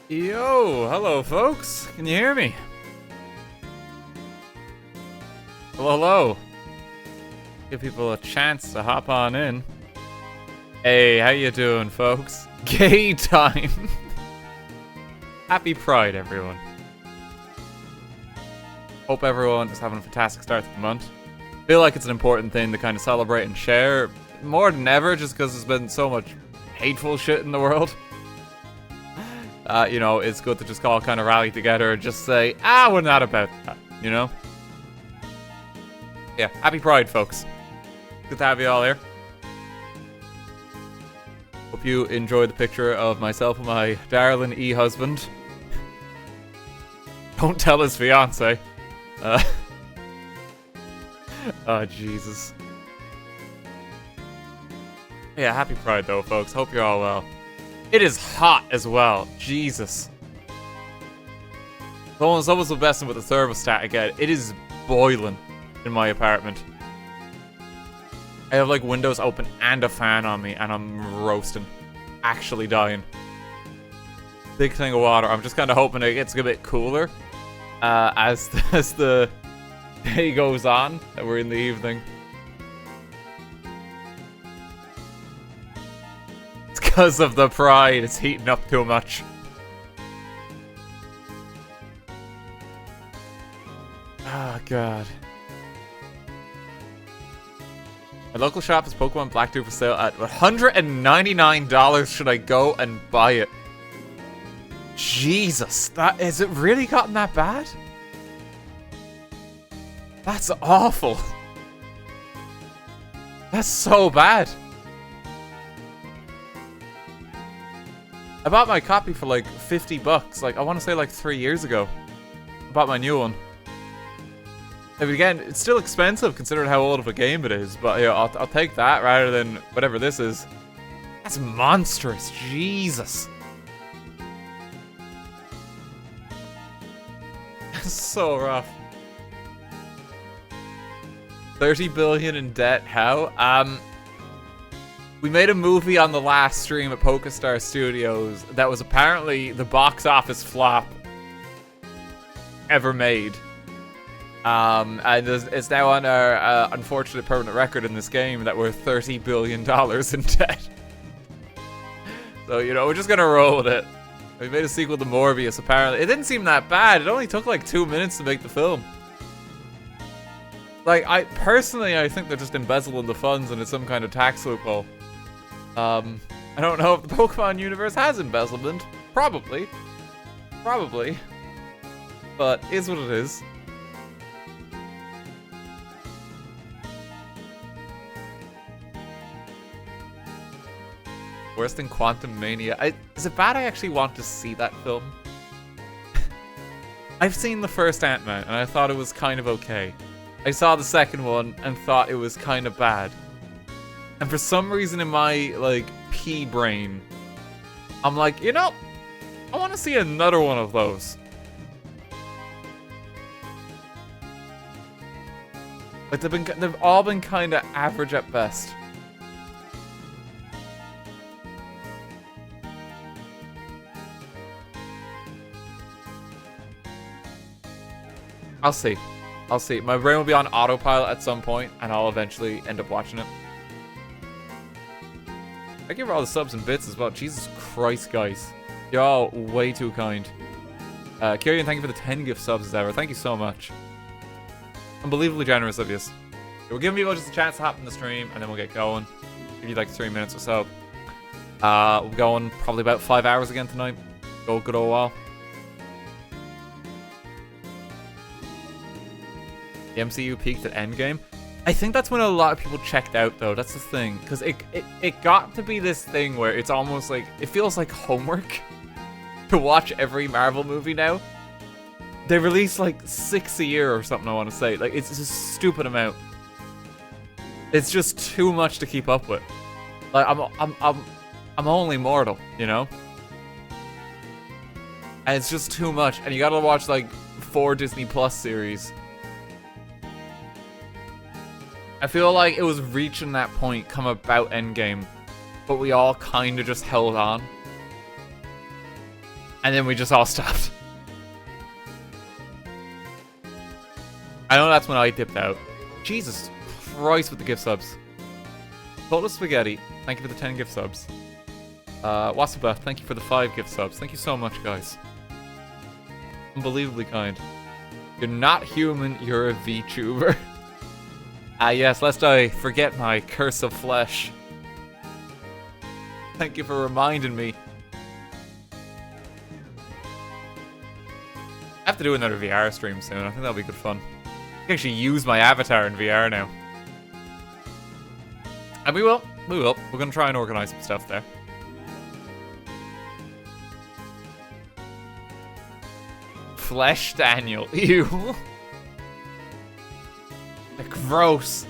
Yo, hello folks. Can you hear me? Hello, hello. Give people a chance to hop on in. Hey, how you doing, folks? Gay time. Happy Pride, everyone. Hope everyone is having a fantastic start to the month. Feel like it's an important thing to kind of celebrate and share more than ever, just because there's been so much hateful shit in the world. You know, it's good to just all kind of rally together and just say, we're not about that, you know? Yeah, happy Pride, folks. Good to have you all here. Hope you enjoyed the picture of myself and my darling e-husband. Don't tell his fiance. Oh, Jesus. Yeah, happy Pride, though, folks. Hope you're all well. It is hot as well. Jesus. It's almost the best with the thermostat again. It is boiling in my apartment. I have like windows open and a fan on me, and I'm roasting. Actually dying. Big thing of water. I'm just kind of hoping it gets a bit cooler as the day goes on, and we're in the evening. Because of the pride, it's heating up too much. Oh, God. My local shop has Pokemon Black 2 for sale at $199. Should I go and buy it? Jesus, is it really gotten that bad? That's awful. That's so bad. I bought my copy for like $50. Like, I want to say like 3 years ago. I bought my new one. I mean, again, it's still expensive considering how old of a game it is. But yeah, I'll take that rather than whatever this is. That's monstrous. Jesus. That's so rough. 30 billion in debt. How? We made a movie on the last stream at PokeStar Studios that was apparently the box office flop ever made. And it's now on our unfortunate permanent record in this game that we're $30 billion in debt. So, you know, we're just gonna roll with it. We made a sequel to Morbius, apparently. It didn't seem that bad. It only took like 2 minutes to make the film. Like, I think they're just embezzling the funds and it's some kind of tax loophole. I don't know if the Pokemon universe has embezzlement. Probably. Probably. But is what it is. Worse than Quantum Mania. Is it bad I actually want to see that film? I've seen the first Ant-Man and I thought it was kind of okay. I saw the second one and thought it was kind of bad. And for some reason in my, like, pea brain, I'm like, you know, I want to see another one of those. Like, they've all been kind of average at best. I'll see. I'll see. My brain will be on autopilot at some point, and I'll eventually end up watching it. I give her all the subs and bits as well. Jesus Christ, guys. Y'all way too kind. Kieran, thank you for the 10 gift subs as ever. Thank you so much. Unbelievably generous of you. We're giving people just a chance to hop in the stream, and then we'll get going. Give you like 3 minutes or so. We'll be going probably about 5 hours again tonight. Go a good old while. The MCU peaked at Endgame. I think that's when a lot of people checked out, though. That's the thing. Because it got to be this thing where it's almost like... It feels like homework to watch every Marvel movie now. They release like 6 a year or something, I want to say. Like, it's just a stupid amount. It's just too much to keep up with. Like, I'm only mortal, you know? And it's just too much. And you gotta watch like 4 Disney Plus series. I feel like it was reaching that point come about Endgame, but we all kind of just held on. And then we just all stopped. I know that's when I dipped out. Jesus Christ with the gift subs. Total Spaghetti, thank you for the 10 gift subs. Wasaba, thank you for the 5 gift subs. Thank you so much, guys. Unbelievably kind. You're not human, you're a VTuber. Yes, lest I forget my curse of flesh. Thank you for reminding me. I have to do another VR stream soon. I think that'll be good fun. I can actually use my avatar in VR now. And we will. We will. We're going to try and organize some stuff there. Flesh Daniel. Ew. Gross.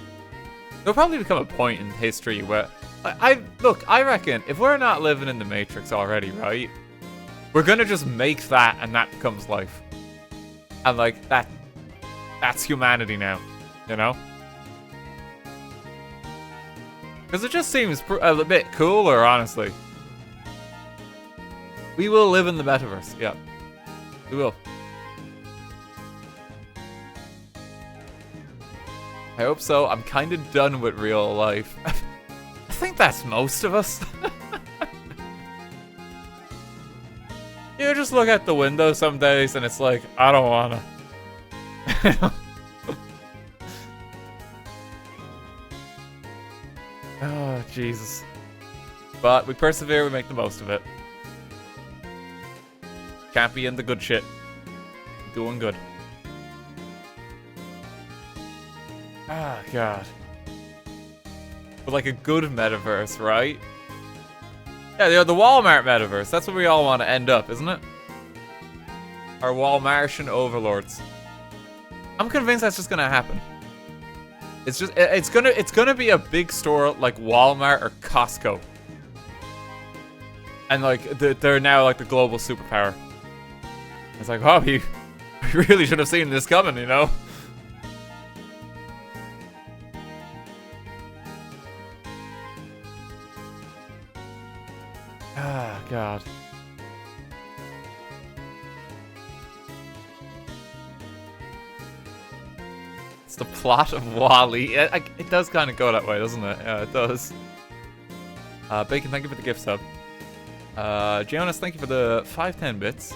There'll probably become a point in history where... Look, I reckon if we're not living in the Matrix already, right? We're going to just make that and that becomes life. And like, that's humanity now, you know? Because it just seems a bit cooler, honestly. We will live in the metaverse, yeah. We will. I hope so. I'm kind of done with real life. I think that's most of us. You just look at the window some days and it's like, I don't wanna. Oh, Jesus. But we persevere, we make the most of it. Can't be in the good shit. Doing good. Ah, God. But like a good metaverse, right? Yeah, the Walmart metaverse. That's what we all want to end up, isn't it? Our Walmartian overlords. I'm convinced that's just gonna happen. It's gonna be a big store like Walmart or Costco. And like they're now like the global superpower. It's like, oh, you really should have seen this coming, you know? Ah, God. It's the plot of WALL-E. It does kind of go that way, doesn't it? Yeah, it does. Bacon, thank you for the gift sub. Jonas, thank you for the 510 bits.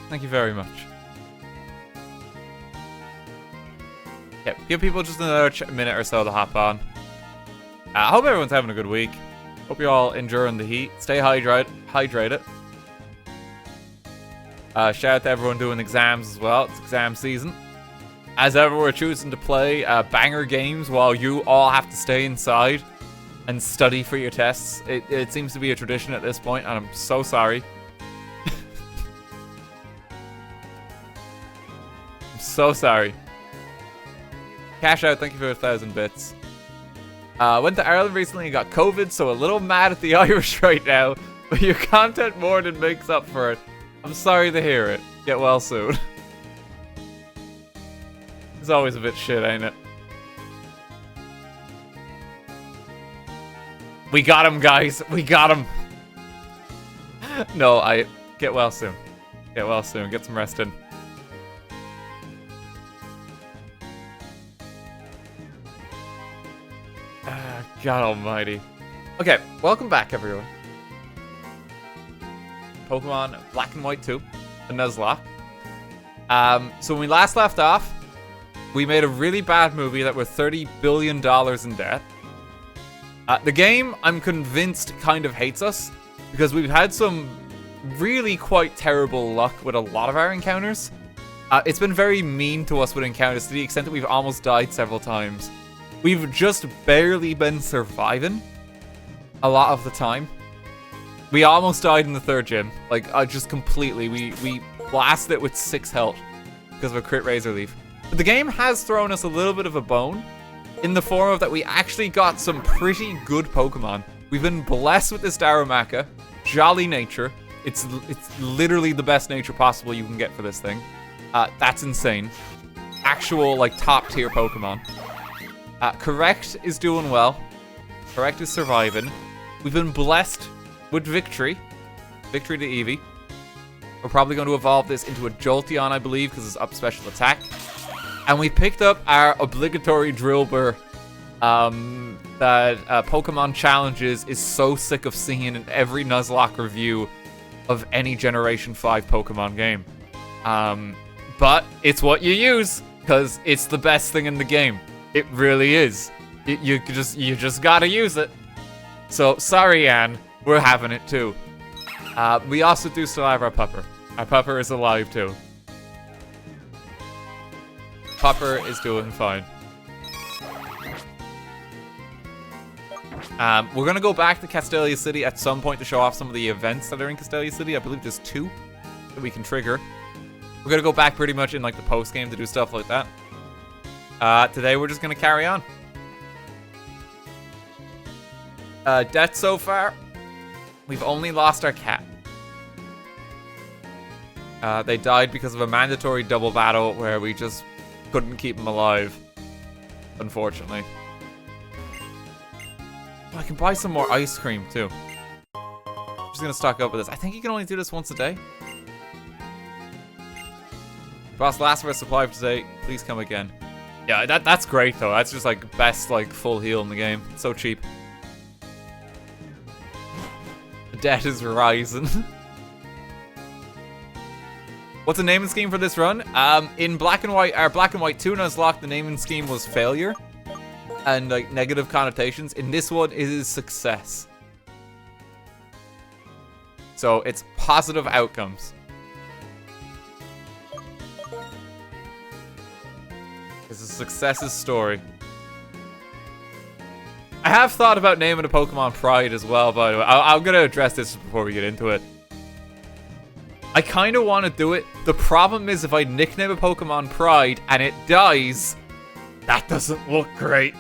Thank you very much. Yeah, give people just another minute or so to hop on. I hope everyone's having a good week. Hope you're all enduring the heat. Stay hydrated. Shout out to everyone doing exams as well. It's exam season. As ever, we're choosing to play banger games while you all have to stay inside and study for your tests. It seems to be a tradition at this point, and I'm so sorry. I'm so sorry. Cash out, thank you for 1,000 bits. Went to Ireland recently and got COVID, so a little mad at the Irish right now. But your content more than makes up for it. I'm sorry to hear it. Get well soon. It's always a bit shit, ain't it? We got him, guys. We got him. No, get well soon. Get well soon. Get some rest in. God almighty. Okay, welcome back, everyone. Pokemon Black and White 2, the Nuzlocke. So when we last left off, we made a really bad movie that was $30 billion in debt. The game, I'm convinced, kind of hates us, because we've had some really quite terrible luck with a lot of our encounters. It's been very mean to us with encounters, to the extent that we've almost died several times. We've just barely been surviving a lot of the time. We almost died in the third gym. Like, just completely. We blasted it with 6 health because of a crit razor leaf. But the game has thrown us a little bit of a bone in the form of that we actually got some pretty good Pokemon. We've been blessed with this Darumaka. Jolly nature. It's literally the best nature possible you can get for this thing. That's insane. Actual, like, top tier Pokemon. Correct is doing well. Correct is surviving. We've been blessed with victory. Victory to Eevee. We're probably going to evolve this into a Jolteon, I believe, because it's up special attack. And we picked up our obligatory Drillbur that Pokemon Challenges is so sick of seeing in every Nuzlocke review of any Generation 5 Pokemon game. But it's what you use, because it's the best thing in the game. It really is. You just gotta use it. So, sorry, Anne. We're having it, too. We also do still have our Pupper. Our Pupper is alive, too. Pupper is doing fine. We're gonna go back to Castelia City at some point to show off some of the events that are in Castelia City. I believe there's 2 that we can trigger. We're gonna go back pretty much in like the post game to do stuff like that. Today we're just gonna carry on. Death so far, we've only lost our cat. They died because of a mandatory double battle where we just couldn't keep them alive, unfortunately. I can buy some more ice cream, too. I'm just gonna stock up with this. I think you can only do this once a day. Boss, last of our supply for today. Please come again. Yeah, that's great, though. That's just, like, best, like, full heal in the game. It's so cheap. The debt is rising. What's the naming scheme for this run? In Black and White, our Black and White 2 Nuzlocke, the naming scheme was failure. And, like, negative connotations. In this one, it is success. So, it's positive outcomes. It's a success's story. I have thought about naming a Pokemon Pride as well, by the way. I'm gonna address this before we get into it. I kind of want to do it. The problem is if I nickname a Pokemon Pride and it dies, that doesn't look great.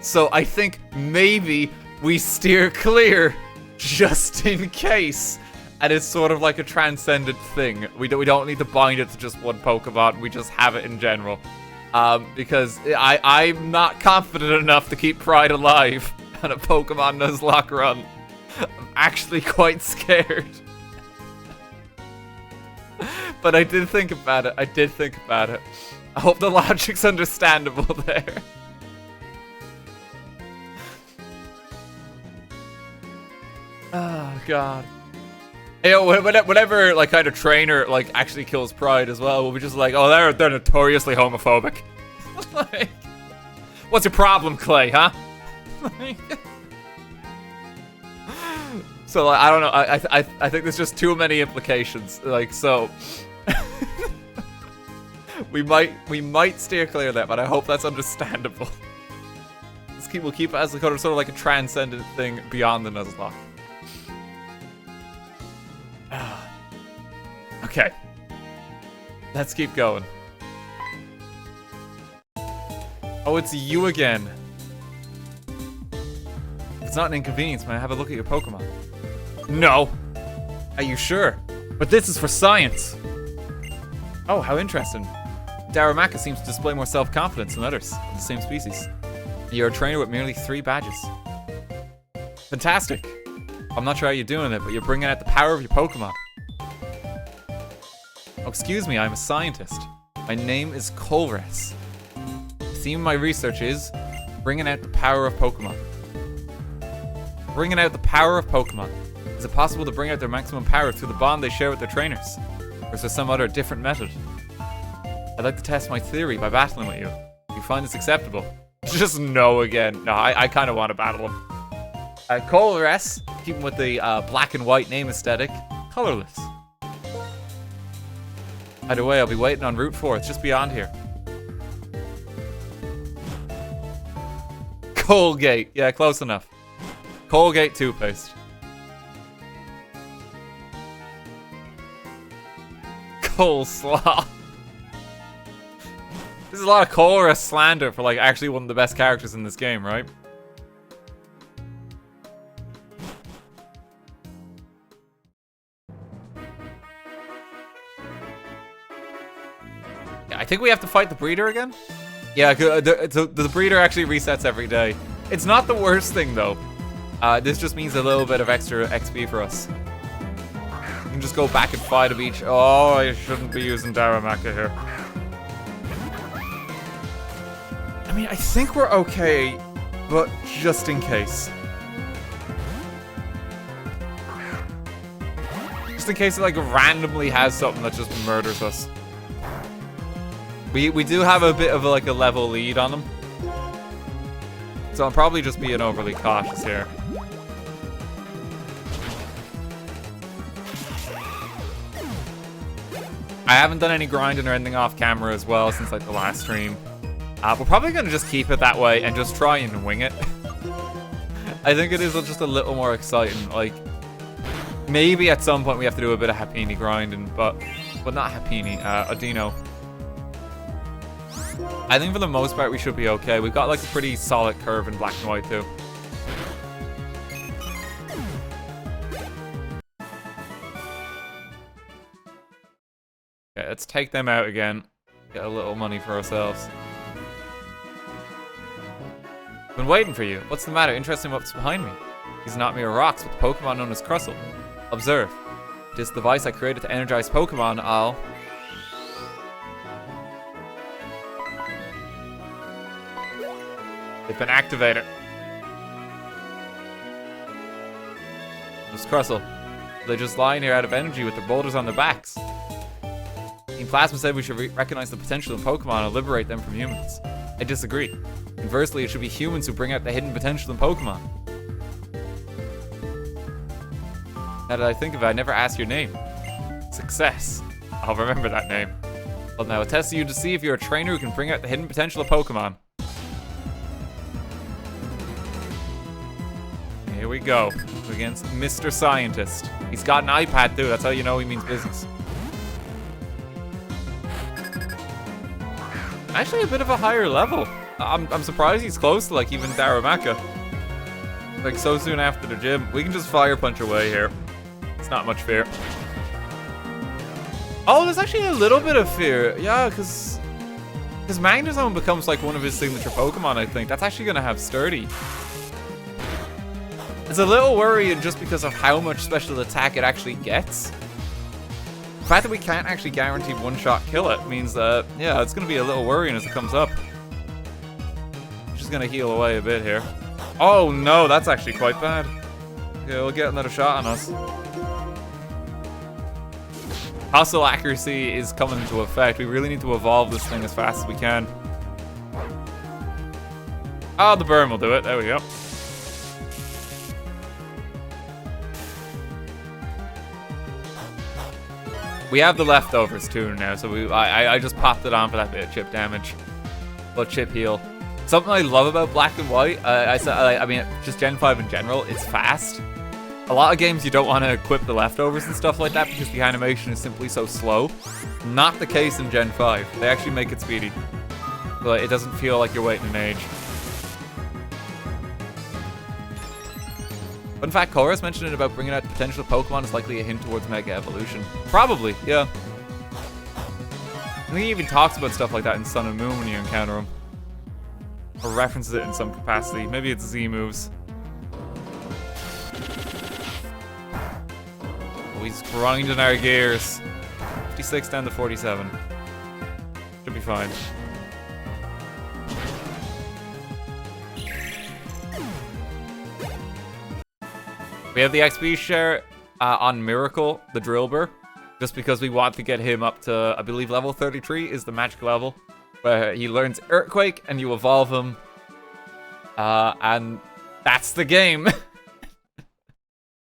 So I think maybe we steer clear just in case. And it's sort of like a transcendent thing. We don't need to bind it to just one Pokemon. We just have it in general. Because I'm not confident enough to keep Pride alive on a Pokemon Nuzlocke run. I'm actually quite scared. But I did think about it. I hope the logic's understandable there. Oh, God. You know, whenever, like, kind of trainer, like, actually kills Pride as well, we'll be just like, oh, they're notoriously homophobic. Like, what's your problem, Clay, huh? So, like, I don't know, I think there's just too many implications, like, so... we might steer clear of that, but I hope that's understandable. We'll keep it as sort of like a transcendent thing beyond the Nuzlocke. Okay. Let's keep going. Oh, it's you again. It's not an inconvenience, man. Have a look at your Pokemon. No. Are you sure? But this is for science. Oh, how interesting. Darumaka seems to display more self-confidence than others of the same species. You're a trainer with merely 3 badges. Fantastic. I'm not sure how you're doing it, but you're bringing out the power of your Pokemon. Oh, excuse me, I'm a scientist. My name is Colress. The theme of my research is bringing out the power of Pokemon. Bringing out the power of Pokemon. Is it possible to bring out their maximum power through the bond they share with their trainers? Or is there some other different method? I'd like to test my theory by battling with you. Do you find this acceptable? Just no again. No, I kind of want to battle him. Colress, keeping with the black and white name aesthetic, colorless. Either way, I'll be waiting on Route 4. It's just beyond here. Colgate. Yeah, close enough. Colgate toothpaste. Coleslaw. This is a lot of Colress slander for, like, actually one of the best characters in this game, right? I think we have to fight the breeder again? Yeah, the breeder actually resets every day. It's not the worst thing, though. This just means a little bit of extra XP for us. can just go back and fight a beach. Oh, I shouldn't be using Darumaka here. I mean, I think we're okay, but just in case. Just in case it like randomly has something that just murders us. We do have a bit of like a level lead on them. So I'm probably just being overly cautious here. I haven't done any grinding or anything off camera as well since like the last stream. We're probably gonna just keep it that way and just try and wing it. I think it is just a little more exciting. Like, maybe at some point we have to do a bit of Happini grinding, but not Happini, Adino. I think for the most part we should be okay. We've got like a pretty solid curve in black and white too. Okay, let's take them out again. Get a little money for ourselves. Been waiting for you. What's the matter? Interested in what's behind me? These are not mere rocks, but the Pokemon known as Crustle. Observe. This device I created to energize Pokemon, They've been activated. Those Crustle. They're just lying here out of energy with their boulders on their backs. Team Plasma said we should recognize the potential in Pokemon and liberate them from humans. I disagree. Conversely, it should be humans who bring out the hidden potential in Pokemon. Now that I think of it, I never asked your name. Success. I'll remember that name. Well, now I'll test you to see if you're a trainer who can bring out the hidden potential of Pokemon. Here we go. Against Mr. Scientist. He's got an iPad too, that's how you know he means business. Actually a bit of a higher level. I'm surprised he's close to like even Darumaka. Like so soon after the gym. We can just fire punch away here. It's not much fear. Oh, there's actually a little bit of fear. Yeah, because Magnezone becomes like one of his signature Pokemon, I think. That's actually going to have Sturdy. It's a little worrying just because of how much special attack it actually gets. The fact that we can't actually guarantee one-shot kill it means that, yeah, it's going to be a little worrying as it comes up. Just going to heal away a bit here. Oh no, that's actually quite bad. Okay, we'll get another shot on us. Hostile accuracy is coming into effect. We really need to evolve this thing as fast as we can. Oh, the burn will do it. There we go. We have the leftovers too now, so I just popped it on for that bit of chip damage. But chip heal. Something I love about Black and White, I mean, just Gen 5 in general, it's fast. A lot of games you don't want to equip the leftovers and stuff like that because the animation is simply so slow. Not the case in Gen 5. They actually make it speedy. But it doesn't feel like you're waiting an age. Fun fact, Colress mentioned it about bringing out the potential of Pokemon is likely a hint towards Mega Evolution. Probably, yeah. I think he even talks about stuff like that in Sun and Moon when you encounter him. Or references it in some capacity. Maybe it's Z moves. Oh, he's grinding our gears. 56 down to 47. Should be fine. We have the XP share on Miracle, the Drillbur, just because we want to get him up to, I believe, level 33 is the magic level, where he learns Earthquake and you evolve him. And that's the game.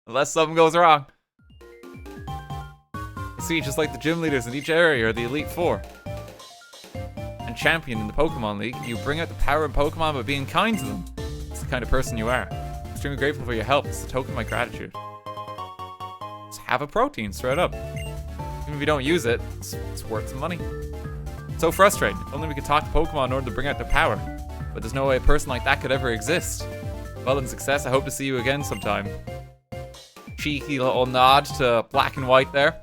Unless something goes wrong. See, just like the gym leaders in each area are the Elite Four. And champion in the Pokemon League, you bring out the power of Pokemon by being kind to them. It's the kind of person you are. Extremely grateful for your help. It's a token of my gratitude. Just have a protein, straight up. Even if you don't use it, it's worth some money. It's so frustrating. If only we could talk to Pokemon in order to bring out their power. But there's no way a person like that could ever exist. Well, in success, I hope to see you again sometime. Cheeky little nod to Black and White there.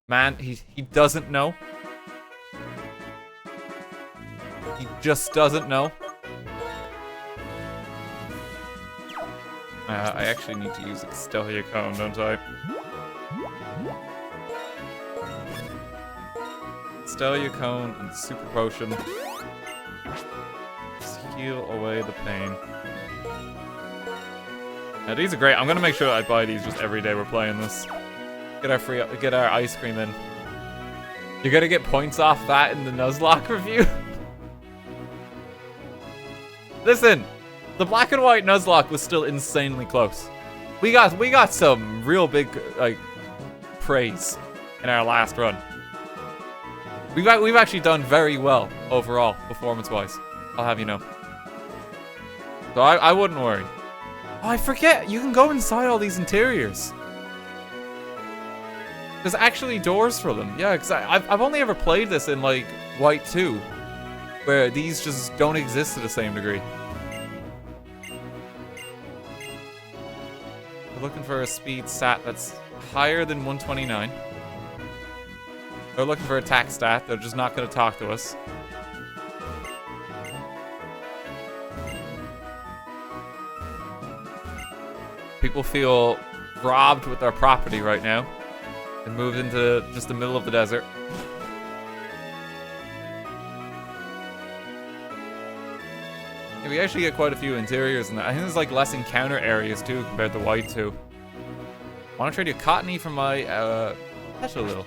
Man, he doesn't know. He just doesn't know. I actually need to use Extelia Cone, don't I? Stelia Cone and Super Potion. Just heal away the pain. Now these are great. I'm gonna make sure that I buy these just every day we're playing this. Get our ice cream in. You're gonna get points off that in the Nuzlocke review. Listen, the black and white Nuzlocke was still insanely close. We got some real big like praise in our last run. We've actually done very well overall, performance-wise. I'll have you know. So I wouldn't worry. Oh, I forget. You can go inside all these interiors. There's actually doors for them. Yeah, because I've only ever played this in like White 2, where these just don't exist to the same degree. We're looking for a speed stat that's higher than 129. They're looking for attack stat. They're just not going to talk to us. People feel robbed with their property right now and moved into just the middle of the desert. Yeah, we actually get quite a few interiors in that. I think there's like less encounter areas too compared to White 2. Want to trade you Cottony for my Petalil.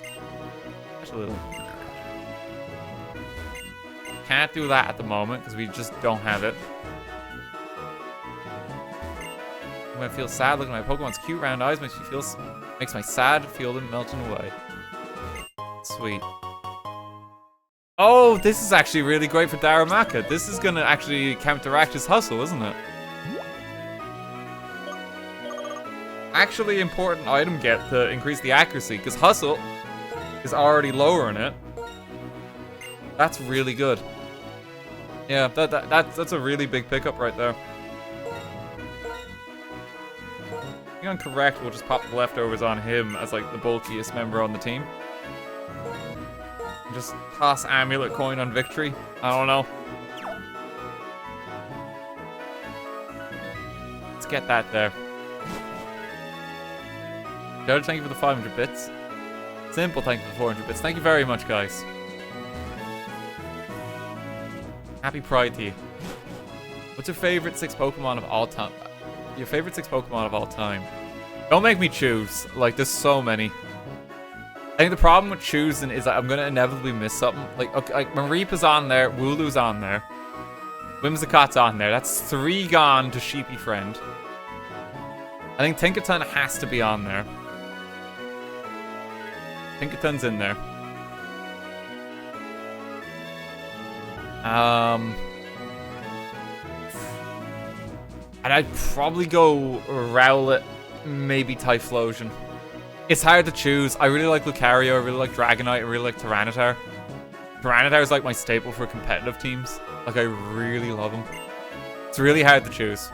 Can't do that at the moment because we just don't have it. When I feel sad looking at my Pokemon's cute round eyes makes my sad feel them melting away. Sweet. Oh, this is actually really great for Darumaka. This is gonna actually counteract his hustle, isn't it? Actually important item get to increase the accuracy, because hustle is already lowering it. That's really good. Yeah, that's a really big pickup right there. If I'm correct, we'll just pop the leftovers on him as like the bulkiest member on the team. And just toss amulet coin on victory. I don't know. Let's get that there. Judge, thank you for the 500 bits. Simple, thank you for 400 bits. Thank you very much, guys. Happy Pride to you. What's your favorite 6 Pokemon of all time? Your favorite 6 Pokemon of all time? Don't make me choose. Like, there's so many. I think the problem with choosing is that I'm gonna inevitably miss something. Like, okay, like Mareepa's on there, Wooloo's on there, Whimsicott's on there. That's 3 gone to Sheepy Friend. I think Tinkaton has to be on there. Tinkaton's in there. And I'd probably go Rowlet, maybe Typhlosion. It's hard to choose. I really like Lucario, I really like Dragonite, I really like Tyranitar. Tyranitar is like my staple for competitive teams. Like, I really love him. It's really hard to choose.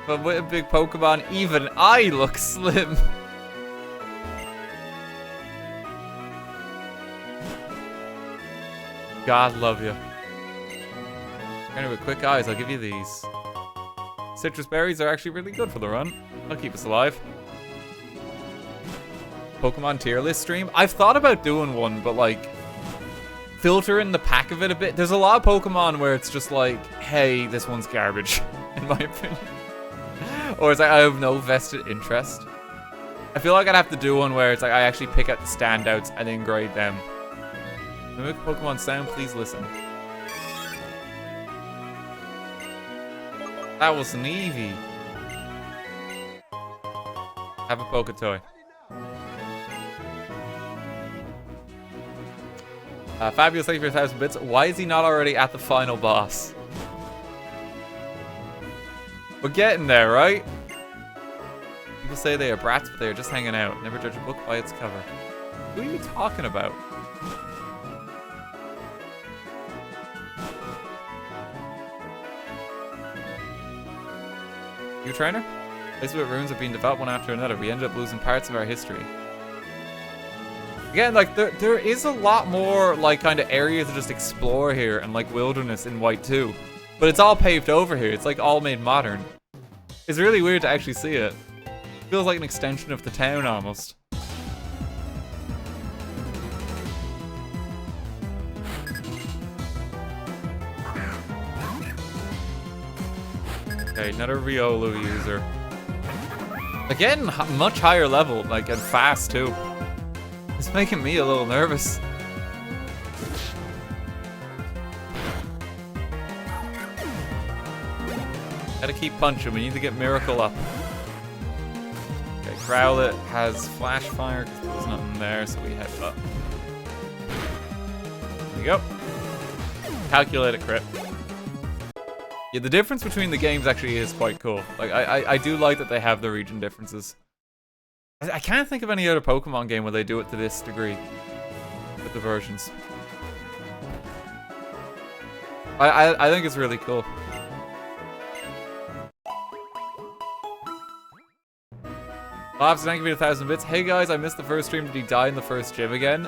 But with a big Pokemon, even I look slim. God love you. Anyway, quick eyes, I'll give you these. Citrus berries are actually really good for the run. They'll keep us alive. Pokemon tier list stream. I've thought about doing one, but like, filtering the pack of it a bit. There's a lot of Pokemon where it's just like, hey, this one's garbage, in my opinion. Or it's like, I have no vested interest. I feel like I'd have to do one where it's like, I actually pick out the standouts and then grade them. Mimic Pokemon sound, please listen. That was an Eevee. Have a Poketoy. Fabulous, thank you for 1,000 bits. Why is he not already at the final boss? We're getting there, right? People say they are brats, but they are just hanging out. Never judge a book by its cover. Who are you talking about? You trainer? Places with runes are being developed one after another. We ended up losing parts of our history. Again, like, there is a lot more, like, kind of areas to just explore here and, like, wilderness in White 2. But it's all paved over here. It's, like, all made modern. It's really weird to actually see it. Feels like an extension of the town, almost. Okay, another Riolu user. Again, much higher level, like, and fast too. It's making me a little nervous. Gotta keep punching. We need to get Miracle up. Okay, Growlithe has Flash Fire because there's nothing there, so we head up. There we go. Calculate a crit. Yeah, the difference between the games actually is quite cool. Like, I do like that they have the region differences. I can't think of any other Pokemon game where they do it to this degree with the versions. I think it's really cool. Labs, thank you for 1,000 bits. Hey guys, I missed the first stream. Did he die in the first gym again?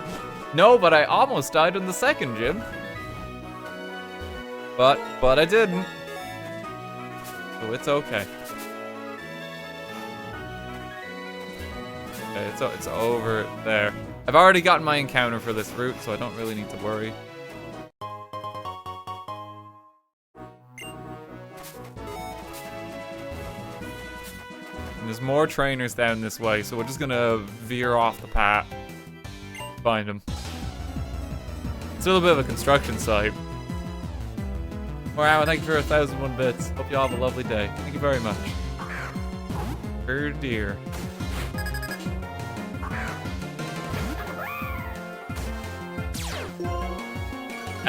No, but I almost died in the second gym. But I didn't. So it's okay. Okay, it's over there. I've already gotten my encounter for this route, so I don't really need to worry. And there's more trainers down this way, so we're just gonna veer off the path. Find them. It's a little bit of a construction site. Wow, thank you for 1,001 bits. Hope you all have a lovely day. Thank you very much. Oh dear.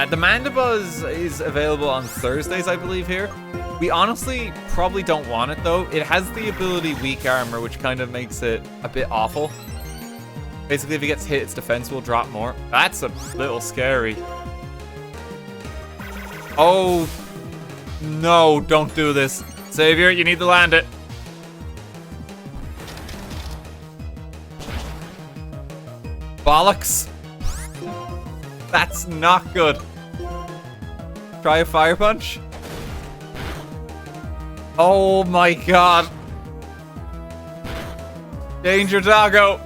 The Mandibuzz is available on Thursdays, I believe, here. We honestly probably don't want it, though. It has the ability Weak Armor, which kind of makes it a bit awful. Basically, if it gets hit, its defense will drop more. That's a little scary. Oh, no, don't do this. Savior, you need to land it. Bollocks. That's not good. Try a Fire Punch. Oh my god. Danger, doggo.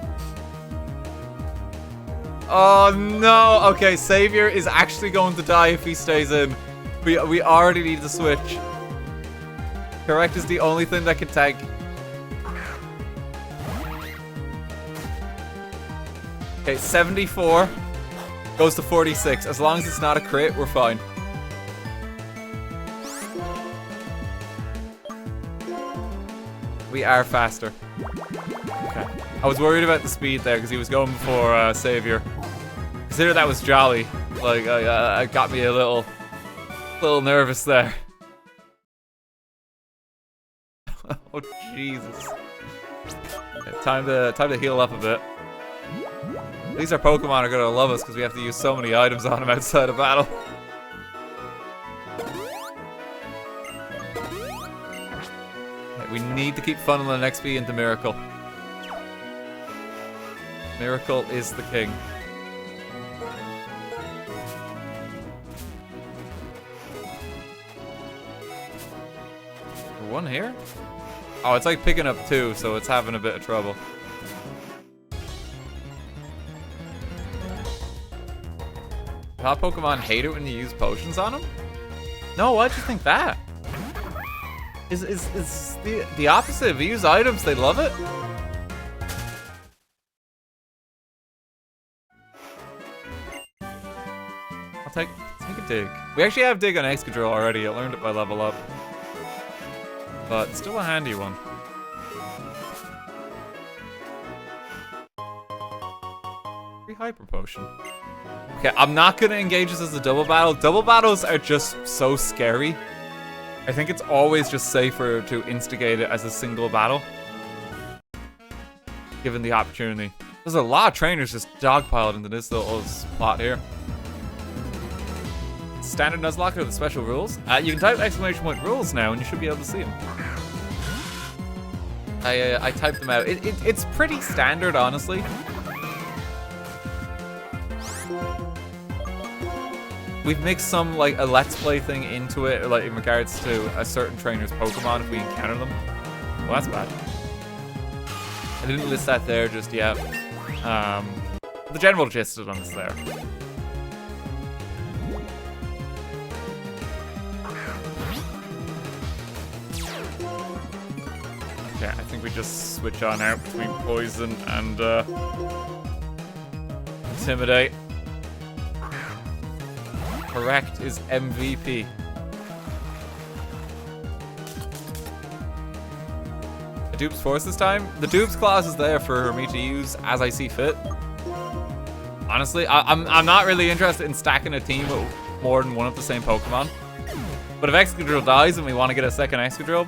Oh no. Okay, Savior is actually going to die if he stays in. We already need to switch. Correct is the only thing that can tank. Okay, 74 goes to 46. As long as it's not a crit, we're fine. We are faster. Okay. I was worried about the speed there because he was going for Savior. Consider that was Jolly. Like, it got me a little nervous there. Oh Jesus! Okay, time to heal up a bit. These our Pokemon are gonna love us because we have to use so many items on them outside of battle. Okay, we need to keep funneling XP into Miracle. Miracle is the king. One here? Oh, it's like picking up two, so it's having a bit of trouble. How Pokemon hate it when you use potions on them? No, why'd you think that? Is the opposite. If you use items, they love it. I'll take a dig. We actually have dig on Excadrill already. I learned it by level up. But still a handy one. Free Hyper Potion. Okay, I'm not gonna engage this as a double battle. Double battles are just so scary. I think it's always just safer to instigate it as a single battle. Given the opportunity. There's a lot of trainers just dogpiled into this little spot here. Standard Nuzlocke or the special rules? You can type !point rules now and you should be able to see them. I typed them out. It's pretty standard, honestly. We've mixed some, like, a Let's Play thing into it, like, in regards to a certain trainer's Pokemon if we encounter them. Well, that's bad. I didn't list that there just yet. The general gist of them is there. Okay, I think we just switch on out between poison and intimidate. Correct is MVP. The dupes force this time? The dupes clause is there for me to use as I see fit. Honestly, I'm not really interested in stacking a team with more than one of the same Pokemon. But if Excadrill dies and we want to get a second Excadrill,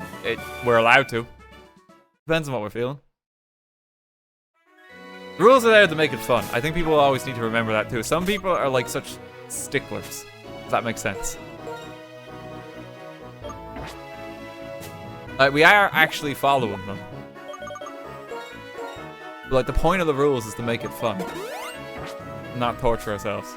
we're allowed to. Depends on what we're feeling. The rules are there to make it fun. I think people always need to remember that too. Some people are like such sticklers. Does that make sense? Like, we are actually following them. But, like, the point of the rules is to make it fun. Not torture ourselves.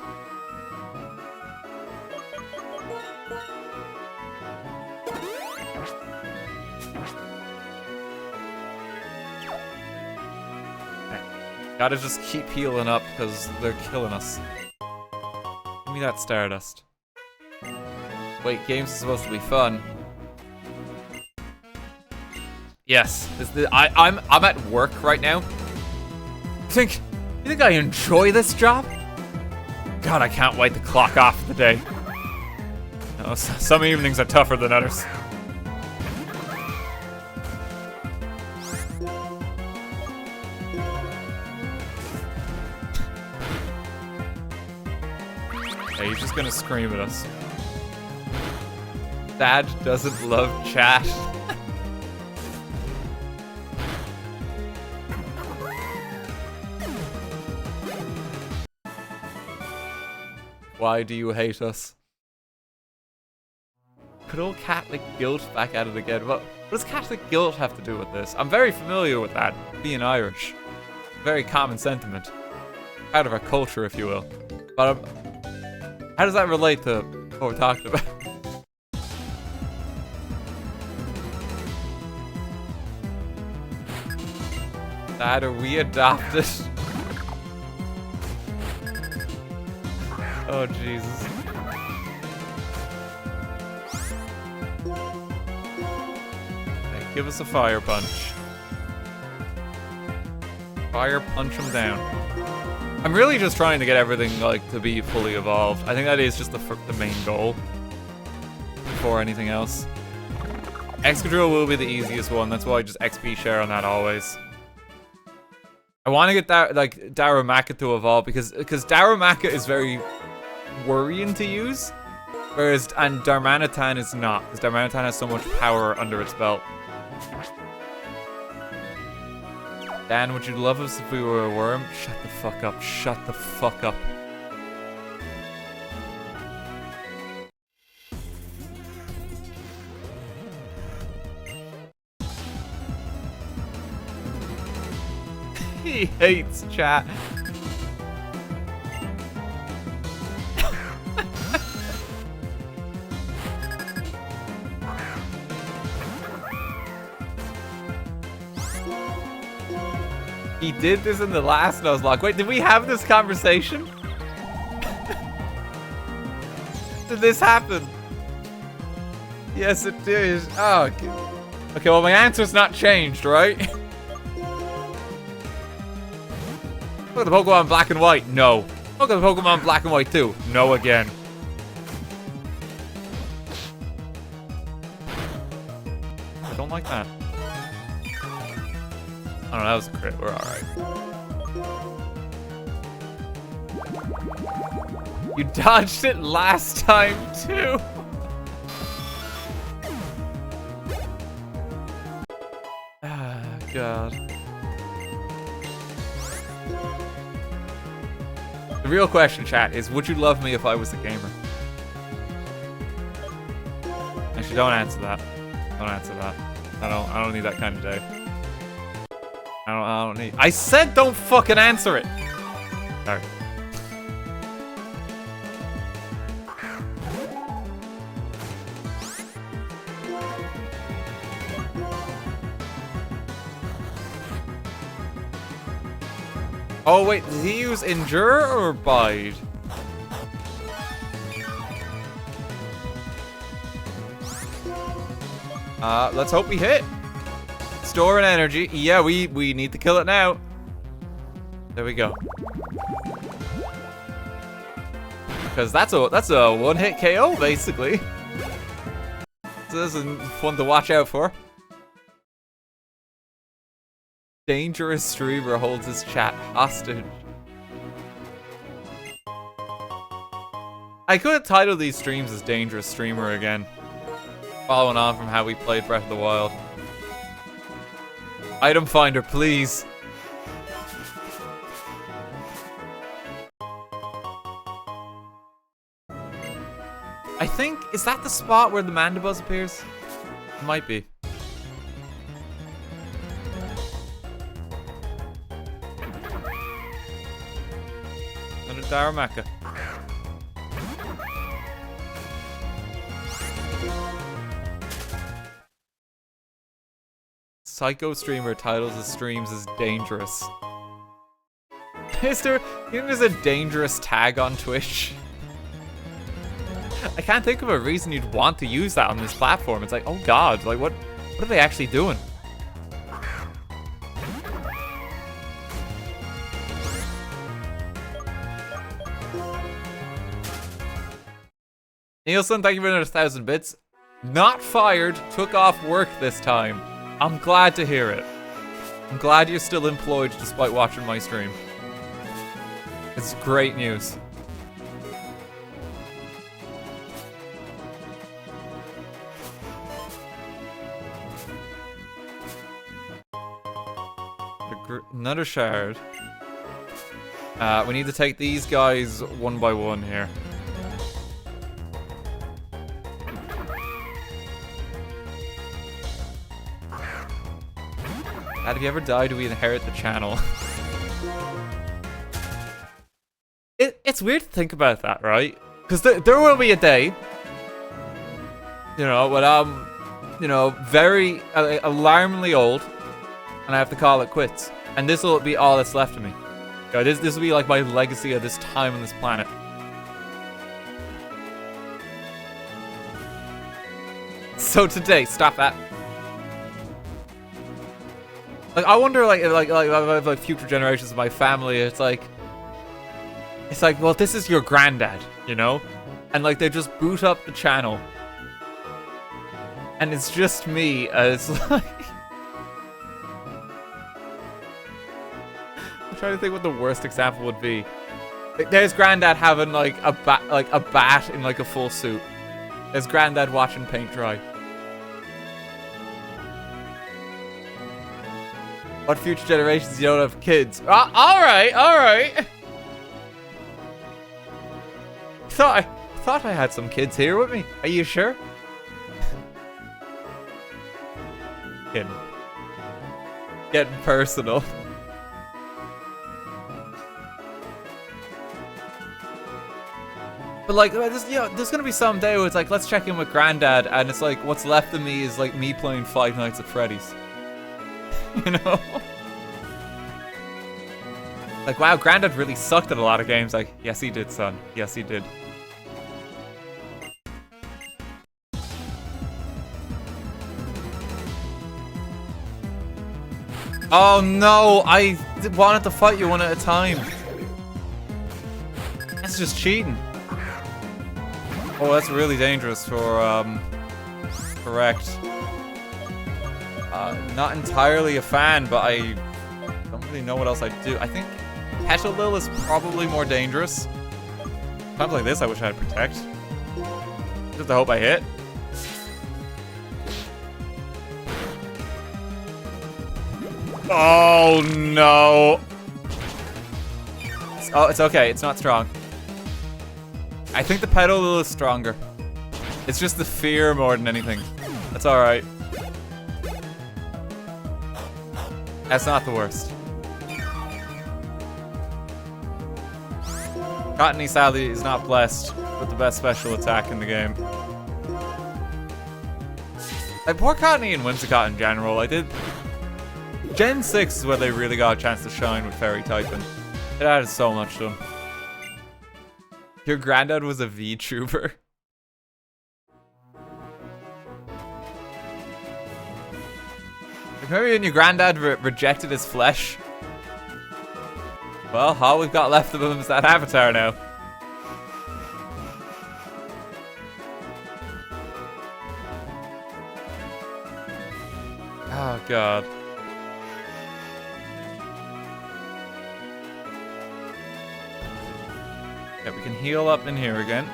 Gotta just keep healing up because they're killing us. Give me that Stardust. Wait, games are supposed to be fun. Yes, I'm at work right now. You think I enjoy this job? God, I can't wait to clock off for the day. No, some evenings are tougher than others. Yeah, he's just gonna scream at us. Dad doesn't love chat. Why do you hate us? Could old Catholic guilt back at it again? What does Catholic guilt have to do with this? I'm very familiar with that, being Irish. Very common sentiment. Part of our culture, if you will. But how does that relate to what we're talking about? Dad, are we adopted? Oh, Jesus. Okay, give us a fire punch. Fire punch him down. I'm really just trying to get everything, like, to be fully evolved. I think that is just the main goal. Before anything else. Excadrill will be the easiest one. That's why I just XP share on that always. I want to get that, like, Darumaka to evolve because Darumaka is very worrying to use, whereas and Darmanitan is not, because Darmanitan has so much power under its belt. Dan, would you love us if we were a worm? Shut the fuck up. Shut the fuck up. He hates chat. He did this in the last Nuzlocke. Wait, did we have this conversation? Did this happen? Yes, it did. Oh, okay, well, my answer's not changed, right? Look at the Pokemon Black and White. No. Look at the Pokemon Black and White 2. No again. I don't like that. Oh, no, that was a crit. We're alright. You dodged it last time, too. Ah, God. The real question, chat, is would you love me if I was a gamer? Actually, don't answer that. Don't answer that. I don't need that kind of day. I don't need. I said don't fucking answer it. Sorry. Oh wait, did he use Endure or Bide? Let's hope we hit. Let's storing energy. Yeah, we need to kill it now. There we go. Because that's a one-hit KO, basically. So this is fun to watch out for. Dangerous streamer holds his chat hostage. I could title these streams as Dangerous Streamer again. Following on from how we played Breath of the Wild. Item finder, please. I think, is that the spot where the Mandibuzz appears? It might be. Another Darumaka. Psycho streamer titles his streams as dangerous. Is there, you know, there's a dangerous tag on Twitch? I can't think of a reason you'd want to use that on this platform. It's like, oh god, like what are they actually doing? Nielsen, thank you for another 1,000 bits. Not fired, took off work this time. I'm glad to hear it. I'm glad you're still employed despite watching my stream. It's great news. Another shard. We need to take these guys one by one here. Dad, if you ever die, do we inherit the channel? It's weird to think about that, right? Because there will be a day, you know, when I'm, you know, very alarmingly old, and I have to call it quits. And this will be all that's left of me. You know, this will be like my legacy of this time on this planet. So today, stop that. Like I wonder, like future generations of my family. It's like, well, this is your granddad, you know, and like they just boot up the channel, and it's just me. It's like. I'm trying to think what the worst example would be. There's Granddad having like a bat in like a full suit. There's Granddad watching paint dry. What future generations you don't have kids? All right. I thought I had some kids here with me. Are you sure? Getting personal. But like, there's gonna be some day where it's like, let's check in with Granddad, and it's like, what's left of me is like me playing Five Nights at Freddy's. You know? Like, wow, Granddad really sucked at a lot of games. Like, yes he did, son. Yes he did. Oh no, I wanted to fight you one at a time. That's just cheating. Oh, that's really dangerous for, correct. Not entirely a fan, but I don't really know what else I'd do. I think Petalil is probably more dangerous. Times like this, I wish I had Protect. Just to hope I hit. Oh, no. Oh, it's okay. It's not strong. I think the Petalil is stronger. It's just the fear more than anything. That's alright. That's not the worst. Cottony sadly is not blessed with the best special attack in the game. Like, poor Cottony and Whimsicott in general. I did. Gen 6 is where they really got a chance to shine with Fairy typing. It added so much to them. Your granddad was a VTuber. Remember when your granddad rejected his flesh? Well, all we've got left of him is that avatar now. Oh, God. Yeah, we can heal up in here again.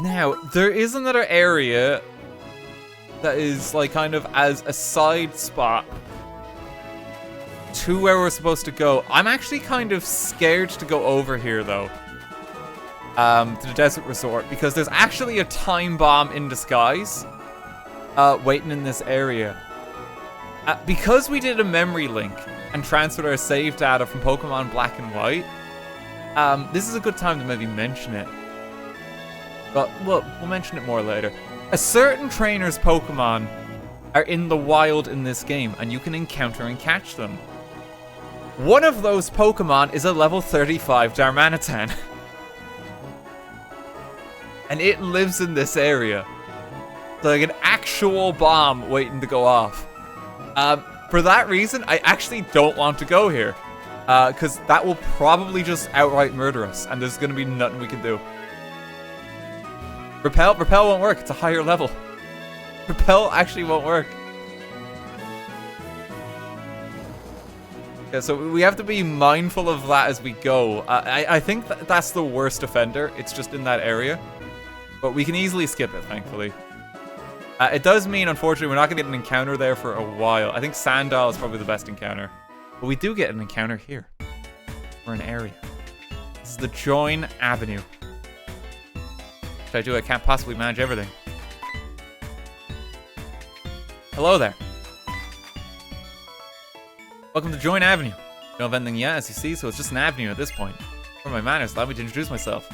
Now, there is another area that is, like, kind of as a side spot to where we're supposed to go. I'm actually kind of scared to go over here, though. To the desert resort, because there's actually a time bomb in disguise waiting in this area. Because we did a memory link and transferred our save data from Pokemon Black and White, this is a good time to maybe mention it. But we'll mention it more later. A certain trainer's Pokemon are in the wild in this game, and you can encounter and catch them. One of those Pokemon is a level 35 Darmanitan. And it lives in this area. Like an actual bomb waiting to go off. For that reason, I actually don't want to go here. Because that will probably just outright murder us, and there's going to be nothing we can do. Repel won't work. It's a higher level. Repel actually won't work. Yeah, so we have to be mindful of that as we go. I think that's the worst offender. It's just in that area. But we can easily skip it, thankfully. It does mean, unfortunately, we're not going to get an encounter there for a while. I think Sandile is probably the best encounter. But we do get an encounter here. For an area. This is the Join Avenue. I do. I can't possibly manage everything. Hello there. Welcome to Join Avenue. Don't have anything yet, as you see, so it's just an avenue at this point. For my manners, allow me to introduce myself.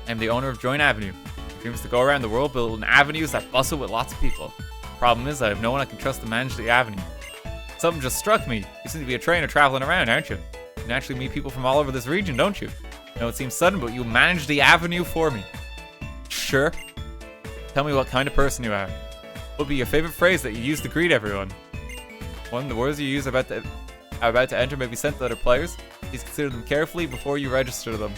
I am the owner of Join Avenue. My dream is to go around the world building avenues that bustle with lots of people. Problem is, I have no one I can trust to manage the avenue. Something just struck me. You seem to be a trainer traveling around, aren't you? You can actually meet people from all over this region, don't you? I know it seems sudden, but you manage the avenue for me. Sure. Tell me what kind of person you are. What would be your favorite phrase that you use to greet everyone? One, the words you use are about to enter may be sent to other players. Please consider them carefully before you register them.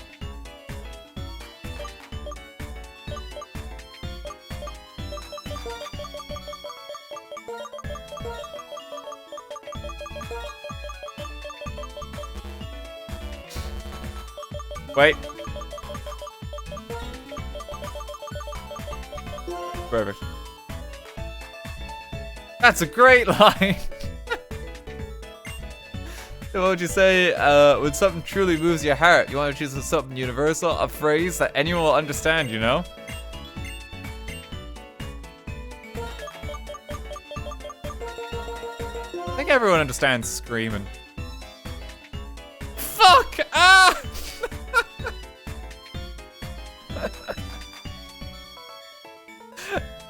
Wait. Perfect. That's a great line. What would you say when something truly moves your heart? You want to choose something universal, a phrase that anyone will understand, you know? I think everyone understands screaming. Fuck! Ah!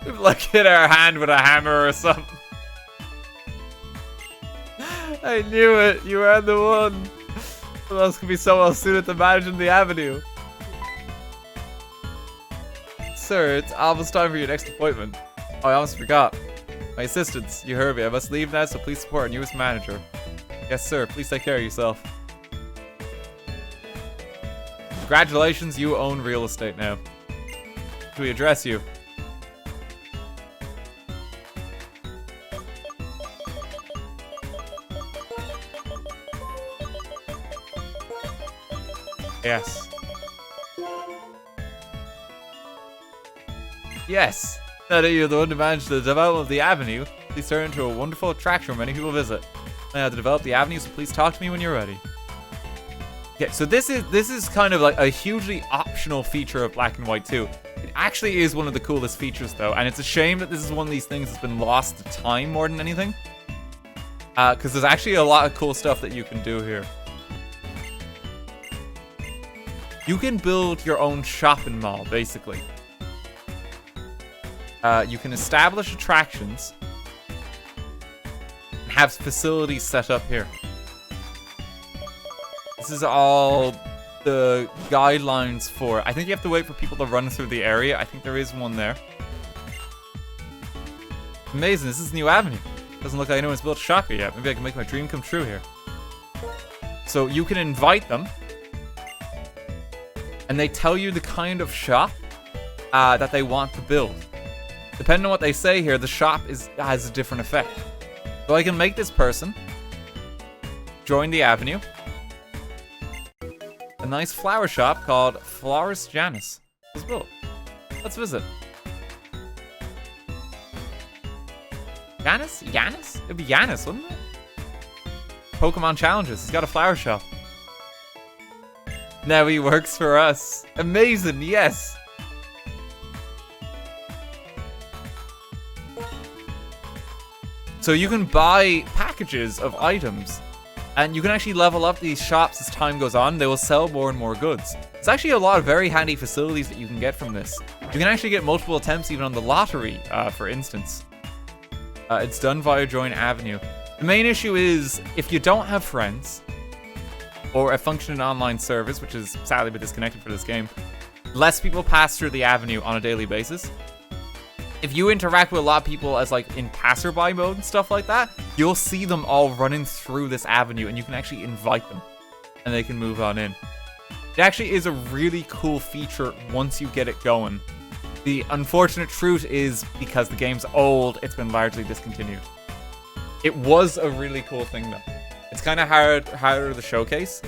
We've like hit our hand with a hammer or something. I knew it. You were the one. Who else could be so well suited to managing the avenue? Sir, it's almost time for your next appointment. Oh, I almost forgot. My assistants, you heard me. I must leave now, so please support our newest manager. Yes, sir. Please take care of yourself. Congratulations, you own real estate now. Can we address you? Yes. Yes. Now that you're the one to manage the development of the avenue, please turn into a wonderful attraction where many people visit. Now to develop the avenue, so please talk to me when you're ready. Okay, so this is kind of like a hugely optional feature of Black and White 2. It actually is one of the coolest features though, and it's a shame that this is one of these things that's been lost to time more than anything. Because there's actually a lot of cool stuff that you can do here. You can build your own shopping mall, basically. You can establish attractions and have facilities set up here. This is all the guidelines for... I think you have to wait for people to run through the area. I think there is one there. Amazing, this is a new avenue. Doesn't look like anyone's built a shop here yet. Maybe I can make my dream come true here. So you can invite them. And they tell you the kind of shop that they want to build. Depending on what they say here, the shop has a different effect. So I can make this person join the avenue. A nice flower shop called Florist Janice is built. Let's visit. Yanis? Yanis? It'd be Yanis, wouldn't it? Pokemon challenges. He's got a flower shop. Now he works for us. Amazing, yes. So you can buy packages of items, and you can actually level up these shops as time goes on. They will sell more and more goods. There's actually a lot of very handy facilities that you can get from this. You can actually get multiple attempts even on the lottery, for instance. It's done via Join Avenue. The main issue is, if you don't have friends, or a functioning online service, which is sadly been disconnected for this game, less people pass through the avenue on a daily basis. If you interact with a lot of people as like in passerby mode and stuff like that, you'll see them all running through this avenue, and you can actually invite them, and they can move on in. It actually is a really cool feature once you get it going. The unfortunate truth is, because the game's old, it's been largely discontinued. It was a really cool thing though. It's kind of harder to showcase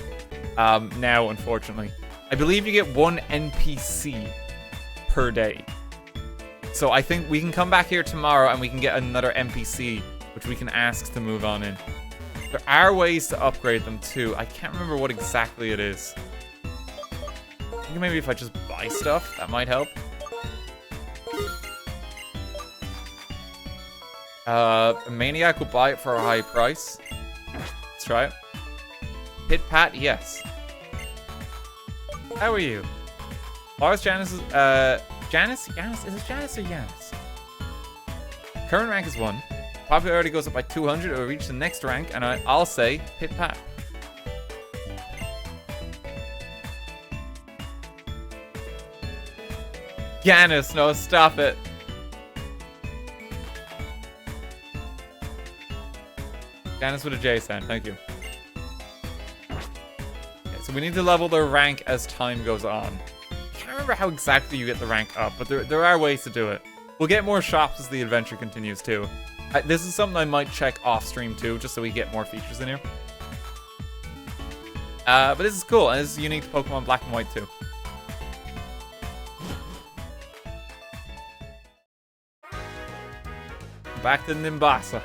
now, unfortunately. I believe you get one NPC per day. So I think we can come back here tomorrow and we can get another NPC, which we can ask to move on in. There are ways to upgrade them too. I can't remember what exactly it is. I think maybe if I just buy stuff, that might help. A Maniac will buy it for a high price. Let's try it. Pit Pat, yes. How are you? Lars Janice is, Janice? Janice? Is it Janice or Janice? Current rank is 1. Popularity goes up by 200. It will reach the next rank, and I'll say Pit Pat. Janice, no, stop it. Janice with a J sound, thank you. Okay, so we need to level their rank as time goes on. I can't remember how exactly you get the rank up, but there are ways to do it. We'll get more shops as the adventure continues too. This is something I might check off stream too, just so we get more features in here. But this is cool, and this is unique to Pokemon Black and White too. Back to Nimbasa.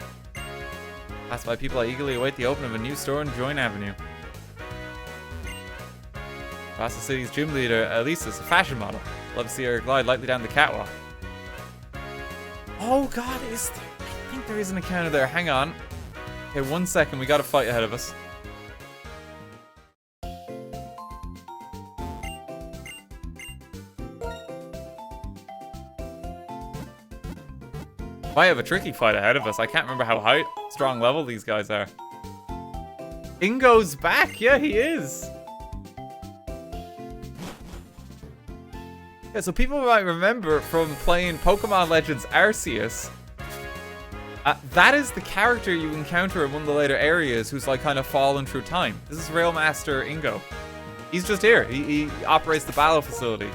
Passed by people, I eagerly await the opening of a new store in Join Avenue. Nimbasa City's gym leader, Elisa, is a fashion model. Love to see her glide lightly down the catwalk. Oh god, is there? I think there is an encounter there. Hang on. Okay, 1 second. We got a fight ahead of us. Might have a tricky fight ahead of us. I can't remember how strong level these guys are. Ingo's back. Yeah, he is. Yeah, so people might remember from playing Pokemon Legends Arceus, that is the character you encounter in one of the later areas who's like kind of fallen through time. This is Rail Master Ingo. He's just here. He operates the battle facility.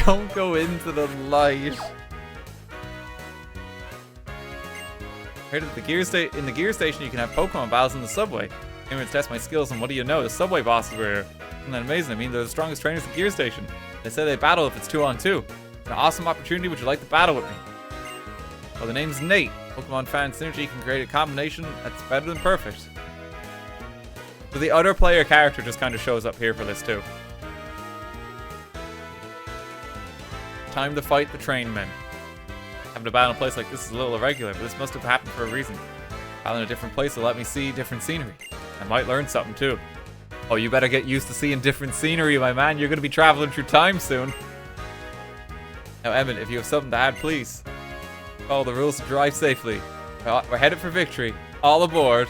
Don't go into the light. Heard that in the gear station you can have Pokemon battles in the subway. Came here to test my skills, and what do you know? The subway bosses were here. Isn't that amazing? I mean, they're the strongest trainers in the gear station. They say they battle if it's 2-on-2. It's an awesome opportunity. Would you like to battle with me? Well, the name's Nate. Pokemon fan synergy can create a combination that's better than perfect. So the other player character just kind of shows up here for this too. Time to fight the train men. Having to battle in a place like this is a little irregular, but this must have happened for a reason. Battling in a different place will let me see different scenery. I might learn something too. Oh, you better get used to seeing different scenery, my man. You're going to be traveling through time soon. Now, Emmett, if you have something to add, please. Follow the rules to drive safely. We're headed for victory. All aboard.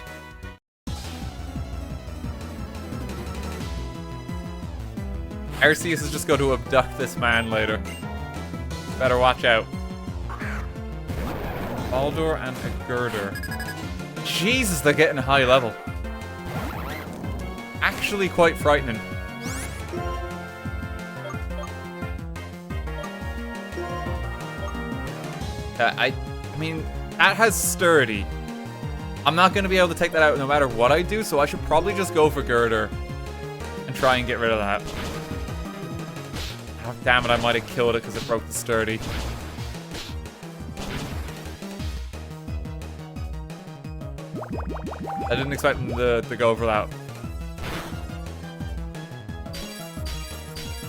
Arceus is just going to abduct this man later. Better watch out. Baldor and a Girder. Jesus, they're getting high level. Actually quite frightening. I mean, that has sturdy. I'm not going to be able to take that out no matter what I do, so I should probably just go for Girder and try and get rid of that. Oh, damn it, I might have killed it because it broke the sturdy. I didn't expect him to go for that.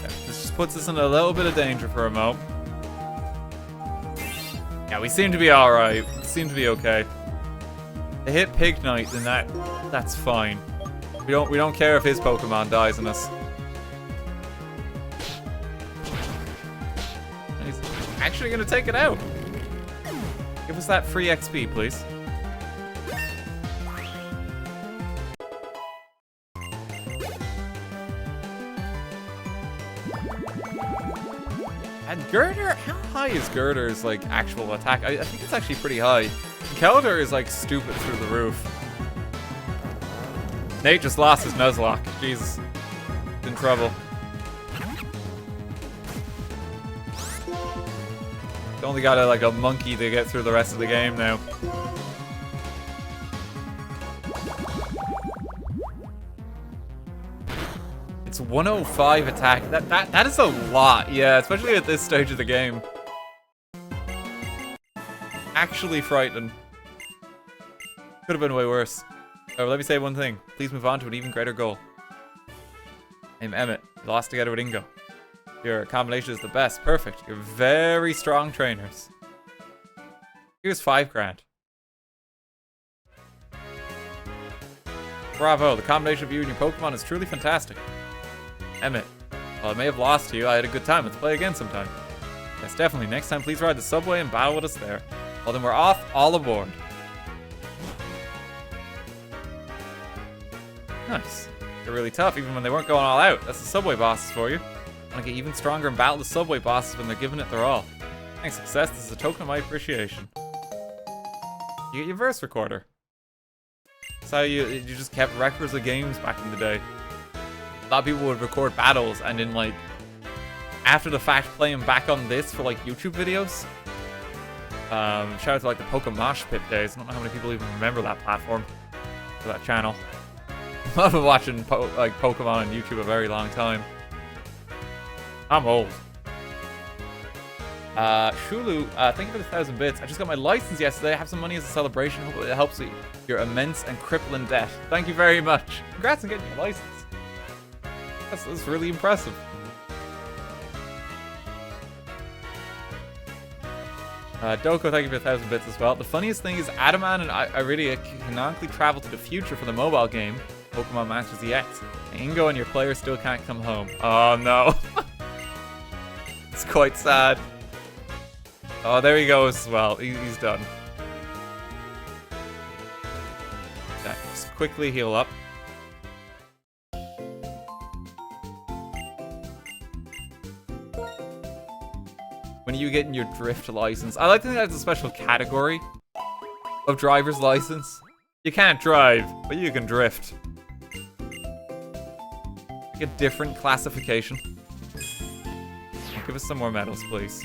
Yeah, this just puts us in a little bit of danger for a moment. Yeah, we seem to be alright. We seem to be okay. They hit Pig Knight, then that's fine. We don't care if his Pokemon dies in us. And he's actually gonna take it out. Give us that free XP, please. And Girder, how high is Girder's like actual attack? I think it's actually pretty high. Keldor is like stupid through the roof. Nate just lost his Nuzlocke. Jesus, in trouble. Only got like a monkey to get through the rest of the game now. It's 105 attack. That is a lot. Yeah, especially at this stage of the game. Actually frightening. Could have been way worse. Oh, let me say one thing. Please move on to an even greater goal. I'm Emmett. You lost together with Ingo. Your combination is the best. Perfect. You're very strong trainers. Here's 5 grand. Bravo. The combination of you and your Pokemon is truly fantastic. Emmett. While I may have lost to you, I had a good time. Let's play again sometime. Yes, definitely. Next time, please ride the subway and battle with us there. Well, then we're off. All aboard. Nice. They're really tough, even when they weren't going all out. That's the subway bosses for you. I want to get even stronger and battle the subway bosses when they're giving it their all. Thanks, success. This is a token of my appreciation. You get your verse recorder. That's how you just kept records of games back in the day. A lot of people would record battles and then like after the fact play them back on this for like YouTube videos. Shout out to like the Pokémon Pit days. I don't know how many people even remember that platform or that channel. I've been watching Pokemon on YouTube a very long time. I'm old. Shulu, thank you for the 1,000 bits. I just got my license yesterday. I have some money as a celebration. Hope it helps with your immense and crippling debt. Thank you very much. Congrats on getting your license. That's really impressive. Doko, thank you for the 1,000 bits as well. The funniest thing is Adaman and I really canonically travel to the future for the mobile game, Pokemon Masters EX. And Ingo and your player still can't come home. Oh no. It's quite sad. Oh, there he goes as well. He's done. Okay, just quickly heal up. When are you getting your drift license? I like to think that's a special category of driver's license. You can't drive, but you can drift. Like a different classification. Give us some more medals, please.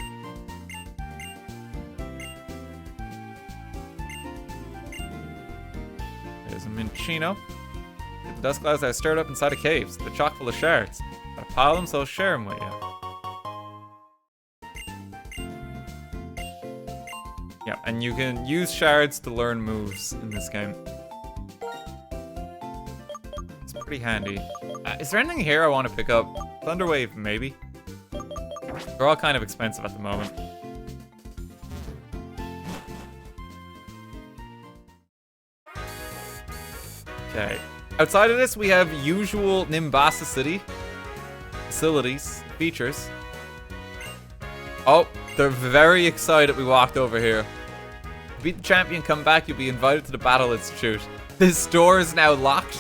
There's a Minchino. The dust clouds that are stirred up inside of caves. They're chock full of shards. Gotta pile them, so I'll share them with you. Yeah, and you can use shards to learn moves in this game. It's pretty handy. Is there anything here I want to pick up? Thunderwave, maybe? They're all kind of expensive at the moment. Okay. Outside of this, we have usual Nimbasa City facilities, features. Oh, they're very excited we walked over here. Beat the champion, come back, you'll be invited to the Battle Institute. This door is now locked.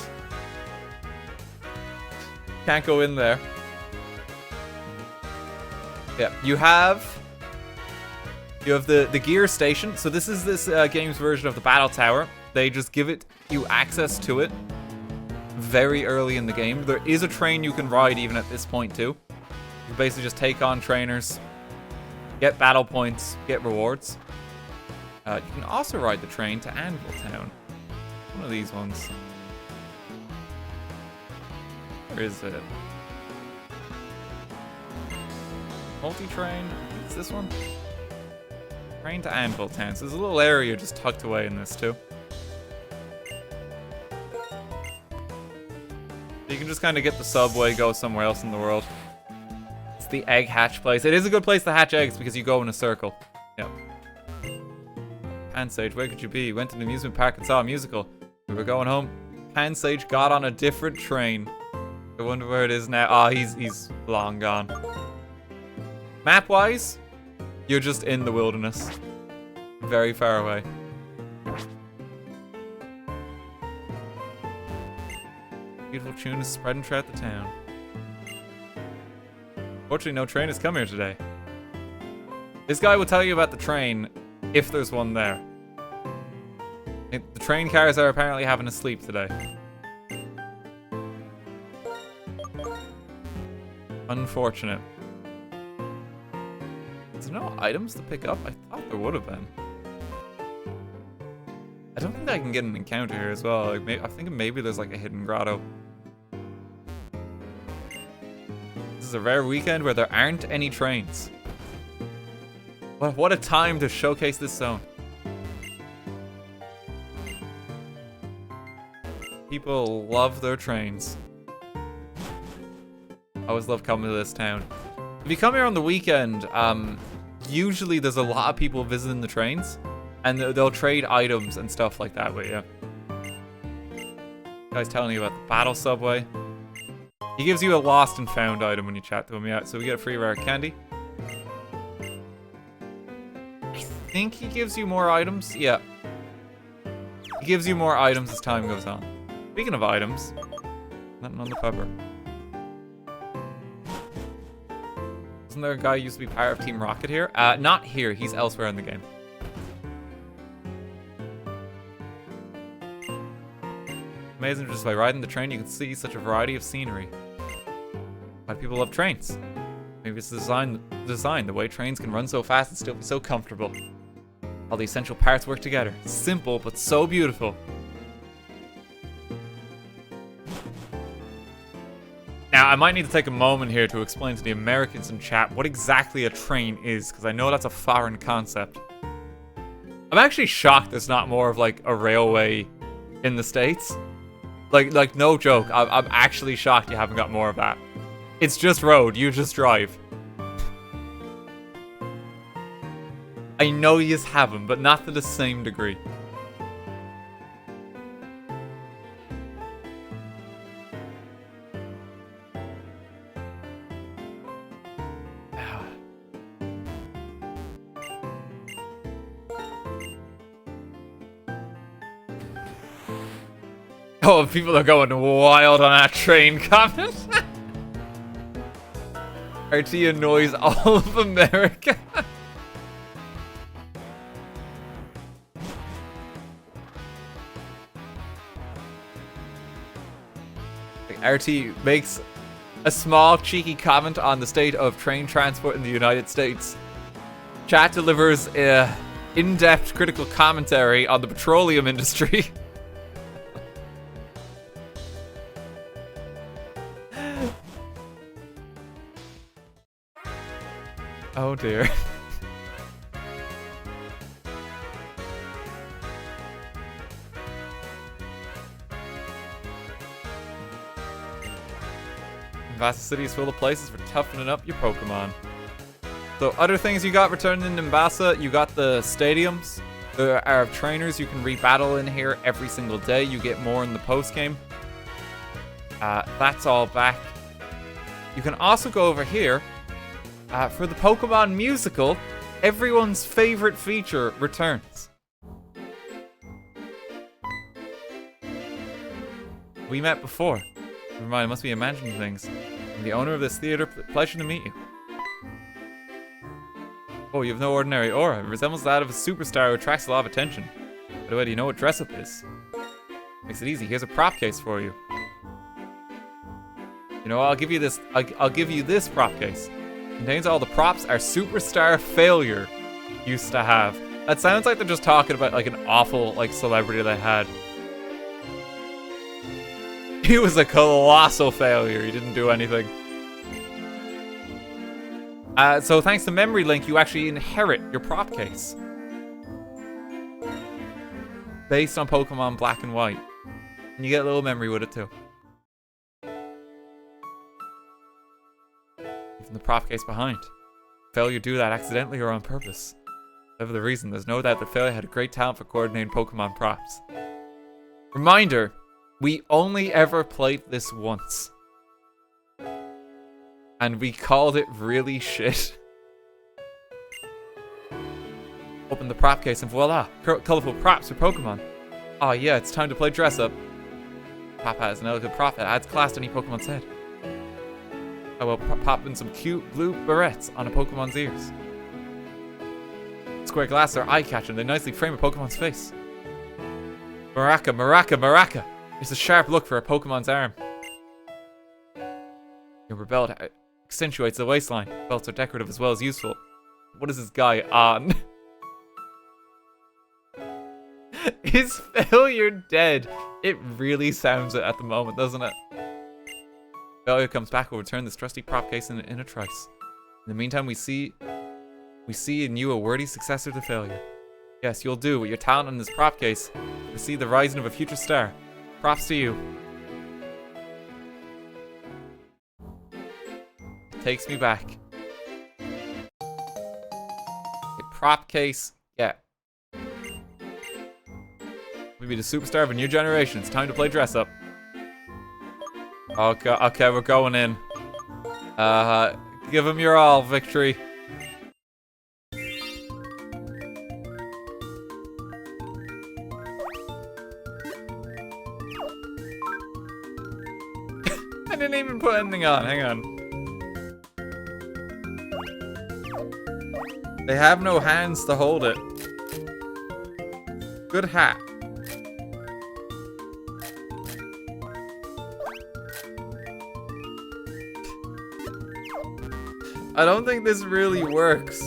Can't go in there. Yeah, you have You have the gear station. So this is this game's version of the battle tower. They just give you access to it very early in the game. There is a train you can ride even at this point too. You basically just take on trainers, get battle points, get rewards. You can also ride the train to Anvil Town. One of these ones. Where is it? Multi-train? Is this one? Train to Anvil Town. So there's a little area just tucked away in this too. You can just kind of get the subway, go somewhere else in the world. It's the egg hatch place. It is a good place to hatch eggs because you go in a circle. Yep. Pansage, where could you be? Went to the amusement park and saw a musical. We were going home. Pansage got on a different train. I wonder where it is now. Oh, he's long gone. Map-wise, you're just in the wilderness. Very far away. Beautiful tune is spreading throughout the town. Fortunately, no train has come here today. This guy will tell you about the train if there's one there. The train cars are apparently having a sleep today. Unfortunate. Is there no items to pick up? I thought there would have been. I don't think I can get an encounter here as well. Like, I think maybe there's like a hidden grotto. This is a rare weekend where there aren't any trains. What a time to showcase this zone. People love their trains. I always love coming to this town. If you come here on the weekend, usually there's a lot of people visiting the trains. And they'll trade items and stuff like that with you. Guy's telling you about the battle subway. He gives you a lost and found item when you chat to him, yeah. So we get a free rare candy. I think he gives you more items. Yeah. He gives you more items as time goes on. Speaking of items, nothing on the pepper. Wasn't there a guy who used to be part of Team Rocket here? Not here. He's elsewhere in the game. Amazing, just by riding the train you can see such a variety of scenery. Why do people love trains? Maybe it's the design, the way trains can run so fast and still be so comfortable. All the essential parts work together. Simple, but so beautiful. Now, I might need to take a moment here to explain to the Americans in chat what exactly a train is, because I know that's a foreign concept. I'm actually shocked there's not more of like a railway in the States. Like no joke, I'm actually shocked you haven't got more of that. It's just road, you just drive. I know yous have them, but not to the same degree. Oh, people are going wild on that train comment. RT annoys all of America. RT makes a small cheeky comment on the state of train transport in the United States. Chat delivers in-depth critical commentary on the petroleum industry. Oh dear. Nimbasa City is full of places for toughening up your Pokemon. So other things you got returned in Nimbasa, you got the stadiums. There are trainers you can rebattle in here every single day. You get more in the post-game. That's all back. You can also go over here. For the Pokemon Musical, everyone's favorite feature returns. We met before. Never mind, I must be imagining things. I'm the owner of this theater. Pleasure to meet you. Oh, you have no ordinary aura. It resembles that of a superstar who attracts a lot of attention. By the way, do you know what dress-up is? Makes it easy. Here's a prop case for you. You know what? I'll give you this. I'll give you this prop case. Contains all the props our superstar failure used to have. That sounds like they're just talking about like an awful like celebrity they had. He was a colossal failure. He didn't do anything. So thanks to Memory Link, you actually inherit your prop case. Based on Pokemon Black and White. And you get a little memory with it too. Leaving the prop case behind. Failure do that accidentally or on purpose. Whatever the reason, there's no doubt that Failure had a great talent for coordinating Pokemon props. Reminder, we only ever played this once. And we called it really shit. Open the prop case and voila, colorful props for Pokemon. Oh yeah, it's time to play dress up. Pop has an elegant prop that adds class to any Pokemon's head. I will pop in some cute blue barrettes on a Pokemon's ears. Square glasses are eye-catching. They nicely frame a Pokemon's face. Maraca, Maraca, Maraca! It's a sharp look for a Pokemon's arm. Your belt accentuates the waistline. Belts are decorative as well as useful. What is this guy on? Is Failure dead? It really sounds it at the moment, doesn't it? Failure comes back. We'll return this trusty prop case in a trice. In the meantime, we see in you a worthy successor to Failure. Yes, you'll do. With your talent in this prop case, we see the rising of a future star. Props to you. It takes me back. A prop case. Yeah. We'll be the superstar of a new generation. It's time to play dress up. Okay, we're going in. Give him your all, Victory. I didn't even put anything on. Hang on. They have no hands to hold it. Good hat. I don't think this really works.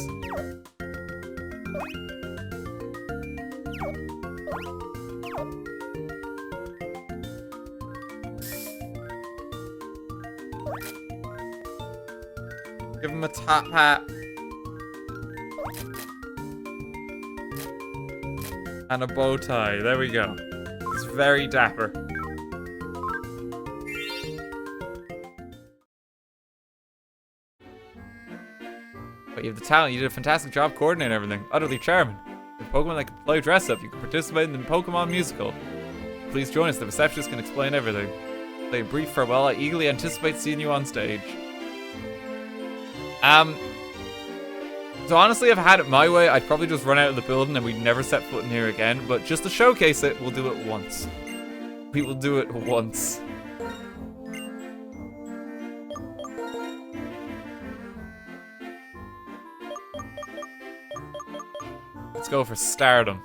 Give him a top hat. And a bow tie. There we go. He's very dapper. But you have the talent. You did a fantastic job coordinating everything. Utterly charming. With Pokemon that can play dress up, you can participate in the Pokemon Musical. Please join us. The receptionist can explain everything. Say a brief farewell. I eagerly anticipate seeing you on stage. So honestly, if I had it my way, I'd probably just run out of the building and we'd never set foot in here again. But just to showcase it, we'll do it once. We will do it once. Let's go for stardom.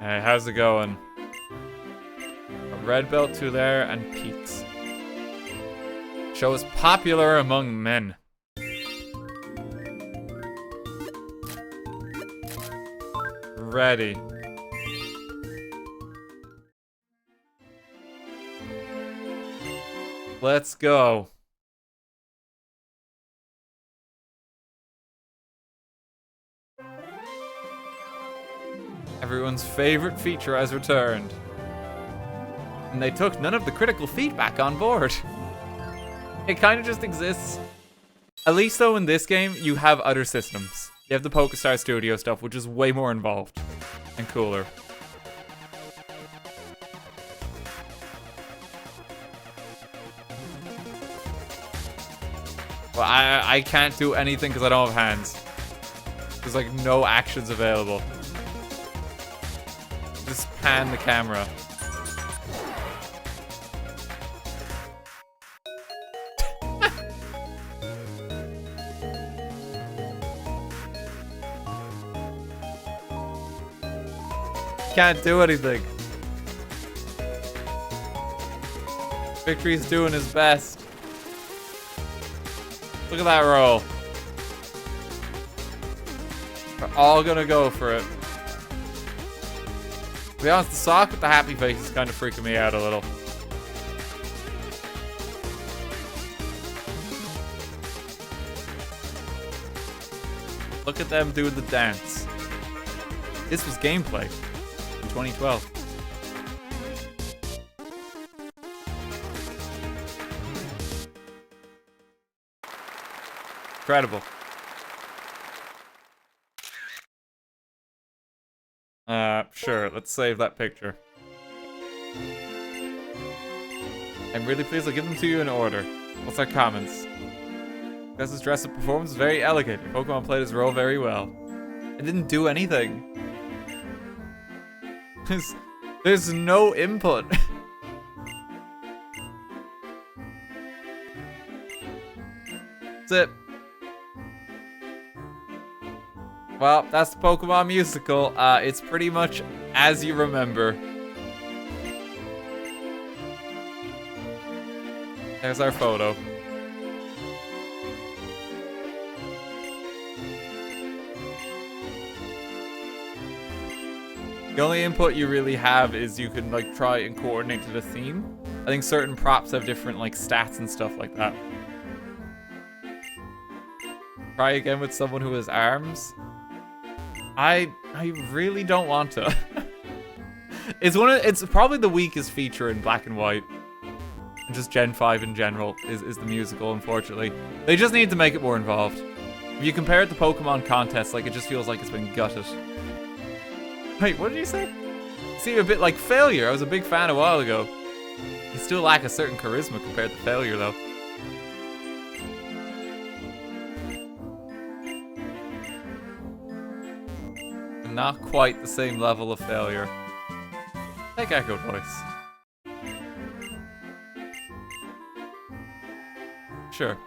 Hey, how's it going? Red belt to there and peaks. Show is popular among men. Ready. Let's go. Everyone's favorite feature has returned. And they took none of the critical feedback on board. It kind of just exists. At least though in this game, you have other systems. You have the PokeStar Studio stuff, which is way more involved and cooler. Well, I can't do anything because I don't have hands. There's like no actions available. Just pan the camera. can't do anything. Victory's doing his best. Look at that roll. We're all gonna go for it. To be honest, the sock with the happy face is kind of freaking me out a little. Look at them doing the dance. This was gameplay in 2012. Incredible. Sure, let's save that picture. I'm really pleased I'll give them to you in order. What's our comments? Gus's dress-up performance is very elegant. Your Pokemon played his role very well. I didn't do anything. There's no input. That's it. Well, that's the Pokemon Musical. It's pretty much as you remember. There's our photo. The only input you really have is you can like try and coordinate to the theme. I think certain props have different like stats and stuff like that. Try again with someone who has arms. I really don't want to. It's probably the weakest feature in Black and White. And just Gen 5 in general is the musical, unfortunately. They just need to make it more involved. If you compare it to Pokemon contests, like it just feels like it's been gutted. Wait, what did you say? Seem a bit like Failure. I was a big fan a while ago. You still lack a certain charisma compared to Failure, though. And not quite the same level of Failure. Take Echo Voice. Sure.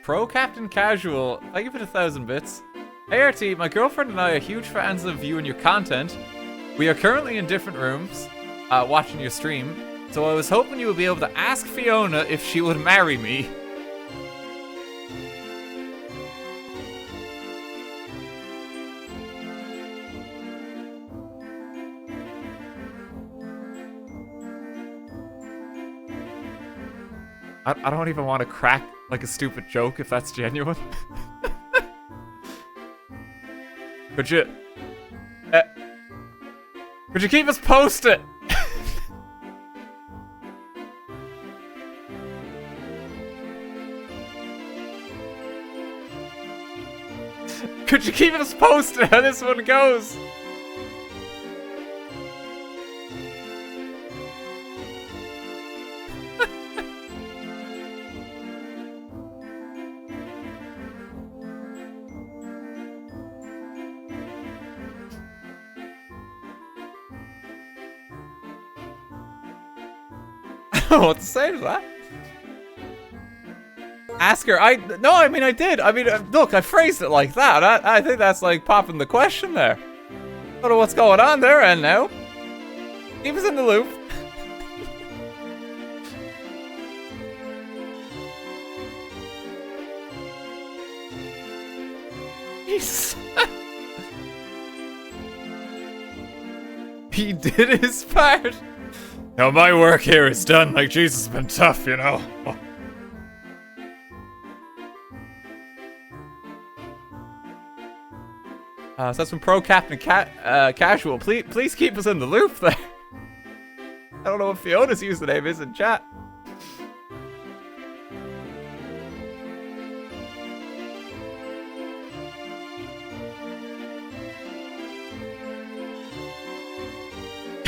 Pro Captain Casual, thank you for the 1,000 bits. Hey RT, my girlfriend and I are huge fans of you and your content. We are currently in different rooms, watching your stream, so I was hoping you would be able to ask Fiona if she would marry me. I don't even want to crack like a stupid joke if that's genuine. Could you keep us posted? Could you keep us posted how this one goes? What to say to that? Ask her. I did. Look, I phrased it like that. I think that's like popping the question there. I don't know what's going on there and now. Keep us in the loop. Jesus. He did his part. Now my work here is done. Like, Jesus has been tough, you know. So that's from Pro Captain Casual. Please keep us in the loop there. I don't know what Fiona's username is in chat.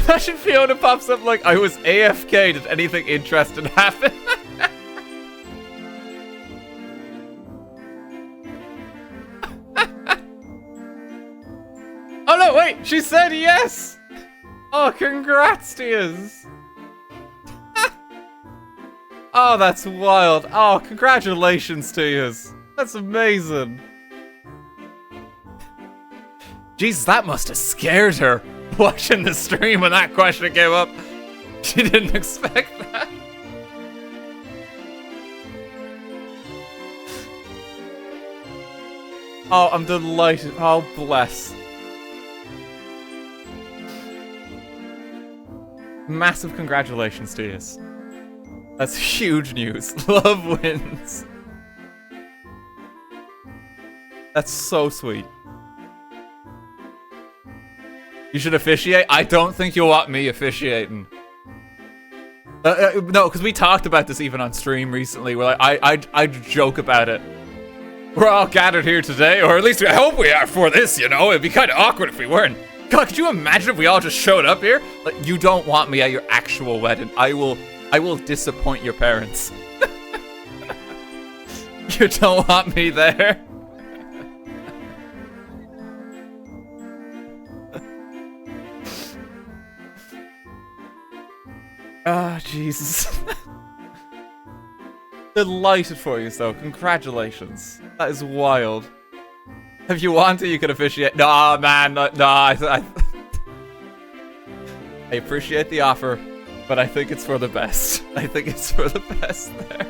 Imagine Fiona pops up like, I was AFK, did anything interesting happen? Oh no, wait, she said yes! Oh, congrats to yous! Oh, that's wild. Oh, congratulations to yous. That's amazing. Jesus, that must have scared her watching the stream when that question came up. She didn't expect that. Oh, I'm delighted. Oh, bless. Massive congratulations to you. That's huge news. Love wins. That's so sweet. You should officiate? I don't think you'll want me officiating. No, because we talked about this even on stream recently. Where I joke about it. We're all gathered here today, or at least I hope we are for this, you know? It'd be kind of awkward if we weren't. God, could you imagine if we all just showed up here? Like, you don't want me at your actual wedding. I will disappoint your parents. You don't want me there. Ah, Jesus. Delighted for you, though. Congratulations. That is wild. If you want to, you can officiate. Nah, man. No, I appreciate the offer, but I think it's for the best. I think it's for the best there.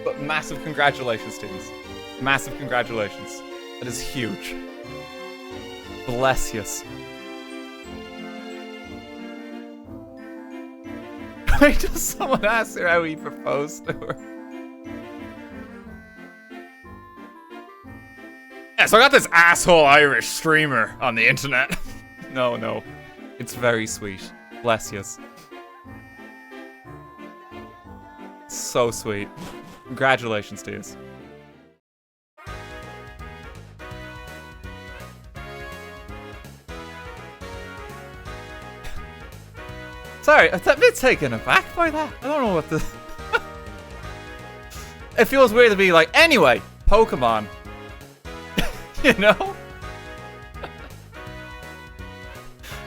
But massive congratulations, teams. Massive congratulations. That is huge. Bless yous. Wait till someone asks her how he proposed to her. Yeah, so I got this asshole Irish streamer on the internet. No. It's very sweet. Bless yous. So sweet. Congratulations to yous. Sorry, I'm a bit taken aback by that. I don't know what the... It feels weird to be like, anyway, Pokemon. You know?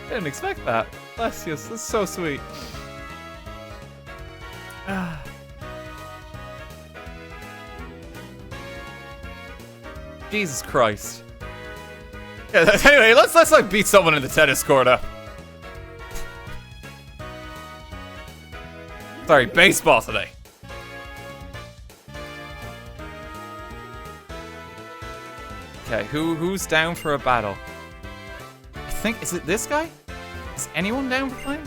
I didn't expect that. Bless you, that's so sweet. Jesus Christ. Yeah, anyway, let's like beat someone in the tennis court up. Sorry, baseball today. Okay, who's down for a battle? I think, is it this guy? Is anyone down for playing?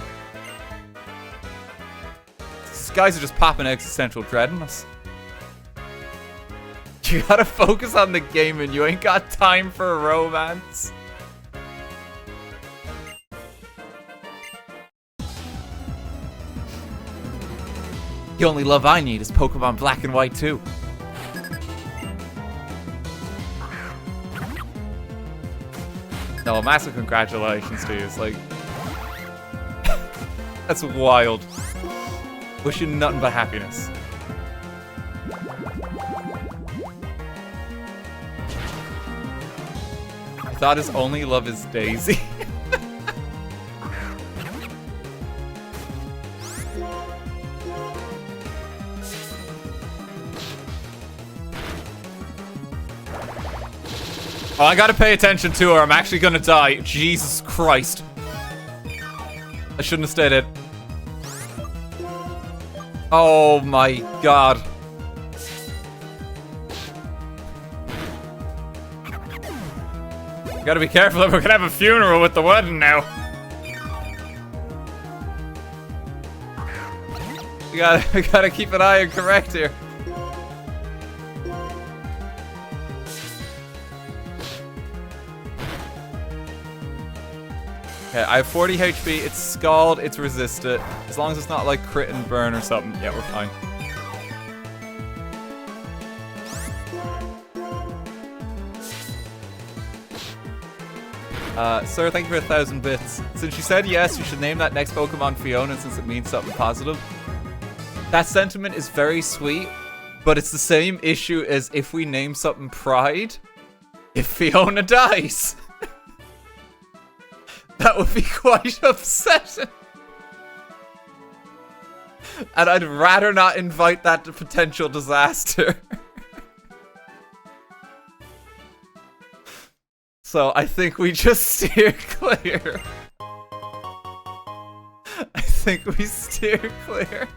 These guys are just popping existential dread in us. You gotta focus on the game and you ain't got time for romance. The only love I need is Pokemon Black and White 2. No, massive congratulations to you. It's like... That's wild. Wish you nothing but happiness. I thought his only love is Daisy. Oh, I gotta pay attention to her. I'm actually gonna die. Jesus Christ. I shouldn't have stayed in. Oh my God. You gotta be careful if we're gonna have a funeral with the wedding now. We gotta keep an eye and correct here. Okay, I have 40 HP, it's Scald, it's Resisted. As long as it's not like crit and burn or something, yeah, we're fine. Sir, thank you for 1,000 bits. Since you said yes, you should name that next Pokemon Fiona since it means something positive. That sentiment is very sweet, but it's the same issue as if we name something Pride, if Fiona dies. That would be quite upsetting. And I'd rather not invite that potential disaster. So I think we just steer clear. I think we steer clear.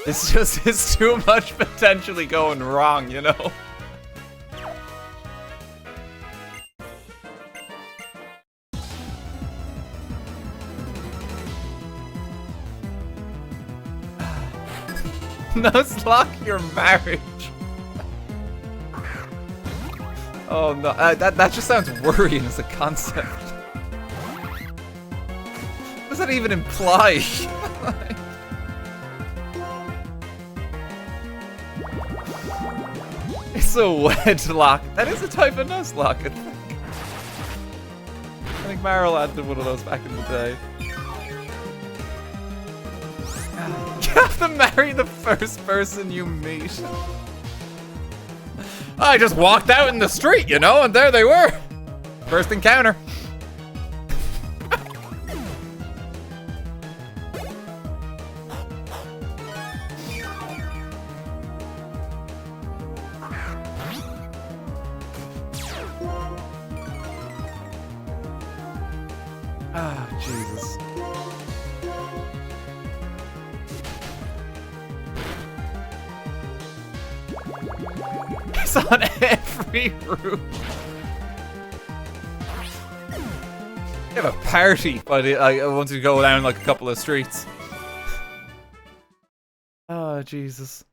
It's just, it's too much potentially going wrong, you know? Nuzlocke your marriage. Oh no, that just sounds worrying as a concept. What does that even imply? It's a wedlock. That is a type of Nuzlocke, I think Marlad did one of those back in the day. You have to marry the first person you meet. I just walked out in the street, you know, and there they were. First encounter. Ah, Jesus. It's on every route. You have a party, but once you go down like a couple of streets. Oh, Jesus.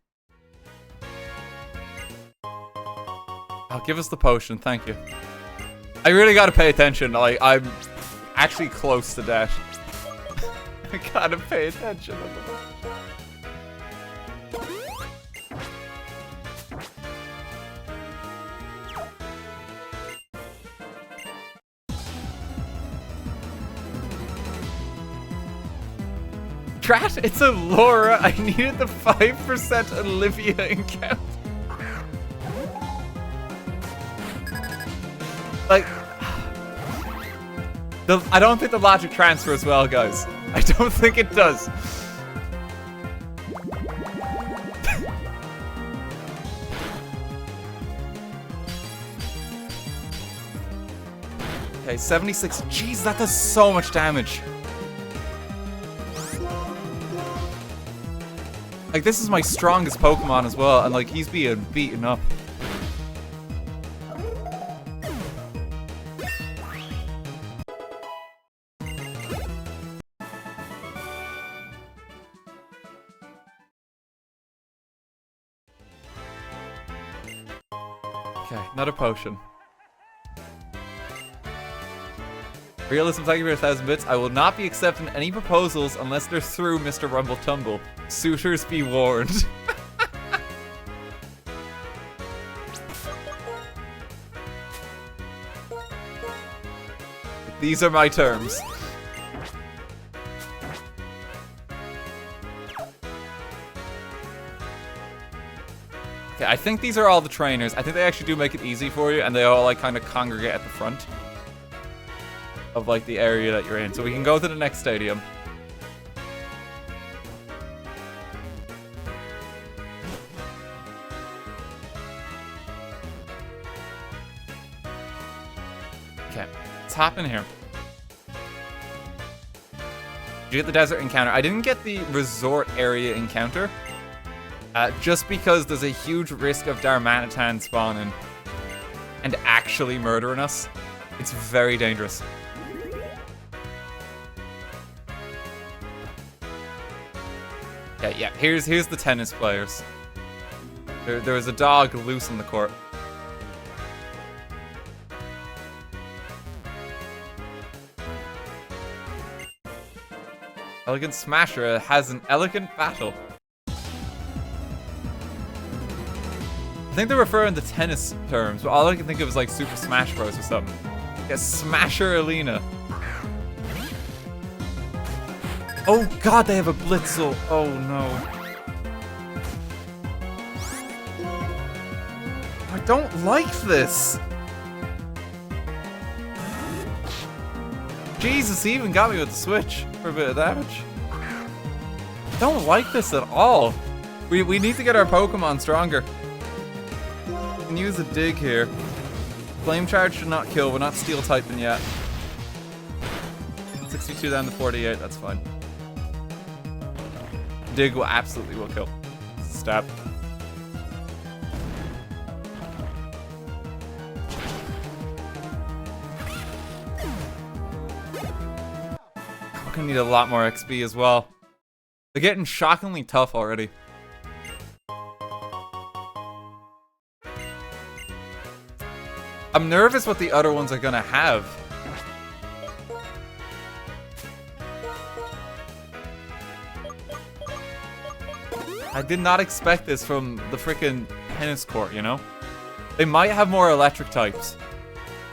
Oh, give us the potion, thank you. I really gotta pay attention, like, I'm actually close to death. I gotta pay attention. Drat, it's a Laura. I needed the 5% Olivia encounter. Like, I don't think the logic transfers well, guys. I don't think it does. Okay, 76. Jeez, that does so much damage. Like, this is my strongest Pokemon as well, and like, he's being beaten up. Okay, another potion. Realism, thank you for 1,000 bits. I will not be accepting any proposals unless they're through Mr. Rumble Tumble. Suitors be warned. These are my terms. Okay, I think these are all the trainers. I think they actually do make it easy for you, and they all like kind of congregate at the front of like the area that you're in. So we can go to the next stadium. Okay, what's happening here? Did you get the desert encounter? I didn't get the resort area encounter. Just because there's a huge risk of Darmanitan spawning and actually murdering us. It's very dangerous. Okay, yeah, here's the tennis players. There was a dog loose in the court. Elegant Smasher has an elegant battle. I think they're referring to tennis terms, but all I can think of is like Super Smash Bros or something. Yeah, Smasher Alina. Oh god, they have a Blitzel. Oh no. I don't like this. Jesus, he even got me with the switch for a bit of damage. I don't like this at all. We need to get our Pokemon stronger. We can use a dig here. Flame Charge should not kill. We're not Steel typing yet. 62 down to 48. That's fine. Dig will absolutely kill. Stab. We're gonna need a lot more XP as well. They're getting shockingly tough already. I'm nervous what the other ones are gonna have. I did not expect this from the freaking tennis court, you know? They might have more electric types.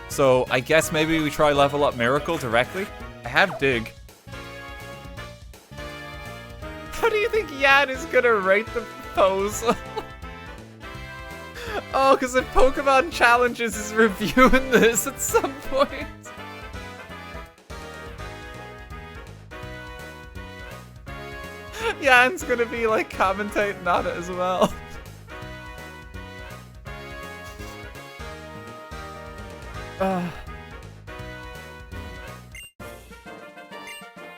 So I guess maybe we try level up Miracle directly. I have Dig. How do you think Yan is gonna rate the proposal? Oh, because if Pokemon Challenges is reviewing this at some point. Yan's gonna be like commentating on it as well.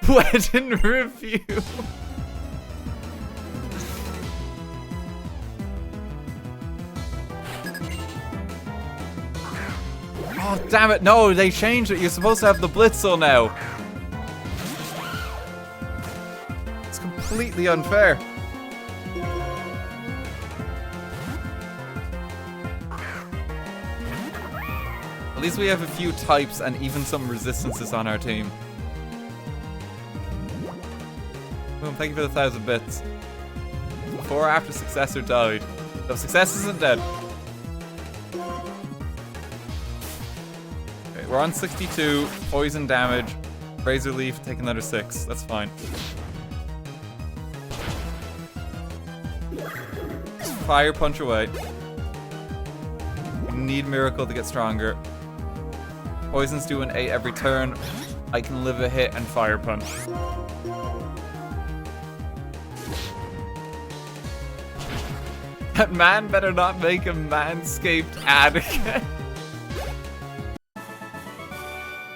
Wedding review. Oh, damn it. No, they changed it. You're supposed to have the Blitzel now. It's completely unfair. At least we have a few types and even some resistances on our team. Boom, thank you for the 1,000 bits. Before or after Successor died. So Success isn't dead. Okay, we're on 62. Poison damage. Razor Leaf, take another 6. That's fine. Just Fire Punch away. We need Miracle to get stronger. Poison's doing 8 every turn. I can live a hit and Fire Punch. That man better not make a Manscaped ad again.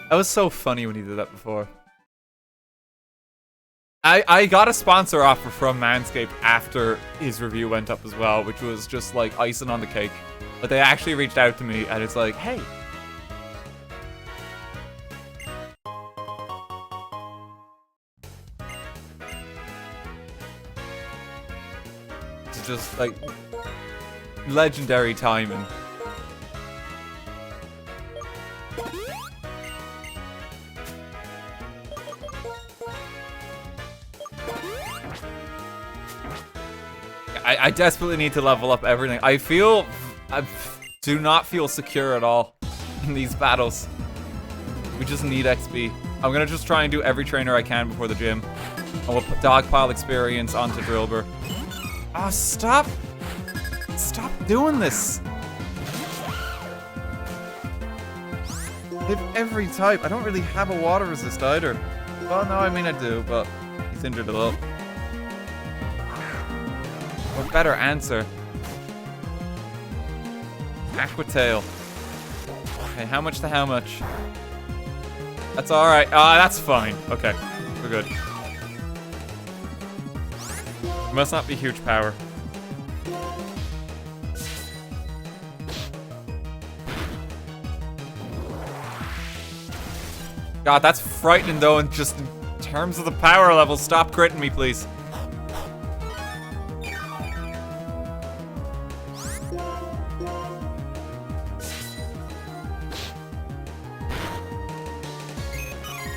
That was so funny when he did that before. I got a sponsor offer from Manscaped after his review went up as well, which was just like icing on the cake. But they actually reached out to me and it's like, hey. It's just like legendary timing. I desperately need to level up everything. I do not feel secure at all in these battles. We just need XP. I'm gonna just try and do every trainer I can before the gym. And we'll put Dogpile experience onto Drillbur. Oh, stop! Stop doing this! I have every type. I don't really have a water resist either. Well, no, I mean I do, but he's injured a little. What better answer? Aqua Tail. Okay, how much to how much? That's alright. Ah, that's fine. Okay, we're good. It must not be huge power. God, that's frightening though, and just in terms of the power level, stop critting me, please.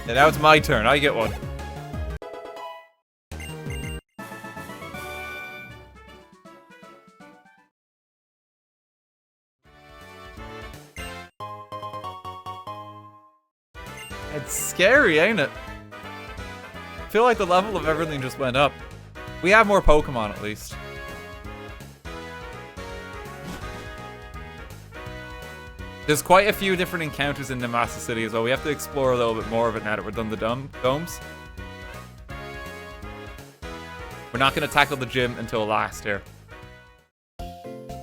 Yeah, now it's my turn. I get one. It's scary, ain't it? I feel like the level of everything just went up. We have more Pokemon, at least. There's quite a few different encounters in Nimbasa City as well. We have to explore a little bit more of it now that we're done the domes. We're not going to tackle the gym until last here.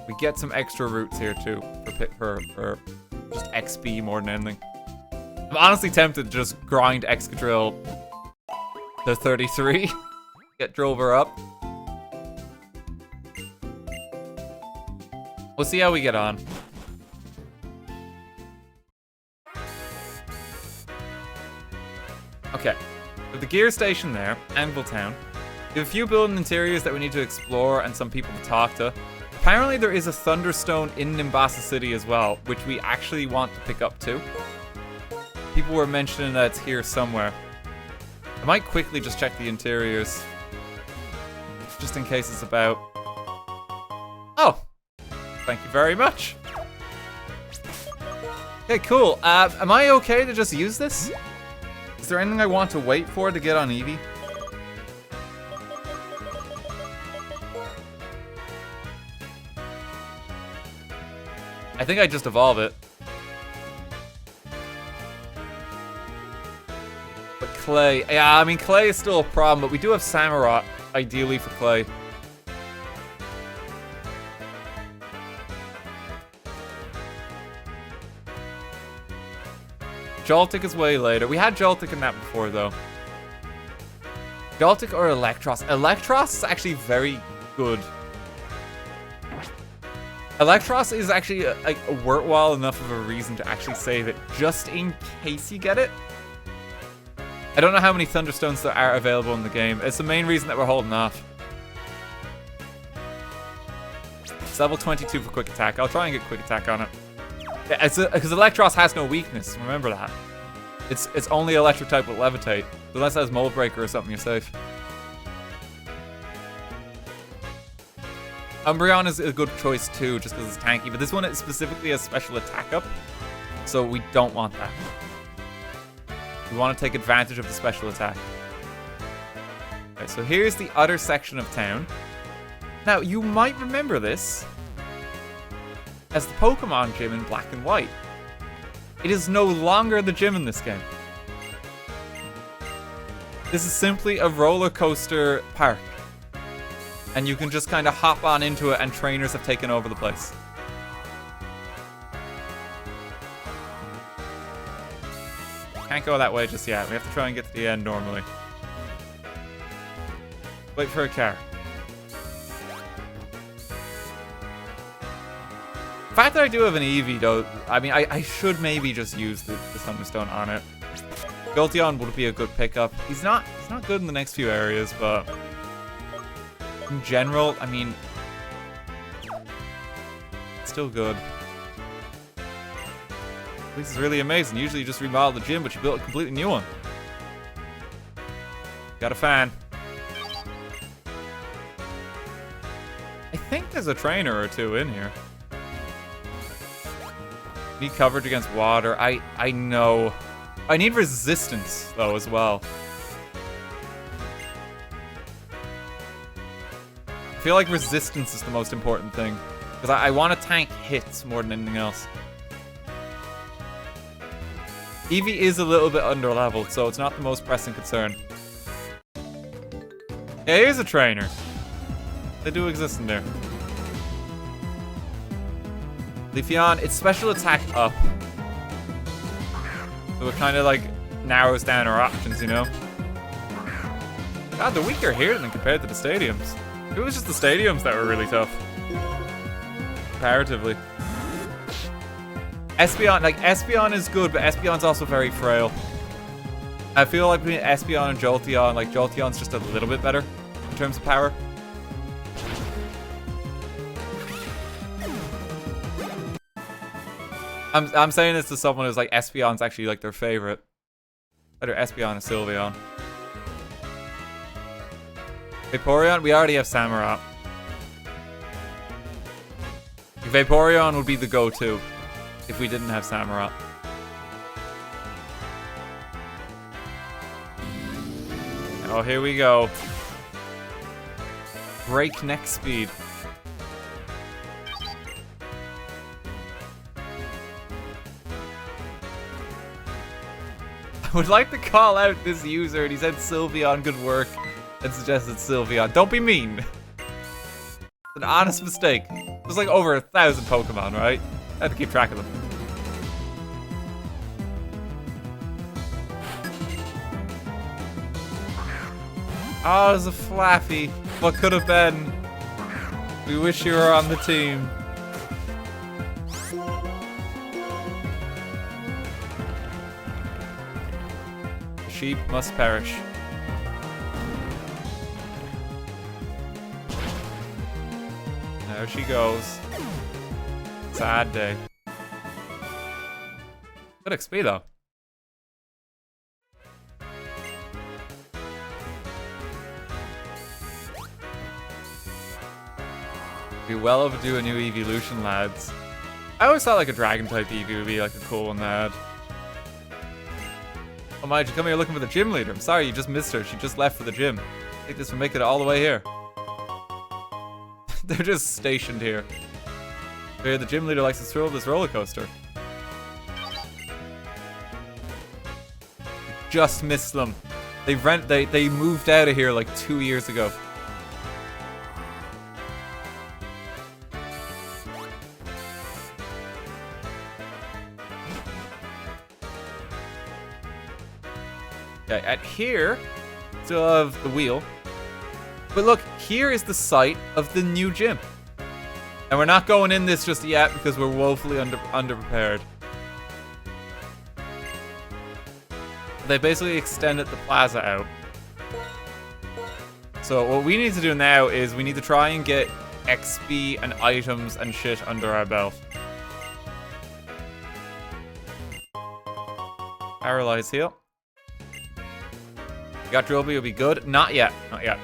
We get some extra routes here too for just XP more than anything. I'm honestly tempted to just grind Excadrill to 33. Get Drover up. We'll see how we get on. Okay. With the gear station there, Anvil Town. We have a few building interiors that we need to explore and some people to talk to. Apparently there is a Thunderstone in Nimbasa City as well, which we actually want to pick up too. People were mentioning that it's here somewhere. I might quickly just check the interiors. Just in case it's about... Oh! Thank you very much. Okay, cool. Am I okay to just use this? Is there anything I want to wait for to get on Eevee? I think I just evolve it. But Clay... Yeah, I mean, Clay is still a problem, but we do have Samurott, ideally for Clay. Joltik is way later. We had Joltik in that before, though. Joltik or Electros? Electros is actually very good. Electros is actually like worthwhile enough of a reason to actually save it, just in case you get it. I don't know how many Thunderstones there are available in the game. It's the main reason that we're holding off. It's level 22 for quick attack. I'll try and get quick attack on it. Yeah, because Electros has no weakness. Remember that. It's only electric type with levitate. Unless it has mold breaker or something, you're safe. Umbreon is a good choice too, just because it's tanky, but this one specifically has special attack up, so we don't want that. We want to take advantage of the special attack. Okay, so here's the other section of town. Now, you might remember this as the Pokemon gym in Black and White. It is no longer the gym in this game. This is simply a roller coaster park. And you can just kind of hop on into it, and trainers have taken over the place. Can't go that way just yet. We have to try and get to the end normally. Wait for a car. The fact that I do have an Eevee, though, I mean, I should maybe just use the Thunderstone on it. Jolteon would be a good pickup. He's not good in the next few areas, but... in general, I mean, it's still good. This is really amazing. Usually you just remodel the gym, but you built a completely new one. Got a fan. I think there's a trainer or two in here. Need coverage against water. I know. I need resistance, though, as well. I feel like resistance is the most important thing. Because I want to tank hits more than anything else. Eevee is a little bit under-leveled, so it's not the most pressing concern. Yeah, here's a trainer. They do exist in there. Leafeon, it's special attack up. So it kind of like narrows down our options, you know? God, they're weaker here than compared to the stadiums. It was just the stadiums that were really tough. Comparatively. Espeon is good, but Espeon's also very frail. I feel like between Espeon and Jolteon, like Jolteon's just a little bit better in terms of power. I'm saying this to someone who's like Espeon's actually like their favorite. Either Espeon or Sylveon. Vaporeon, we already have Samurott. Vaporeon would be the go-to if we didn't have Samurott. Oh, here we go. Breakneck speed. I would like to call out this user, and he said Sylveon, good work. and suggested Sylveon. Don't be mean. It's an honest mistake. There's like over 1,000 Pokemon, right? I have to keep track of them. Oh, there's a Flaffy. What could have been? We wish you were on the team. The sheep must perish. There she goes. Sad day. Good XP though. Be well overdue a new evolution, lads. I always thought like a dragon type Eevee would be like a cool one to add. Oh my, you come here looking for the gym leader. I'm sorry, you just missed her. She just left for the gym. I think this will make it all the way here. They're just stationed here. Here, the gym leader likes to thrill this roller coaster. Just missed them. They moved out of here like 2 years ago. Okay, at here, still have the wheel. But look, here is the site of the new gym. And we're not going in this just yet because we're woefully underprepared. They basically extended the plaza out. So what we need to do now is we need to try and get XP and items and shit under our belt. Paralyze heal. Got Drillbee will be good. Not yet. Not yet.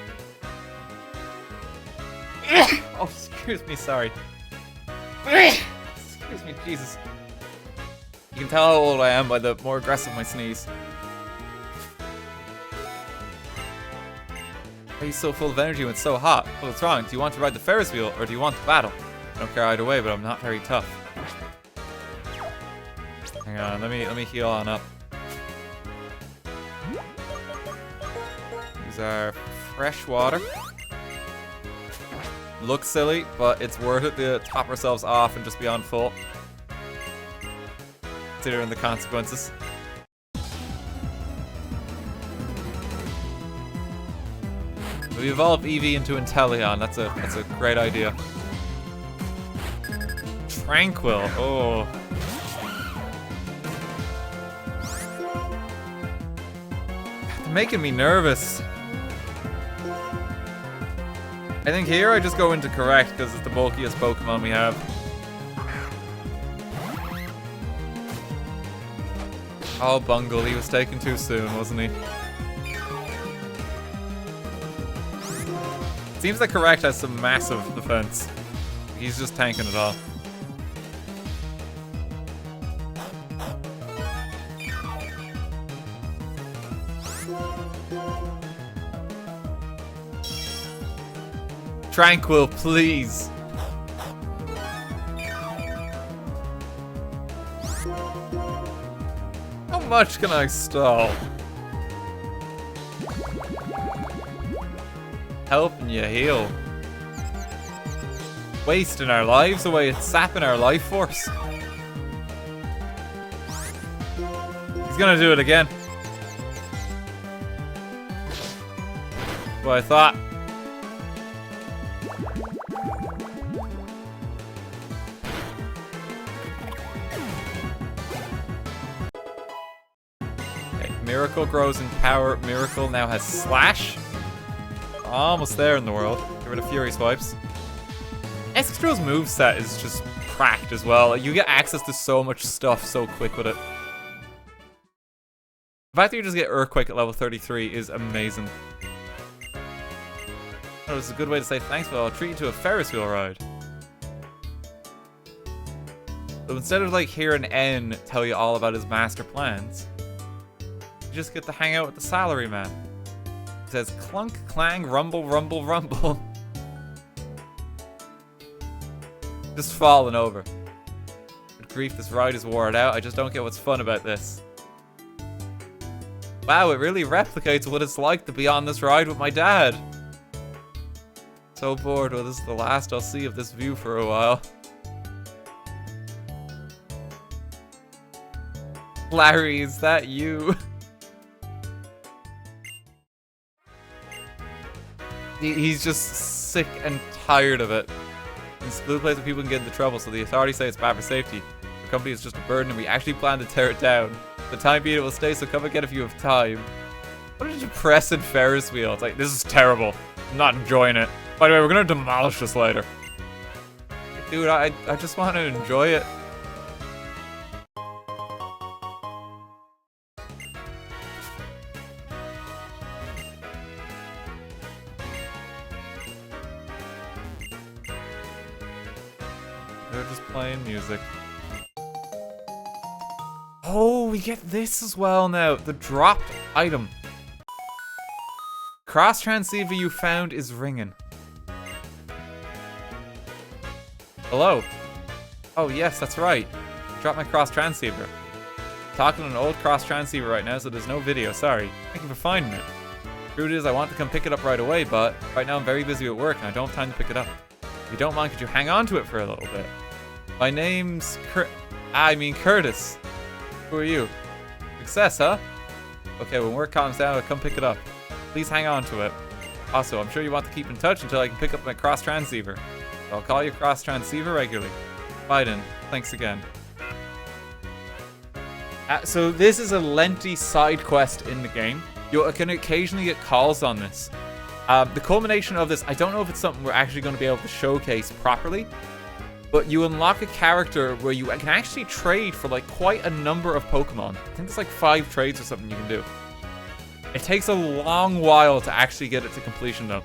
Oh, excuse me. Sorry. Excuse me. Jesus. You can tell how old I am by the more aggressive my sneeze. Why are you so full of energy when it's so hot? What's wrong? Do you want to ride the Ferris wheel or do you want to battle? I don't care either way, but I'm not very tough. Hang on. Let me heal on up. Our fresh water. Looks silly, but it's worth it to top ourselves off and just be on full. Considering the consequences. We evolved Eevee into Inteleon. That's a great idea. Tranquil. Oh. They're making me nervous. I think here I just go into correct because it's the bulkiest Pokemon we have. Oh, Bungle, he was taken too soon, wasn't he? Seems like correct has some massive defense. He's just tanking it all. Tranquil, please. How much can I stall? Helping you heal. Wasting our lives away, it's sapping our life force. He's gonna do it again. What I thought. Miracle grows in power. Miracle now has Slash. Almost there in the world. Get rid of Fury Swipes. Excadrill's moveset is just cracked as well. You get access to so much stuff so quick with it. The fact that you just get Earthquake at level 33 is amazing. That was a good way to say thanks, but I'll treat you to a Ferris wheel ride. So instead of like hearing N tell you all about his master plans, just get to hang out with the salary man. It says clunk, clang, rumble, rumble, rumble. Just falling over. Good grief, this ride is worn out. I just don't get what's fun about this. Wow, it really replicates what it's like to be on this ride with my dad. So bored. Well, this is the last I'll see of this view for a while. Larry, is that you? He's just sick and tired of it. It's a blue place where people can get into trouble, so the authorities say it's bad for safety. The company is just a burden, and we actually plan to tear it down. For the time being, it will stay, so come and get if you have time. What a depressing Ferris wheel. It's like, this is terrible. I'm not enjoying it. By the way, we're gonna demolish this later. Dude, I just want to enjoy it. They're just playing music. Oh, we get this as well now. The dropped item. Cross transceiver you found is ringing. Hello. Oh yes, that's right. Dropped my cross transceiver. Talking on an old cross transceiver right now, so there's no video. Sorry. Thank you for finding it. Truth is, I want to come pick it up right away, but right now I'm very busy at work and I don't have time to pick it up. If you don't mind, could you hang on to it for a little bit? My name's Curtis. Who are you? Success, huh? Okay, when work calms down, I'll come pick it up. Please hang on to it. Also, I'm sure you want to keep in touch until I can pick up my cross transceiver. So I'll call you cross transceiver regularly. Bye then. Thanks again. So this is a lengthy side quest in the game. You can occasionally get calls on this. The culmination of this, I don't know if it's something we're actually going to be able to showcase properly, but you unlock a character where you can actually trade for like quite a number of Pokemon. I think it's like 5 trades or something you can do. It takes a long while to actually get it to completion though.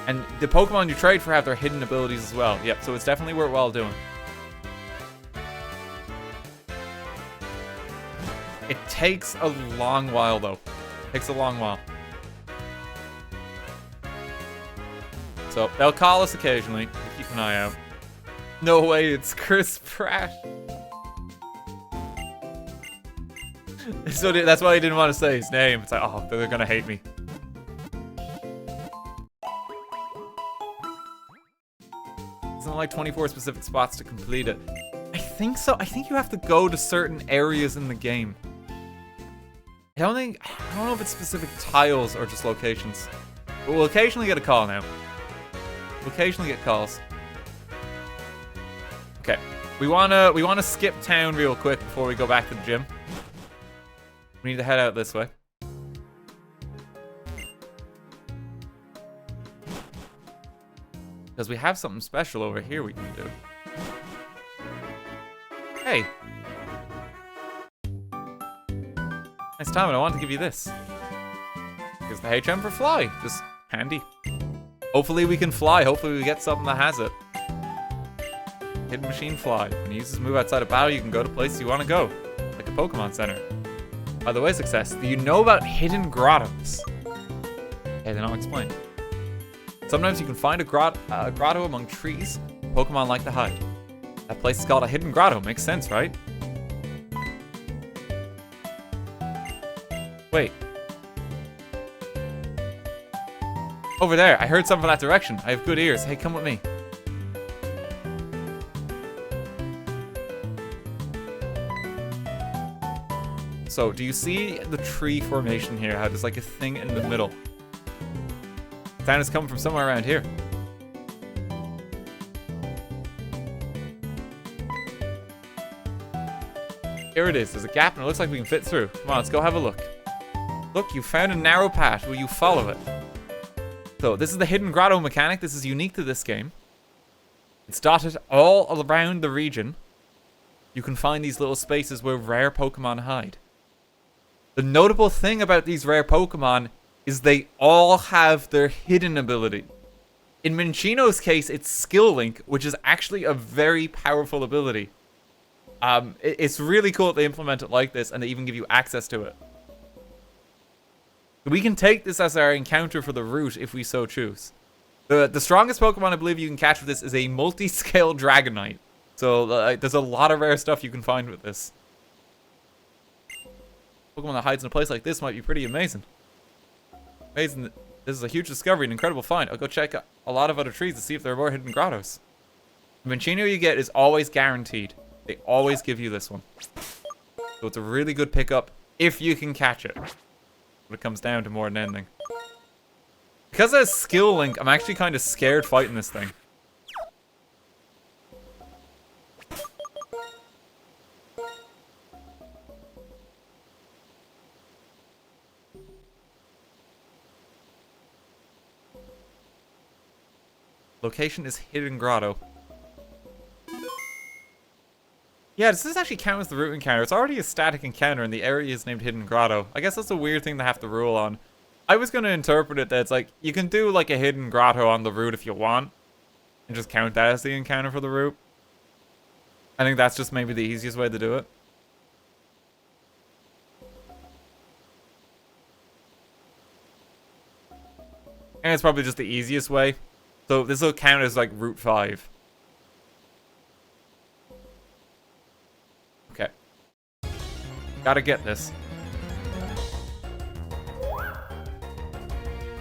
And the Pokemon you trade for have their hidden abilities as well. Yep, so it's definitely worthwhile doing. It takes a long while though. It takes a long while. So they'll call us occasionally. Keep an eye out. No way, it's Chris Pratt. So that's why he didn't want to say his name. It's like, oh, they're gonna hate me. It's not like 24 specific spots to complete it. I think so. I think you have to go to certain areas in the game. I don't know if it's specific tiles or just locations. But we'll occasionally get a call now. We'll occasionally get calls. Okay. We wanna skip town real quick before we go back to the gym. We need to head out this way. Because we have something special over here we can do. Hey. Nice time, and I want to give you this. Here's the HM for fly. Just handy. Hopefully we can fly. Hopefully we get something that has it. Hidden machine fly. When you use this move outside of battle, you can go to places you want to go. Like a Pokemon Center. By the way, Success, do you know about hidden grottos? Okay, then I'll explain. Sometimes you can find a grotto among trees. Pokemon like to hide. That place is called a hidden grotto. Makes sense, right? Wait. Over there. I heard something from that direction. I have good ears. Hey, come with me. So, do you see the tree formation here? How there's like a thing in the middle? Sound is coming from somewhere around here. Here it is. There's a gap and it looks like we can fit through. Come on, let's go have a look. Look, you found a narrow path. Will you follow it? So, this is the hidden grotto mechanic. This is unique to this game. It's dotted all around the region. You can find these little spaces where rare Pokemon hide. The notable thing about these rare Pokemon is they all have their hidden ability. In Minchino's case, it's Skill Link, which is actually a very powerful ability. It's really cool that they implement it like this and they even give you access to it. We can take this as our encounter for the route if we so choose. The strongest Pokemon I believe you can catch with this is a multi-scale Dragonite. So there's a lot of rare stuff you can find with this. Pokemon that hides in a place like this might be pretty amazing. Amazing. This is a huge discovery, an incredible find. I'll go check a lot of other trees to see if there are more hidden grottos. The Minccino you get is always guaranteed. They always give you this one. So it's a really good pickup if you can catch it. But it comes down to more than anything. Because it has skill link, I'm actually kind of scared fighting this thing. Location is Hidden Grotto. Yeah, does this actually count as the route encounter? It's already a static encounter and the area is named Hidden Grotto. I guess that's a weird thing to have to rule on. I was going to interpret it that it's like, you can do like a Hidden Grotto on the route if you want. And just count that as the encounter for the route. I think that's just maybe the easiest way to do it. And it's probably just the easiest way. So this will count as like Route 5. Okay. Gotta get this.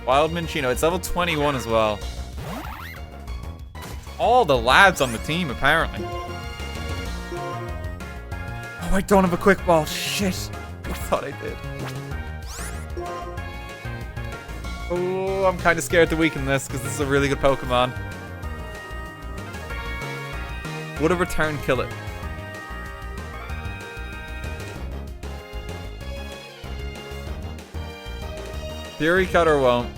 Wild Minccino. It's level 21 as well. All the lads on the team, apparently. Oh, I don't have a quick ball. Shit. I thought I did. Oh, I'm kind of scared to weaken this because this is a really good Pokemon. Would a return kill it? Fury Cutter won't.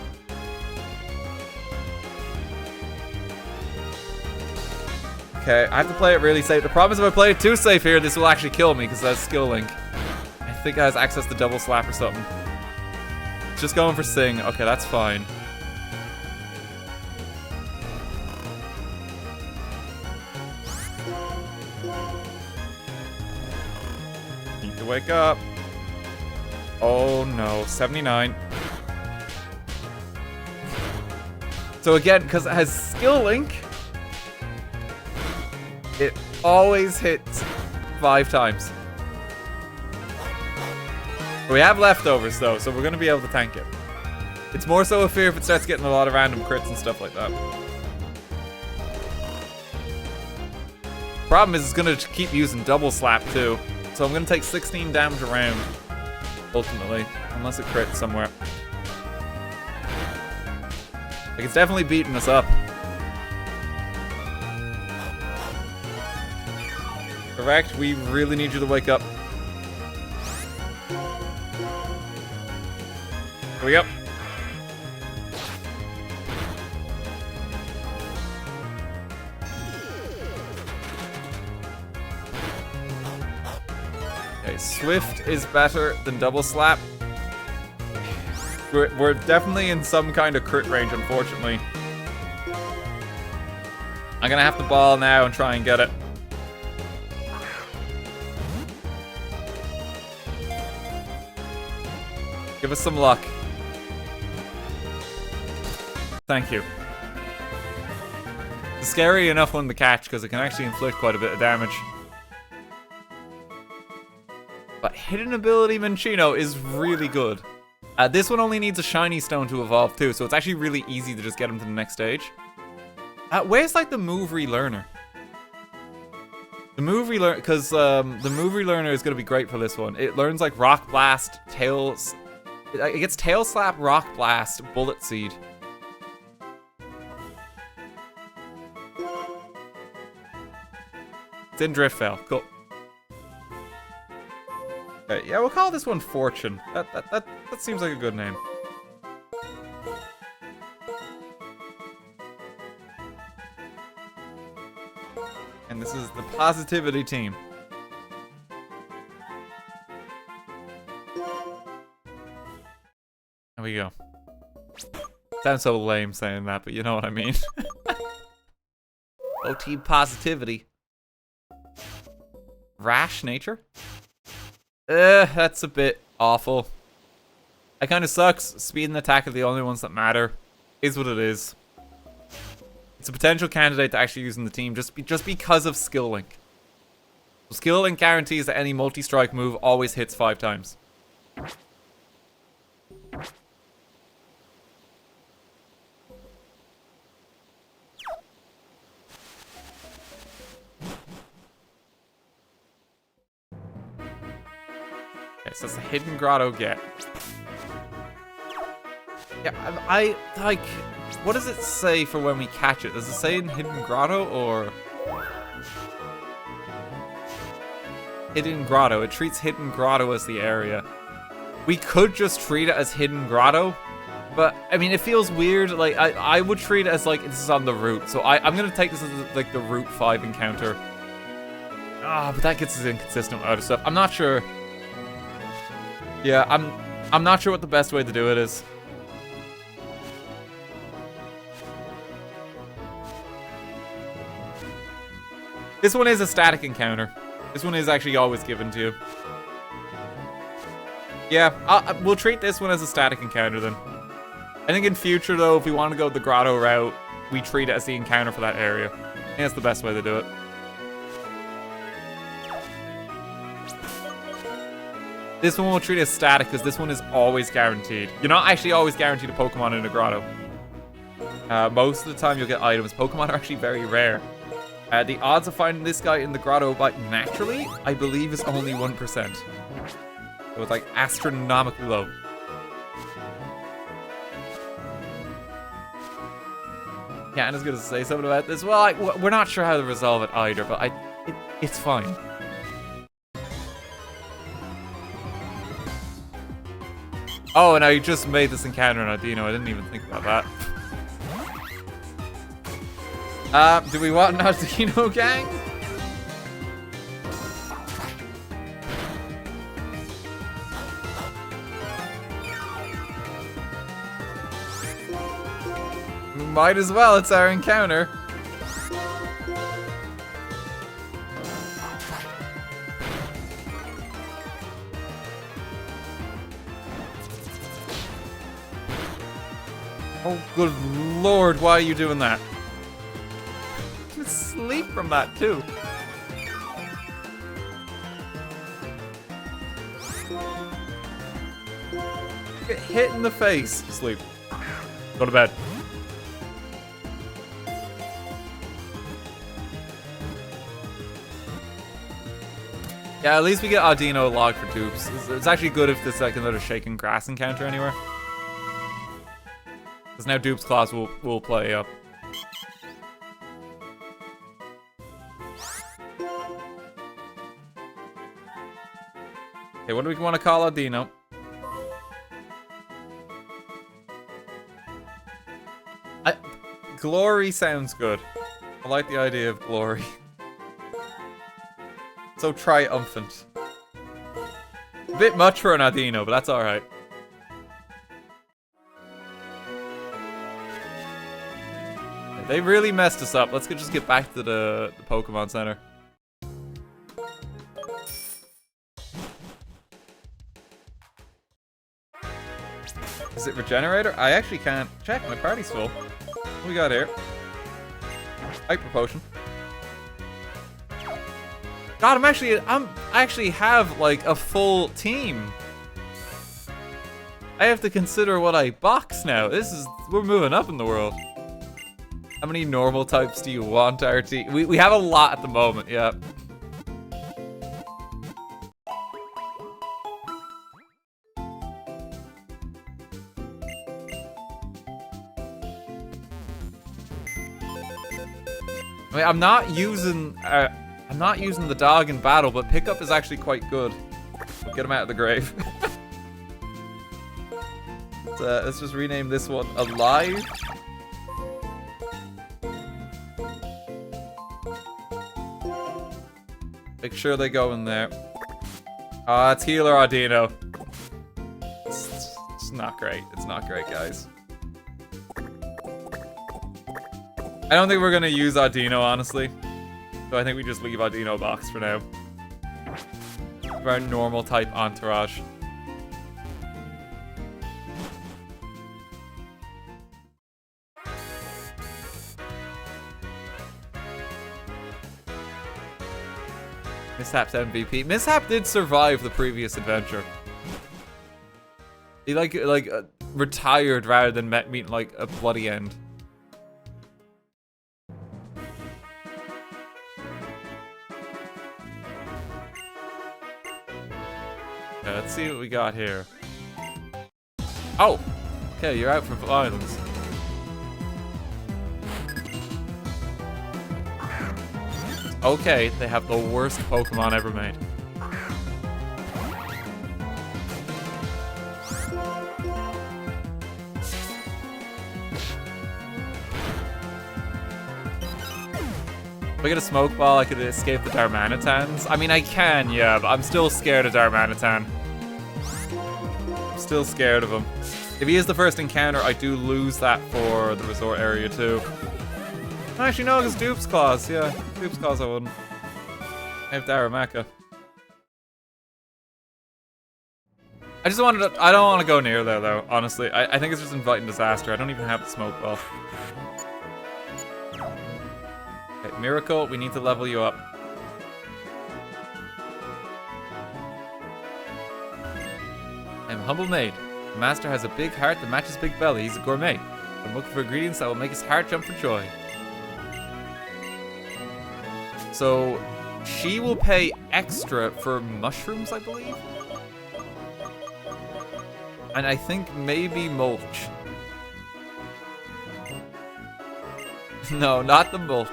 Okay, I have to play it really safe. The problem is if I play it too safe here, this will actually kill me because that's skill link. I think it has access to double slap or something. Just going for Sing. Okay, that's fine. Need to wake up. Oh no, 79. So again, because it has skill link, it always hits 5 times. We have leftovers though, so we're going to be able to tank it. It's more so a fear if it starts getting a lot of random crits and stuff like that. Problem is it's going to keep using double slap too. So I'm going to take 16 damage a round, ultimately. Unless it crits somewhere. Like, it's definitely beating us up. Correct, we really need you to wake up. Here we go. Okay, Swift is better than Double Slap. We're definitely in some kind of crit range, unfortunately. I'm gonna have to ball now and try and get it. Give us some luck. Thank you. It's a scary enough one to catch because it can actually inflict quite a bit of damage. But Hidden Ability Minccino is really good. This one only needs a shiny stone to evolve too, so it's actually really easy to just get him to the next stage. Where's like the move relearner? The move relearner, because the move relearner is going to be great for this one. It learns like Rock Blast, Tails. It gets Tail Slap, Rock Blast, Bullet Seed. It's in Driftveil. Cool. Okay, yeah, we'll call this one Fortune. That seems like a good name. And this is the Positivity team. There we go. Sounds so lame saying that, but you know what I mean. OT Positivity. Rash Nature? That's a bit awful. That kind of sucks. Speed and attack are the only ones that matter. Is what it is. It's a potential candidate to actually use in the team just because of Skill Link. Skill Link guarantees that any multi-strike move always hits 5 times. Okay, so it's a hidden grotto get. Yeah, I like, what does it say for when we catch it? Does it say in hidden grotto or? Hidden grotto. It treats hidden grotto as the area. We could just treat it as hidden grotto, but I mean, it feels weird. Like I would treat it as like this is on the route. So I'm gonna take this as like the Route 5 encounter. Ah, but that gets us inconsistent with other stuff. I'm not sure. Yeah, I'm not sure what the best way to do it is. This one is a static encounter. This one is actually always given to you. Yeah, we'll treat this one as a static encounter then. I think in future though, if we want to go the grotto route, we treat it as the encounter for that area. I think that's the best way to do it. This one we'll treat as static because this one is always guaranteed. You're not actually always guaranteed a Pokemon in a grotto. Most of the time you'll get items. Pokemon are actually very rare. The odds of finding this guy in the grotto, like, naturally, I believe is only 1%. So it's, like, astronomically low. Yeah, Anna's gonna say something about this. Well, we're not sure how to resolve it either, but it's fine. Oh, and I just made this encounter in Audino. I didn't even think about that. Do we want an Audino gang? We might as well, it's our encounter. Oh, good lord, why are you doing that? Sleep from that too. Get hit in the face. Sleep. Go to bed. Yeah, at least we get Audino log for dupes. It's actually good if there's like another shaken grass encounter anywhere. Because now dupes class will play up. Okay, what do we want to call Audino? Glory sounds good. I like the idea of glory. So triumphant. A bit much for an Audino, but that's alright. They really messed us up. Let's just get back to the Pokemon Center. Is it Regenerator? I actually can't check. My party's full. What do we got here? Hyper Potion. God, I actually have like a full team. I have to consider what I box now. We're moving up in the world. How many normal types do you want, RT? We have a lot at the moment, yeah. I mean, I'm not using the dog in battle, but pickup is actually quite good. We'll get him out of the grave. Let's just rename this one Alive. Make sure they go in there. It's Healer Audino. It's not great. It's not great, guys. I don't think we're gonna use Audino, honestly. So I think we just leave Audino box for now. For our normal type entourage. Mishap's MVP. Mishap did survive the previous adventure. He retired rather than meeting like a bloody end. Okay, let's see what we got here. Oh! Okay, you're out for violence. Okay, they have the worst Pokemon ever made. If I get a smoke ball, I could escape the Darmanitans. I mean, I can, yeah, but I'm still scared of Darmanitan. I'm still scared of him. If he is the first encounter, I do lose that for the resort area too. Actually, no, because Dupe's Claws, yeah. Dupe's Claws I wouldn't. I have Darumaka. I just wanted to, I don't want to go near there though, honestly. I think it's just inviting disaster. I don't even have the smoke ball. Okay, Miracle, we need to level you up. I'm a humble maid. The master has a big heart that matches big belly. He's a gourmet. I'm looking for ingredients that will make his heart jump for joy. So, she will pay extra for mushrooms, I believe? And I think maybe mulch. No, not the mulch.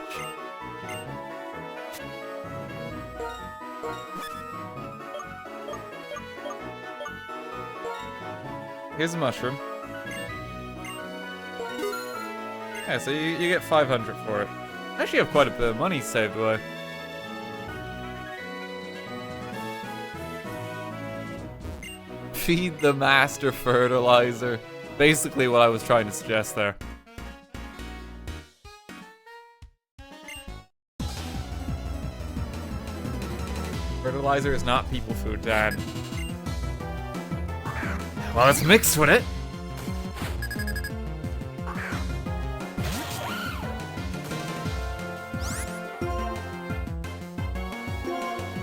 Here's a mushroom. Yeah, so you get 500 for it. I actually have quite a bit of money saved away. Feed the master fertilizer. Basically what I was trying to suggest there. Fertilizer is not people food, Dan. Well, it's mixed with it.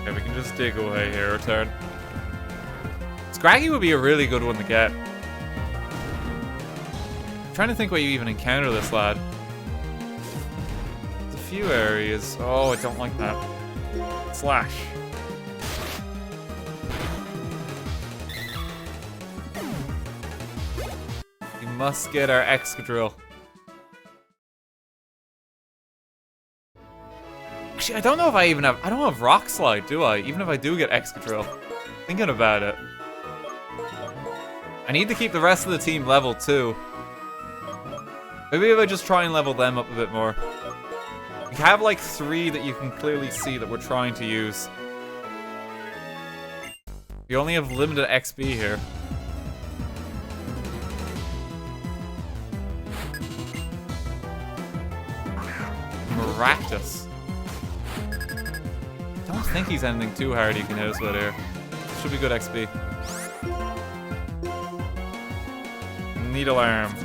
Okay, we can just dig away here, return. Scraggy would be a really good one to get. I'm trying to think where you even encounter this lad. There's a few areas. Oh, I don't like that. Slash. We must get our Excadrill. Actually, I don't know if I even have... I don't have Rock Slide, do I? Even if I do get Excadrill. Thinking about it. I need to keep the rest of the team level too. Maybe if I just try and level them up a bit more. We have like 3 that you can clearly see that we're trying to use. We only have limited XP here. Maractus. I don't think he's anything too hard you can hit us with here. Should be good XP. Needle Arm.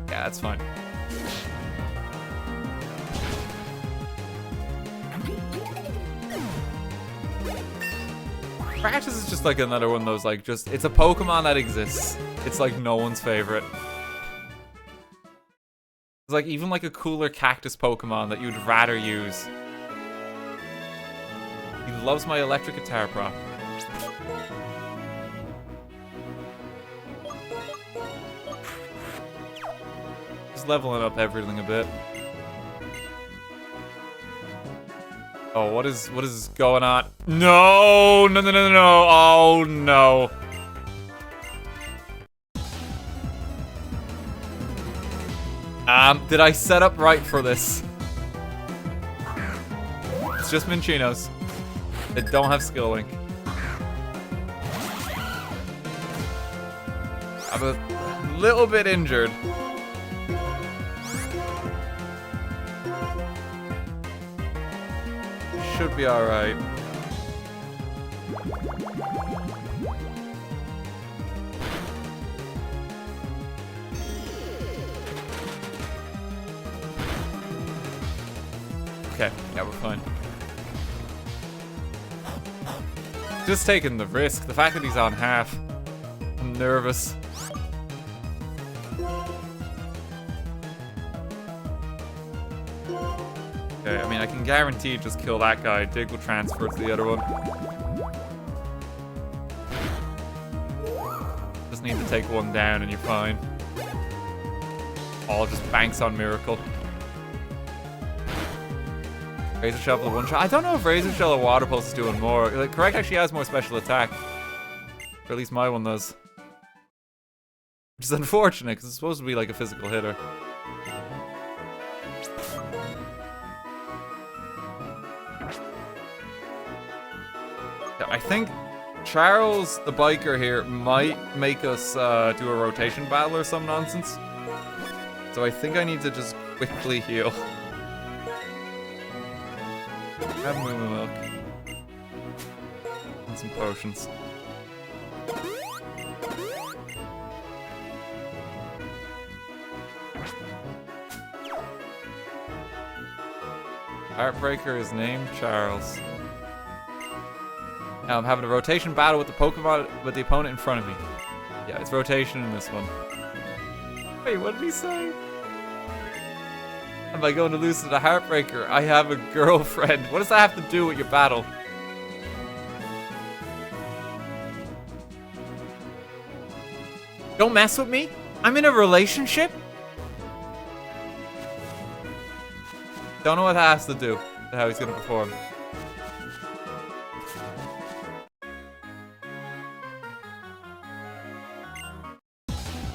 Yeah, that's fine. Practice is just like another one of those, like, just, it's a Pokemon that exists. It's like no one's favorite. It's like even like a cooler cactus Pokemon that you'd rather use. He loves my electric guitar prop. Leveling up everything a bit. Oh, what is going on? No, no, no, no, no. Oh no. Did I set up right for this? It's just Minchinos. They don't have skill link. I'm a little bit injured. Should be alright. Okay, yeah, we're fine. Just taking the risk. The fact that he's on half. I'm nervous. Okay, I mean, I can guarantee just kill that guy. Dig will transfer to the other one. Just need to take one down and you're fine. All just banks on Miracle. Razor Shell with one shot. I don't know if Razor Shell or Water Pulse is doing more. Like, Correct actually has more special attack. Or at least my one does. Which is unfortunate, because it's supposed to be like a physical hitter. I think Charles, the biker here, might make us do a rotation battle or some nonsense. So I think I need to just quickly heal. Have Moo Moo Milk. And some potions. Heartbreaker is named Charles. Now I'm having a rotation battle with the Pokemon, with the opponent in front of me. Yeah, it's rotation in this one. Wait, what did he say? Am I going to lose to the Heartbreaker? I have a girlfriend. What does that have to do with your battle? Don't mess with me? I'm in a relationship? Don't know what that has to do with how he's going to perform.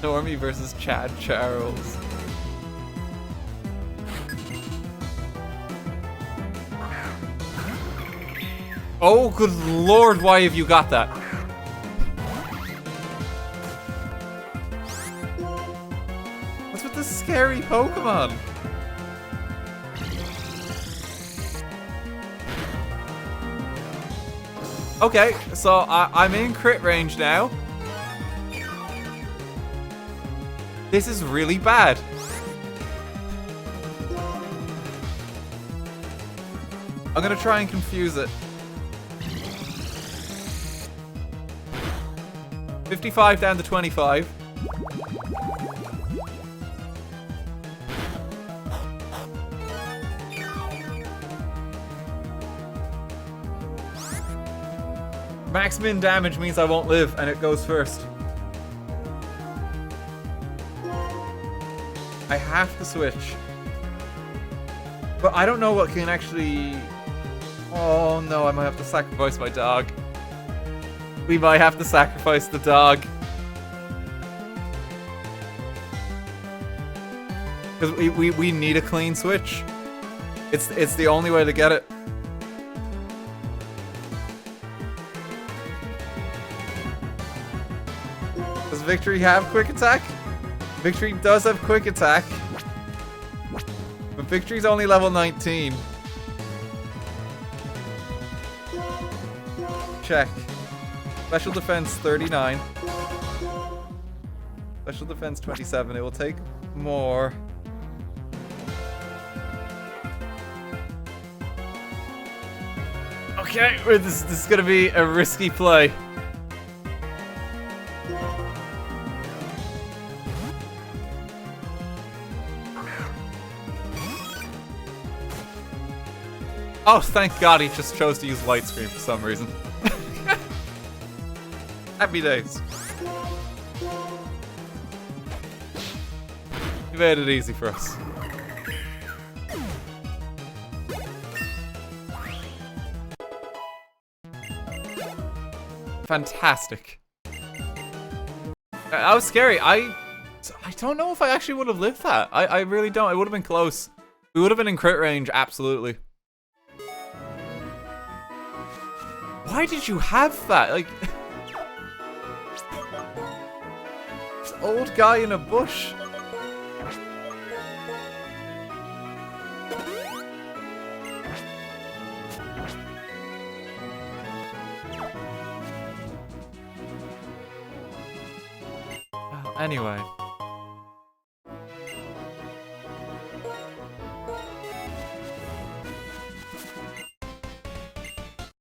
Normie versus Chad Charles. Oh, good lord, why have you got that? What's with this scary Pokemon? Okay, so I'm in crit range now. This is really bad. I'm gonna try and confuse it. 55 down to 25. Max min damage means I won't live, and it goes first. I have to switch. But I don't know what can actually... Oh no, I might have to sacrifice my dog. We might have to sacrifice the dog. Because we need a clean switch. It's the only way to get it. Does Victory have quick attack? Victory does have quick attack. But Victory's only level 19. Check. Special defense 39. Special defense 27. It will take more. Okay, this is gonna be a risky play. Oh, thank God he just chose to use Light Screen for some reason. Happy days. You made it easy for us. Fantastic. That was scary. I don't know if I actually would have lived that. I really don't. It would have been close. We would have been in crit range, absolutely. Why did you have that? Like... This old guy in a bush. Anyway.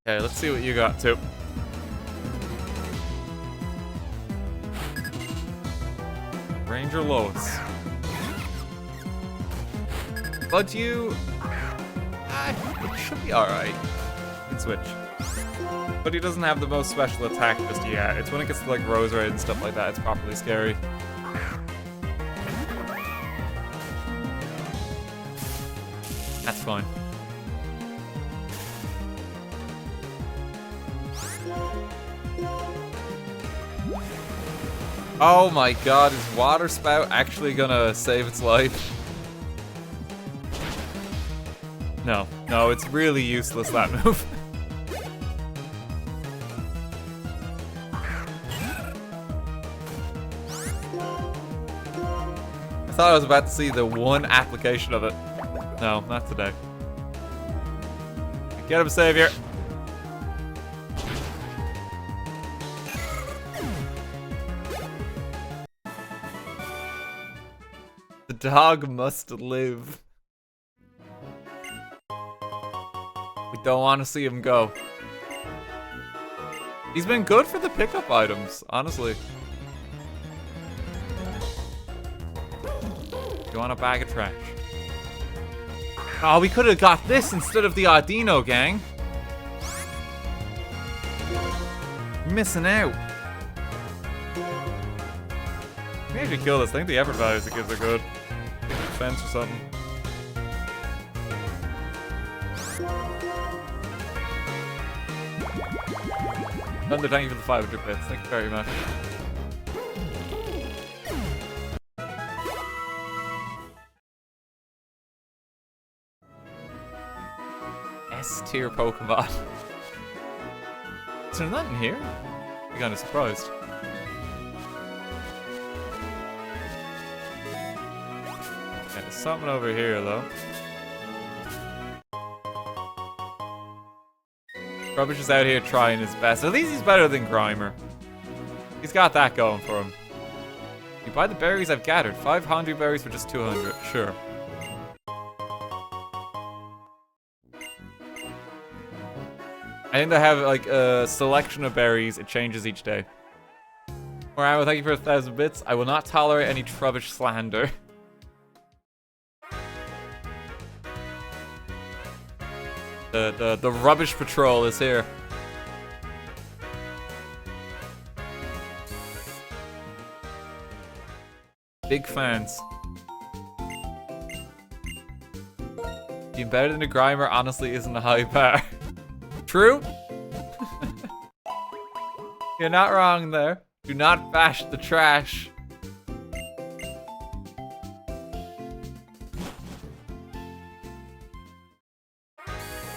Okay, let's see what you got too. Ranger Lois. But you... it should be alright. You can switch. But he doesn't have the most special attack just yet. It's when it gets to like Rose Raid and stuff like that, it's properly scary. That's fine. Oh my god, is Water Spout actually gonna save its life? No, no, it's really useless, that move. I thought I was about to see the one application of it. No, not today. Get him, Savior. The dog must live. We don't want to see him go. He's been good for the pickup items, honestly. You want a bag of trash? Oh, we could have got this instead of the Ardino, gang. Missing out. We actually kill this. I think the effort values it gives are good. Defense or something. Thunder, thank you for the 500 bits. Thank you very much. S-tier Pokemon. Is there nothing here? I'm kinda surprised. Yeah, there's something over here though. Rubbish is out here trying his best. At least he's better than Grimer. He's got that going for him. You buy the berries I've gathered. 500 berries for just 200. Sure. I think they have like a selection of berries. It changes each day. Alright, well, thank you for 1,000 bits. I will not tolerate any Trubbish slander. The rubbish patrol is here. Big fans. Being better than a Grimer honestly isn't a high bar. True? You're not wrong there. Do not bash the trash.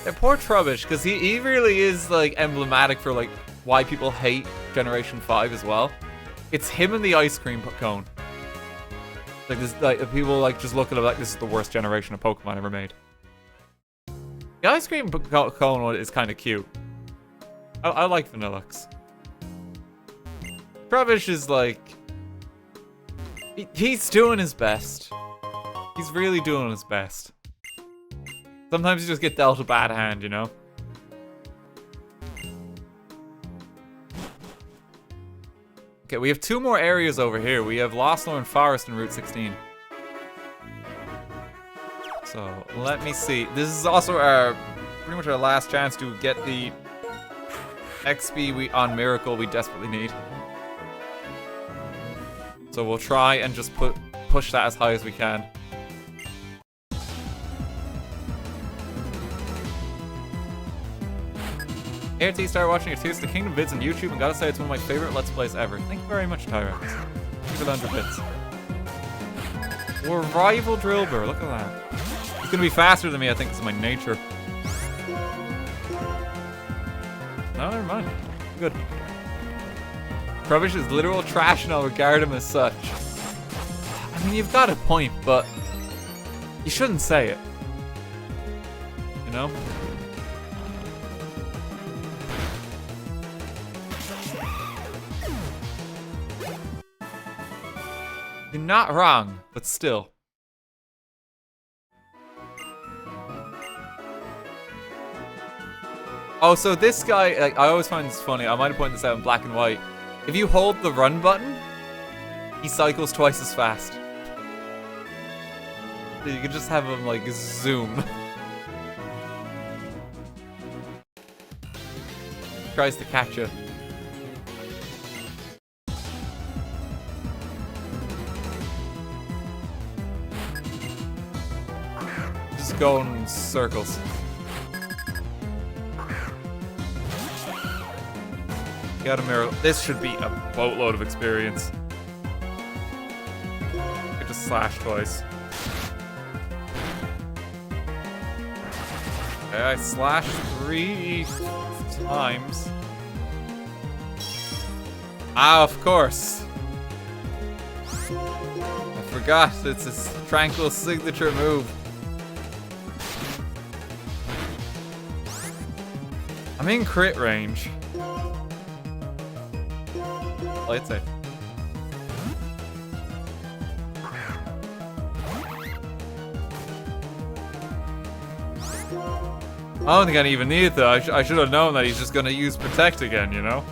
Yeah, poor Trubbish, because he really is like emblematic for like why people hate Generation 5 as well. It's him and the ice cream cone. Like this, like people like just look at it like this is the worst generation of Pokemon ever made. The ice cream cone one is kind of cute. I like Vanillux. Trubbish is like he's doing his best. He's really doing his best. Sometimes you just get dealt a bad hand, you know? Okay, we have 2 more areas over here. We have Lost Norn Forest and Route 16. So, let me see. This is also our pretty much our last chance to get the XP on Miracle we desperately need. So we'll try and just push that as high as we can. ART started watching your Tears of the Kingdom vids on YouTube and gotta say it's one of my favorite Let's Plays ever. Thank you very much, Tyrex. Thank you for the 100 bits. We're rival Drillbur, look at that. He's gonna be faster than me, I think, it's my nature. No, never mind. Good. Trubbish is literal trash and I'll regard him as such. I mean, you've got a point, but you shouldn't say it. You know? You're not wrong, but still. Oh, so this guy, like, I always find this funny. I might have pointed this out in black and white. If you hold the run button, He cycles twice as fast. You can just have him, like, zoom. Tries to catch you. Just going in circles. Got a miracle. This should be a boatload of experience. I just slash twice. Okay, I slashed 3 times. Ah, of course. I forgot it's his tranquil signature move. I'm in crit range. Play it safe. I don't think I even need it though. I should have known that he's just gonna use Protect again, you know?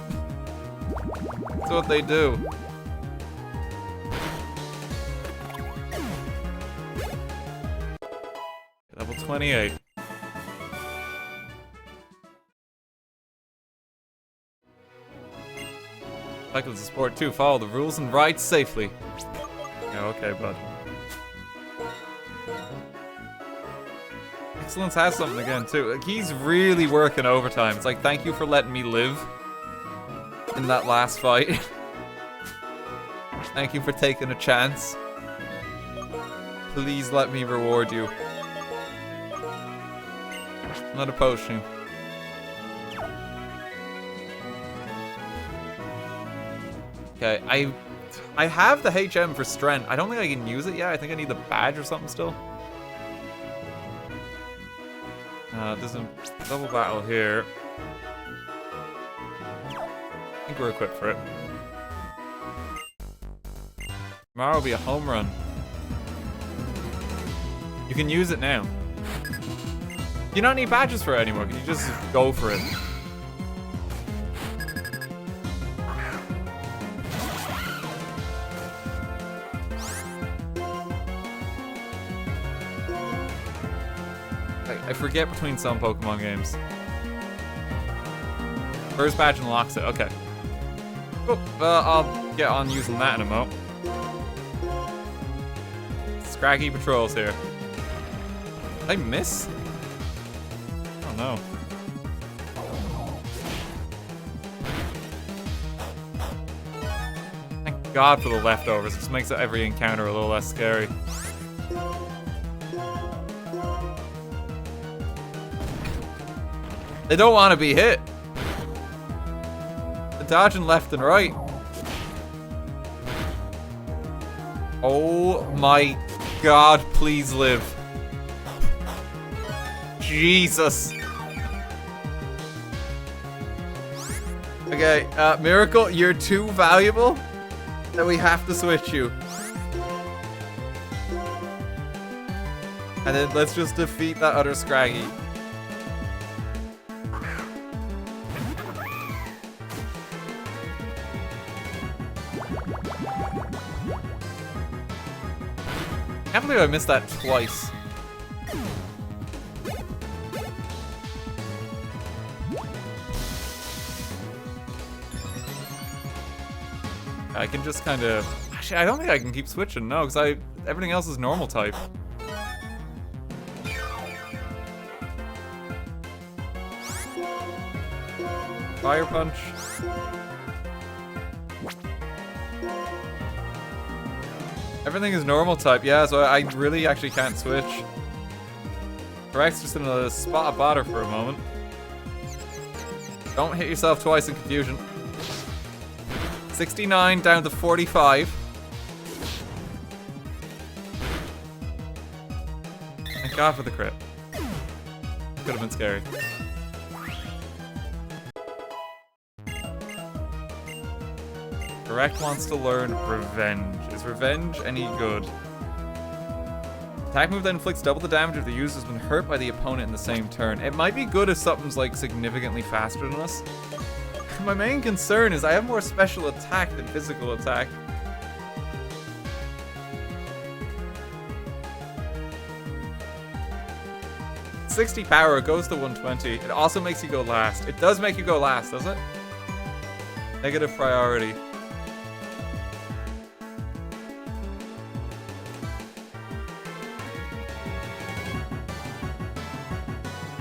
That's what they do. Level 28. Cycles of sport too. Follow the rules and ride safely. Yeah, okay, bud. Excellence has something again too. Like, he's really working overtime. It's like, thank you for letting me live in that last fight. Thank you for taking a chance. Please let me reward you. Not a potion. Okay, I have the HM for strength. I don't think I can use it yet. I think I need the badge or something still. There's a double battle here. I think we're equipped for it. Tomorrow will be a home run. You can use it now. You don't need badges for it anymore. Can you just go for it? I forget between some Pokemon games. First badge unlocks it. Okay. Oh, I'll get on using that in a mo. Scraggy patrols here. Did I miss? Oh no. Thank God for the leftovers. It just makes every encounter a little less scary. They don't want to be hit. They're dodging left and right. Oh my God, please live. Jesus. Okay, Miracle, you're too valuable that we have to switch you. And then let's just defeat that other Scraggy. I can't believe I missed that twice. I can just kind of... Actually, I don't think I can keep switching, no, because everything else is normal type. Fire Punch. Everything is normal type, yeah, so I really actually can't switch. Correct's just in a spot of bother for a moment. Don't hit yourself twice in confusion. 69 down to 45. Thank God for the crit. Could have been scary. Correct wants to learn Revenge. Is Revenge any good? Attack move that inflicts double the damage if the user has been hurt by the opponent in the same turn. It might be good if something's like significantly faster than us. My main concern is I have more special attack than physical attack. 60 power, it goes to 120. It also makes you go last. It does make you go last, does it? Negative priority.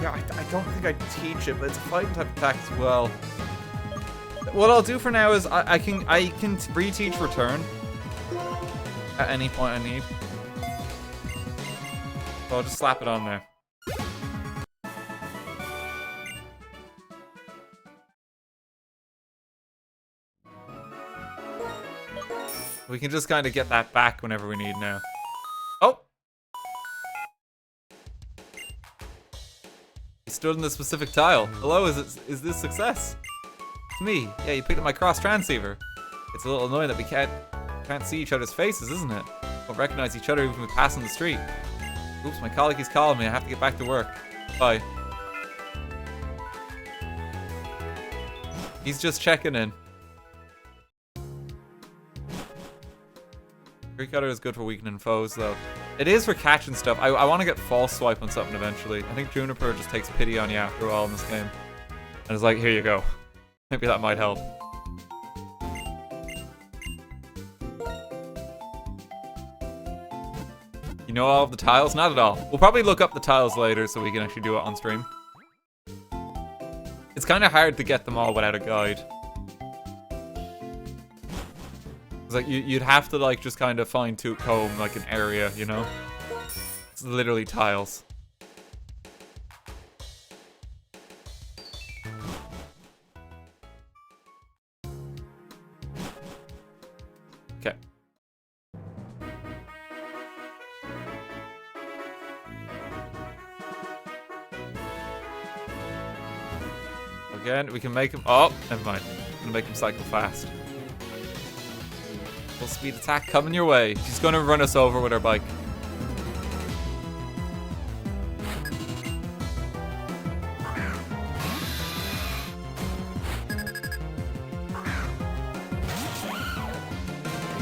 Yeah, I don't think I'd teach it, but it's a fighting type attack as well. What I'll do for now is I can reteach return at any point I need. So I'll just slap it on there. We can just kind of get that back whenever we need now. Oh! You stood in the specific tile. Hello, is this success? It's me. Yeah, you picked up my cross transceiver. It's a little annoying that we can't see each other's faces, isn't it? Don't recognize each other even when we pass on the street. Oops, my colleague is calling me. I have to get back to work. Bye. He's just checking in. Tree Cutter is good for weakening foes, though. It is for catching stuff. I want to get false swipe on something eventually. I think Juniper just takes pity on you after a while in this game. And is like, here you go. Maybe that might help. You know all of the tiles? Not at all. We'll probably look up the tiles later so we can actually do it on stream. It's kind of hard to get them all without a guide. It's like you'd have to like just kind of fine tooth comb like an area, you know? It's literally tiles. Okay. Again, we can make him. Oh, never mind. I'm gonna make him cycle fast. Full speed attack coming your way. She's gonna run us over with her bike.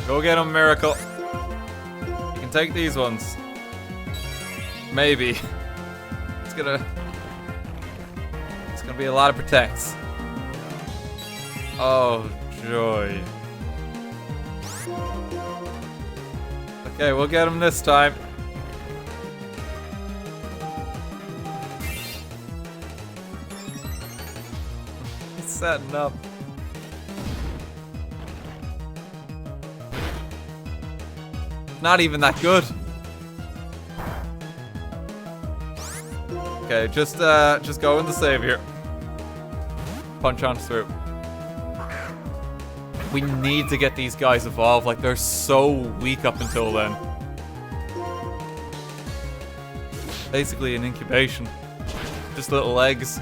Go get him, Miracle. You can take these ones. Maybe. It's gonna be a lot of protects. Oh, joy. Okay, we'll get him this time. He's setting up. Not even that good. Okay, just go in the savior. Punch on through. We need to get these guys evolved. Like, they're so weak up until then. Basically an incubation. Just little eggs.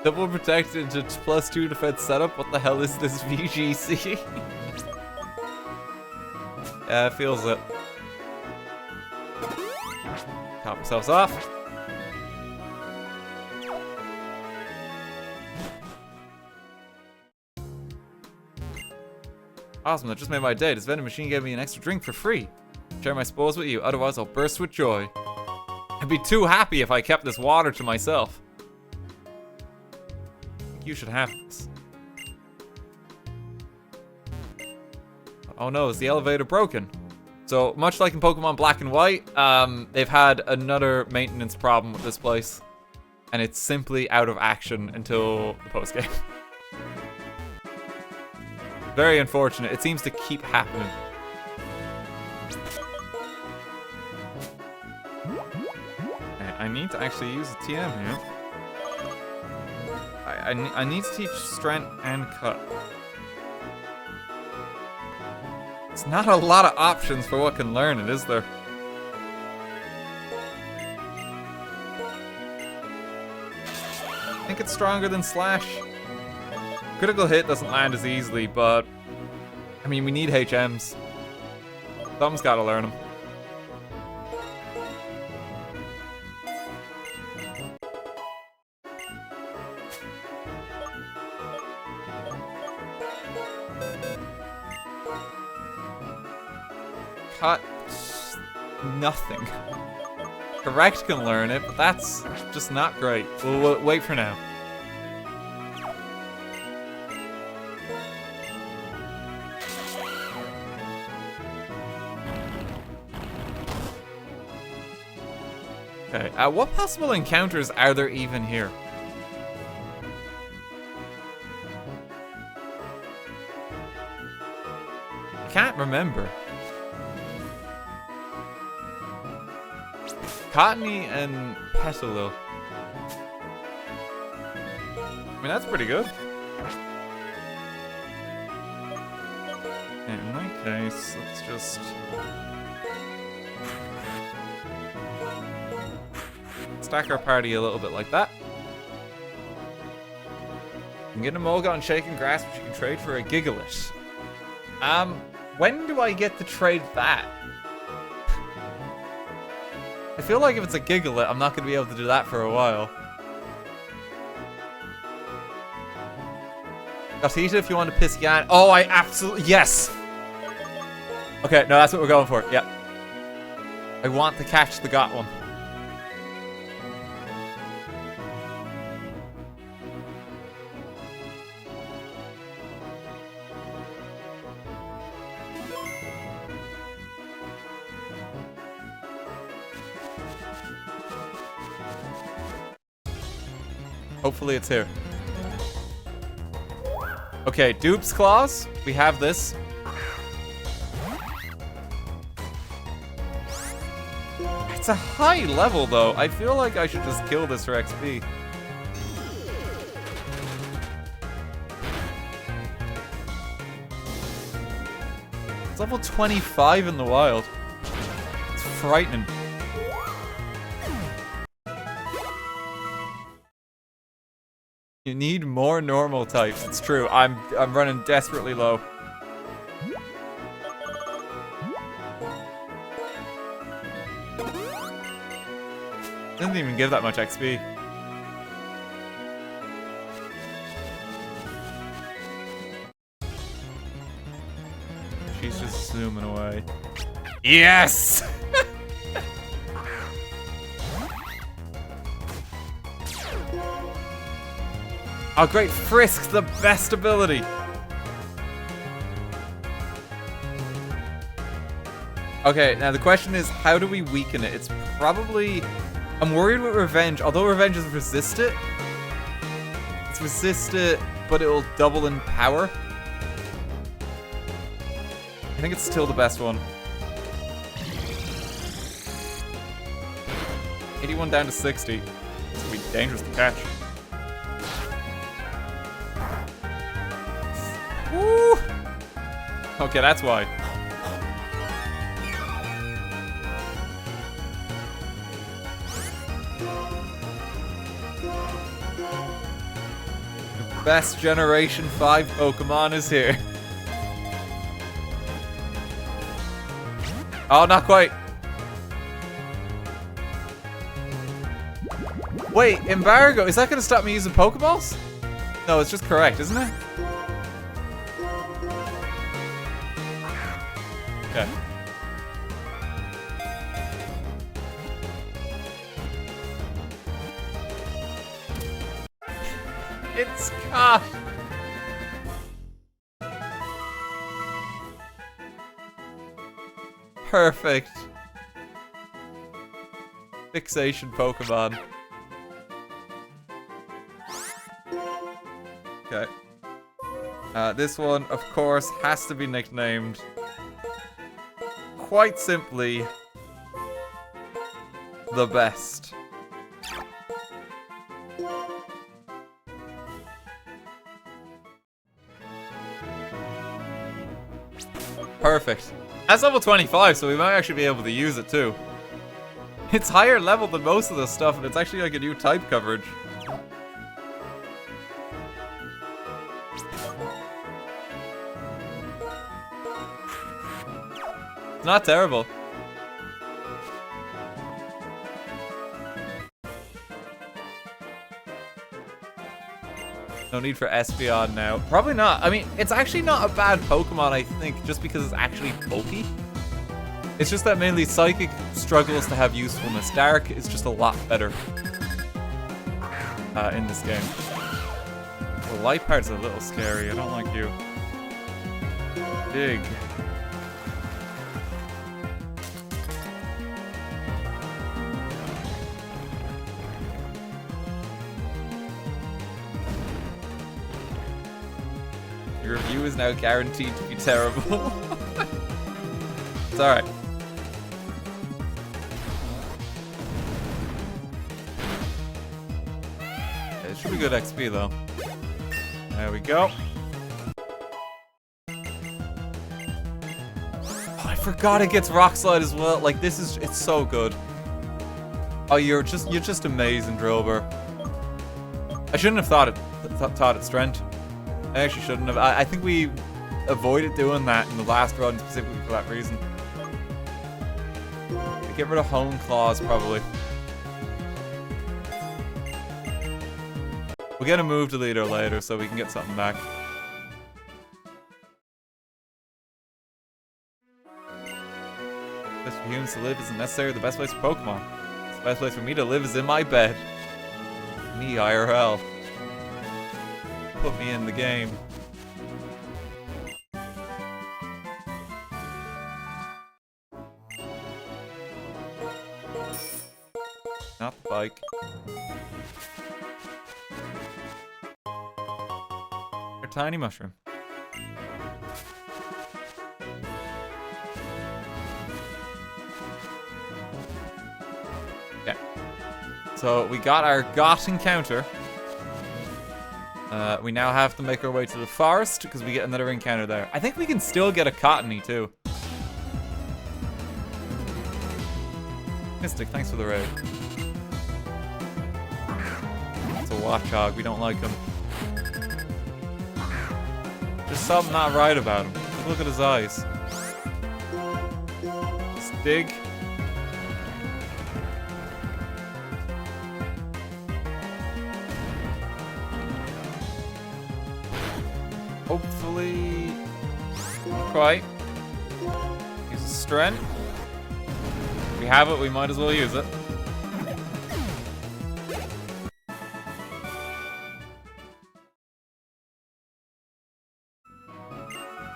Double protected to +2 defense setup? What the hell is this VGC? Yeah, it feels it. Top ourselves off. Awesome, that just made my day. This vending machine gave me an extra drink for free. Share my spoils with you, otherwise I'll burst with joy. I'd be too happy if I kept this water to myself. You should have this. Oh no, is the elevator broken? So, much like in Pokemon Black and White, they've had another maintenance problem with this place. And it's simply out of action until the post-game. Very unfortunate. It seems to keep happening. Okay, I need to actually use a TM here. I need to teach strength and cut. It's not a lot of options for what can learn it, is there? I think it's stronger than Slash. Critical hit doesn't land as easily, but I mean, we need HMs. Someone's gotta learn them. cut nothing. Correct can learn it, but that's just not great. We'll wait for now. Okay, what possible encounters are there even here? I can't remember. Cottony and Petalil. I mean, that's pretty good. In that case, let's just... stack our party a little bit like that. You can get a Molga on Shaken Grass, which you can trade for a Gigalit. When do I get to trade that? I feel like if it's a Gigalit, I'm not going to be able to do that for a while. Gotita, if you want to piss Yan. Oh, I absolutely... Yes! Okay, no, that's what we're going for. Yep. I want to catch the Got one. Hopefully it's here. Okay, Dupe's Claws. We have this. It's a high level, though. I feel like I should just kill this for XP. It's level 25 in the wild. It's frightening. You need more normal types. It's true. I'm running desperately low. Doesn't even give that much XP. She's just zooming away. Yes! Oh, great. Frisk's the best ability. Okay, now the question is, how do we weaken it? It's probably... I'm worried with Revenge. Although Revenge is resisted. It's resisted, but it will double in power. I think it's still the best one. 81 down to 60. It's gonna be dangerous to catch. Woo! Okay, that's why. The best Generation 5 Pokemon is here. Oh, not quite. Wait, Embargo, is that going to stop me using Pokeballs? No, it's just correct, isn't it? Okay. It's caught. Perfect. Fixation Pokemon. Okay. This one, of course, has to be nicknamed quite simply the best. Perfect. That's level 25, so we might actually be able to use it too. It's higher level than most of this stuff, and it's actually like a new type coverage. It's not terrible. No need for Espeon now. Probably not. I mean, it's actually not a bad Pokemon, I think, just because it's actually bulky. It's just that mainly Psychic struggles to have usefulness. Dark is just a lot better in this game. The light part's a little scary. I don't like you. Dig. Your review is now guaranteed to be terrible. It's alright. It should be good XP though. There we go. Oh, I forgot it gets Rock Slide as well. Like this is, it's so good. Oh, you're just amazing, Drillbur. I shouldn't have thought it strength. I actually shouldn't have. I think we avoided doing that in the last run specifically for that reason. Get rid of Hone Claws, probably. We'll get a move deleter later so we can get something back. Best for humans to live isn't necessarily the best place for Pokemon. The best place for me to live is in my bed. Me, IRL. Put me in the game. Not the bike. A tiny mushroom. Okay. So we got our got encounter. We now have to make our way to the forest because we get another encounter there. I think we can still get a Cottony too. Mystic, thanks for the raid. It's a Watchog, we don't like him. There's something not right about him. Just look at his eyes. Just dig. Hopefully... not quite. Use a strength. If we have it, we might as well use it.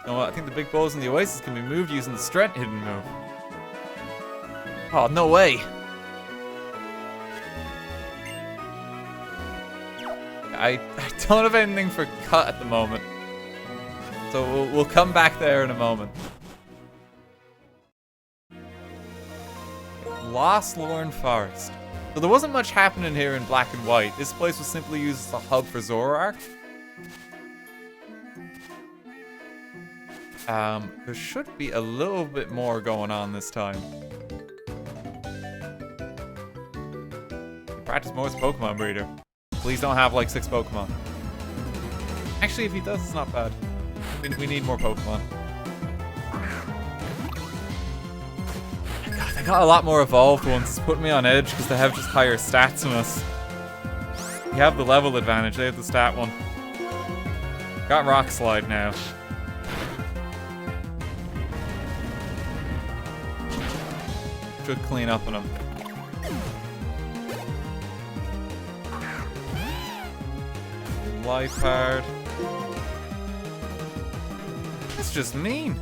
You know what? I think the big balls in the Oasis can be moved using the strength hidden move. Oh, no way! I don't have anything for cut at the moment. So we'll come back there in a moment. Lost Lorne Forest. So there wasn't much happening here in Black and White. This place was simply used as a hub for Zoroark. There should be a little bit more going on this time. Practice more as a Pokemon breeder. Please don't have like 6 Pokemon. Actually, if he does, it's not bad. We need more Pokemon. God, they got a lot more evolved ones. It's putting me on edge because they have just higher stats than us. We have the level advantage. They have the stat one. Got Rock Slide now. Should clean up on him. Life hard. It's just mean.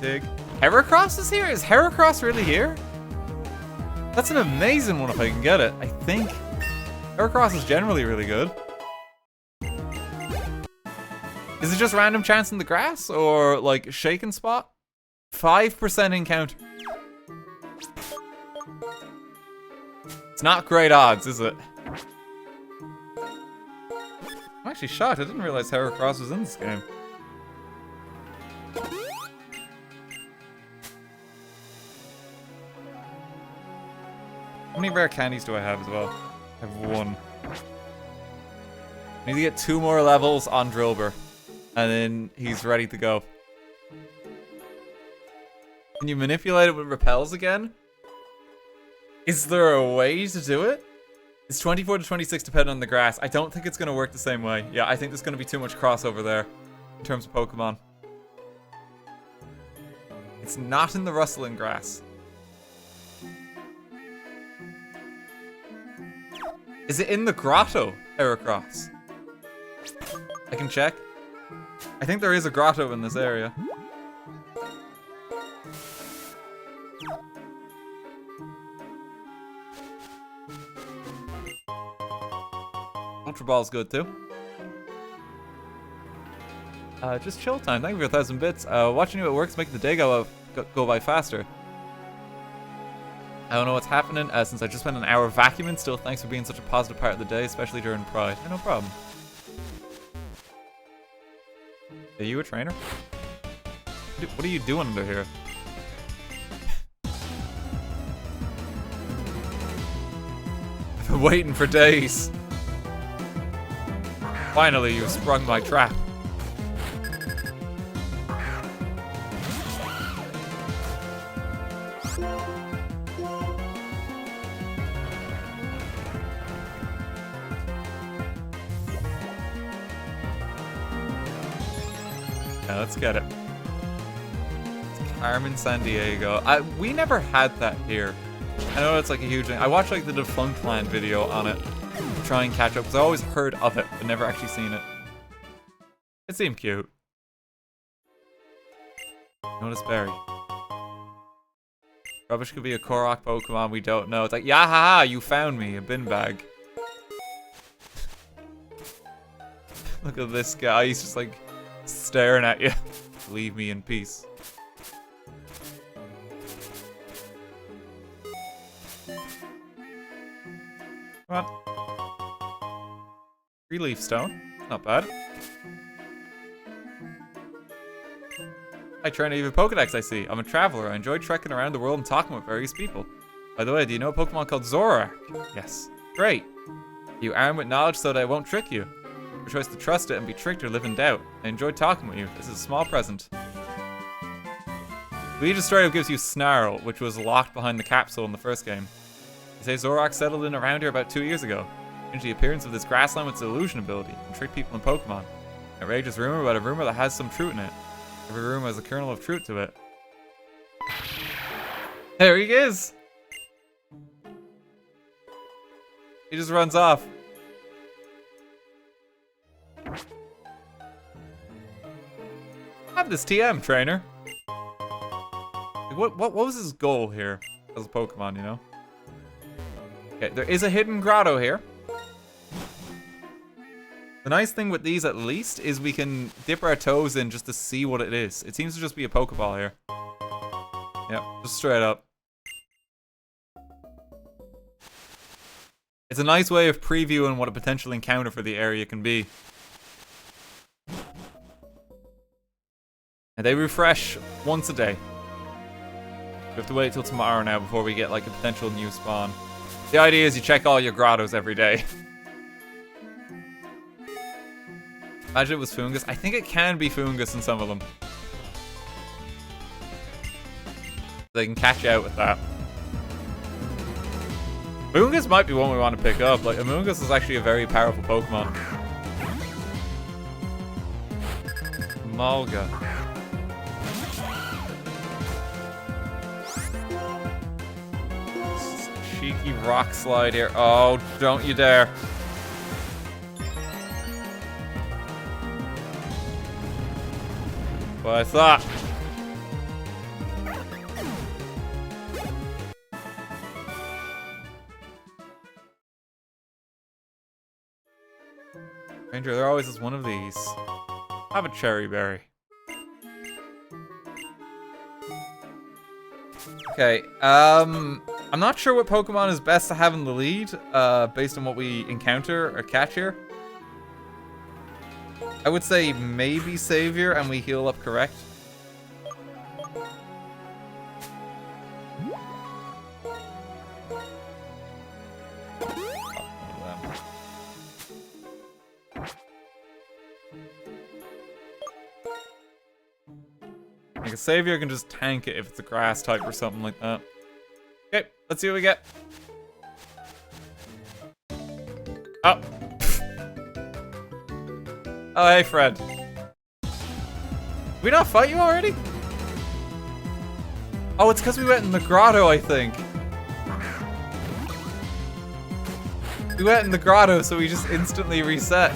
Dig. Heracross is here? Is Heracross really here? That's an amazing one if I can get it, I think. Heracross is generally really good. Is it just random chance in the grass? Or, like, shaken spot? 5% encounter. It's not great odds, is it? I'm actually shocked. I didn't realize Heracross was in this game. How many rare candies do I have as well? I have 1. I need to get 2 more levels on Drillbur. And then he's ready to go. Can you manipulate it with repels again? Is there a way to do it? It's 24 to 26 depending on the grass. I don't think it's going to work the same way. Yeah, I think there's going to be too much crossover there in terms of Pokemon. It's not in the rustling grass. Is it in the grotto, Heracross? I can check. I think there is a grotto in this area. Ultra Ball's good too. Just chill time. Thank you for 1,000 bits. Watching you at work's making the day go by faster. I don't know what's happening since I just spent an hour vacuuming. Still, thanks for being such a positive part of the day, especially during Pride. Yeah, no problem. Are you a trainer? What are you doing under here? I've been waiting for days. Finally, you've sprung my trap. Yeah, let's get it. It's Carmen San Diego. We never had that here. I know it's like a huge thing. I watched like the Defunct Land video on it. Try and catch up because I always heard of it but never actually seen it. It seemed cute. Notice Berry. Rubbish could be a Korok Pokemon we don't know. It's like, yeah, haha, you found me, a bin bag. Look at this guy, he's just like staring at you. Leave me in peace. Come on. Relief Stone. Not bad. Hi, trying to even Pokedex, I see. I'm a traveler. I enjoy trekking around the world and talking with various people. By the way, do you know a Pokemon called Zoroark? Yes. Great. You armed with knowledge so that I won't trick you. Your choice to trust it and be tricked or live in doubt. I enjoyed talking with you. This is a small present. Luigi straight up gives you Snarl, which was locked behind the capsule in the first game. They say Zoroark settled in around here about 2 years ago. The appearance of this grassland with its illusion ability and trick people in Pokemon. Outrageous rumor about a rumor that has some truth in it. Every rumor has a kernel of truth to it. There he is! He just runs off. Have this TM, trainer. Like, what was his goal here as a Pokemon, you know? Okay, there is a hidden grotto here. The nice thing with these, at least, is we can dip our toes in just to see what it is. It seems to just be a Pokeball here. Yep, just straight up. It's a nice way of previewing what a potential encounter for the area can be. And they refresh once a day. We have to wait till tomorrow now before we get like a potential new spawn. The idea is you check all your grottos every day. Imagine it was Fungus. I think it can be Fungus in some of them. They can catch you out with that. Fungus might be one we want to pick up. Like, Amoonguss is actually a very powerful Pokemon. Mulga. Cheeky rock slide here. Oh, don't you dare. What I thought. Ranger, there always is one of these. Have a cherry berry. Okay, I'm not sure what Pokemon is best to have in the lead, based on what we encounter or catch here. I would say maybe Savior and we heal up correct. Like a Savior can just tank it if it's a grass type or something like that. Okay, Let's see what we get. Oh. Oh, hey, Fred. Did we not fight you already? Oh, it's because we went in the grotto, I think. We went in the grotto, so we just instantly reset.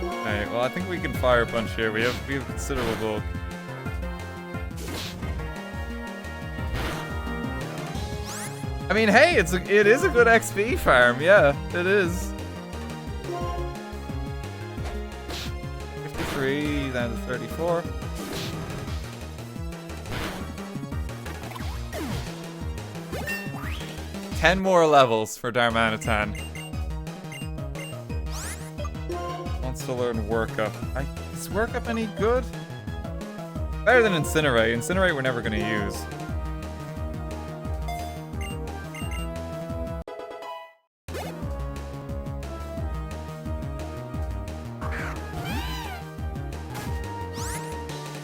Alright, well, I think we can fire punch here. We have considerable bulk. I mean, hey, it is a good XP farm, yeah, it is. 53 down to 34. Ten more levels for Darmanitan. Wants to learn Work Up. Is Work Up any good? Better than Incinerate. Incinerate we're never gonna use.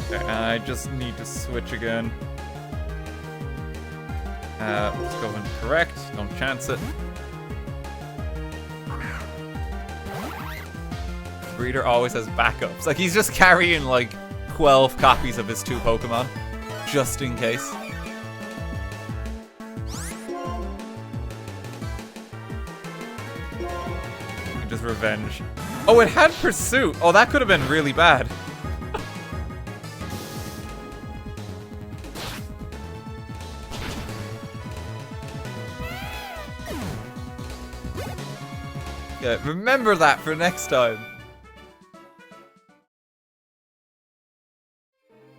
Okay, I just need to switch again. Let's go incorrect. Don't chance it. Breeder always has backups. Like, he's just carrying, like, 12 copies of his 2 Pokemon. Just in case. Just revenge. Oh, it had Pursuit! Oh, that could have been really bad. Yeah, remember that for next time.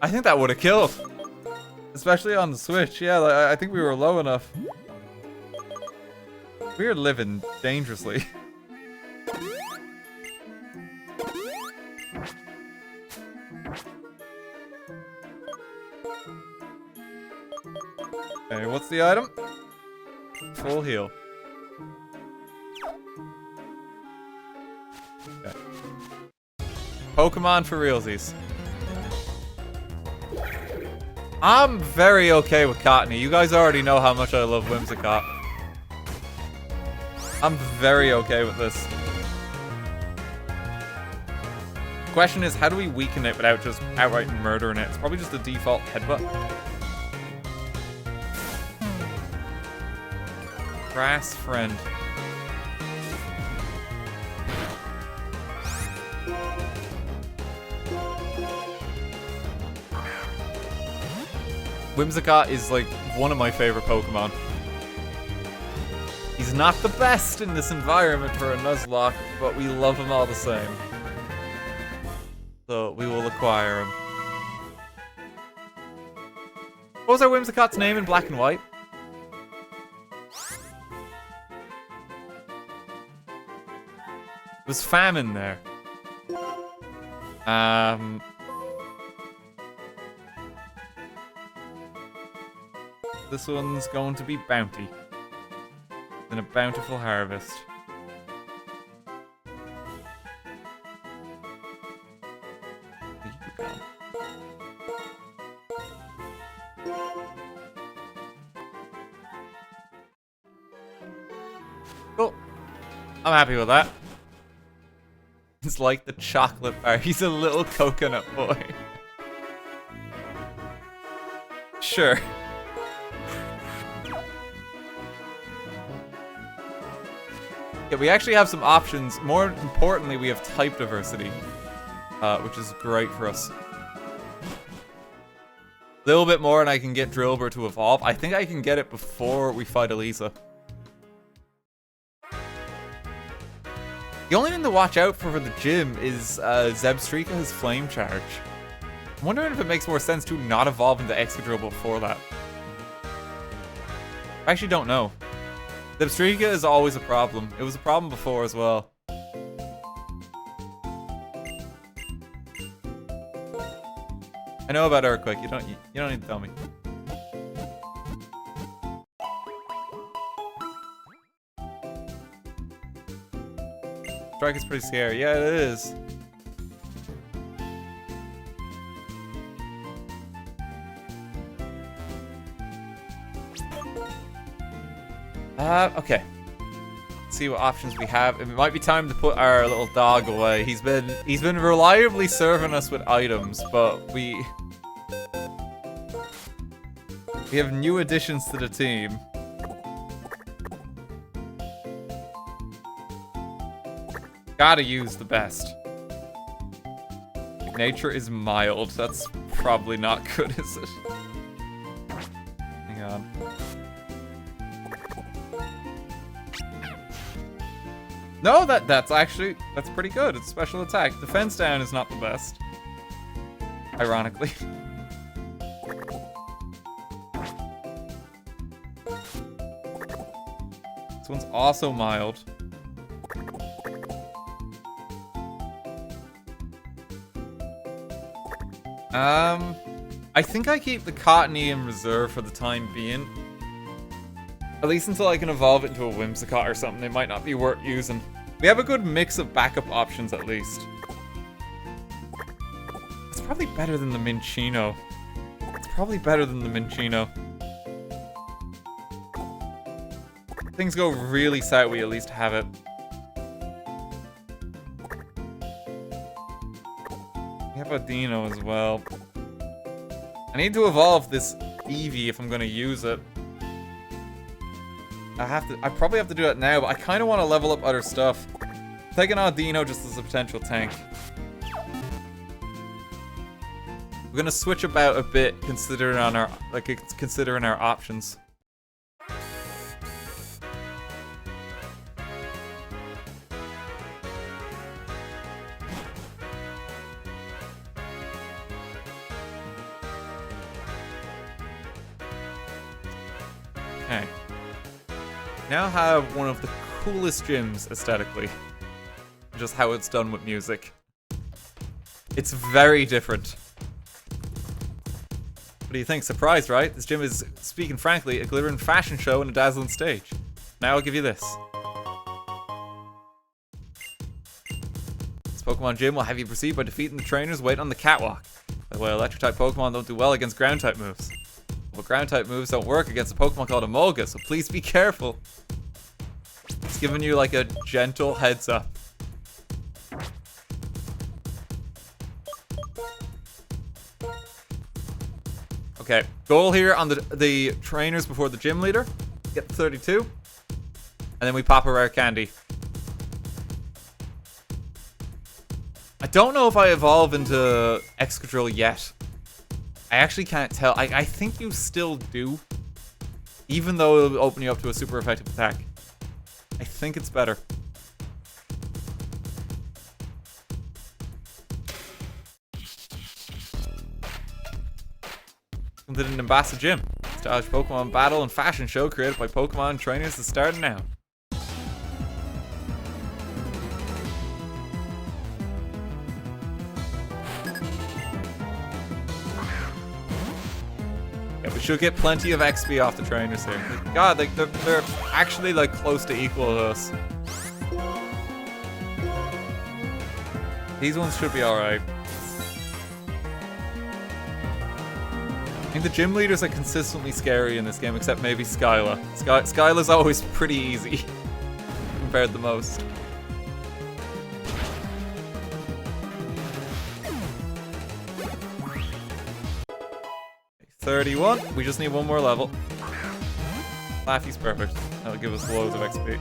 I think that would have killed. Especially on the Switch. Yeah, like, I think we were low enough. We are living dangerously. Okay, what's the item? Full heal. Okay. Pokemon for realsies. I'm very okay with Cottony. You guys already know how much I love Whimsicott. I'm very okay with this. The question is, how do we weaken it without just outright murdering it? It's probably just a default headbutt. Grass friend. Whimsicott is like one of my favorite Pokemon. He's not the best in this environment for a Nuzlocke, but we love him all the same. So we will acquire him. What was our Whimsicott's name in black and white? Was Famine there? This one's going to be Bounty. And a bountiful harvest. Cool. I'm happy with that. It's like the chocolate bar. He's a little coconut boy. Sure. Yeah, we actually have some options. More importantly, we have type diversity, which is great for us. A little bit more and I can get Drillbur to evolve. I think I can get it before we fight Elisa. The only thing to watch out for the gym is Zebstrika's Flame Charge. I'm wondering if it makes more sense to not evolve into Excadrill before that. I actually don't know. Zebstrika is always a problem. It was a problem before as well. I know about Earthquake. You don't need to tell me. Strike is pretty scary. Yeah, it is. Okay. Let's see what options we have. It might be time to put our little dog away. He's been reliably serving us with items, but we have new additions to the team. Gotta use the best. Nature is mild. That's probably not good, is it? Hang on. No, that's pretty good. It's special attack. Defense down is not the best. Ironically. This one's also mild. I think I keep the Cottony in reserve for the time being. At least until I can evolve it into a Whimsicott or something. It might not be worth using. We have a good mix of backup options at least. It's probably better than the Minccino. It's probably better than the Minccino. Things go really south, we at least have it. We have a Dino as well. I need to evolve this Eevee if I'm gonna use it. I probably have to do that now, but I kind of want to level up other stuff. Taking on Dino just as a potential tank. We're gonna switch about a bit considering our options. Okay. Now have one of the coolest gyms aesthetically. Just how it's done with music. It's very different. What do you think? Surprised, right? This gym is, speaking frankly, a glittering fashion show and a dazzling stage. Now I'll give you this. This Pokemon gym will have you proceed by defeating the trainers wait on the catwalk. By the way, electric-type Pokemon don't do well against ground-type moves. Well, ground-type moves don't work against a Pokemon called Emolga, so please be careful. It's giving you like a gentle heads up. Okay, goal here on the trainers before the gym leader. Get 32. And then we pop a rare candy. I don't know if I evolve into Excadrill yet. I actually can't tell. I think you still do. Even though it'll open you up to a super effective attack. I think it's better. Welcome to the Nimbasa Gym. Stylish Pokemon battle and fashion show created by Pokemon trainers is starting now. We should get plenty of XP off the trainers here. God, they're actually like close to equal to us. These ones should be alright. I think the gym leaders are consistently scary in this game, except maybe Skyla. Skyla's always pretty easy compared to the most. $31. We just need one more level. Laffy's perfect. That'll give us loads of XP.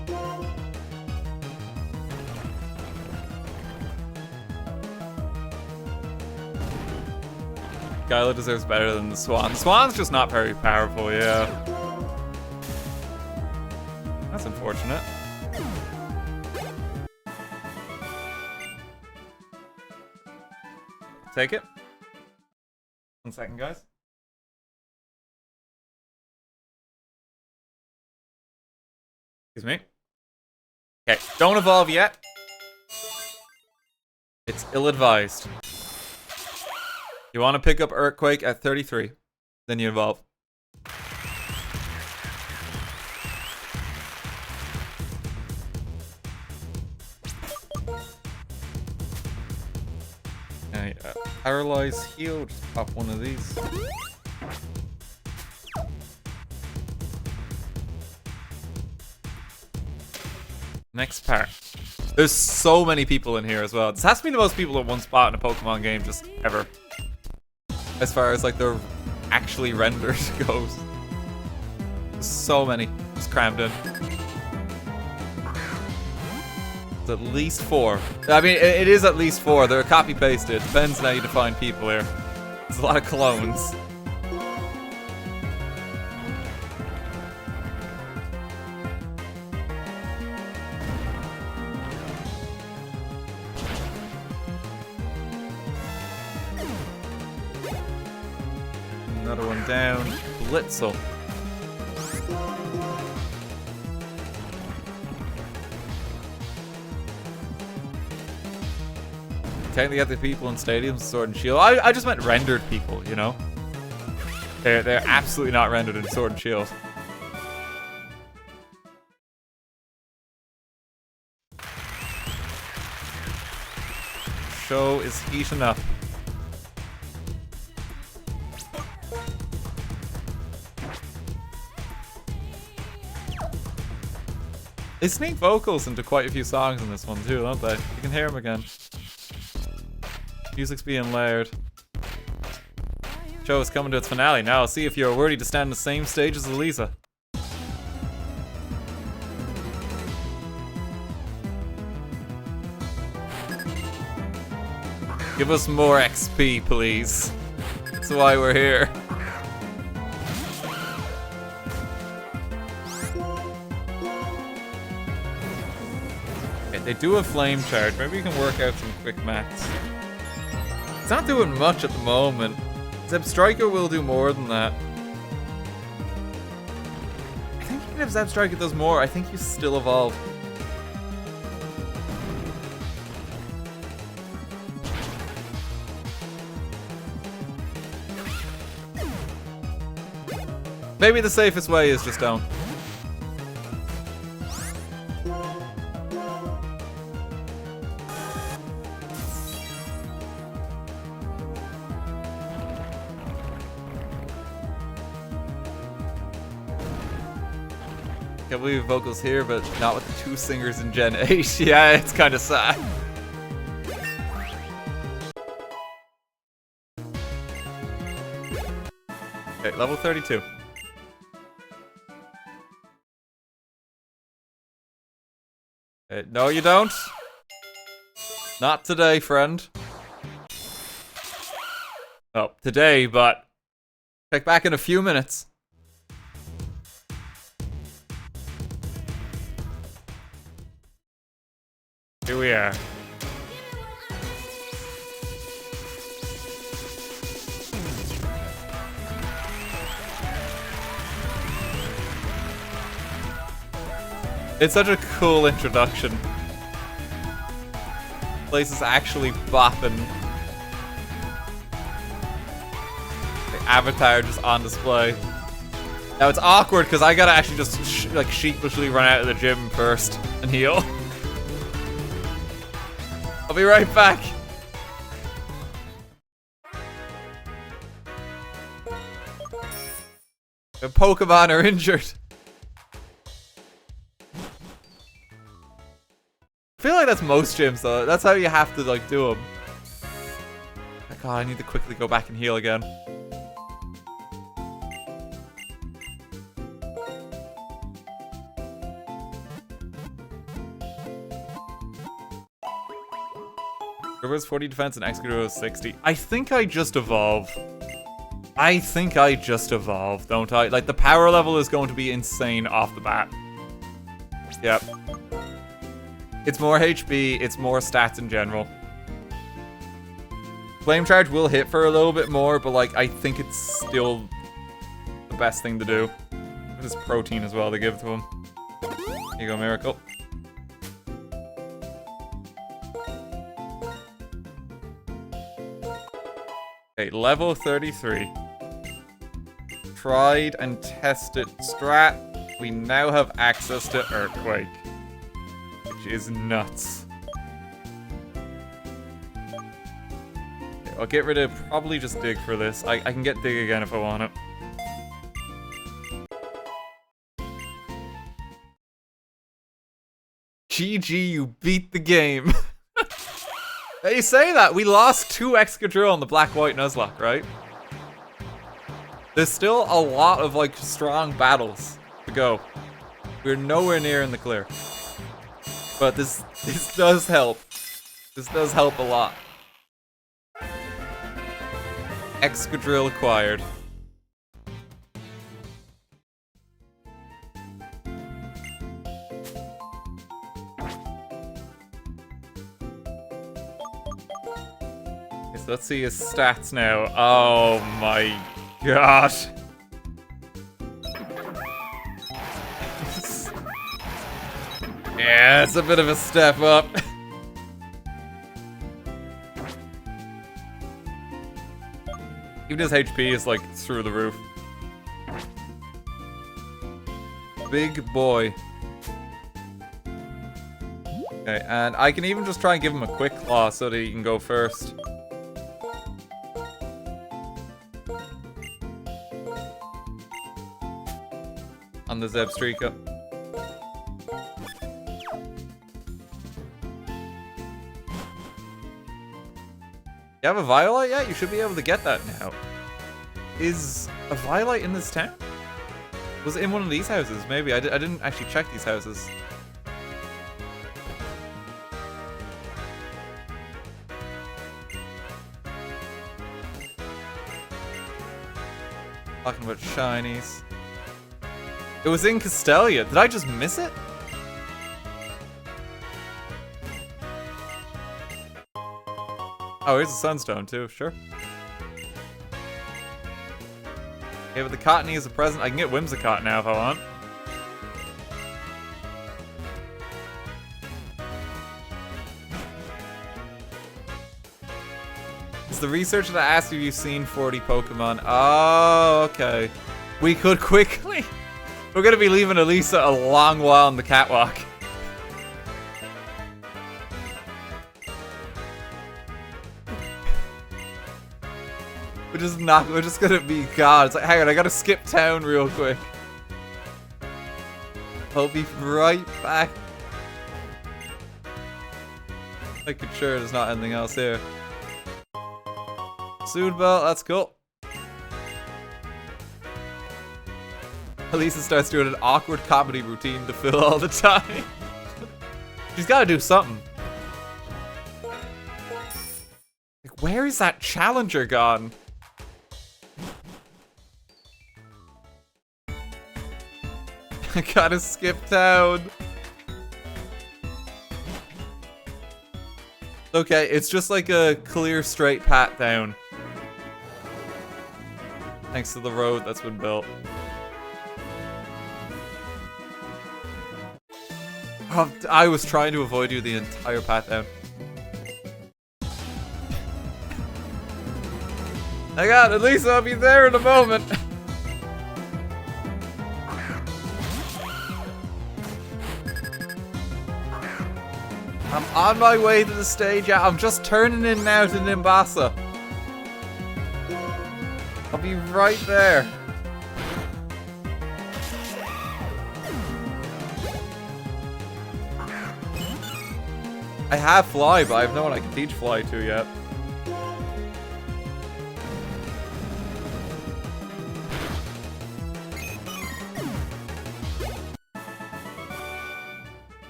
Skyla deserves better than the Swan. The Swan's just not very powerful, yeah. That's unfortunate. Take it. 1 second, guys. Excuse me. Okay, don't evolve yet. It's ill-advised. You want to pick up Earthquake at 33, then you evolve. Okay, Paralyze Heal, just pop one of these. Next part. There's so many people in here as well. This has to be the most people at one spot in a Pokemon game just ever. As far as like the actually rendered goes. There's so many just crammed in. It's at least 4. I mean, it is at least 4. They're copy pasted. It depends on how you define people here. There's a lot of clones. Another one down. Blitzel. Technically have the people in stadiums, Sword and Shield. I just meant rendered people, you know? They're absolutely not rendered in Sword and Shield. Show is heating up. They sneak vocals into quite a few songs in this one too, don't they? You can hear them again. Music's being loud. Show is coming to its finale. Now I'll see if you're worthy to stand on the same stage as Elisa. Give us more XP, please. That's why we're here. Okay, they do a flame charge. Maybe you can work out some quick maths. It's not doing much at the moment. Zebstrika will do more than that. I think even if Zebstrika does more, I think you still evolve. Maybe the safest way is just don't. Can't believe vocals here, but not with the 2 singers in Gen 8. Yeah, it's kind of sad. Okay, level 32. No, you don't. Not today, friend. Oh, today, but check back in a few minutes. Here we are. It's such a cool introduction. Place is actually bopping. The avatar just on display. Now it's awkward because I gotta actually just like sheepishly run out of the gym first and heal. I'll be right back. The Pokemon are injured. I feel like that's most gyms though. That's how you have to like do them. God, I need to quickly go back and heal again. River's 40 defense and Excadrill 60. I think I just evolve. Don't I? Like, the power level is going to be insane off the bat. Yep. It's more HP, it's more stats in general. Flame Charge will hit for a little bit more, but, like, I think it's still the best thing to do. There's protein as well to give to him. Here you go, Miracle. Okay, level 33. Tried and tested strat. We now have access to Earthquake, which is nuts. Okay, I'll get rid of probably just Dig for this. I can get Dig again if I want it. GG, you beat the game. Now you say that, we lost 2 Excadrill on the Black-White Nuzlocke, right? There's still a lot of, like, strong battles to go. We're nowhere near in the clear. But this does help. This does help a lot. Excadrill acquired. Okay, so let's see his stats now. Oh my gosh. Yeah, it's a bit of a step up. Even his HP is like through the roof. Big boy. Okay, and I can even just try and give him a quick claw so that he can go first. On the Zebstrika. You have a Violite yet? You should be able to get that now. Is a Violite in this town? Was it in one of these houses? Maybe. I didn't actually check these houses. Talking about shinies. It was in Castelia. Did I just miss it? Oh, here's a Sunstone too, sure. Okay, but the Cottony is a present. I can get Whimsicott now if I want. It's the researcher that asked if you've seen 40 Pokemon. Oh, okay. We could quickly. We're gonna be leaving Elisa a long while on the catwalk. We're just gonna be gods. Like, hang on, I gotta skip town real quick. I'll be right back. Making sure there's not anything else here. Sootbelt, that's cool. Elisa starts doing an awkward comedy routine to fill all the time. She's gotta do something. Like, where is that challenger gone? I gotta skip town. Okay, it's just like a clear straight pat down. Thanks to the road that's been built. Oh, I was trying to avoid you the entire pat down. Hang on, at least I'll be there in a moment. I'm on my way to the stage. Yeah, I'm just turning in now to Nimbasa. I'll be right there. I have Fly, but I have no one I can teach Fly to yet.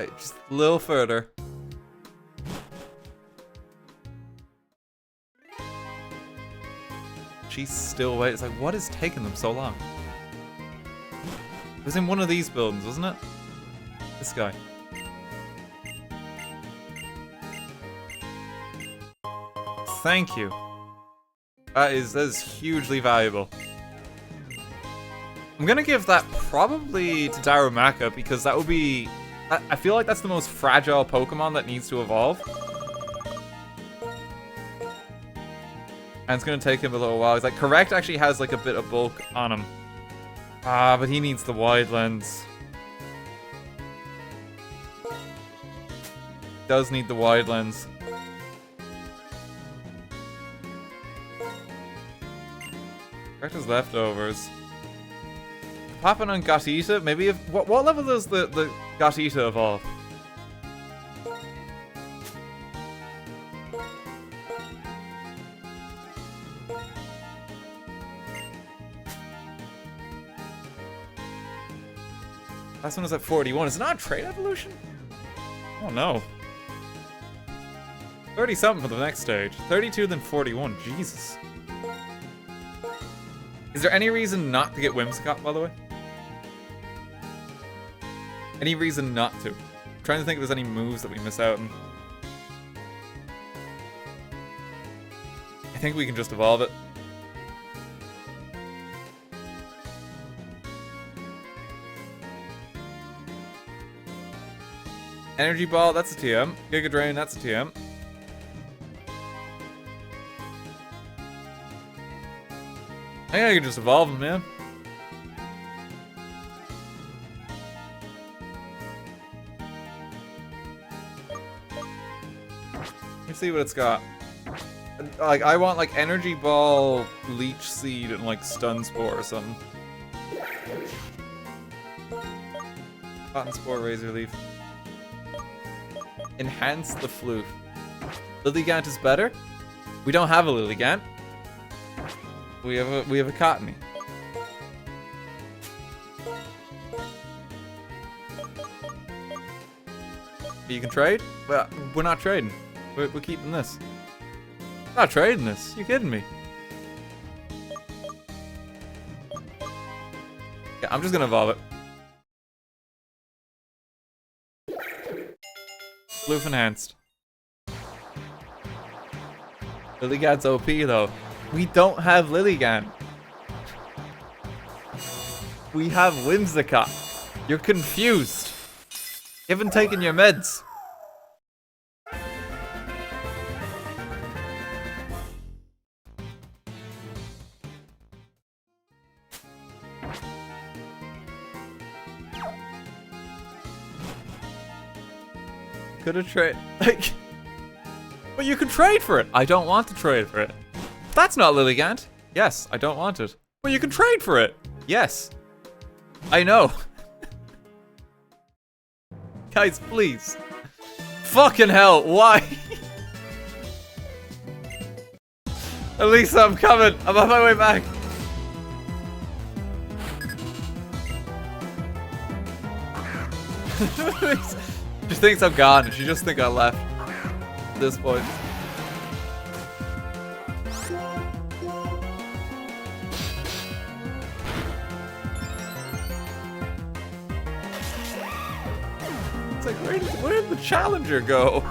Okay, just a little further. She's still waiting. It's like, what is taking them so long? It was in one of these buildings, wasn't it? This guy. Thank you. That is hugely valuable. I'm gonna give that probably to Darumaka because that would be... I feel like that's the most fragile Pokemon that needs to evolve. And it's gonna take him a little while. He's like, Correct actually has like a bit of bulk on him. Ah, but he needs the wide lens. Does need the wide lens. Correct has leftovers. Popping on Gottita? Maybe if... What level does the Gottita evolve? Last one was at 41. Is it not a trade evolution? Oh no. 30 something for the next stage. 32 then 41. Jesus. Is there any reason not to get Whimsicott, by the way? Any reason not to? I'm trying to think if there's any moves that we miss out on. I think we can just evolve it. Energy Ball, that's a TM. Giga Drain, that's a TM. I think I can just evolve him, man. Let's see what it's got. Like, I want like Energy Ball, Leech Seed, and like Stun Spore or something. Cotton Spore, Razor Leaf. Enhance the Floof. Lilligant is better. We don't have a Lilligant. We have a Cottony. You can trade? Well, we're not trading. We're keeping this. Not trading this. You kidding me? Yeah, I'm just gonna evolve it. Floof enhanced. Lilligant's OP though. We don't have Lilligant. We have Whimsicott. You're confused. You haven't taken your meds. Could have trade like, but you can trade for it. I don't want to trade for it. That's not Lilligant. Yes, I don't want it. But you can trade for it. Yes, I know. Guys, please. Fucking hell, why? At least I'm coming. I'm on my way back. She thinks I'm gone, and she just thinks I left at this point. It's like, where did the challenger go?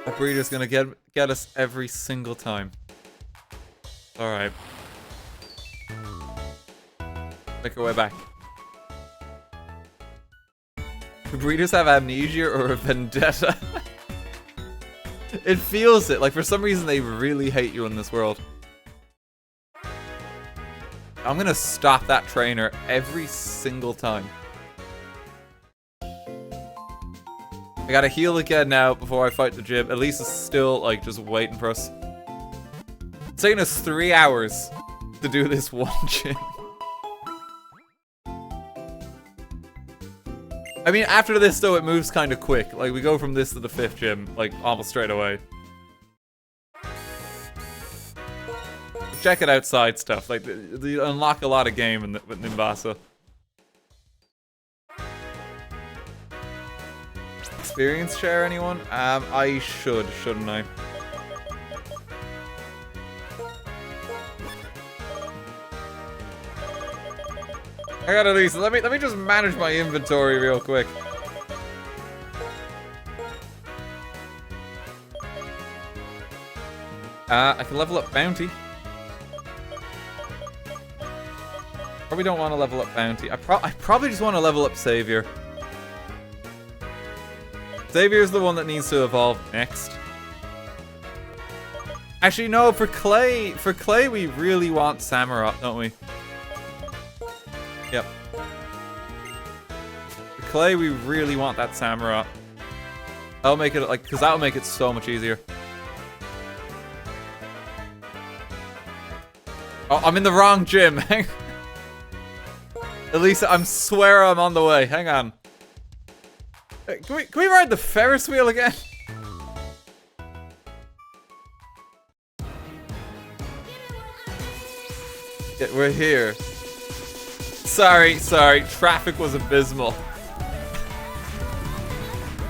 That breeder's gonna get us every single time. Alright. Make our way back. Do breeders have amnesia or a vendetta? It feels it. Like, for some reason, they really hate you in this world. I'm gonna stop that trainer every single time. I gotta heal again now before I fight the gym. At least it's still, like, just waiting for us. It's taking us 3 hours to do this one gym. I mean, after this, though, it moves kind of quick. Like, we go from this to the 5th gym, like, almost straight away. Check it outside stuff. Like, you unlock a lot of game with Nimbasa. Experience share, anyone? I shouldn't I? I gotta do this. Let me just manage my inventory real quick. I can level up Bounty. Probably don't want to level up Bounty. I probably just want to level up Savior. Savior's the one that needs to evolve next. Actually, no, for Clay we really want Samurott, don't we? Yep. For Clay, we really want that Samurott. That'll make it, like, because that'll make it so much easier. Oh, I'm in the wrong gym. Elisa, I swear I'm on the way. Hang on. Hey, can we ride the Ferris wheel again? Yeah, we're here. Sorry. Traffic was abysmal.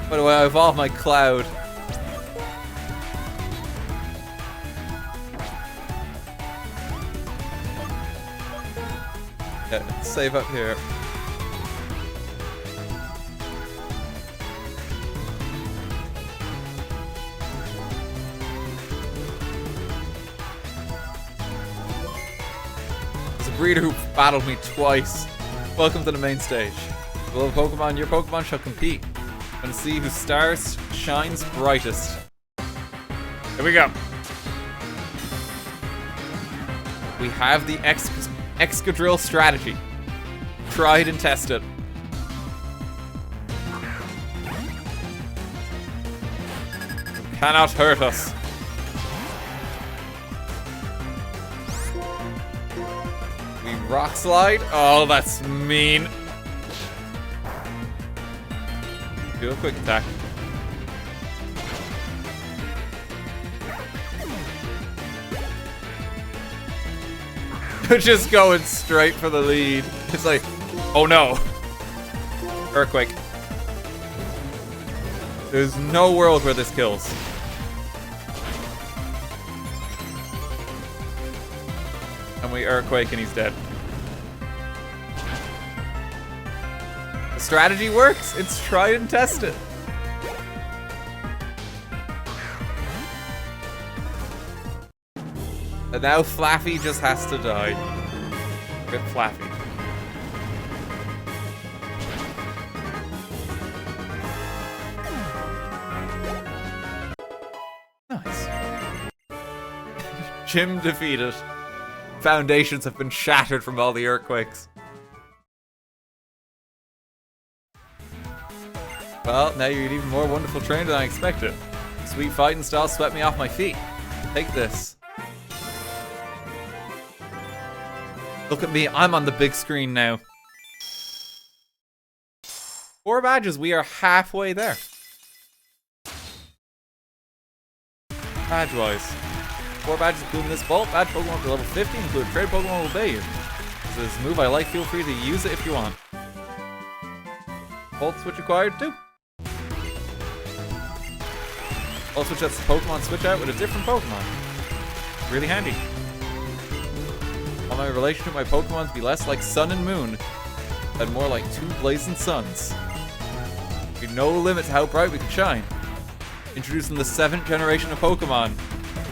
By the way, I evolved my cloud. Yeah, let's save up here. There's a breeder who battled me twice. Welcome to the main stage. Below Pokemon, your Pokemon shall compete and see whose stars shines brightest. Here we go. We have the Excadrill strategy. Tried and tested. Cannot hurt us. We rock slide. Oh, that's mean. Do a quick attack. Just going straight for the lead. It's like, oh no. Earthquake. There's no world where this kills. And we Earthquake and he's dead. The strategy works. It's tried and tested. And now Flaffy just has to die. Rip Flaffy. Nice. Gym defeated. Foundations have been shattered from all the earthquakes. Well, now you're an even more wonderful trainer than I expected. Sweet fighting style swept me off my feet. Take this. Look at me, I'm on the big screen now. 4 badges, we are halfway there. Badge-wise. 4 badges including this bolt. Badge Pokemon to level 50, including trade Pokemon will obey you. This is a move I like, feel free to use it if you want. Bolt switch required too. Bolt switch lets the Pokemon switch out with a different Pokemon. Really handy. I want my relationship with my Pokemon to be less like sun and moon, and more like 2 blazing suns. There's no limit to how bright we can shine. Introducing the 7th generation of Pokemon.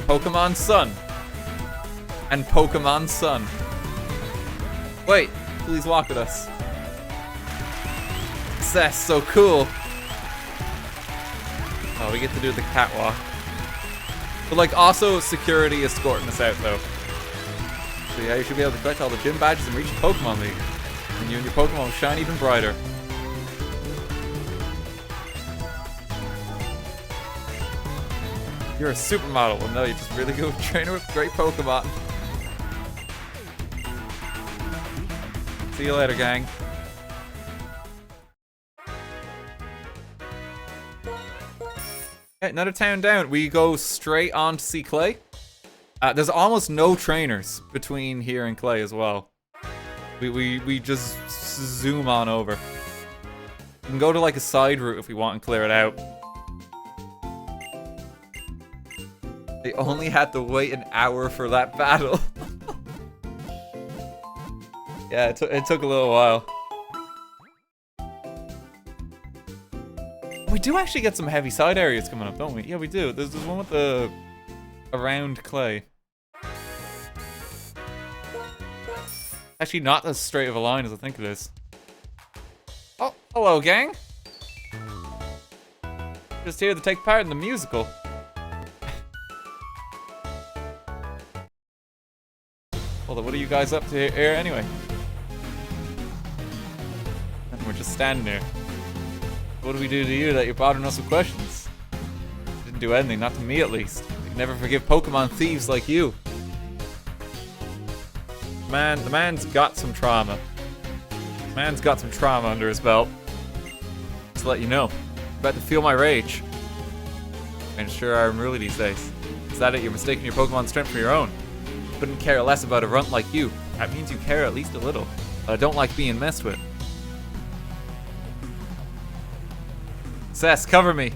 Pokemon Sun. And Pokemon Sun. Wait, please walk with us. Success, so cool. Oh, we get to do the catwalk. But like, also security escorting us out though. So yeah, you should be able to collect all the gym badges and reach the Pokemon League. And you and your Pokemon will shine even brighter. You're a supermodel. Well, no, you're just really good trainer with great Pokemon. See you later, gang. Okay, another town down. We go straight on to see Clay. There's almost no trainers between here and Clay as well. We just zoom on over. We can go to like a side route if we want and clear it out. They only had to wait an hour for that battle. Yeah, it took a little while. We do actually get some heavy side areas coming up, don't we? Yeah, we do. There's one with the around Clay. Actually, not as straight of a line as I think it is. Oh, hello, gang. Just here to take part in the musical. Well, what are you guys up to here anyway? And we're just standing here. What do we do to you that you're bothering us with questions? Didn't do anything, not to me at least. I can never forgive Pokemon thieves like you. The man's got some trauma. The man's got some trauma under his belt. Just to let you know. I'm about to feel my rage. And sure are unruly these days. Is that it? You're mistaking your Pokemon strength for your own. Couldn't care less about a runt like you. That means you care at least a little. But I don't like being messed with. Cess, cover me.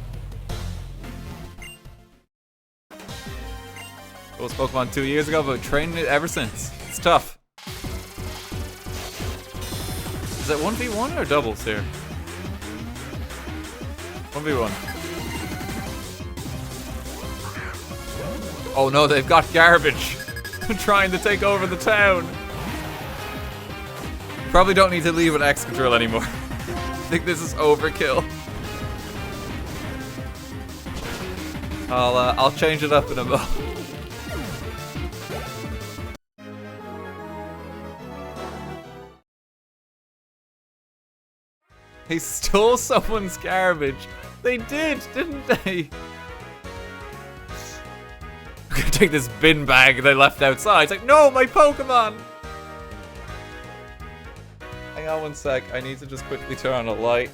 It was Pokemon 2 years ago, but training it ever since. It's tough. Is it 1v1 or doubles here? 1v1. Oh no, they've got garbage. Trying to take over the town. Probably don't need to leave an Excadrill anymore. I think this is overkill. I'll change it up in a moment. They stole someone's garbage. They did, didn't they? I'm gonna take this bin bag they left outside. It's like, no, my Pokemon! Hang on one sec. I need to just quickly turn on a light.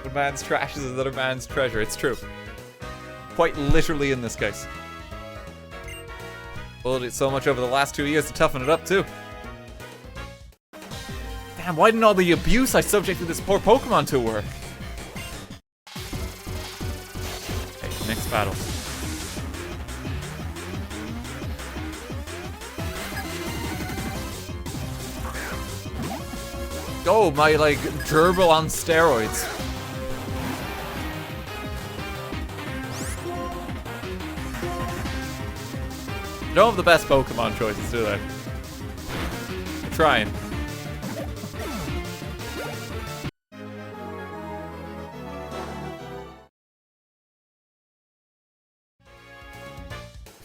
One man's trash is another man's treasure. It's true. Quite literally in this case. Bullied it so much over the last 2 years to toughen it up too. Damn, why didn't all the abuse I subjected this poor Pokemon to work? Okay, next battle. Oh, my, like, gerbil on steroids. They don't have the best Pokemon choices, do they? I'm trying.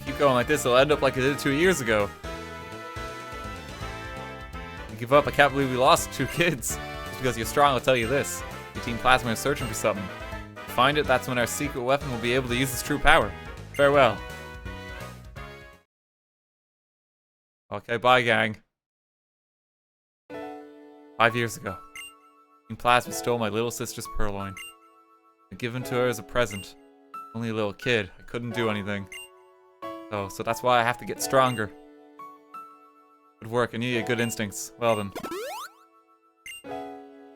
Keep going like this, it'll end up like it did 2 years ago. You give up, I can't believe we lost 2 kids. Just because you're strong, I'll tell you this. Your Team Plasma is searching for something. Find it, that's when our secret weapon will be able to use its true power. Farewell. Okay, bye, gang. 5 years ago, Team Plasma stole my little sister's Purloin. I given to her as a present. Only a little kid. I couldn't do anything. So that's why I have to get stronger. Good work. I knew you had good instincts. Well then.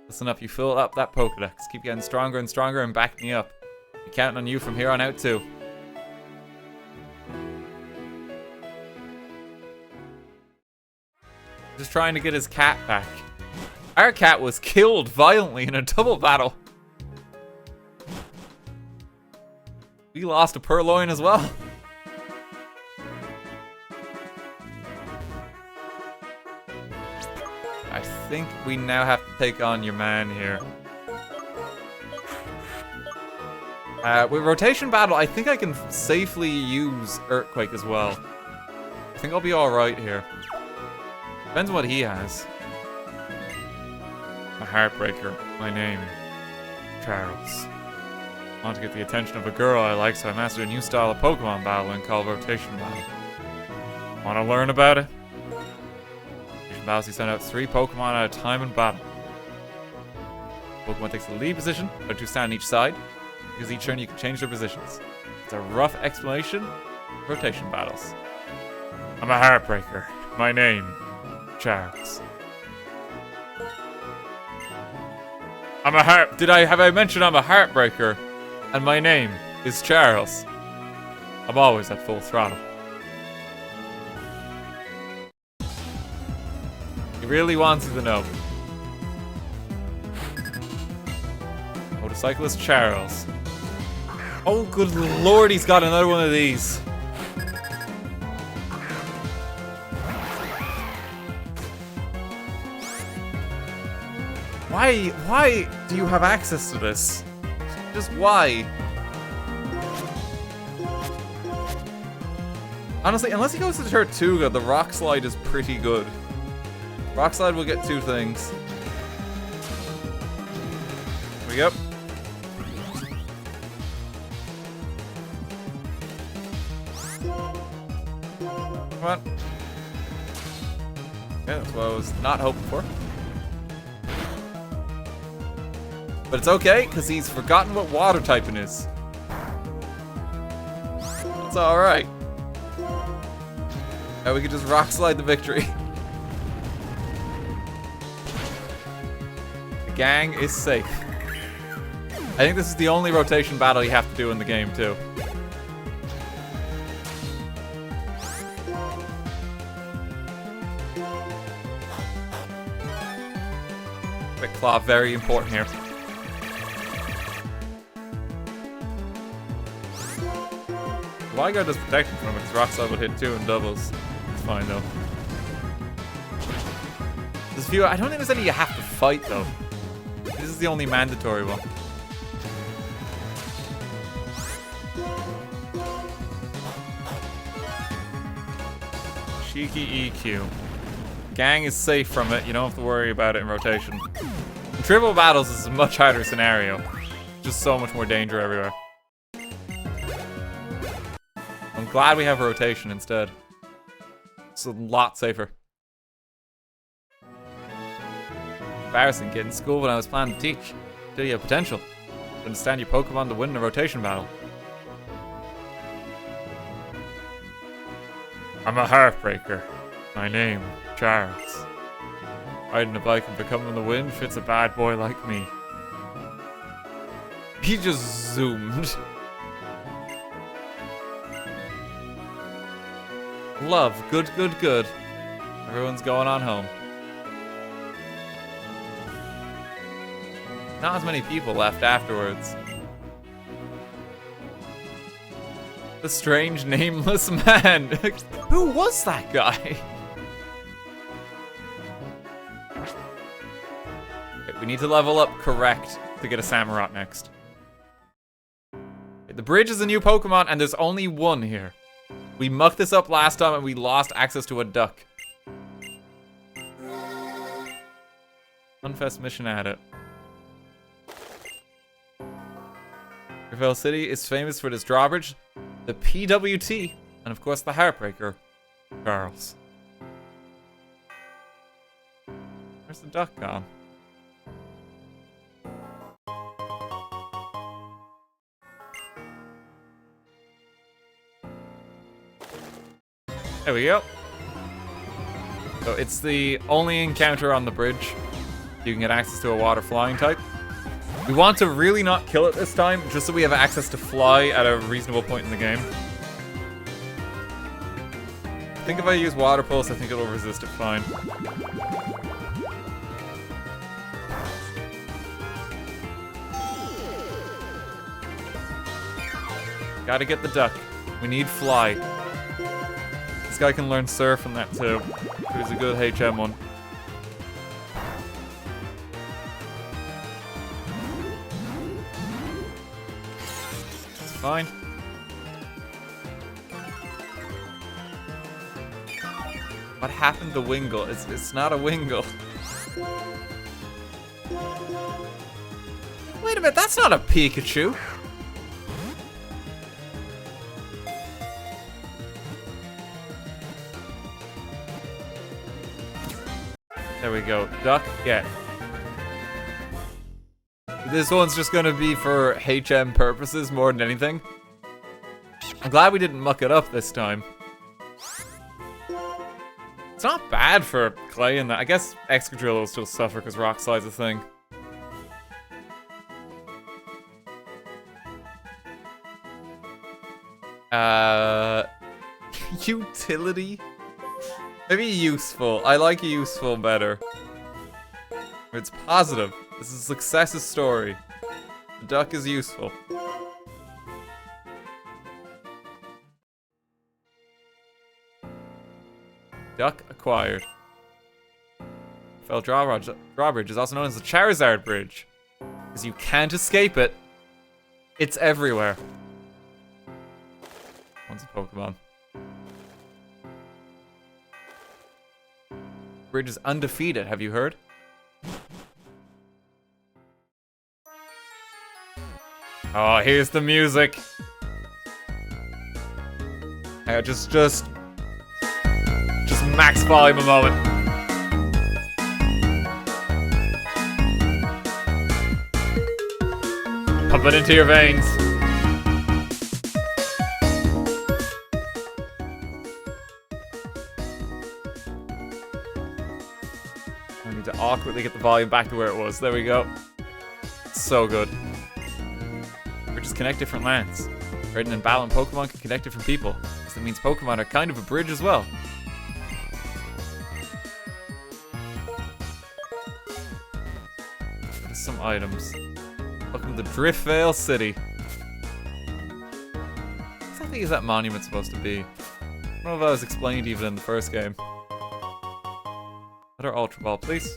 Listen up. You fill up that Pokedex. Keep getting stronger and stronger and back me up. I'm counting on you from here on out too. Just trying to get his cat back. Our cat was killed violently in a double battle. We lost a Purloin as well. I think we now have to take on your man here. With rotation battle, I think I can safely use Earthquake as well. I think I'll be alright here. Depends on what he has. A Heartbreaker. My name. Charles. I want to get the attention of a girl I like, so I mastered a new style of Pokemon battling called rotation battle. Want to learn about it? Rotation battles, you send out 3 Pokemon at a time in battle. Pokemon takes the lead position, but 2 stand on each side. Because each turn you can change their positions. It's a rough explanation of rotation battles. I'm a Heartbreaker. My name. Charles. Have I mentioned I'm a Heartbreaker? And my name is Charles. I'm always at full throttle. He really wants you to know. Motorcyclist Charles. Oh, good lord, he's got another one of these. Why do you have access to this? Just why? Honestly, unless he goes to Tortuga, the rock slide is pretty good. Rock slide will get 2 things. Here we go. Come on. Yeah, that's what I was not hoping for. But it's okay, because he's forgotten what water typing is. It's alright. Now we can just rock slide the victory. The gang is safe. I think this is the only rotation battle you have to do in the game, too. Quick claw, very important here. Wyguard does protection from it because rock slide will hit 2 and doubles. It's fine though. There's a few. I don't think there's any you have to fight though. This is the only mandatory one. Cheeky EQ. Gang is safe from it. You don't have to worry about it in rotation. In triple battles, this is a much harder scenario. Just so much more danger everywhere. I'm glad we have rotation instead. It's a lot safer. Embarrassing, kid. In school when I was planning to teach. Do you have potential? Understand your Pokemon to win in a rotation battle. I'm a heartbreaker. My name, Charles. Riding a bike and becoming the wind fits a bad boy like me. He just zoomed. Love, good, good, good. Everyone's going on home. Not as many people left afterwards. The strange nameless man. Who was that guy? Okay, we need to level up correct to get a Samurott next. Okay, the bridge is a new Pokemon and there's only one here. We mucked this up last time and we lost access to a duck. Unfest mission at it. Gravel City is famous for this drawbridge, the PWT, and of course the Heartbreaker, Charles. Where's the duck gone? There we go. So it's the only encounter on the bridge. You can get access to a water flying type. We want to really not kill it this time, just so we have access to fly at a reasonable point in the game. I think if I use Water Pulse, I think it'll resist it fine. Gotta get the duck. We need fly. This guy can learn surf and that too. He was a good HM one. It's fine. What happened to Wingull? It's not a Wingull. Wait a minute, that's not a Pikachu. There we go. Duck, get. This one's just gonna be for HM purposes more than anything. I'm glad we didn't muck it up this time. It's not bad for clay in that. I guess Excadrill will still suffer because Rock Slide's a thing. Utility? Maybe useful. I like useful better. It's positive. This is a success story. The duck is useful. Duck acquired. Fell drawbridge is also known as the Charizard Bridge, because you can't escape it. It's everywhere. One's a Pokemon. Bridge is undefeated, have you heard? Oh, here's the music. Just max volume a moment. Pump it into your veins. I need to awkwardly get the volume back to where it was. There we go. So good. Bridges connect different lands. Trading and battling Pokemon can connect different people. That means Pokemon are kind of a bridge as well. Some items. Welcome to Driftvale City. What exactly is that monument supposed to be? I don't know if that was explained even in the first game. Another Ultra Ball, please.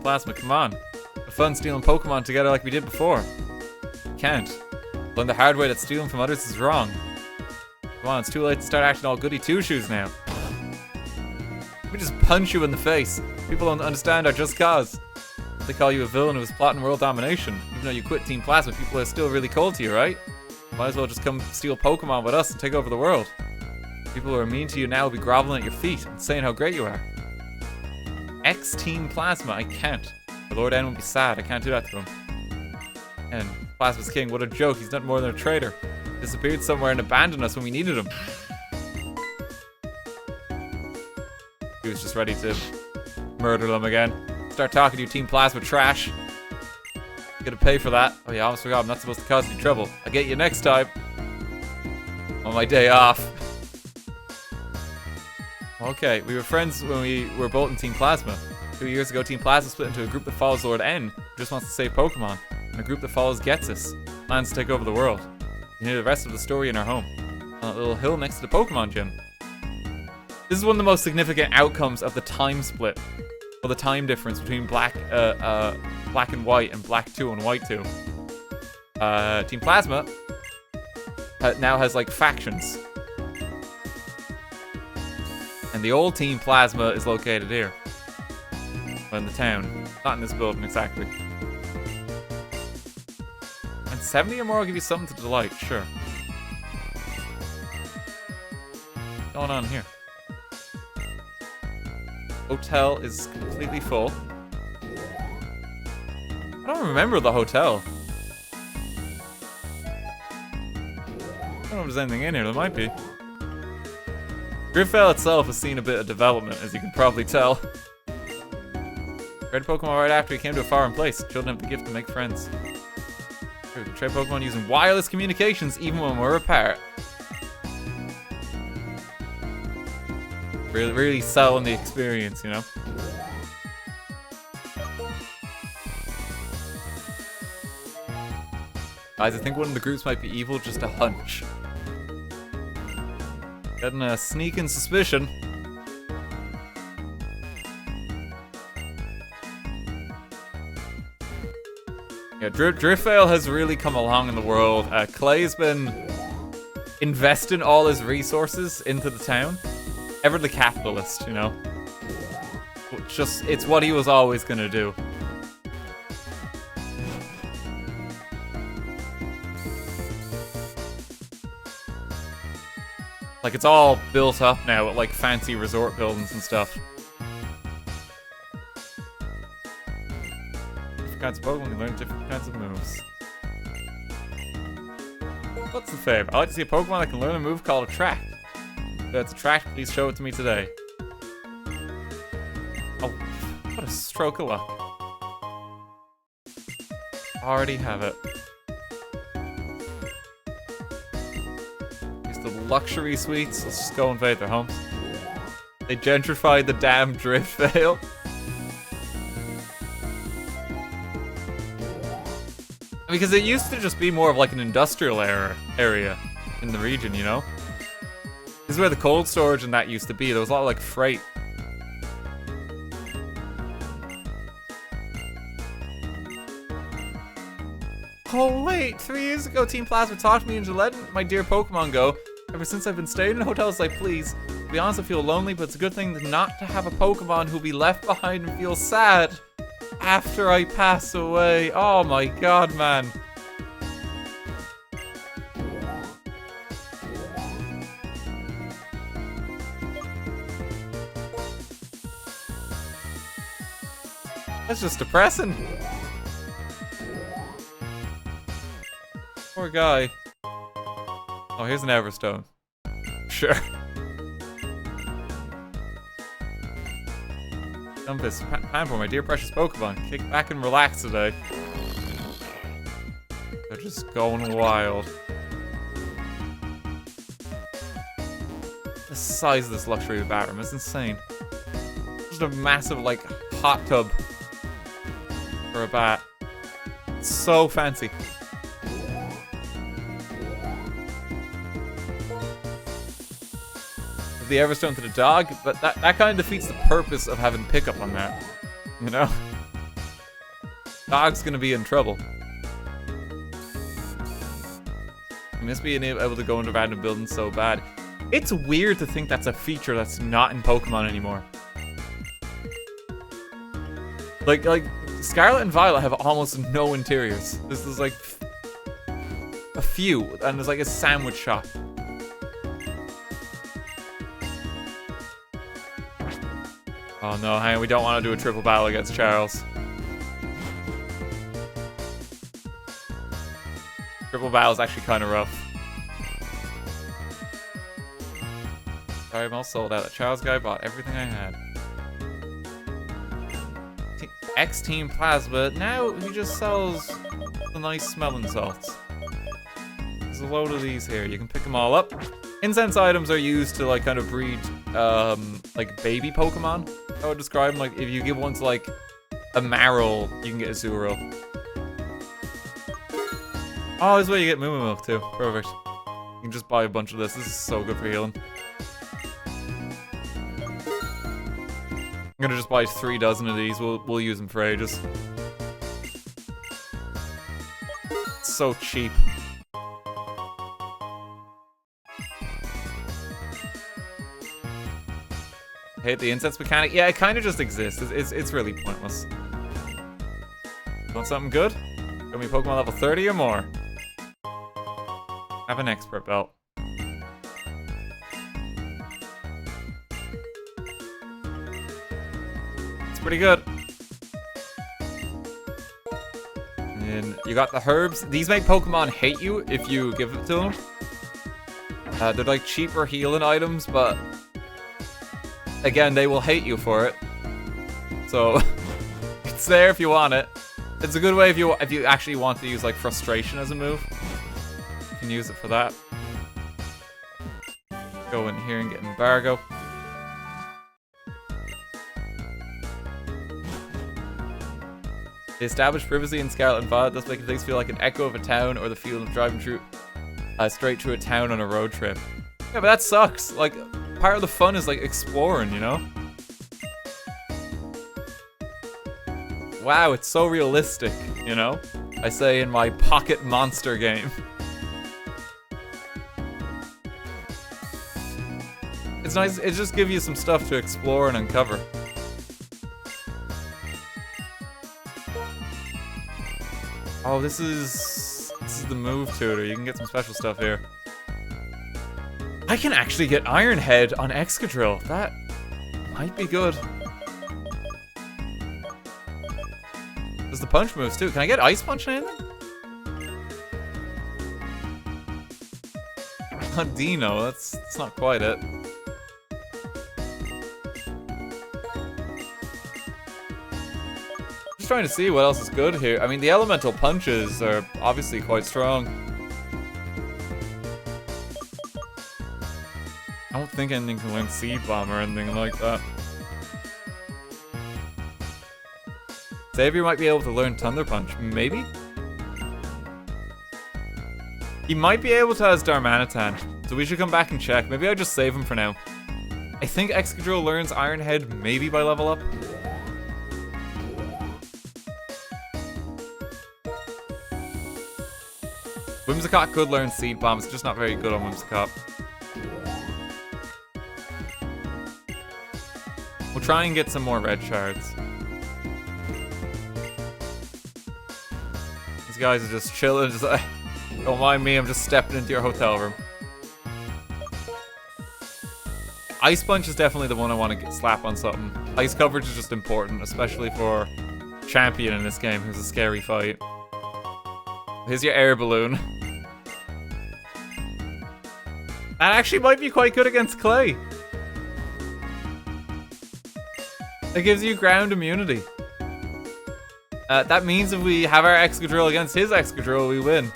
Plasma, come on. Have fun stealing Pokemon together like we did before. Can't. Learn the hard way that stealing from others is wrong. Come on, it's too late to start acting all goody two-shoes now. We just punch you in the face. People don't understand our just cause. They call you a villain who was plotting world domination. Even though you quit Team Plasma, people are still really cold to you, right? Might as well just come steal Pokemon with us and take over the world. People who are mean to you now will be groveling at your feet and saying how great you are. Ex-Team Plasma, I can't. The Lord N will be sad, I can't do that to him. And Plasma's king, what a joke, he's not more than a traitor. Disappeared somewhere and abandoned us when we needed him. He was just ready to murder them again. Start talking to you, Team Plasma trash. You gotta pay for that. Oh yeah, I almost forgot, I'm not supposed to cause you trouble. I'll get you next time. On my day off. Okay, we were friends when we were both in Team Plasma. 2 years ago, Team Plasma split into a group that follows Lord N, who just wants to save Pokemon, and a group that follows Getsus, plans to take over the world. You can hear the rest of the story in our home, on that little hill next to the Pokemon gym. This is one of the most significant outcomes of the time split, or the time difference between Black and White and Black 2 and White 2. Team Plasma now has like factions. And the old Team Plasma is located here. In the town. Not in this building, exactly. And 70 or more will give you something to delight, sure. What's going on here? Hotel is completely full. I don't remember the hotel. I don't know if there's anything in here, there might be. Driftvale itself has seen a bit of development, as you can probably tell. Trade Pokemon right after he came to a foreign place. Children have the gift to make friends. We can trade Pokemon using wireless communications even when we're apart. Really selling the experience, you know? Guys, I think one of the groups might be evil, just a hunch. Getting a sneaking suspicion. Yeah, Driftvale has really come along in the world. Clay's been investing all his resources into the town. Ever the capitalist, you know? It's what he was always gonna do. Like, it's all built up now with, like, fancy resort buildings and stuff. Different kinds of Pokemon can learn different kinds of moves. What's the favorite? I like to see a Pokemon that can learn a move called Attract. If that's Attract, please show it to me today. Oh, what a stroke of luck. Already have it. The luxury suites. Let's just go invade their homes. They gentrified the damn Driftvale. Because it used to just be more of like an industrial area in the region, you know? This is where the cold storage and that used to be. There was a lot of, like, freight. Oh, wait. 3 years ago, Team Plasma talked me into letting my dear Pokemon go. Ever since I've been staying in hotels like, please. To be honest, I feel lonely, but it's a good thing not to have a Pokemon who'll be left behind and feel sad after I pass away. Oh my god, man. That's just depressing. Poor guy. Oh, here's an Everstone. Sure. Dump this time for my dear precious Pokemon. Kick back and relax today. They're just going wild. The size of this luxury bathroom is insane. Just a massive, like, hot tub for a bat. It's so fancy. The Everstone to the dog, but that kind of defeats the purpose of having pickup on that, you know? Dog's gonna be in trouble. I miss being able to go into random buildings so bad. It's weird to think that's a feature that's not in Pokemon anymore. Like Scarlet and Violet have almost no interiors. This is like a few, and there's like a sandwich shop. Oh no, hang on, we don't want to do a triple battle against Charles. Triple battle is actually kind of rough. Sorry, I'm all sold out. That Charles guy bought everything I had. X-Team Plasma, now he just sells the nice smelling salts. There's a load of these here. You can pick them all up. Incense items are used to like kind of breed like baby Pokemon. I would describe them. Like if you give one to like a Marill, you can get a Zuro. Oh, this is where you get Moo Moo Milk too. Perfect. You can just buy a bunch of this. This is so good for healing. I'm gonna just buy 3 dozen of these. We'll use them for ages. It's so cheap. Hate the incense mechanic. Yeah, it kind of just exists. It's really pointless. Want something good? Got me Pokemon level 30 or more. Have an expert belt. It's pretty good. And you got the herbs. These make Pokemon hate you if you give it to them. They're like cheaper healing items, but again, they will hate you for it. So it's there if you want it. It's a good way if you actually want to use like frustration as a move. You can use it for that. Go in here and get embargo. The established privacy in Scarlet and Violet does make things feel like an echo of a town or the feeling of driving through straight through a town on a road trip. Yeah, but that sucks. Like, part of the fun is like exploring, you know? Wow, it's so realistic, you know? I say in my pocket monster game. It's nice, it just gives you some stuff to explore and uncover. Oh, this is the move tutor. You can get some special stuff here. I can actually get Iron Head on Excadrill. That might be good. There's the punch moves too. Can I get Ice Punch on anything? Dino, that's not quite it. Just trying to see what else is good here. I mean, the elemental punches are obviously quite strong. I don't think anything can learn Seed Bomb or anything like that. Xavier might be able to learn Thunder Punch. Maybe? He might be able to as Darmanitan, so we should come back and check. Maybe I'll just save him for now. I think Excadrill learns Iron Head maybe by level up. Whimsicott could learn Seed Bomb, it's just not very good on Whimsicott. We'll try and get some more red shards. These guys are just chilling, just like, don't mind me, I'm just stepping into your hotel room. Ice Punch is definitely the one I want to slap on something. Ice coverage is just important, especially for Champion in this game, who's a scary fight. Here's your air balloon. That actually might be quite good against Clay. It gives you ground immunity. That means if we have our Excadrill against his Excadrill, we win.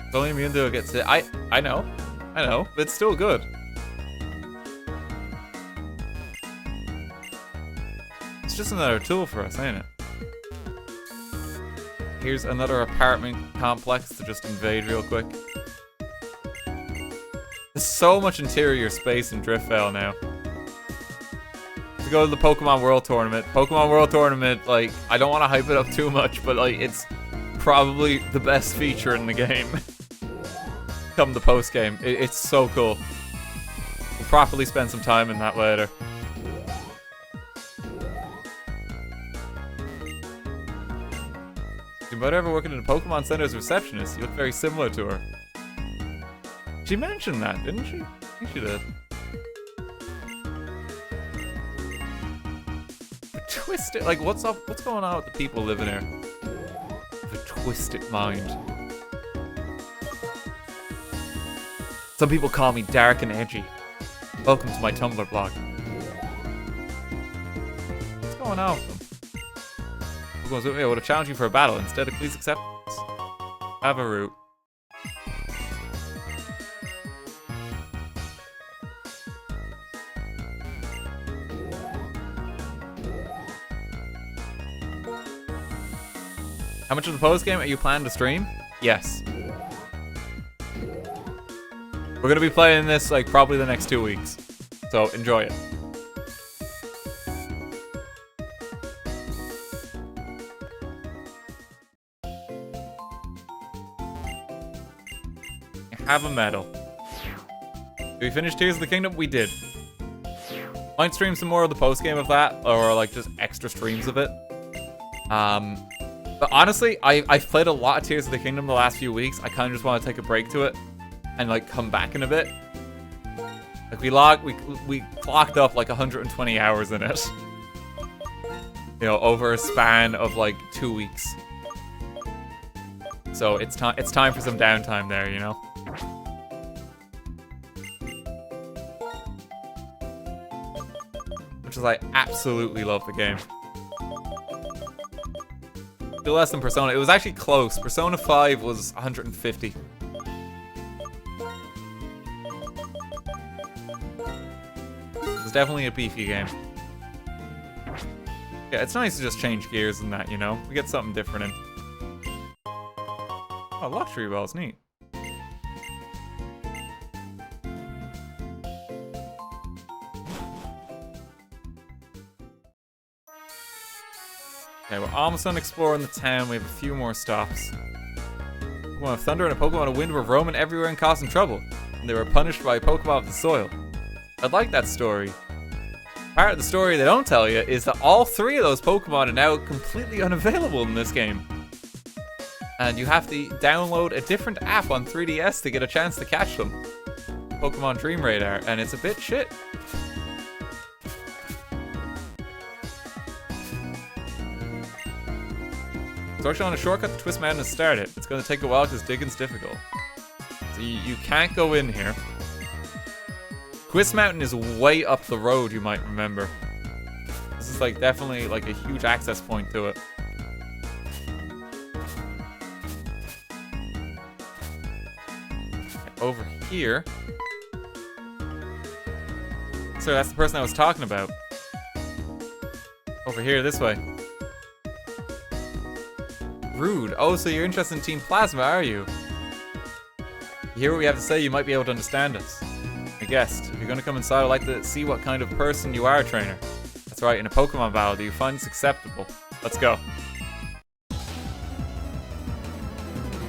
It's only immune to it gets hit. I know, but it's still good. It's just another tool for us, ain't it? Here's another apartment complex to just invade real quick. There's so much interior space in Driftvale now. To go to the Pokemon World Tournament. Pokemon World Tournament, like, I don't want to hype it up too much, but like, it's probably the best feature in the game. Come the post game. It's so cool. We'll properly spend some time in that later. You might ever working in a Pokemon Center as a receptionist. You look very similar to her. She mentioned that, didn't she? I think she did. But twisted, like, what's up? What's going on with the people living here? The twisted mind. Some people call me dark and edgy. Welcome to my Tumblr blog. What's going on with them? I would have challenged you for a battle. Instead, please accept this. Have a route. How much of the post game are you planning to stream? Yes. We're gonna be playing this like probably the next 2 weeks, so enjoy it. You have a medal. Did we finish Tears of the Kingdom? We did. Might stream some more of the post game of that, or like just extra streams of it. But honestly, I've played a lot of Tears of the Kingdom the last few weeks. I kind of just want to take a break to it. And like come back in a bit. Like we clocked up like 120 hours in it. You know, over a span of like 2 weeks. So it's time for some downtime there, you know. Which is I absolutely love the game. Still less than Persona. It was actually close. Persona 5 was 150. It's definitely a beefy game. Yeah, it's nice to just change gears and that, you know? We get something different in. Oh, luxury balls, neat. Okay, we're almost done exploring the town. We have a few more stops. Pokemon of Thunder and a Pokemon of Wind were roaming everywhere and causing trouble, and they were punished by a Pokemon of the Soil. I'd like that story. Part of the story they don't tell you is that all 3 of those Pokemon are now completely unavailable in this game. And you have to download a different app on 3DS to get a chance to catch them. Pokemon Dream Radar, and it's a bit shit. Search on a shortcut to Twist Mountain to start it. It's going to take a while because digging's difficult. So you can't go in here. Twist Mountain is way up the road, you might remember. This is like definitely like a huge access point to it. over here. So that's the person I was talking about. Over here, this way. Rude. Oh, so you're interested in Team Plasma, are you? You hear what we have to say, you might be able to understand us. A guest. If you're gonna come inside, I'd like to see what kind of person you are, trainer. That's right, in a Pokemon battle, do you find this acceptable? Let's go.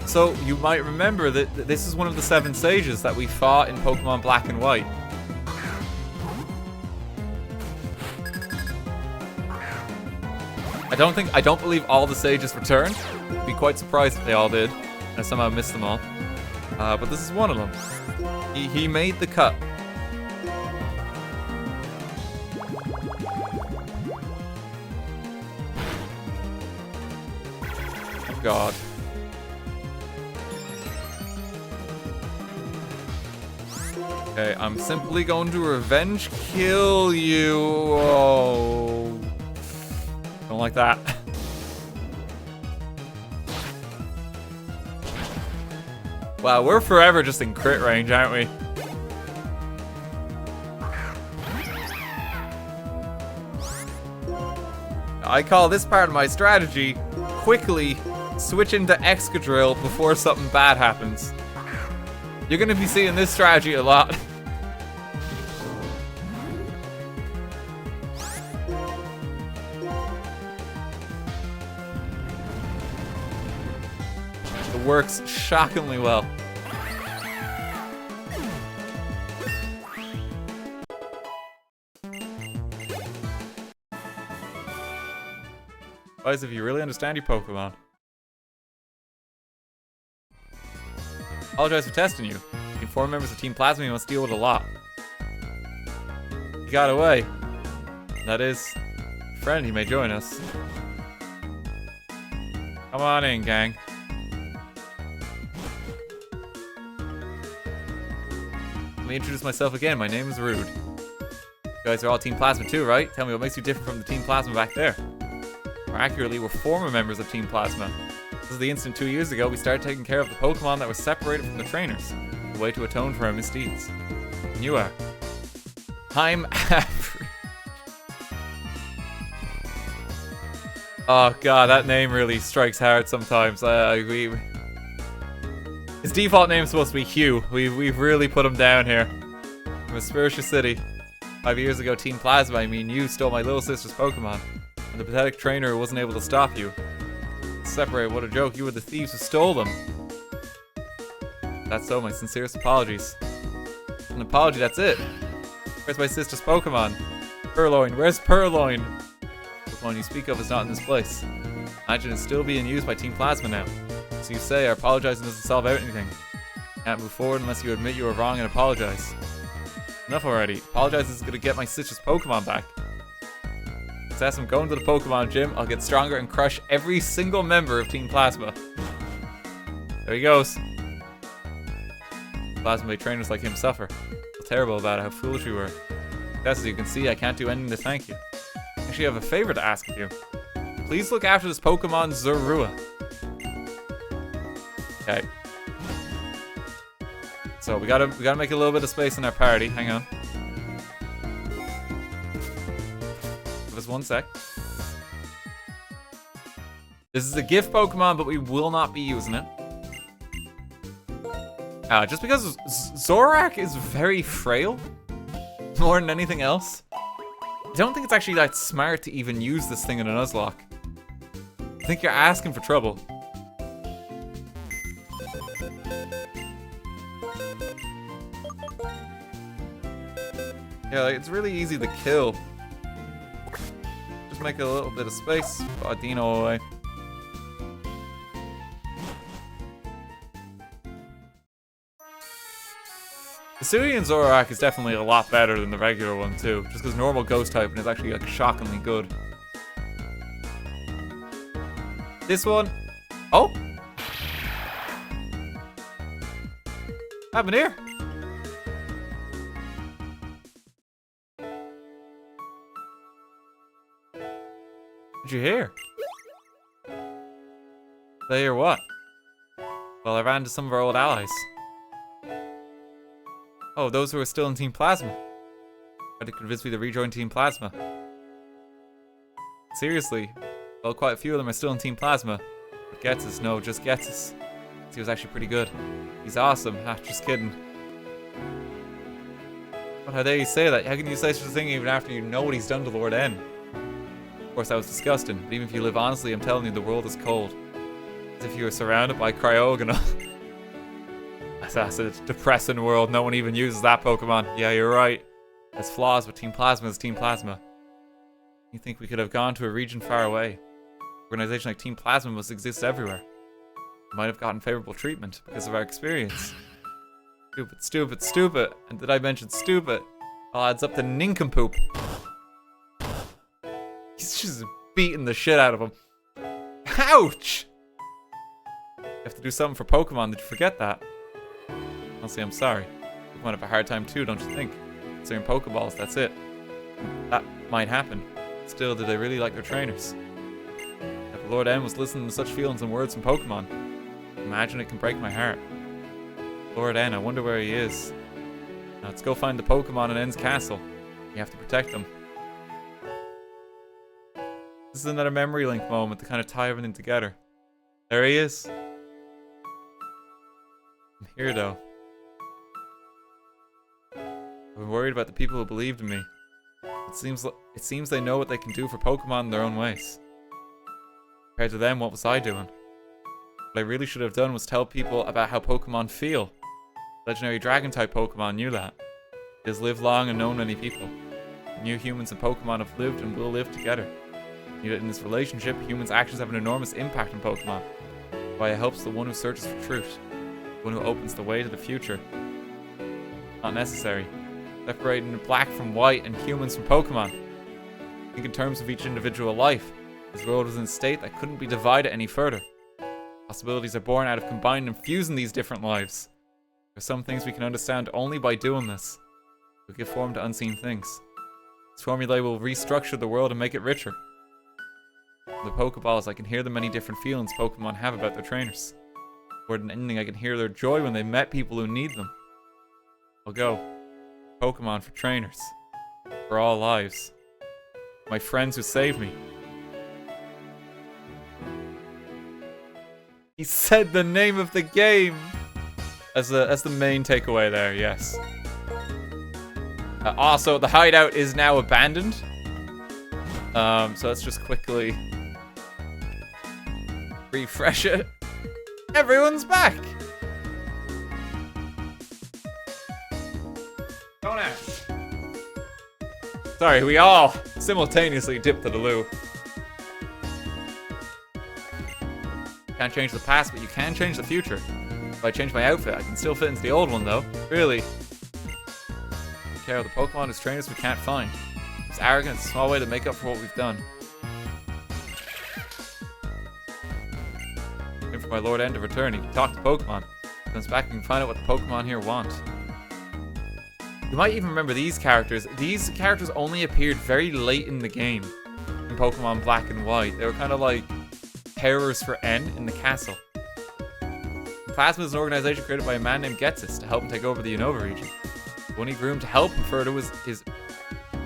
So, you might remember that this is one of the 7 sages that we fought in Pokemon Black and White. I don't believe all the sages returned. I'd be quite surprised if they all did. I somehow missed them all. But this is one of them. He made the cut. Oh God. Okay, I'm simply going to revenge kill you. Oh. Don't like that. Wow, we're forever just in crit range, aren't we? I call this part of my strategy quickly switch into Excadrill before something bad happens. You're gonna be seeing this strategy a lot. It works shockingly well. Guys, if you really understand your Pokemon. Apologize for testing you. You 4 members of Team Plasma, you must deal with a lot. He got away. That is, friend, he may join us. Come on in, gang. Let me introduce myself again. My name is Rude. You guys are all Team Plasma too, right? Tell me what makes you different from the Team Plasma back there. More accurately, we're former members of Team Plasma. This is the instant 2 years ago we started taking care of the Pokemon that were separated from the trainers. A way to atone for our misdeeds. And you are. I'm average. Oh god, that name really strikes hard sometimes. I agree. His default name is supposed to be Hugh. We've really put him down here. From Nimbasa City. 5 years ago, Team Plasma, I mean you, stole my little sister's Pokemon. And the pathetic trainer wasn't able to stop you. Separate, what a joke. You were the thieves who stole them. That's so, my sincerest apologies. An apology, that's it. Where's my sister's Pokemon? Purloin, where's Purloin? The Pokemon you speak of is not in this place. Imagine it's still being used by Team Plasma now. So you say, our apologizing doesn't solve anything. Can't move forward unless you admit you were wrong and apologize. Enough already. Apologize is gonna get my sister's Pokemon back. As I'm going to the Pokemon gym, I'll get stronger and crush every single member of Team Plasma. There he goes. Plasma made trainers like him suffer. Feel terrible about it, how foolish we were. As you can see, I can't do anything to thank you. Actually, I have a favor to ask of you. Please look after this Pokemon Zorua. Okay. So we gotta make a little bit of space in our party. Hang on. Give us 1 sec. This is a gift Pokemon, but we will not be using it. Just because Zorak is very frail, more than anything else. I don't think it's actually that smart to even use this thing in a Nuzlocke. I think you're asking for trouble. Yeah, like, it's really easy to kill. Just make a little bit of space. Put Dino away. The Hisuian Zorak is definitely a lot better than the regular one too, just because normal ghost typing is actually like shockingly good. This one, oh, what happened here? What'd you hear? They hear what? Well, I ran into some of our old allies. Oh, those who are still in Team Plasma. Tried to convince me to rejoin Team Plasma. Seriously. Well, quite a few of them are still in Team Plasma. But Getsus, no, just Getsus. He was actually pretty good. He's awesome. Ha, just kidding. But how dare you say that? How can you say such a thing even after you know what he's done to Lord N? Of course, that was disgusting. But even if you live honestly, I'm telling you, the world is cold. As if you were surrounded by cryogonal. That's a depressing world. No one even uses that Pokemon. Yeah, you're right. There's flaws, but Team Plasma is Team Plasma. You think we could have gone to a region far away? An organization like Team Plasma must exist everywhere. We might have gotten favorable treatment because of our experience. Stupid, stupid, stupid. And did I mention stupid? All adds up to nincompoop. He's just beating the shit out of him. Ouch! You have to do something for Pokemon. Did you forget that? Honestly, I'm sorry. Pokemon have a hard time too, don't you think? Considering Pokeballs, that's it. That might happen. Still, do they really like their trainers? If Lord M was listening to such feelings and words from Pokemon, imagine it can break my heart. Lord N, I wonder where he is. Now let's go find the Pokemon in N's castle. You have to protect them. This is another memory link moment to kind of tie everything together. There he is. I'm here though. I've been worried about the people who believed in me. It seems they know what they can do for Pokemon in their own ways. Compared to them, what was I doing? What I really should have done was tell people about how Pokemon feel. Legendary Dragon-type Pokemon knew that. It has lived long and known many people. New humans and Pokemon have lived and will live together. Yet in this relationship, humans' actions have an enormous impact on Pokemon. Why it helps the one who searches for truth. The one who opens the way to the future. Not necessary. Separating black from white and humans from Pokemon. Think in terms of each individual life. This world was in a state that couldn't be divided any further. Possibilities are born out of combining and fusing these different lives. There are some things we can understand only by doing this. We give form to unseen things. This formulae will restructure the world and make it richer. With the Pokeballs, I can hear the many different feelings Pokemon have about their trainers. More than anything, I can hear their joy when they met people who need them. I'll go. Pokemon for trainers. For all lives. My friends who saved me. He said the name of the game! As the main takeaway there, yes. Also, the hideout is now abandoned. So let's just quickly refresh it. Everyone's back! Don't ask. Sorry, we all simultaneously dipped to the loo. Can't change the past, but you can change the future. If I change my outfit, I can still fit into the old one, though. Really. Care of the Pokemon as trainers we can't find. It's arrogant, it's a small way to make up for what we've done. Wait for my Lord N to return. He can talk to Pokemon. He comes back and we can find out what the Pokemon here want. You might even remember these characters. These characters only appeared very late in the game. In Pokemon Black and White. They were kind of like terrors for N in the castle. Plasma is an organization created by a man named Getsus to help him take over the Unova region. The one he groomed to help him further was his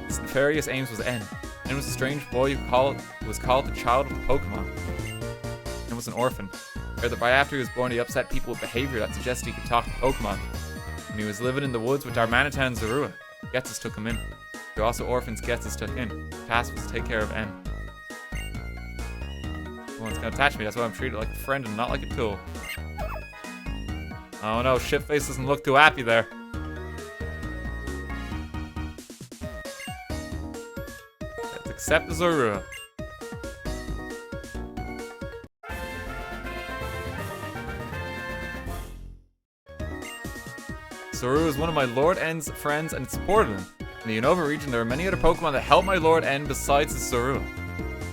nefarious aims was N. N was a strange boy who was called the child of the Pokemon. N was an orphan. Heard that by after he was born, he upset people with behavior that suggested he could talk to Pokemon. When he was living in the woods with Darmanitan and Zorua, Getsus took him in. There were also orphans Getsus took in. The task was to take care of N. No one's gonna attach me, that's why I'm treated like a friend and not like a tool. Oh no, Shitface doesn't look too happy there. Let's accept the Zorua. Zorua is one of my Lord N's friends and supported him. In the Unova region, there are many other Pokemon that help my Lord N besides the Zorua.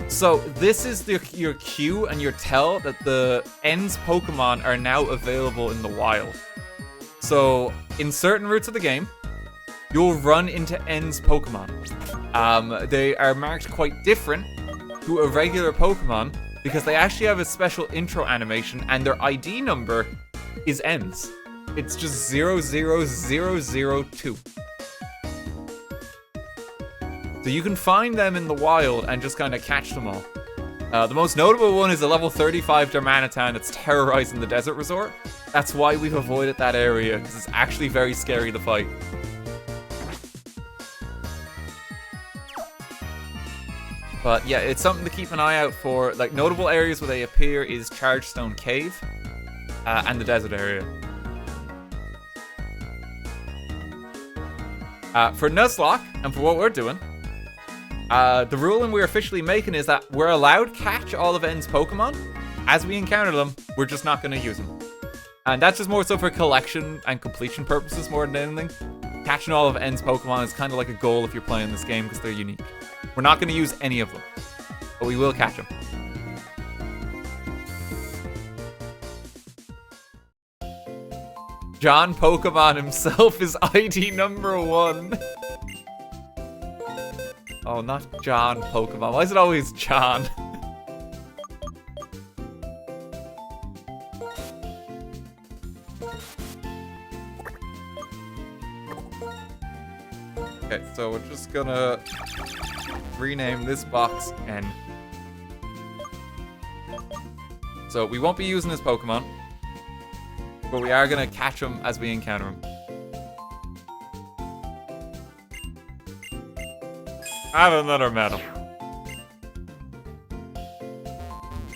So this is your cue and your tell that the N's Pokemon are now available in the wild. So in certain routes of the game, you'll run into N's Pokemon. They are marked quite different to a regular Pokemon because they actually have a special intro animation and their ID number is N's. It's just 00002. So you can find them in the wild and just kind of catch them all. The most notable one is a level 35 Darmanitan that's terrorizing the desert resort. That's why we've avoided that area, because it's actually very scary to fight. But yeah, it's something to keep an eye out for. Like, notable areas where they appear is Chargestone Cave and the desert area. For Nuzlocke, and for what we're doing, the ruling we're officially making is that we're allowed catch all of N's Pokemon. As we encounter them, we're just not going to use them. And that's just more so for collection and completion purposes more than anything. Catching all of N's Pokemon is kind of like a goal if you're playing this game because they're unique. We're not going to use any of them, but we will catch them. John Pokemon himself is ID number 1. Oh, not John Pokemon. Why is it always John? Okay, so we're just gonna rename this box N. So we won't be using this Pokemon, but we are gonna catch them as we encounter them. I have another medal.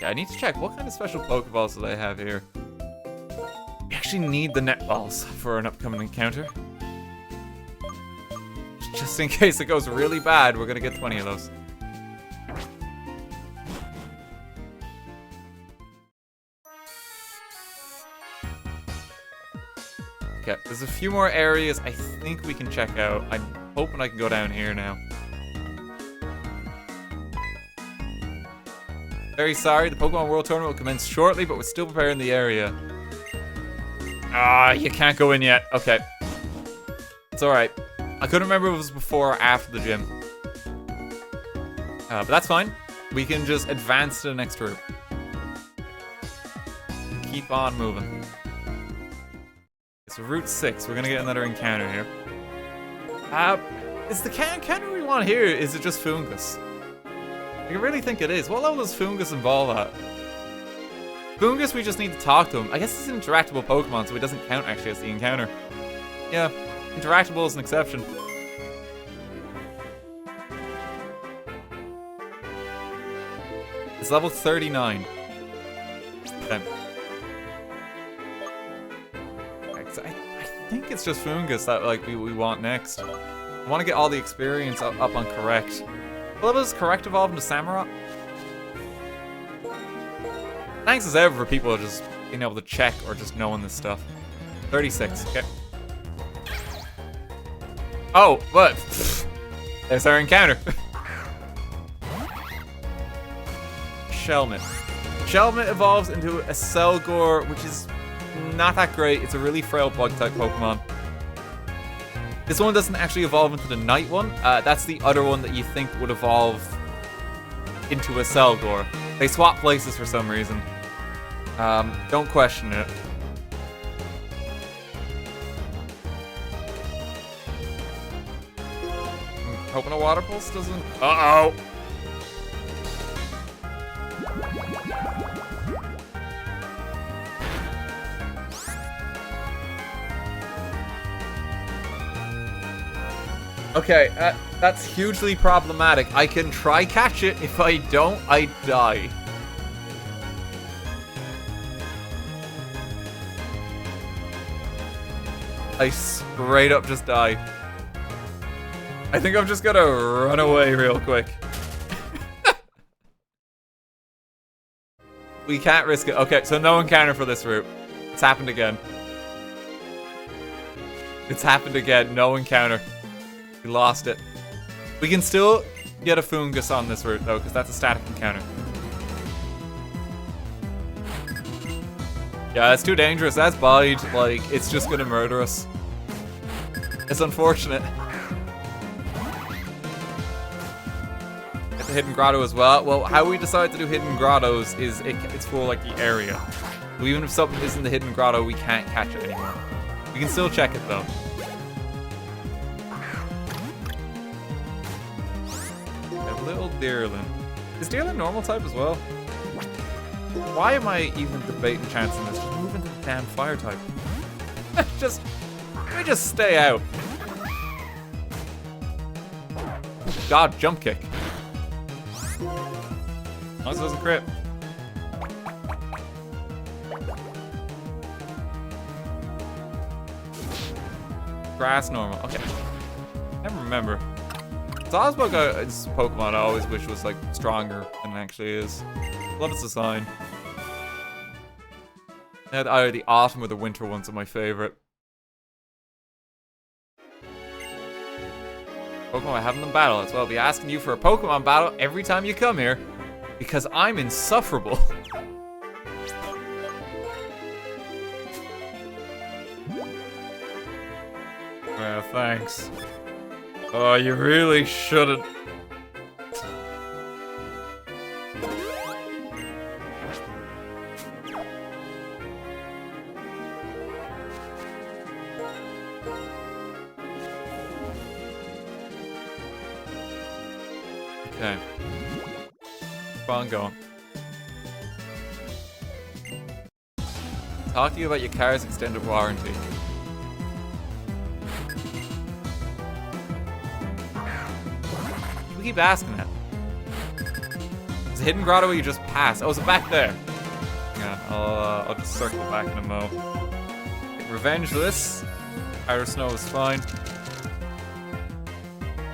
Yeah, I need to check what kind of special Pokeballs do they have here. We actually need the net balls for an upcoming encounter. Just in case it goes really bad, we're gonna get 20 of those. Okay, there's a few more areas I think we can check out. I'm hoping I can go down here now. Very sorry, the Pokemon World Tournament will commence shortly, but we're still preparing the area. Ah, you can't go in yet. Okay. It's alright. I couldn't remember if it was before or after the gym. But that's fine. We can just advance to the next route. Keep on moving. So Route 6, we're gonna get another encounter here. Is the encounter we want here, is it just Fungus? I really think it is. What level does Fungus involve at? Fungus, we just need to talk to him. I guess it's an interactable Pokemon, so it doesn't count actually as the encounter. Yeah, interactable is an exception. It's level 39. Okay. I think it's just Fungus that like we want next. I want to get all the experience up on correct. What level does correct evolve into Samurott? Thanks as ever for people just being able to check or just knowing this stuff. 36, okay. Oh, what? There's our encounter. Shelmet. Shelmet evolves into a Selgor, which is not that great. It's a really frail bug-type Pokemon. This one doesn't actually evolve into the Night one. That's the other one that you think would evolve into a Selgor. They swap places for some reason. Don't question it. I'm hoping a Water Pulse doesn't... Uh-oh! Okay, that's hugely problematic. I can try catch it. If I don't, I die. I straight up just die. I think I'm just gonna run away real quick. We can't risk it. Okay, so no encounter for this route. It's happened again. It's happened again. No encounter. We lost it. We can still get a Fungus on this route, though, because that's a static encounter. Yeah, it's too dangerous. That's Bide. Like, it's just gonna murder us. It's unfortunate. Get the Hidden Grotto as well. Well, how we decide to do Hidden Grottos is it's for, like, the area. So even if something is in the Hidden Grotto, we can't catch it anymore. We can still check it, though. A little Deerlin. Is Deerlin normal type as well? Why am I even debating chancing this? Just move into the damn fire type. Let me just stay out. God, jump kick. As long as it doesn't crit. Grass normal. Okay. Never remember. Zazbug is Pokemon I always wish was like stronger than it actually is. Love its design. Either the autumn or the winter ones are my favorite. Pokemon I have in battle. That's why I'll be asking you for a Pokemon battle every time you come here. Because I'm insufferable. Well, thanks. Oh, you really shouldn't. Okay. Keep on going. Talk to you about your car's extended warranty. We keep asking that. Is it hidden grotto where you just pass? Oh, is it back there? Yeah, I'll just circle back in a mo. Get revenge for this. Outer snow is fine.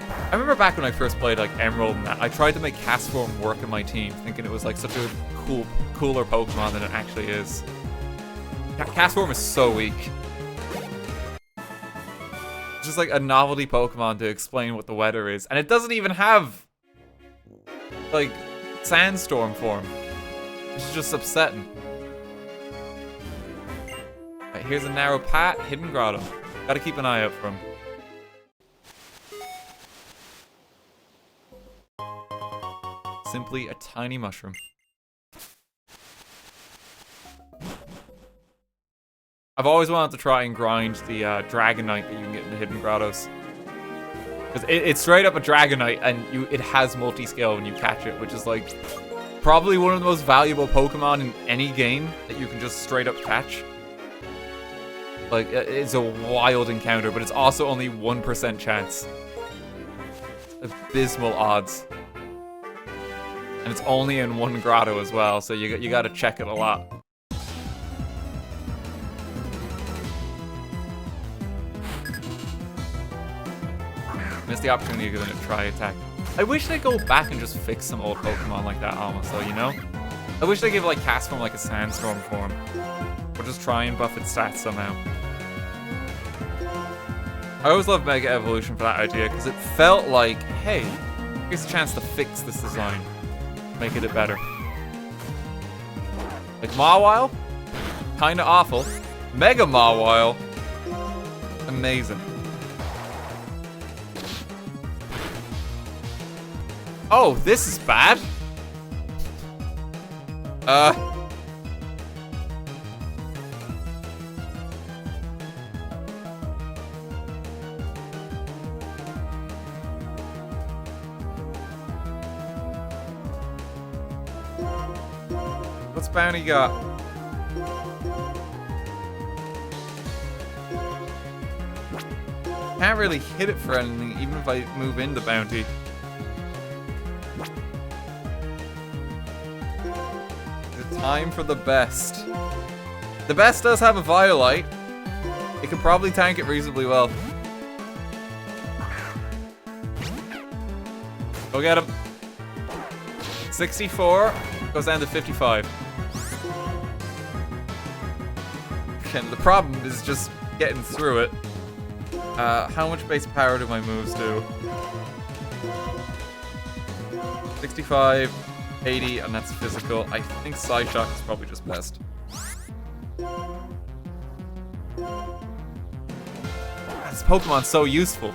I remember back when I first played like Emerald and that, I tried to make Castform work in my team, thinking it was like such a cooler Pokemon than it actually is. Castform is so weak. It's just like a novelty Pokemon to explain what the weather is. And it doesn't even have like Sandstorm form. It's just upsetting. Right, here's a narrow path, hidden grotto. Gotta keep an eye out for him. Simply a tiny mushroom. I've always wanted to try and grind the Dragonite that you can get in the hidden grottos. Because it's straight up a Dragonite, and it has multi-scale when you catch it, which is like probably one of the most valuable Pokemon in any game that you can just straight up catch. Like, it's a wild encounter, but it's also only 1% chance. Abysmal odds. And it's only in one grotto as well, so you gotta check it a lot. Missed the opportunity to give it a try attack. I wish they'd go back and just fix some old Pokemon like that almost, though, you know? I wish they give like Castform like a Sandstorm form. Or just try and buff its stats somehow. I always loved Mega Evolution for that idea, because it felt like, hey, here's a chance to fix this design. Make it better. Like Mawile, kinda awful. Mega Mawile, amazing. Oh, this is bad. What's Bounty got? Can't really hit it for anything, even if I move into Bounty. Time for the best. The best does have a Violite. It can probably tank it reasonably well. Go get him. 64 goes down to 55. And the problem is just getting through it. How much base power do my moves do? 65. 80, and that's physical. I think Psyshock is probably just best. This Pokemon's so useful.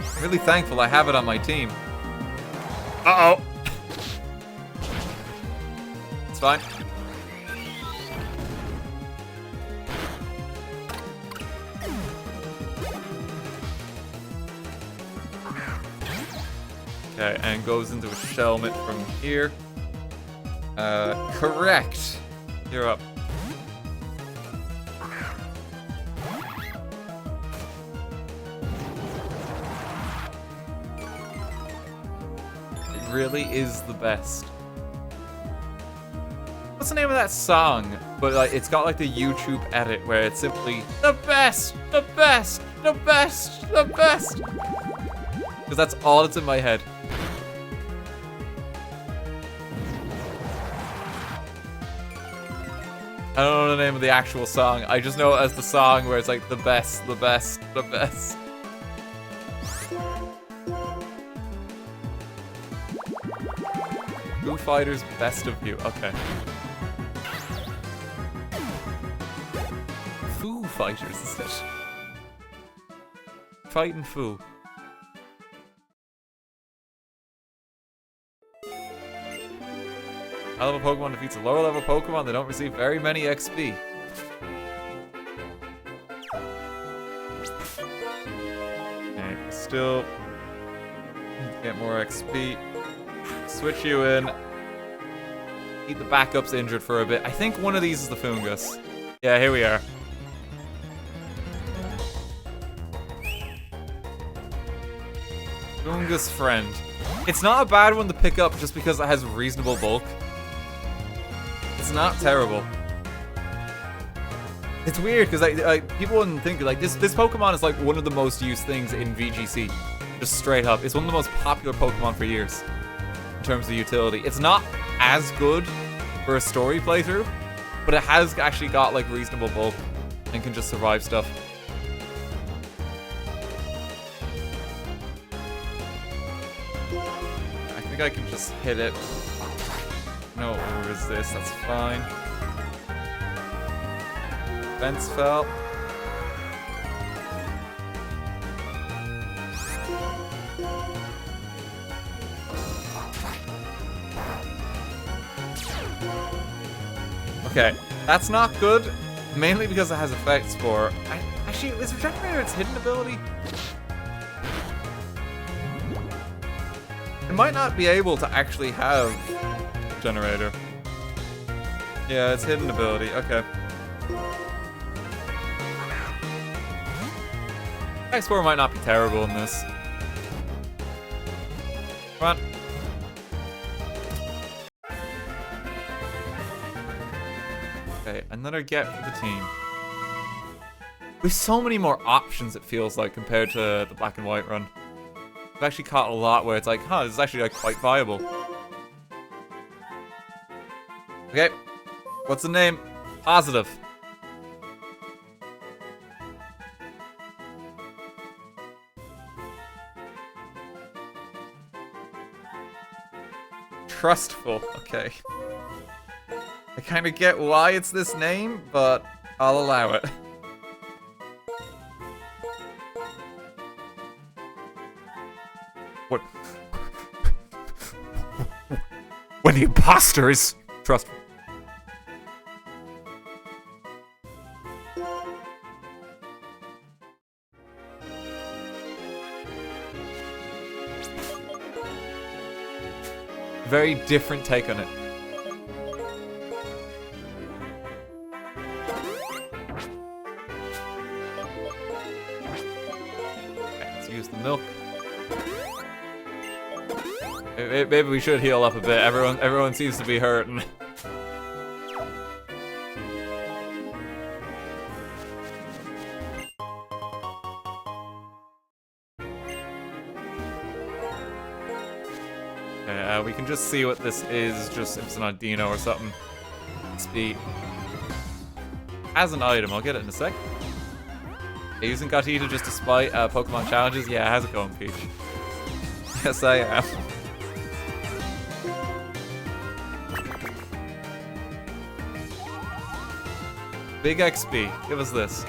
I'm really thankful I have it on my team. Uh-oh. It's fine. Okay, and goes into a shell mitt from here. Correct. You're up. It really is the best. What's the name of that song? But like, it's got like the YouTube edit where it's simply the best, the best, the best, the best. Because that's all that's in my head. I don't know the name of the actual song. I just know it as the song where it's like the best, the best, the best. Foo Fighters, Best of You. Okay. Foo Fighters, is it? Fighting Foo. High level Pokemon defeats a lower level Pokemon, they don't receive very many XP. Okay, still get more XP. Switch you in. Keep the backups injured for a bit. I think one of these is the Fungus. Yeah, here we are. Fungus friend. It's not a bad one to pick up just because it has reasonable bulk. It's not terrible. It's weird because like people wouldn't think like this Pokemon is like one of the most used things in VGC. Just straight up. It's one of the most popular Pokemon for years in terms of utility. It's not as good for a story playthrough, but it has actually got like reasonable bulk and can just survive stuff. I think I can just hit it. No, resist, that's fine. Fence fell. Okay, that's not good, mainly because it has Effect Spore. Actually, is Regenerator its hidden ability? It might not be able to actually have Generator. Yeah, it's hidden ability. Okay. X4 might not be terrible in this. Come on. Okay, another get for the team. With so many more options, it feels like, compared to the Black and White run. I've actually caught a lot where it's like, huh, this is actually like quite viable. Okay, what's the name? Positive. Trustful, okay. I kind of get why it's this name, but I'll allow it. What? When the imposter is trustful. Very different take on it. Okay, let's use the milk. Maybe we should heal up a bit. Everyone seems to be hurting. We can just see what this is, just if it's an Dino or something. Speed. As an item, I'll get it in a sec. Are you using Gottita just to spite Pokemon challenges? Yeah, how's it going, Peach? Yes, I am. Big XP. Give us this.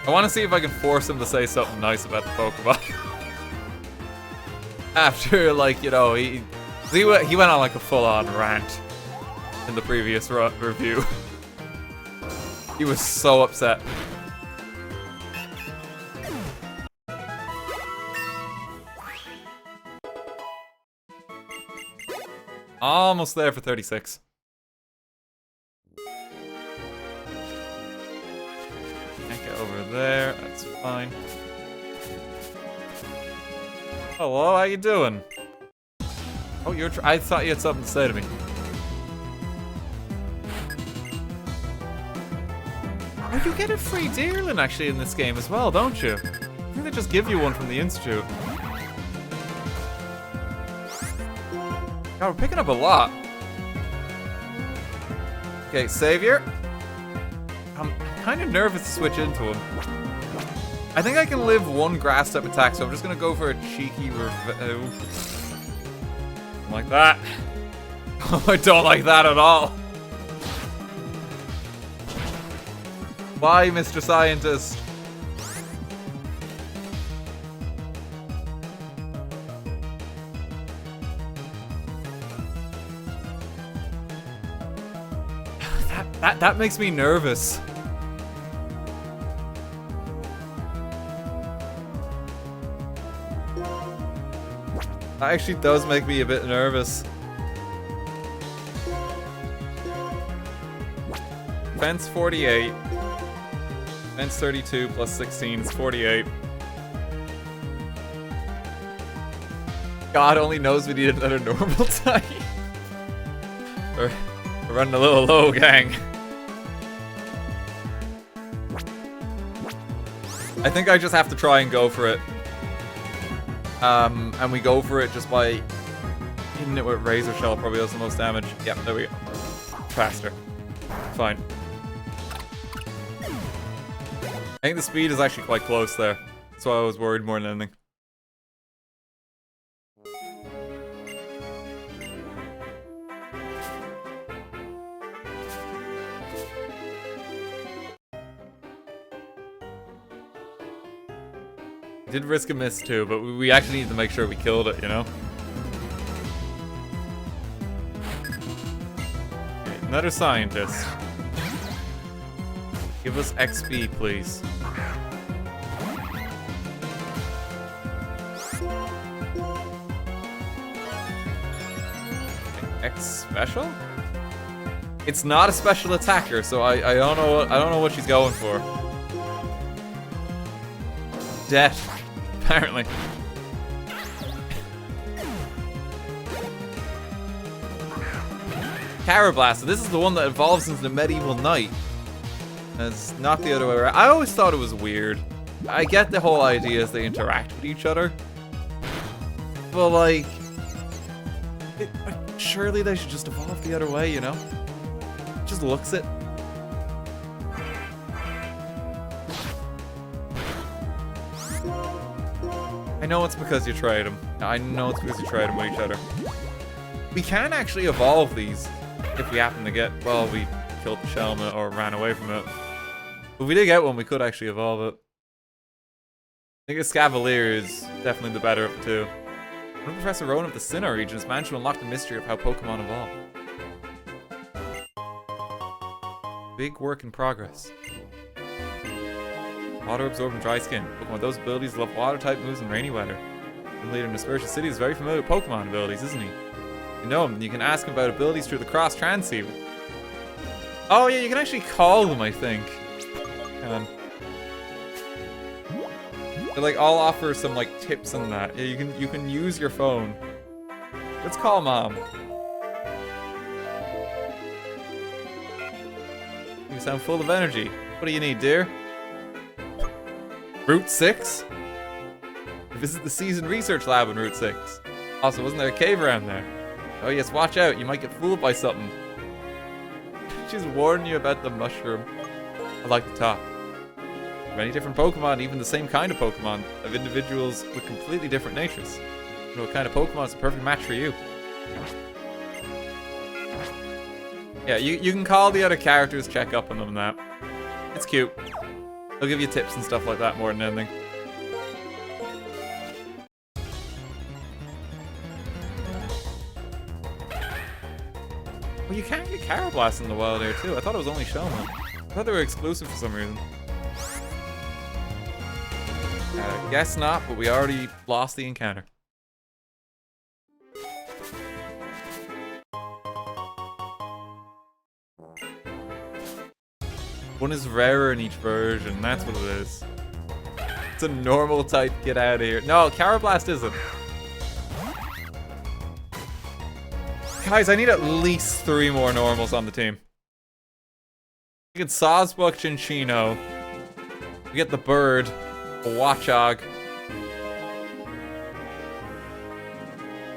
I want to see if I can force him to say something nice about the Pokemon. After, like, you know, he went on like a full-on rant in the previous review. He was so upset. Almost there for 36. Can't get over there. That's fine. Hello, how you doing? Oh, I thought you had something to say to me. Oh, you get a free deerling actually in this game as well, don't you? I think they just give you one from the Institute. God, we're picking up a lot. Okay, Savior. I'm kind of nervous to switch into him. I think I can live one grass type attack, so I'm just gonna go for a cheeky like that. Oh, I don't like that at all. Why, Mr. Scientist? That makes me nervous. That actually does make me a bit nervous. Fence 48. Fence 32 plus 16 is 48. God only knows we need another normal type. We're running a little low, gang. I think I just have to try and go for it. And we go for it just by hitting it with Razor Shell. Probably does the most damage. Yep, there we go. Faster. Fine. I think the speed is actually quite close there. That's why I was worried more than anything. We did risk a miss too, but we actually need to make sure we killed it, you know? Okay, another scientist. Give us XP, please. X special? It's not a special attacker, so I don't know what she's going for. Death. Apparently. Carablast. So this is the one that evolves into the medieval knight. It's not the other way around. I always thought it was weird. I get the whole idea as they interact with each other. But like... surely they should just evolve the other way, you know? Just looks it. I know it's because you trade them. I know it's because you trade them with each other. We can actually evolve these if we happen to get... well, we killed the Shelmet or ran away from it. But if we did get one, we could actually evolve it. I think a Scavalier is definitely the better of the two. One of Professor Rowan of the Sinnoh region has managed to unlock the mystery of how Pokemon evolve. Big work in progress. Water absorbing dry skin. Pokemon with those abilities love water type moves in rainy weather. The leader in Nuzlocke City is very familiar with Pokemon abilities, isn't he? You know him, you can ask him about abilities through the cross transceiver. Oh yeah, you can actually call them, I think. Hang on. They like all offer some like tips on that. Yeah, you can use your phone. Let's call Mom. You sound full of energy. What do you need, dear? Route 6? Visit the Seasoned Research Lab in Route 6. Also, wasn't there a cave around there? Oh yes, watch out, you might get fooled by something. She's warning you about the mushroom. I like the top. Many different Pokemon, even the same kind of Pokemon, have individuals with completely different natures. You know what kind of Pokemon is a perfect match for you? Yeah, you can call the other characters, check up on them and that. It's cute. They'll give you tips and stuff like that more than anything. Well, you can't get Carablast in the wild here too. I thought it was only Shellman. I thought they were exclusive for some reason. Guess not, but we already lost the encounter. One is rarer in each version, that's what it is. It's a normal type, get out of here. No, Carablast isn't. Guys, I need at least 3 more normals on the team. We get Sawsbuck, Chinchino. We get the bird, a Watchog.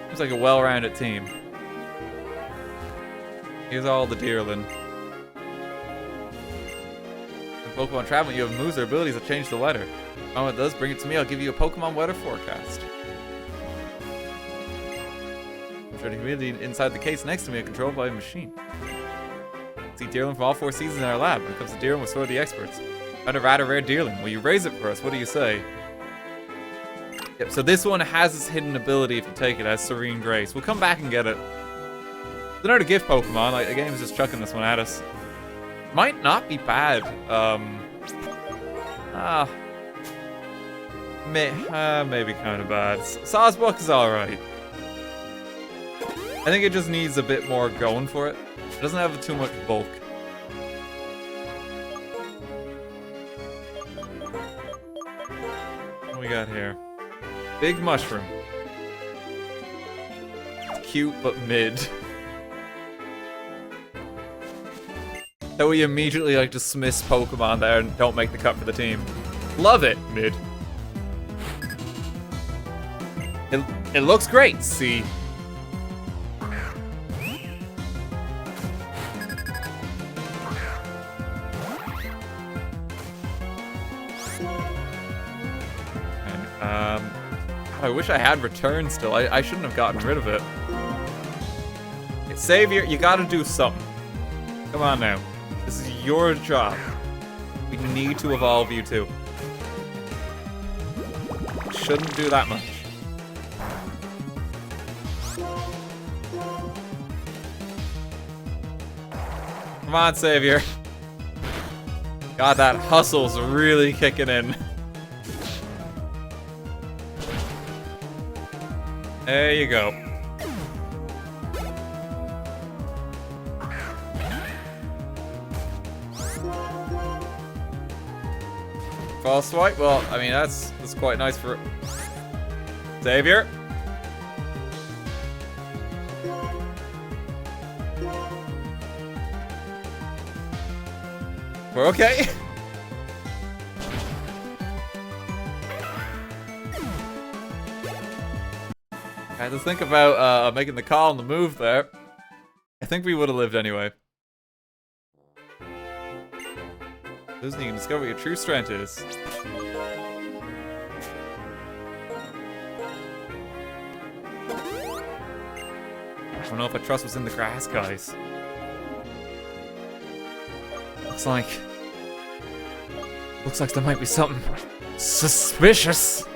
Seems like a well-rounded team. Here's all the Deerland. In Pokemon Traveling, you have moves or abilities that change the weather. Oh, it does. Bring it to me. I'll give you a Pokemon weather forecast. The community inside the case next to me are controlled by a machine. See Deerling from all 4 seasons in our lab. When it comes to Deerling, we're sort of the experts. Found a rather rare Deerling. Will you raise it for us? What do you say? Yep, so this one has its hidden ability if you take it as Serene Grace. We'll come back and get it. They're not a gift Pokemon. Like, the game's just chucking this one at us. Might not be bad. Maybe kind of bad. Sawsbuck is alright. I think it just needs a bit more going for it. It doesn't have too much bulk. What do we got here? Big Mushroom. It's cute, but mid. That we immediately like dismiss Pokemon there and don't make the cut for the team. Love it, mid. It looks great, C. I wish I had Return still. I shouldn't have gotten rid of it. Savior, you gotta do something. Come on now. This is your job. We need to evolve you too. Shouldn't do that much. Come on, Savior. God, that hustle's really kicking in. There you go. False swipe? Well, I mean, that's quite nice for Savior. We're okay. I had to think about making the call on the move there. I think we would have lived anyway. Losing, you can discover what your true strength is. I don't know if I trust what's in the grass, guys. Looks like there might be something suspicious.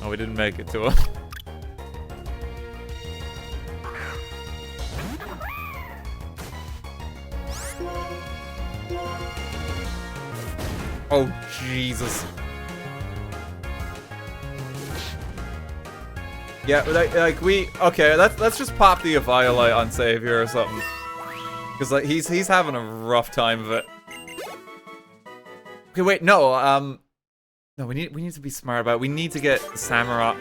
Oh, we didn't make it to him. Oh, Jesus. Yeah, like we... Okay, let's just pop the Eviolite on Savior or something. Because, like, he's having a rough time of it. Okay, wait, no, no, we need to be smart about it. We need to get the Samurott.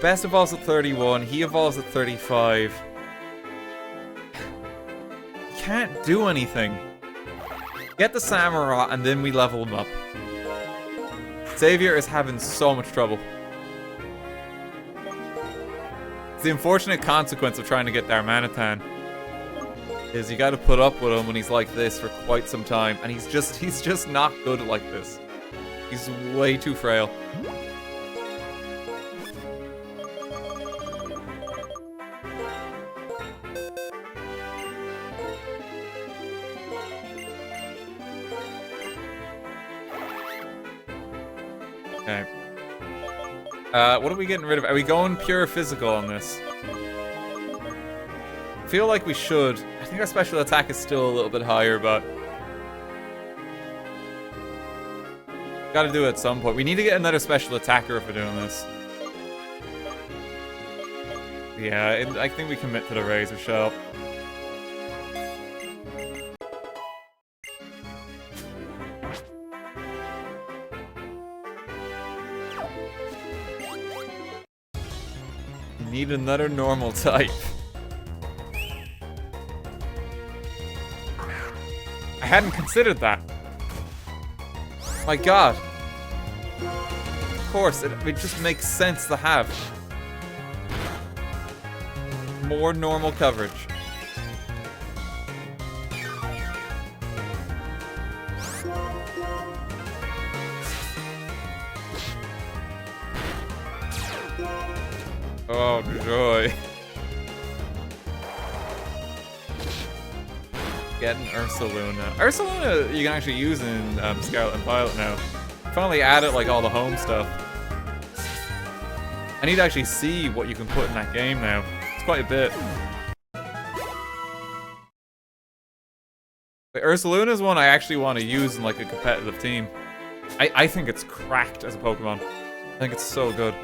Best evolves at 31, he evolves at 35. Can't do anything. Get the Samurott and then we level him up. Savior is having so much trouble. It's the unfortunate consequence of trying to get Darmanitan. Is you gotta put up with him when he's like this for quite some time. And he's just not good like this. He's way too frail. Okay. What are we getting rid of? Are we going pure physical on this? I feel like we should. I think our special attack is still a little bit higher, but gotta do it at some point. We need to get another special attacker if we're doing this. Yeah, I think we commit to the razor shell. Need another normal type. I hadn't considered that. My god. Of course, it just makes sense to have more normal coverage. Oh, joy. Getting Ursaluna. Ursaluna you can actually use in Scarlet and Violet now. Finally added like all the home stuff. I need to actually see what you can put in that game now. It's quite a bit. The Ursaluna is one I actually want to use in like a competitive team. I think it's cracked as a Pokemon. I think it's so good.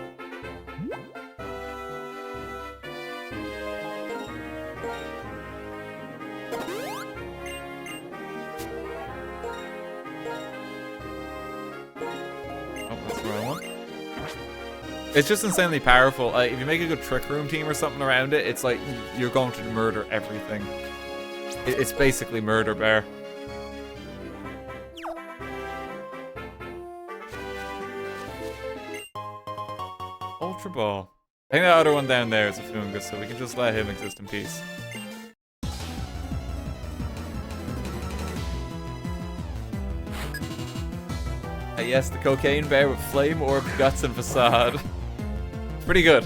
It's just insanely powerful. If you make a good Trick Room team or something around it, it's like you're going to murder everything. It's basically Murder Bear. Ultra Ball. I think that other one down there is a Fungus, so we can just let him exist in peace. Yes, the Cocaine Bear with Flame Orb, Guts, and Facade. Pretty good.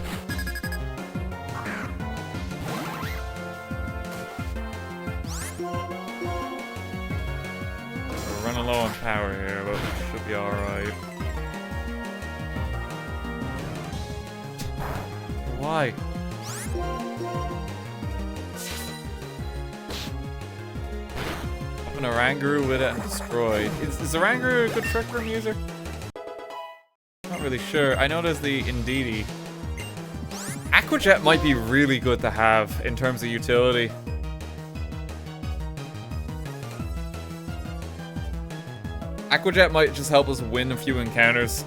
We're running low on power here, but we should be alright. Why? Up an Oranguru with it and destroyed. Is Oranguru a good Trick Room user? Not really sure. I know there's the Indeedee. Aqua Jet might be really good to have in terms of utility. Aqua Jet might just help us win a few encounters,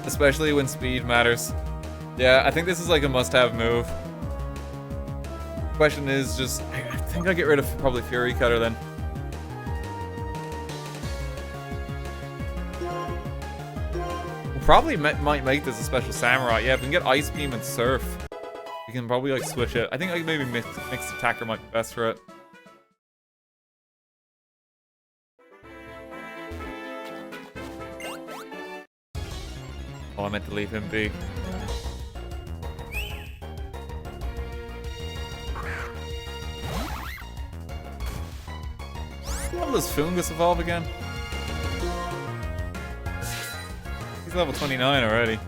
especially when speed matters. Yeah, I think this is like a must-have move. Question is just, I think I'll get rid of probably Fury Cutter then. We'll probably might make this a special Samurai. Yeah, if we can get Ice Beam and Surf, we can probably like switch it. I think like maybe mixed attacker might be best for it. Oh, I meant to leave him be. How does Fungus evolve again? He's level 29 already.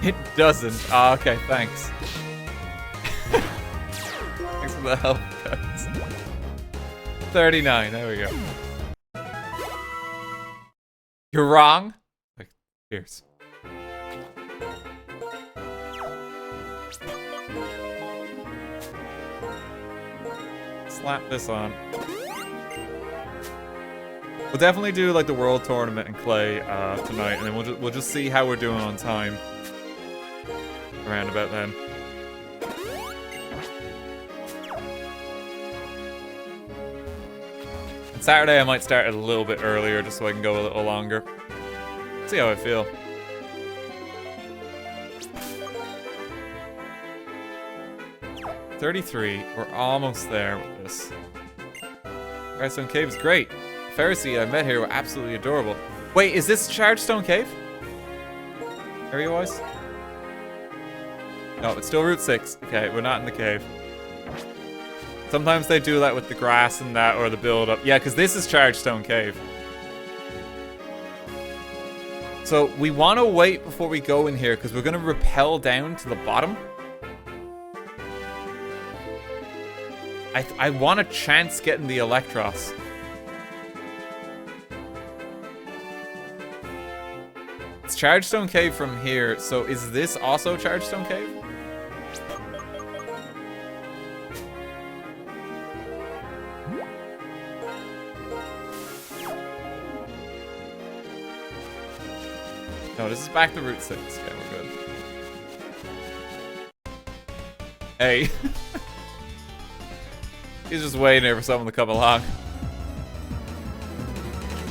It doesn't. Ah, okay, thanks. Thanks for the help, guys. 39, there we go. You're wrong? Like, cheers. Slap this on. We'll definitely do like the World Tournament in Clay tonight, and then we'll just see how we're doing on time. Around about then. Saturday I might start it a little bit earlier just so I can go a little longer. See how I feel. $33. We're almost there with this. Chargestone Cave is great. Ferris I met here were absolutely adorable. Wait, is this Chargestone Cave? Area-wise? No, it's still Route 6. Okay, we're not in the cave. Sometimes they do that with the grass and that, or the build-up. Yeah, because this is Chargestone Cave. So we want to wait before we go in here, because we're going to rappel down to the bottom. I want a chance getting the Electros. It's Chargestone Cave from here, so is this also Chargestone Cave? No, this is back to Route 6. Okay, we're good. Hey. He's just waiting there for someone to come along.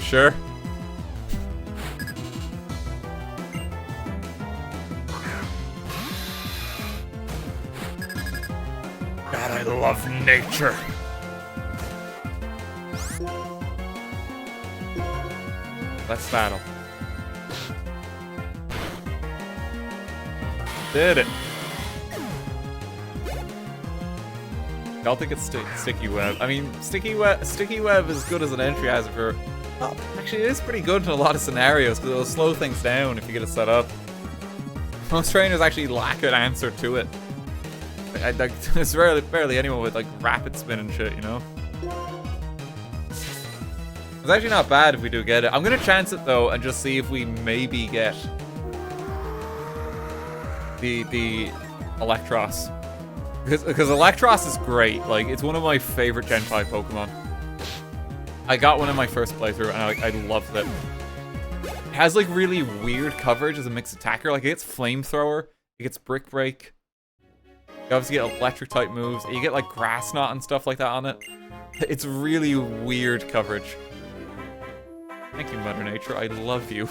Sure. God, I love nature. Let's battle. Did it. I'll think it's Sticky Web. I mean, Sticky Web is good as an entry as for... Oh, actually, it is pretty good in a lot of scenarios because it'll slow things down if you get it set up. Most trainers actually lack an answer to it. There's barely anyone with like rapid spin and shit, you know? It's actually not bad if we do get it. I'm gonna chance it though and just see if we maybe get the Electros. Because Electros is great. Like, it's one of my favorite Gen 5 Pokemon. I got one in my first playthrough, and I loved it. It has, like, really weird coverage as a mixed attacker. Like, it gets Flamethrower, it gets Brick Break. You obviously get Electric-type moves. You get, like, Grass Knot and stuff like that on it. It's really weird coverage. Thank you, Mother Nature. I love you.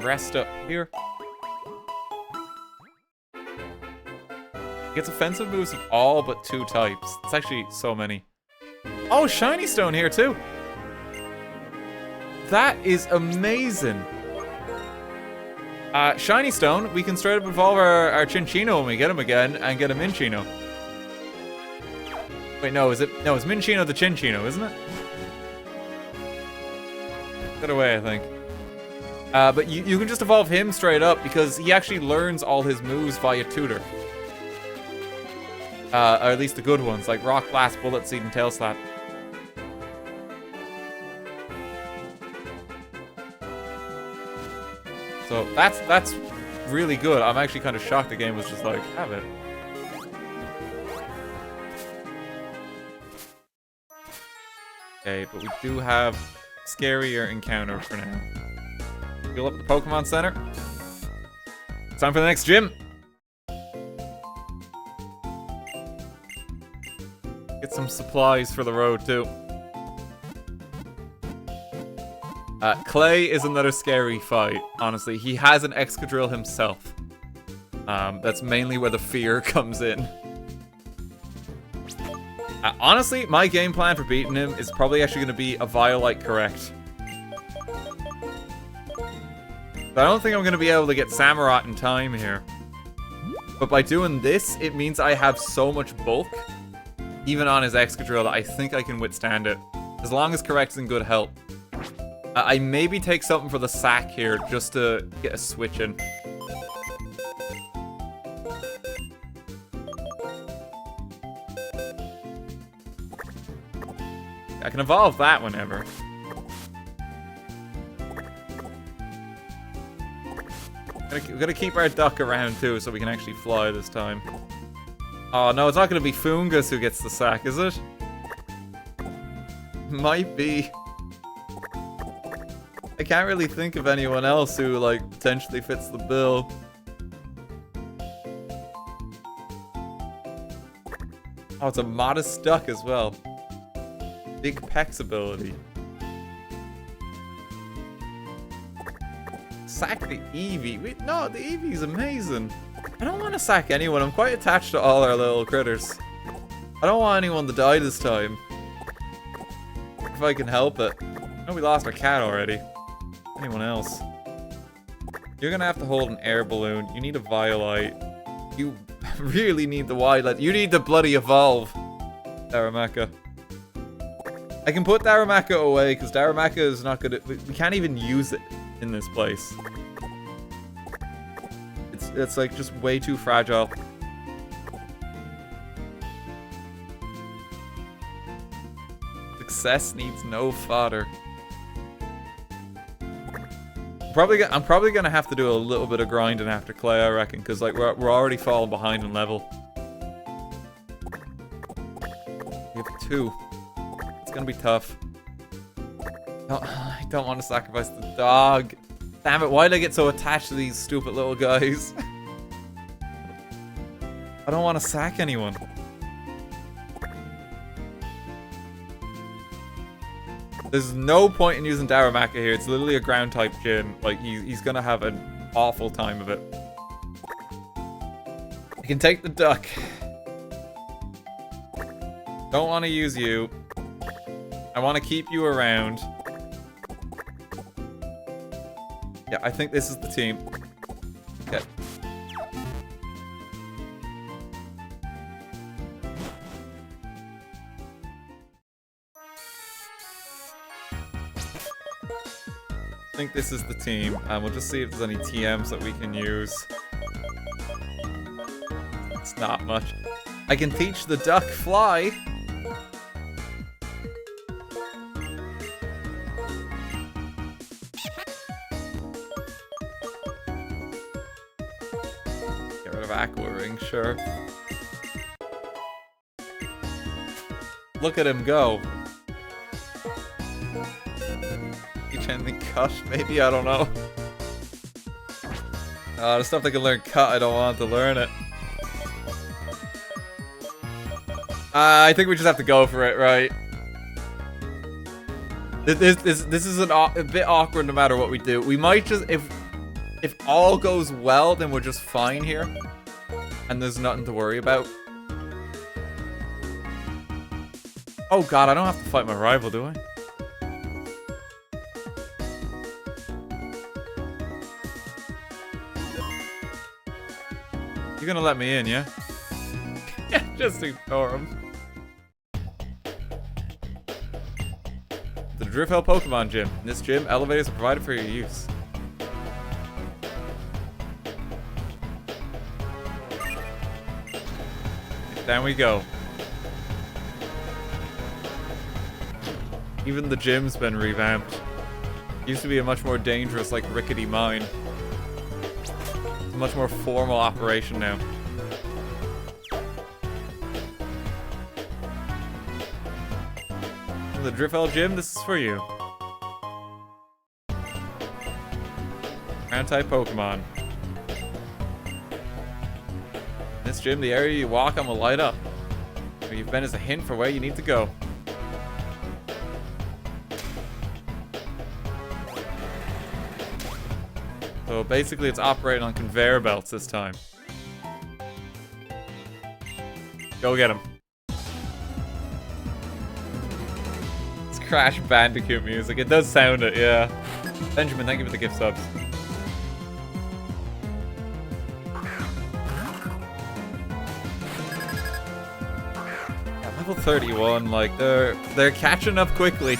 Rest up here. Gets offensive moves of all but 2 types. It's actually so many. Oh, Shiny Stone here too. That is amazing. Shiny Stone, we can straight up evolve our Chinchino when we get him again and get a Minchino. Wait, no, it's Minchino the Chinchino, isn't it? Get away, I think. But you can just evolve him straight up because he actually learns all his moves via tutor. Or at least the good ones, like Rock Blast, Bullet Seed, and Tail Slap. So that's really good. I'm actually kind of shocked the game was just like, have it. Okay, but we do have scarier encounter for now. Fill up the Pokemon Center. It's time for the next gym. Get some supplies for the road too. Clay is another scary fight, honestly. He has an Excadrill himself. That's mainly where the fear comes in. Honestly, my game plan for beating him is probably actually going to be a Violite correct. But I don't think I'm going to be able to get Samurott in time here. But by doing this, it means I have so much bulk, even on his Excadrill, that I think I can withstand it. As long as correct's in good health. I maybe take something for the sack here, just to get a switch in. I can evolve that whenever. We're gonna keep our duck around too, so we can actually fly this time. Oh no, it's not gonna be Fungus who gets the sack, is it? Might be. I can't really think of anyone else who, like, potentially fits the bill. Oh, it's a modest duck as well. Big Peck's ability. Sack the Eevee. Wait, no, the Eevee's amazing. I don't want to sack anyone. I'm quite attached to all our little critters. I don't want anyone to die this time. If I can help it. I know we lost our cat already. Anyone else? You're gonna have to hold an air balloon. You need a Violite. You really need the Violet. You need the bloody Evolve, Darumaka. I can put Darumaka away because Darumaka is not good at. We can't even use it in this place. It's like just way too fragile. Success needs no fodder. I'm probably gonna have to do a little bit of grinding after Clay, I reckon, because like we're already falling behind in level. We have 2. It's gonna be tough. I don't want to sacrifice the dog. Damn it! Why did I get so attached to these stupid little guys? I don't want to sack anyone. There's no point in using Darumaka here. It's literally a ground type gym. Like, he's gonna have an awful time of it. I can take the duck. Don't want to use you. I want to keep you around. Yeah, I think this is the team. Okay. I think this is the team, and we'll just see if there's any TMs that we can use. It's not much. I can teach the duck fly. Get rid of Aqua Ring, sure. Look at him go. Anything cut, maybe? I don't know. The stuff that can learn cut, I don't want to learn it. I think we just have to go for it, right? This is a bit awkward no matter what we do. We might just, if all goes well, then we're just fine here. And there's nothing to worry about. Oh god, I don't have to fight my rival, do I? You're gonna let me in, yeah? Yeah, just ignore him. The Drifell Pokemon Gym. In this gym, elevators are provided for your use. Down we go. Even the gym's been revamped. Used to be a much more dangerous, like, rickety mine. Much more formal operation now. The Drifell Gym, this is for you. Ground-type Pokemon. In this gym, the area you walk on will light up. Where you've been is a hint for where you need to go. So basically it's operating on conveyor belts this time. Go get him. It's Crash Bandicoot music. It does sound it, yeah. Benjamin, thank you for the gift subs. Yeah, level 31, like they're catching up quickly.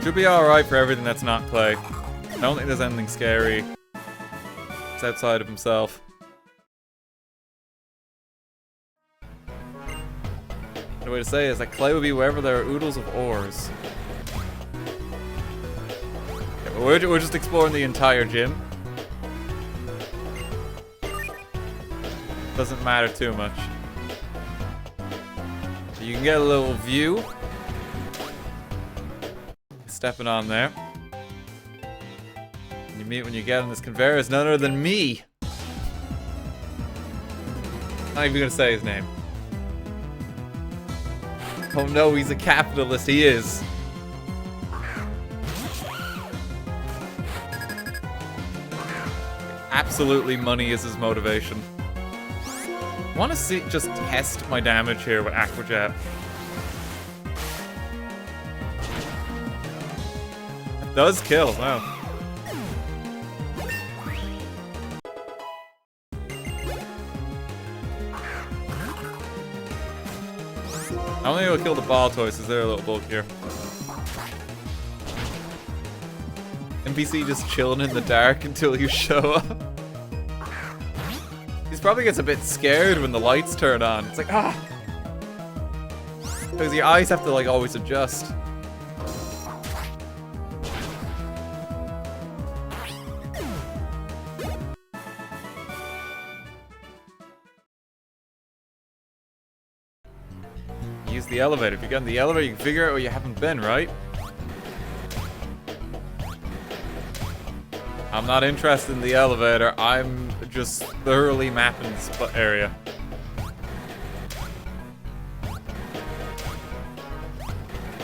Should be alright for everything that's not Clay. I don't think there's anything scary. It's outside of himself. The way to say it is that Clay would be wherever there are oodles of ores. Yeah, we're just exploring the entire gym. Doesn't matter too much. So you can get a little view. Stepping on there. And you meet when you get on this conveyor is none other than me. Not even gonna say his name. Oh no, he's a capitalist. He is. Absolutely, money is his motivation. I want to just test my damage here with Aqua Jet. does kill, wow. I only will kill the ball toys because they're a little bulkier. NPC just chilling in the dark until you show up. He probably gets a bit scared when the lights turn on. It's like, ah! Because your eyes have to, like, always adjust. Use the elevator. If you get in the elevator, you can figure out where you haven't been, right? I'm not interested in the elevator. I'm just thoroughly mapping this area.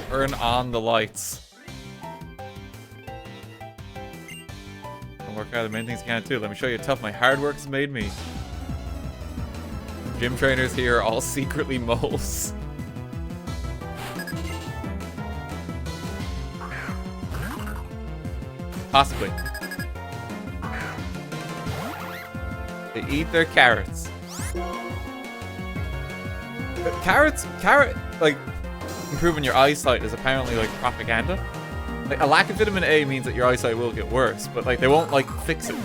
Turn on the lights. And work out the main things you can too. Let me show you how tough my hard work's made me. Gym trainers here are all secretly moles. Possibly. They eat their carrots. Like, improving your eyesight is apparently, like, propaganda. Like, a lack of vitamin A means that your eyesight will get worse, but, like, they won't, like, fix it.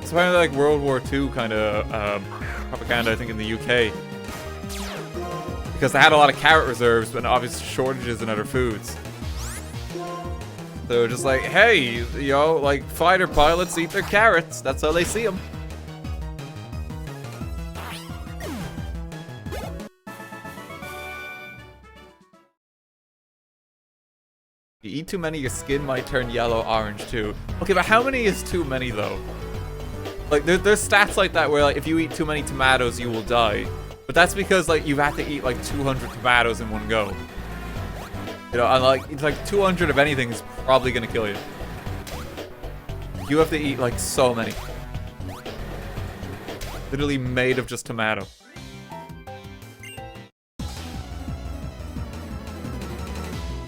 It's apparently, like, World War II kind of, propaganda, I think, in the UK. Because they had a lot of carrot reserves, but obvious shortages in other foods. So just like, hey, yo, like, fighter pilots eat their carrots. That's how they see them. You eat too many, your skin might turn yellow, orange too. Okay, but how many is too many though? Like, there's stats like that where, like, if you eat too many tomatoes, you will die. But that's because, like, you've had to eat like 200 tomatoes in one go. You know, and like, it's like 200 of anything is probably gonna kill you. You have to eat like so many. Literally made of just tomato.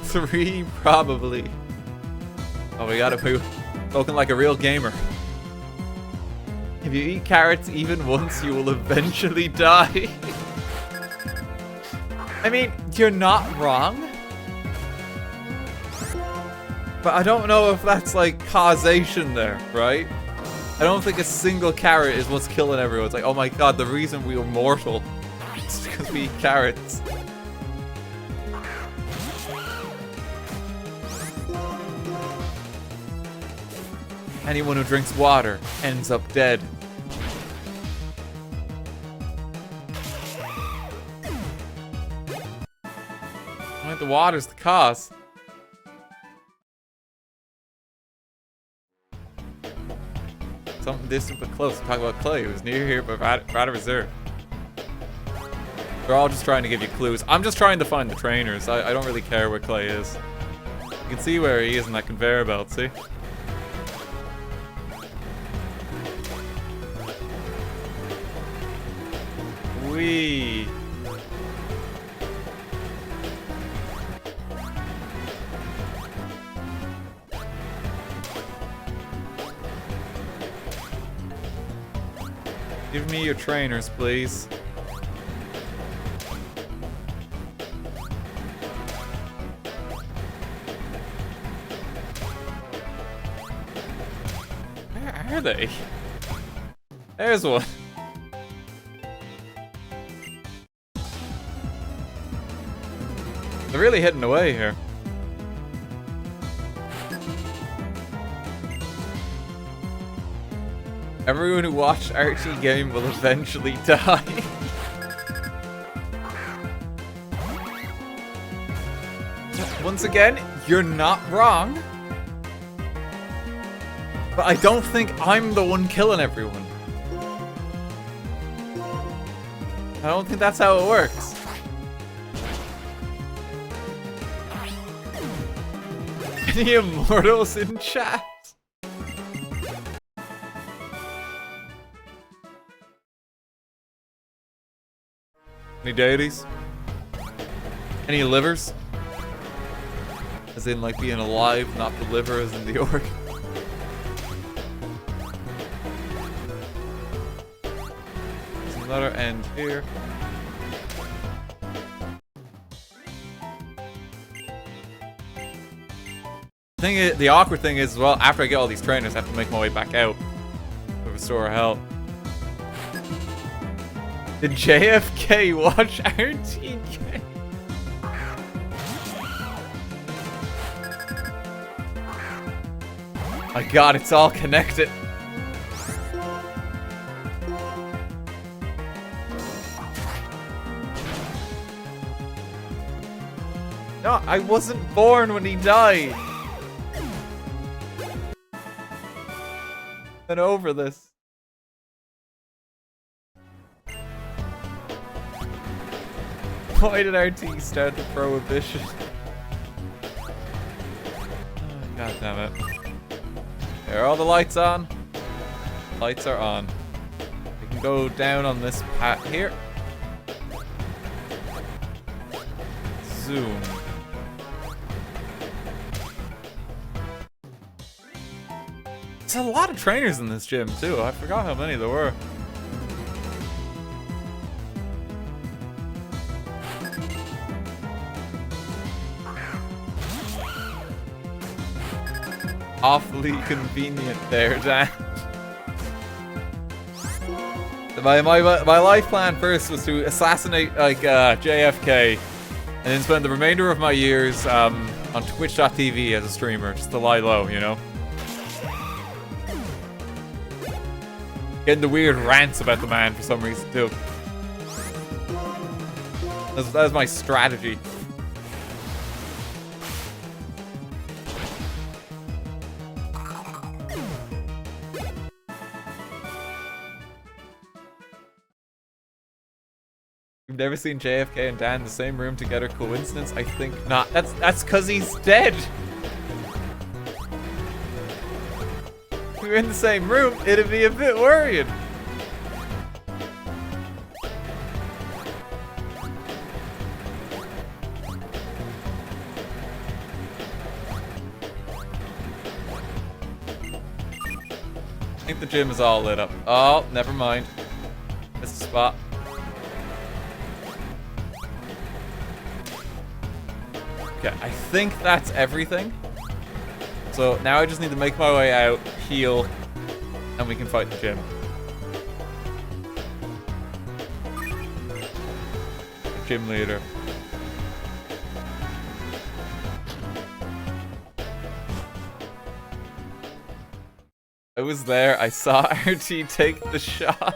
Three, probably. Oh, we gotta be spoken like a real gamer. If you eat carrots even once, you will eventually die. I mean, you're not wrong. But I don't know if that's, like, causation there, right? I don't think a single carrot is what's killing everyone. It's like, oh my god, the reason we are mortal is because we eat carrots. Anyone who drinks water ends up dead. I think the water's the cause. Something distant but close. Talk about clay. It was near here, but out of reserve. They're all just trying to give you clues. I'm just trying to find the trainers. I don't really care where Clay is. You can see where he is in that conveyor belt, see? Wee. Give me your trainers, please. Where are they? There's one. They're really hidden away here. Everyone who watched RTGame will eventually die. Once again, you're not wrong. But I don't think I'm the one killing everyone. I don't think that's how it works. Any immortals in chat? Any deities? Any livers? As in, like, being alive, not the liver as in the organ. There's another end here. The awkward thing is, well, after I get all these trainers, I have to make my way back out to restore health. Did JFK watch RTGame? My god, it's all connected. No, I wasn't born when he died. Been over this. Why did RT start the prohibition? God damn it. Are all the lights on? Lights are on. We can go down on this path here. Zoom. There's a lot of trainers in this gym too. I forgot how many there were. Awfully convenient there, Dan. My life plan first was to assassinate like JFK, and then spend the remainder of my years on Twitch.tv as a streamer, just to lie low, you know. Getting the weird rants about the man for some reason too. That was my strategy. You've never seen JFK and Dan in the same room together? Coincidence? I think not. That's cause he's dead. If we were in the same room, it'd be a bit worrying. I think the gym is all lit up. Oh, never mind. Missed the spot. Okay, I think that's everything. So now I just need to make my way out, heal, and we can fight the gym. The gym leader. I was there, I saw RT take the shot.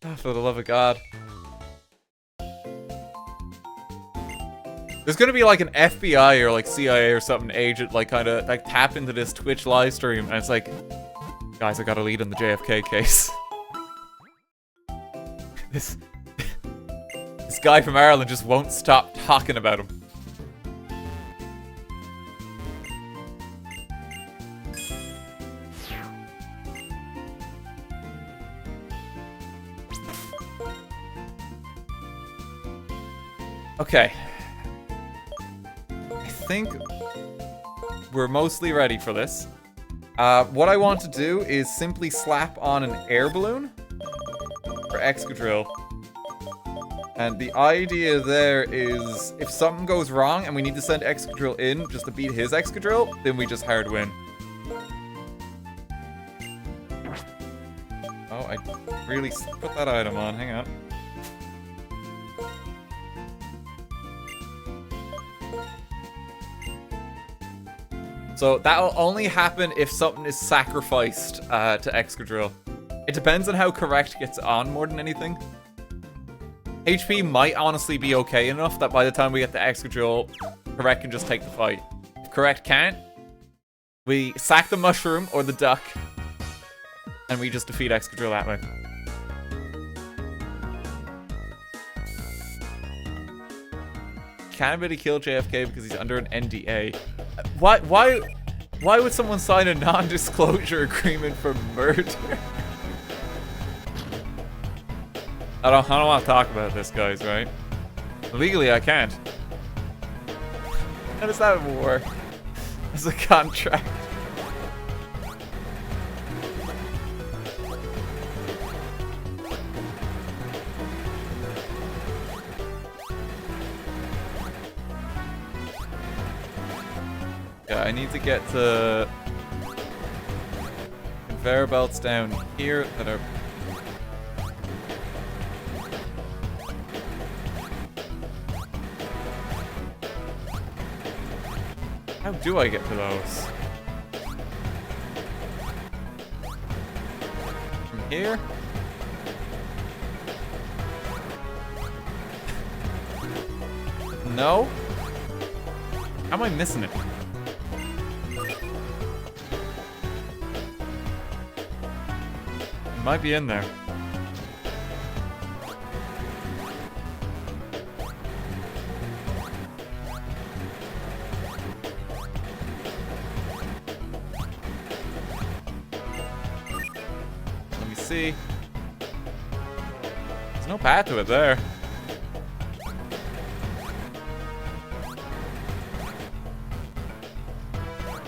Oh, for the love of God. There's gonna be like an FBI or like CIA or something agent like kinda like tap into this Twitch live stream and it's like, guys, I got a lead on the JFK case. This guy from Ireland just won't stop talking about him. Okay. I think we're mostly ready for this. What I want to do is simply slap on an air balloon for Excadrill. And the idea there is if something goes wrong and we need to send Excadrill in just to beat his Excadrill, then we just hard win. Oh, I really put that item on. Hang on. So that'll only happen if something is sacrificed to Excadrill. It depends on how Correct gets on more than anything. HP might honestly be okay enough that by the time we get to Excadrill, Correct can just take the fight. If Correct can't, we sack the mushroom or the duck, and we just defeat Excadrill that way. Can't really kill JFK because he's under an NDA. Why would someone sign a non-disclosure agreement for murder? I don't want to talk about this, guys, right? Legally, I can't. How does that work? As a contract. Yeah, I need to get to conveyor belts down here that are... How do I get to those? From here? No? How am I missing it? It might be in there. See, there's no path to it there.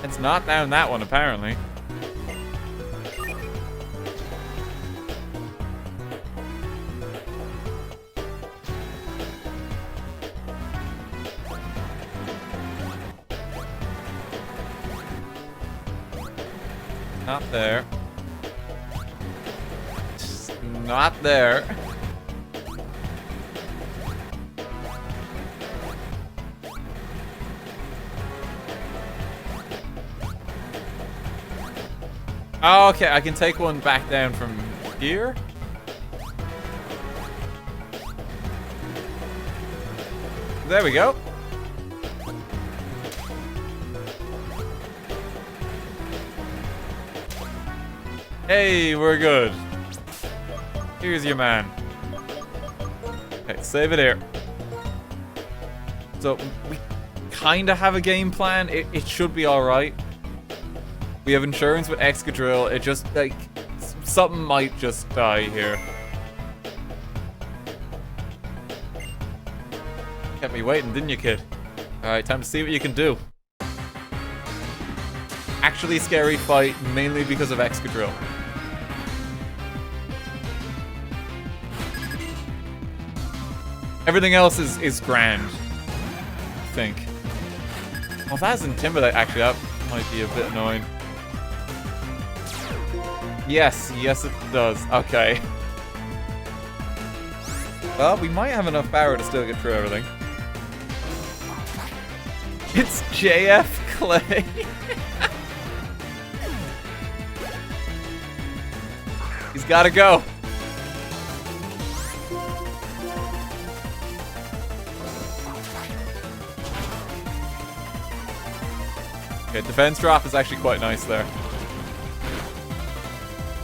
It's not down that one, apparently. Not there. Not there. Oh, okay, I can take one back down from here. There we go. Hey, we're good. Here's your man. Okay, save it here. So, we kind of have a game plan. It should be alright. We have insurance with Excadrill. It just, like, something might just die here. Kept me waiting, didn't you, kid? Alright, time to see what you can do. Actually scary fight, mainly because of Excadrill. Everything else is grand, I think. Well, if that's Intimidate, actually, that might be a bit annoying. Yes, yes it does. Okay. Well, we might have enough power to still get through everything. It's JF Clay. He's gotta go. Okay, defense drop is actually quite nice there.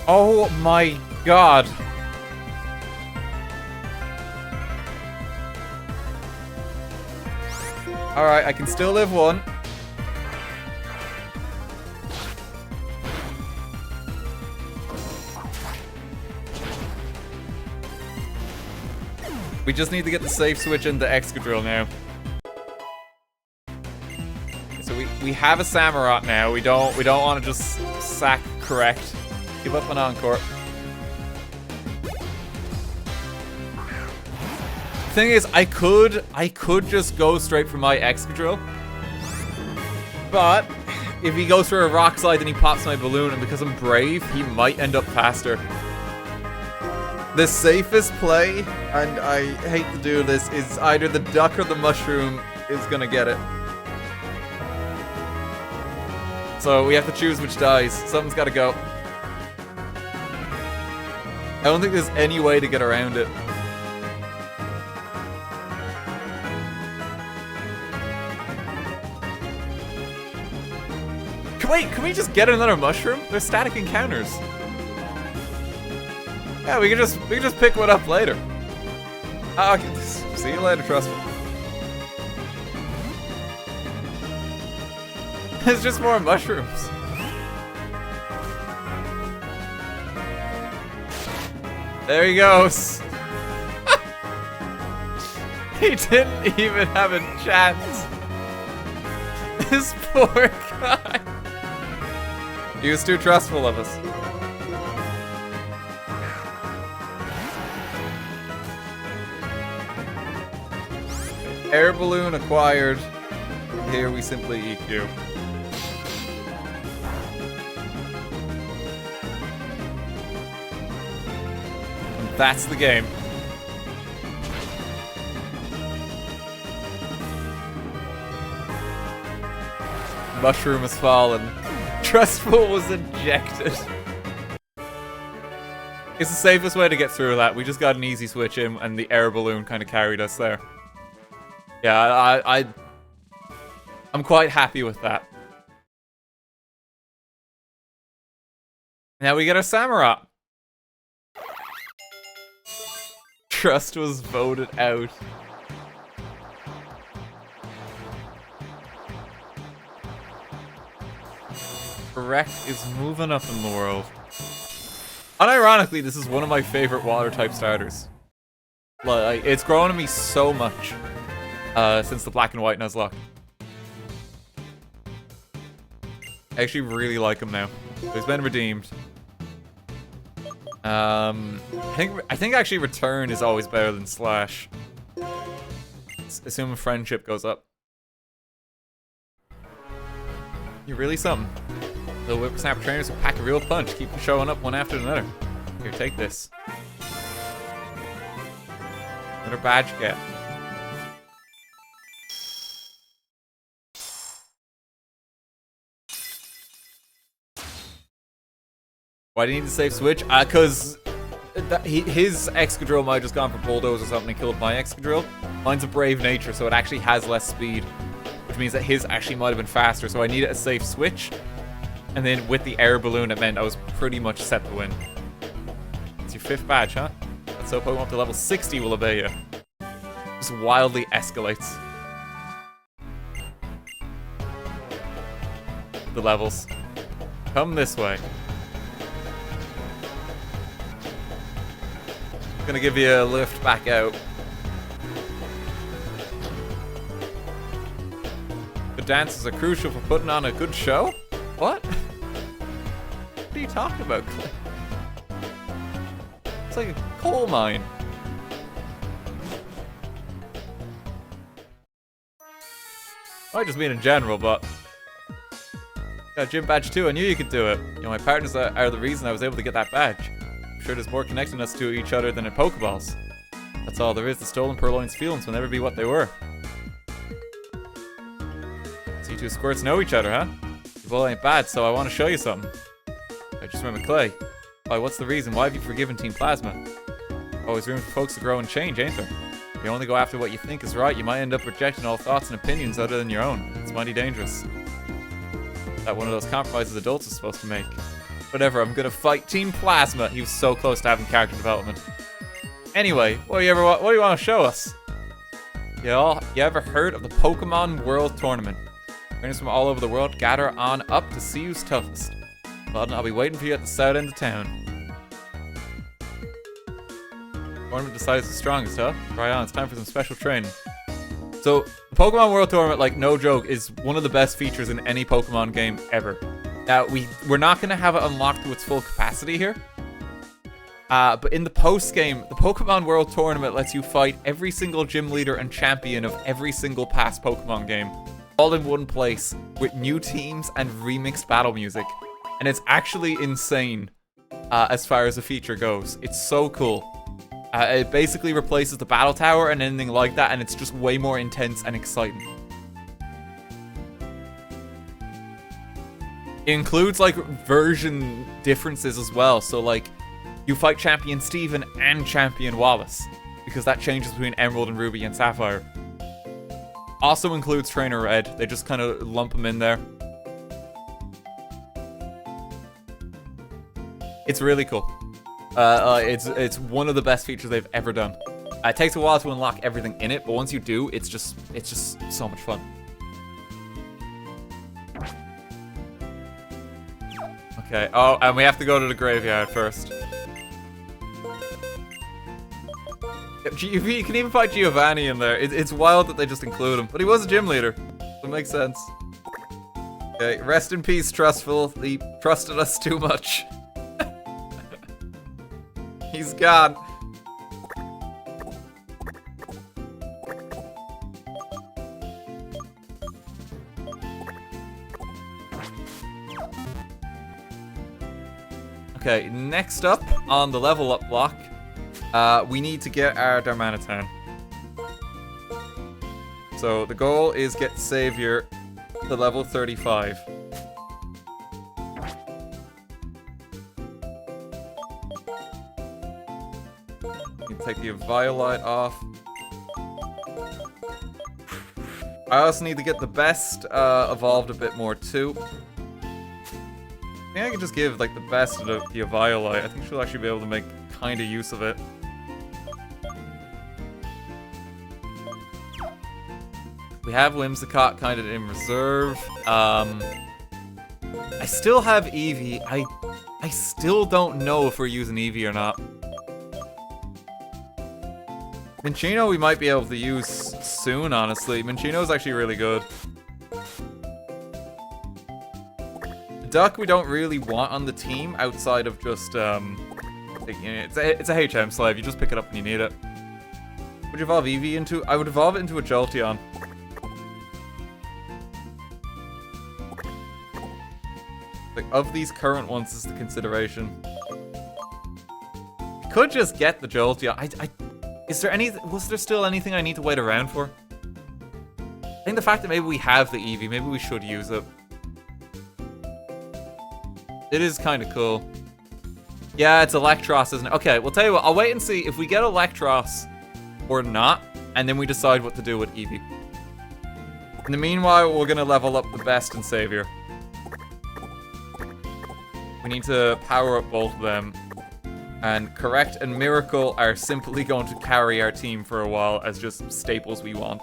Oh my god. Alright, I can still live one. We just need to get the safe switch into Excadrill now. So we have a Samurott now. We don't want to just sack correct. Give up an Encore. Thing is, I could just go straight for my Excadrill. But if he goes for a rock slide, then he pops my balloon, and because I'm brave, he might end up faster. The safest play, and I hate to do this, is either the duck or the mushroom is gonna get it. So we have to choose which dies. Something's gotta go. I don't think there's any way to get around it. Wait, can we just get another mushroom? They're static encounters. Yeah, we can just pick one up later. Okay, see you later, trust me. It's just more mushrooms. There he goes. He didn't even have a chance. This poor guy. He was too trustful of us. Air balloon acquired. Here we simply EQ. And that's the game. Mushroom has fallen. Trustful was ejected. It's the safest way to get through that. We just got an easy switch in, and the air balloon kind of carried us there. Yeah, I'm quite happy with that. Now we get our Samurott. Trust was voted out. Correct is moving up in the world. Unironically, this is one of my favorite water-type starters. Like, it's grown on me so much since the black and white Nuzlocke. I actually really like him now. He's been redeemed. I think actually return is always better than slash. Assuming friendship goes up. You're really something. The whippersnapper trainers will pack a real punch, keep showing up one after another. Here, take this. Another badge get. Why do you need to save switch? Cause his Excadrill might have just gone for Bulldoze or something and killed my Excadrill. Mine's a brave nature, so it actually has less speed, which means that his actually might have been faster, so I needed a safe switch. And then with the air balloon, it meant I was pretty much set to win. It's your 5th badge, huh? Let's hope Pokemon up to level 60 will obey you. Just wildly escalates the levels. Come this way. I'm gonna give you a lift back out. The dances are crucial for putting on a good show? What? What are you talking about, Clay? It's like a coal mine. I just mean in general, but... Got a gym badge too, I knew you could do it. You know, my partners are the reason I was able to get that badge. I'm sure there's more connecting us to each other than in Pokeballs. That's all there is. The stolen Purloin's feelings will never be what they were. So you two squirts know each other, huh? Well, ain't bad, so I want to show you something. I just remember Clay. Why, what's the reason? Why have you forgiven Team Plasma? Always room for folks to grow and change, ain't there? If you only go after what you think is right, you might end up rejecting all thoughts and opinions other than your own. It's mighty dangerous. That one of those compromises adults is supposed to make. Whatever, I'm gonna fight Team Plasma. He was so close to having character development. Anyway, what do you want to show us? You ever heard of the Pokemon World Tournament? Trainers from all over the world gather on up to see who's toughest. Well, then I'll be waiting for you at the south end of town. Tournament decides the strongest, huh? Right on, it's time for some special training. So, the Pokemon World Tournament, like, no joke, is one of the best features in any Pokemon game ever. Now, we're not going to have it unlocked to its full capacity here. But in the post-game, the Pokemon World Tournament lets you fight every single gym leader and champion of every single past Pokemon game. All in one place, with new teams and remixed battle music. And it's actually insane, as far as the feature goes. It's so cool. It basically replaces the battle tower and anything like that, and it's just way more intense and exciting. It includes, like, version differences as well. So, like, you fight Champion Steven and Champion Wallace, because that changes between Emerald and Ruby and Sapphire. Also includes Trainer Red. They just kind of lump them in there. It's really cool. It's one of the best features they've ever done. It takes a while to unlock everything in it, but once you do, it's just so much fun. Okay. Oh, and we have to go to the graveyard first. You can even find Giovanni in there. It's wild that they just include him. But he was a gym leader. So it makes sense. Okay, rest in peace, Trustful. He trusted us too much. He's gone. Okay, next up on the level up block, we need to get our Darmanitan. So the goal is get Savior to level 35. You can take the Violite off. I also need to get the best evolved a bit more too. I think I can just give like the best of the Violite. I think she'll actually be able to make kind of use of it. We have Whimsicott kind of in reserve. I still have Eevee. I still don't know if we're using Eevee or not. Minccino we might be able to use soon, honestly. Minccino's actually really good. Duck we don't really want on the team outside of just it's a HM slave. You just pick it up when you need it. Would you evolve Eevee into? I would evolve it into a Jolteon. Like of these current ones is the consideration. I could just get the Jolteon. Was there still anything I need to wait around for? I think the fact that maybe we have the Eevee, maybe we should use it. It is kind of cool. Yeah, it's Electros, isn't it? Okay, we'll tell you what. I'll wait and see if we get Electros or not, and then we decide what to do with Eevee. In the meanwhile, we're going to level up the best and Savior. We need to power up both of them. And Correct and Miracle are simply going to carry our team for a while as just staples we want.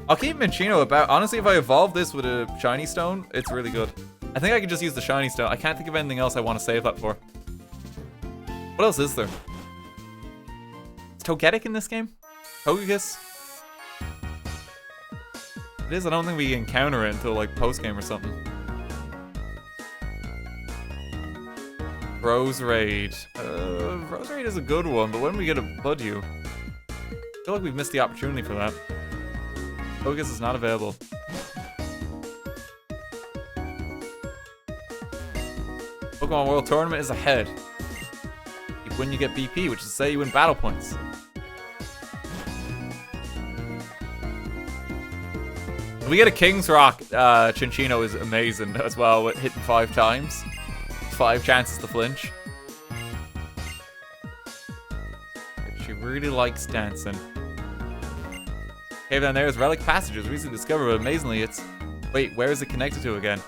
I'll keep Minccino about. Honestly, if I evolve this with a Shiny Stone, it's really good. I think I can just use the Shiny Stone. I can't think of anything else I want to save that for. What else is there? Is Togetic in this game? Togekiss? It is. I don't think we encounter it until like post-game or something. Roserade. Roserade is a good one, but when we get a Budew? I feel like we've missed the opportunity for that. Togekiss is not available. Pokemon World Tournament is ahead. You win, you get BP, which is to say you win battle points. If we get a King's Rock, Chinchino is amazing as well, with hitting 5 times. 5 chances to flinch. She really likes dancing. Okay, then there's Relic Passages, recently discovered, but amazingly it's... Wait, where is it connected to again?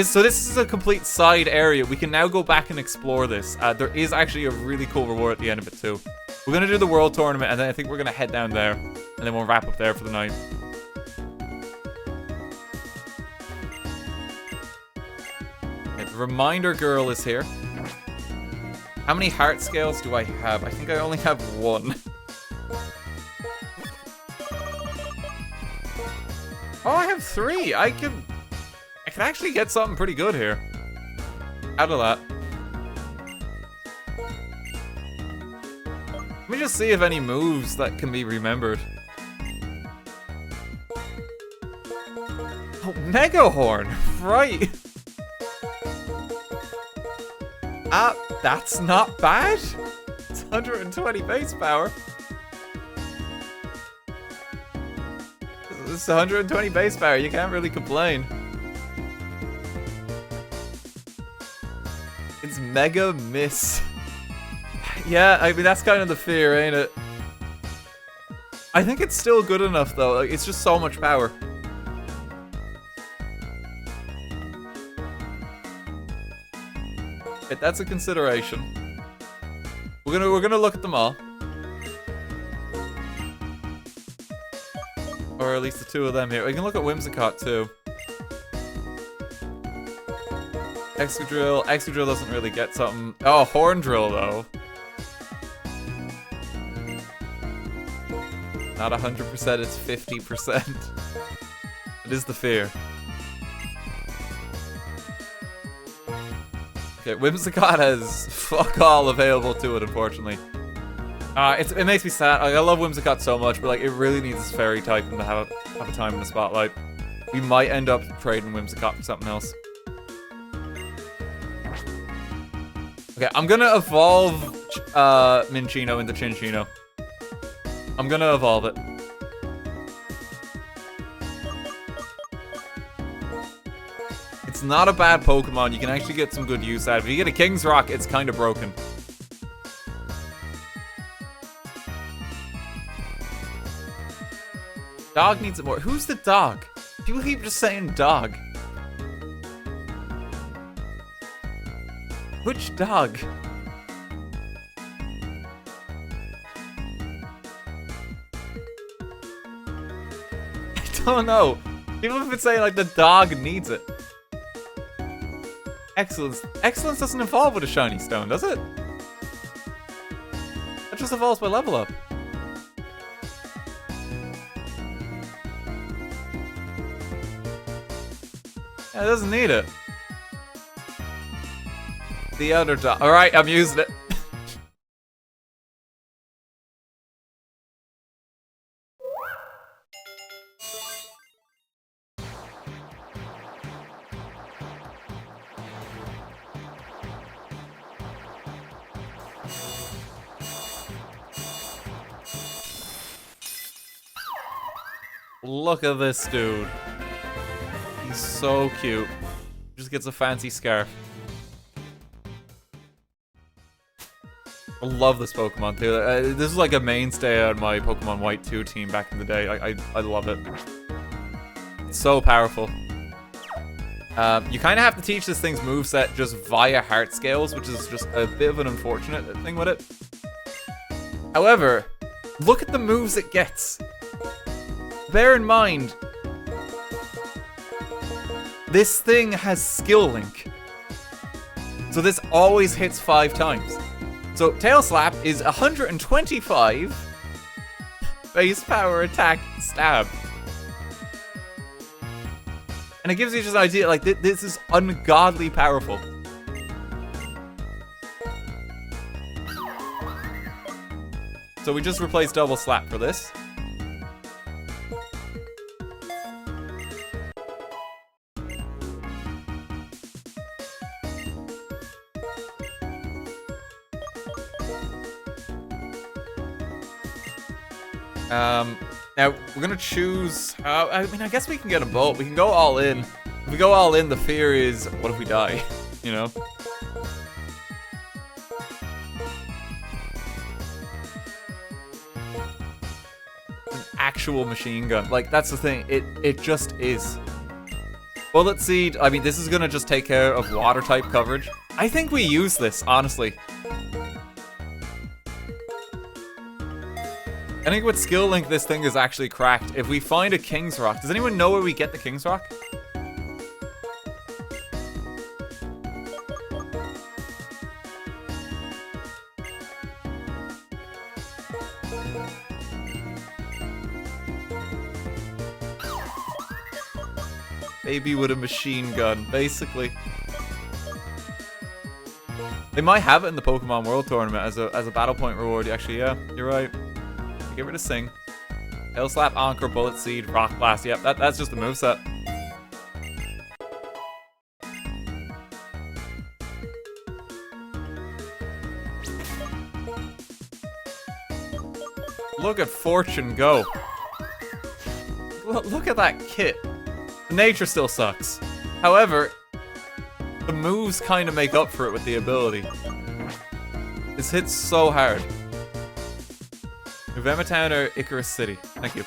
So this is a complete side area. We can now go back and explore this. There is actually a really cool reward at the end of it too. We're going to do the World Tournament, and then I think we're going to head down there. And then we'll wrap up there for the night. Okay, the Reminder Girl is here. How many heart scales do I have? I think I only have 1. Oh, I have 3. I can actually get something pretty good here out of that. Let me just see if any moves that can be remembered. Oh, Mega Horn, right? That's not bad. It's 120 base power. This is 120 base power. You can't really complain. It's Mega Miss. Yeah, I mean, that's kind of the fear, ain't it? I think it's still good enough, though. Like, it's just so much power. Okay, that's a consideration. We're gonna look at them all. Or at least the 2 of them here. We can look at Whimsicott, too. Excadrill. Excadrill doesn't really get something. Oh, Horndrill, though. Not 100%, it's 50%. It is the fear. Okay, Whimsicott has fuck all available to it, unfortunately. It makes me sad. Like, I love Whimsicott so much, but like it really needs this fairy type to have a time in the spotlight. We might end up trading Whimsicott for something else. Okay, I'm gonna evolve Minccino into Cinccino. I'm gonna evolve it. It's not a bad Pokemon. You can actually get some good use out of it. If you get a King's Rock, it's kind of broken. Dog needs it more. Who's the dog? People keep just saying dog. Which dog? I don't know. People have been saying like the dog needs it. Excellence. Excellence doesn't evolve with a shiny stone, does it? It just evolves by level up. Yeah, it doesn't need it. The other dog. Alright, I'm using it. Look at this dude. He's so cute. Just gets a fancy scarf. I love this Pokemon too. This is like a mainstay on my Pokemon White 2 team back in the day. I love it. It's so powerful. You kind of have to teach this thing's moveset just via heart scales, which is just a bit of an unfortunate thing with it. However, look at the moves it gets. Bear in mind, this thing has Skill Link. So this always hits 5 times. So Tail Slap is 125 base power attack stab. And it gives you just an idea, like, this is ungodly powerful. So we just replaced Double Slap for this. Now, we're gonna choose, I mean, I guess we can get a bolt. We can go all in. If we go all in, the fear is, what if we die? You know? An actual machine gun. Like, that's the thing. It just is. Bullet Seed, I mean, this is gonna just take care of water type coverage. I think we use this, honestly. I think with Skill Link, this thing is actually cracked. If we find a King's Rock, does anyone know where we get the King's Rock? Baby with a machine gun, basically. They might have it in the Pokemon World Tournament as a battle point reward. Actually, yeah, you're right. Get rid of Sing. Tail Slap, Anchor, Bullet Seed, Rock Blast. Yep, that's just the moveset. Look at Fortune go. Look at that kit. The nature still sucks. However, the moves kind of make up for it with the ability. This hits so hard. November Town or Icarus City? Thank you.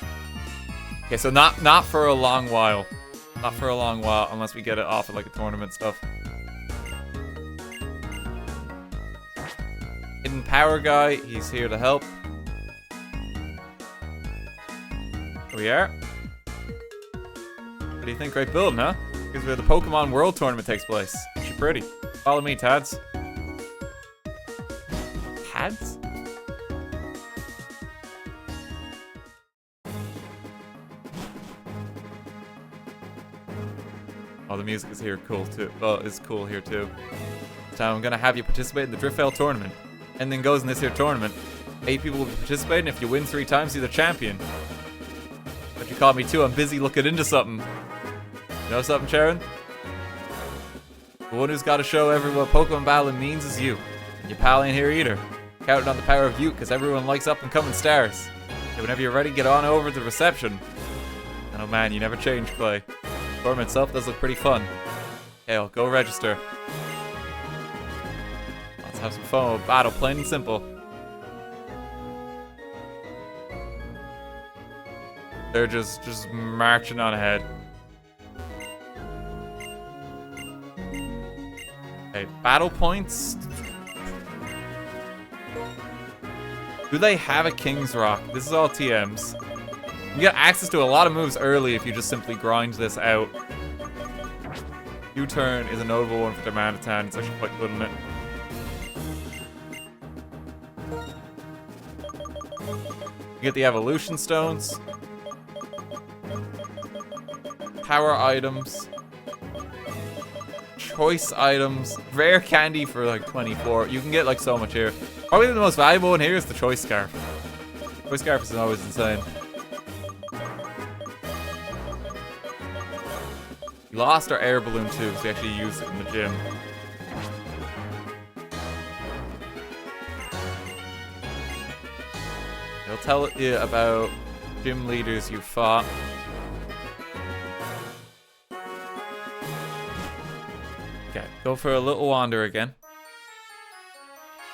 Okay, so not for a long while. Not for a long while, unless we get it off of like a tournament stuff. Hidden Power Guy, he's here to help. Here we are. What do you think? Great build, huh? Because where the Pokemon World Tournament takes place. Actually pretty. Follow me, Tads. Tads? music is here cool too. Well, is cool here too. So I'm gonna have you participate in the Driftveil tournament. And then goes in this here tournament. 8 people will be participating. If you win 3 times, you're the champion. But you caught me too. I'm busy looking into something. You know something, Sharon? The one who's got to show everyone what Pokemon battling means is you. Your pal ain't here either. Counting on the power of youth, because everyone likes up-and-coming stars. Okay, whenever you're ready, get on over to the reception. And oh man, you never change, Clay. The tournament itself does look pretty fun. Okay, I'll go register. Let's have some fun with battle, plain and simple. They're just marching on ahead. Okay, battle points. Do they have a King's Rock? This is all TMs. You get access to a lot of moves early if you just simply grind this out. U-turn is a notable one for their Manatan. It's actually quite good in it. You get the evolution stones. Power items. Choice items. Rare candy for like 24. You can get like so much here. Probably the most valuable one here is the choice scarf. Choice scarf is always insane. We lost our air balloon too, so we actually used it in the gym. It'll tell you about gym leaders you fought. Okay, go for a little wander again.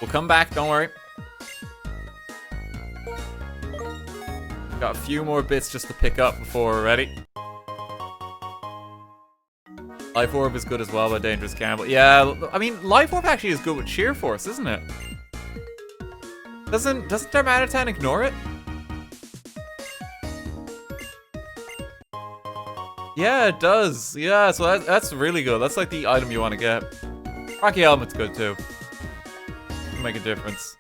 We'll come back, don't worry. Got a few more bits just to pick up before we're ready. Life Orb is good as well by Dangerous Gamble. Yeah, I mean, Life Orb actually is good with Sheer Force, isn't it? Doesn't Darmanitan ignore it? Yeah, it does. Yeah, so that's really good. That's like the item you want to get. Rocky Helmet's good too. Can make a difference.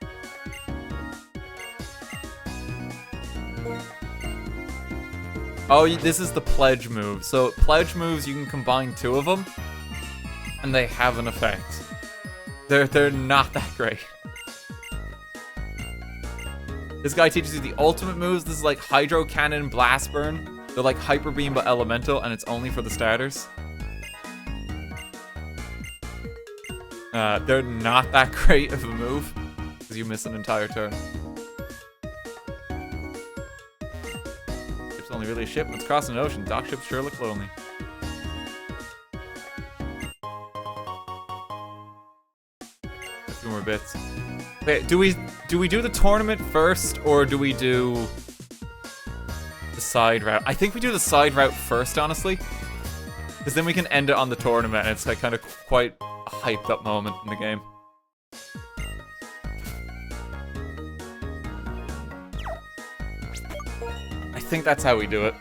Oh, this is the pledge move. So pledge moves, you can combine 2 of them, and they have an effect. They're not that great. This guy teaches you the ultimate moves. This is like Hydro Cannon, Blast Burn. They're like Hyper Beam but Elemental, and it's only for the starters. They're not that great of a move, because you miss an entire turn. Ship's only really a ship when it's crossing an ocean. Dock ships sure look lonely. A few more bits. Wait, do we do the tournament first, or do we do the side route? I think we do the side route first, honestly, because then we can end it on the tournament, and it's like kind of quite a hyped up moment in the game. I think that's how we do it.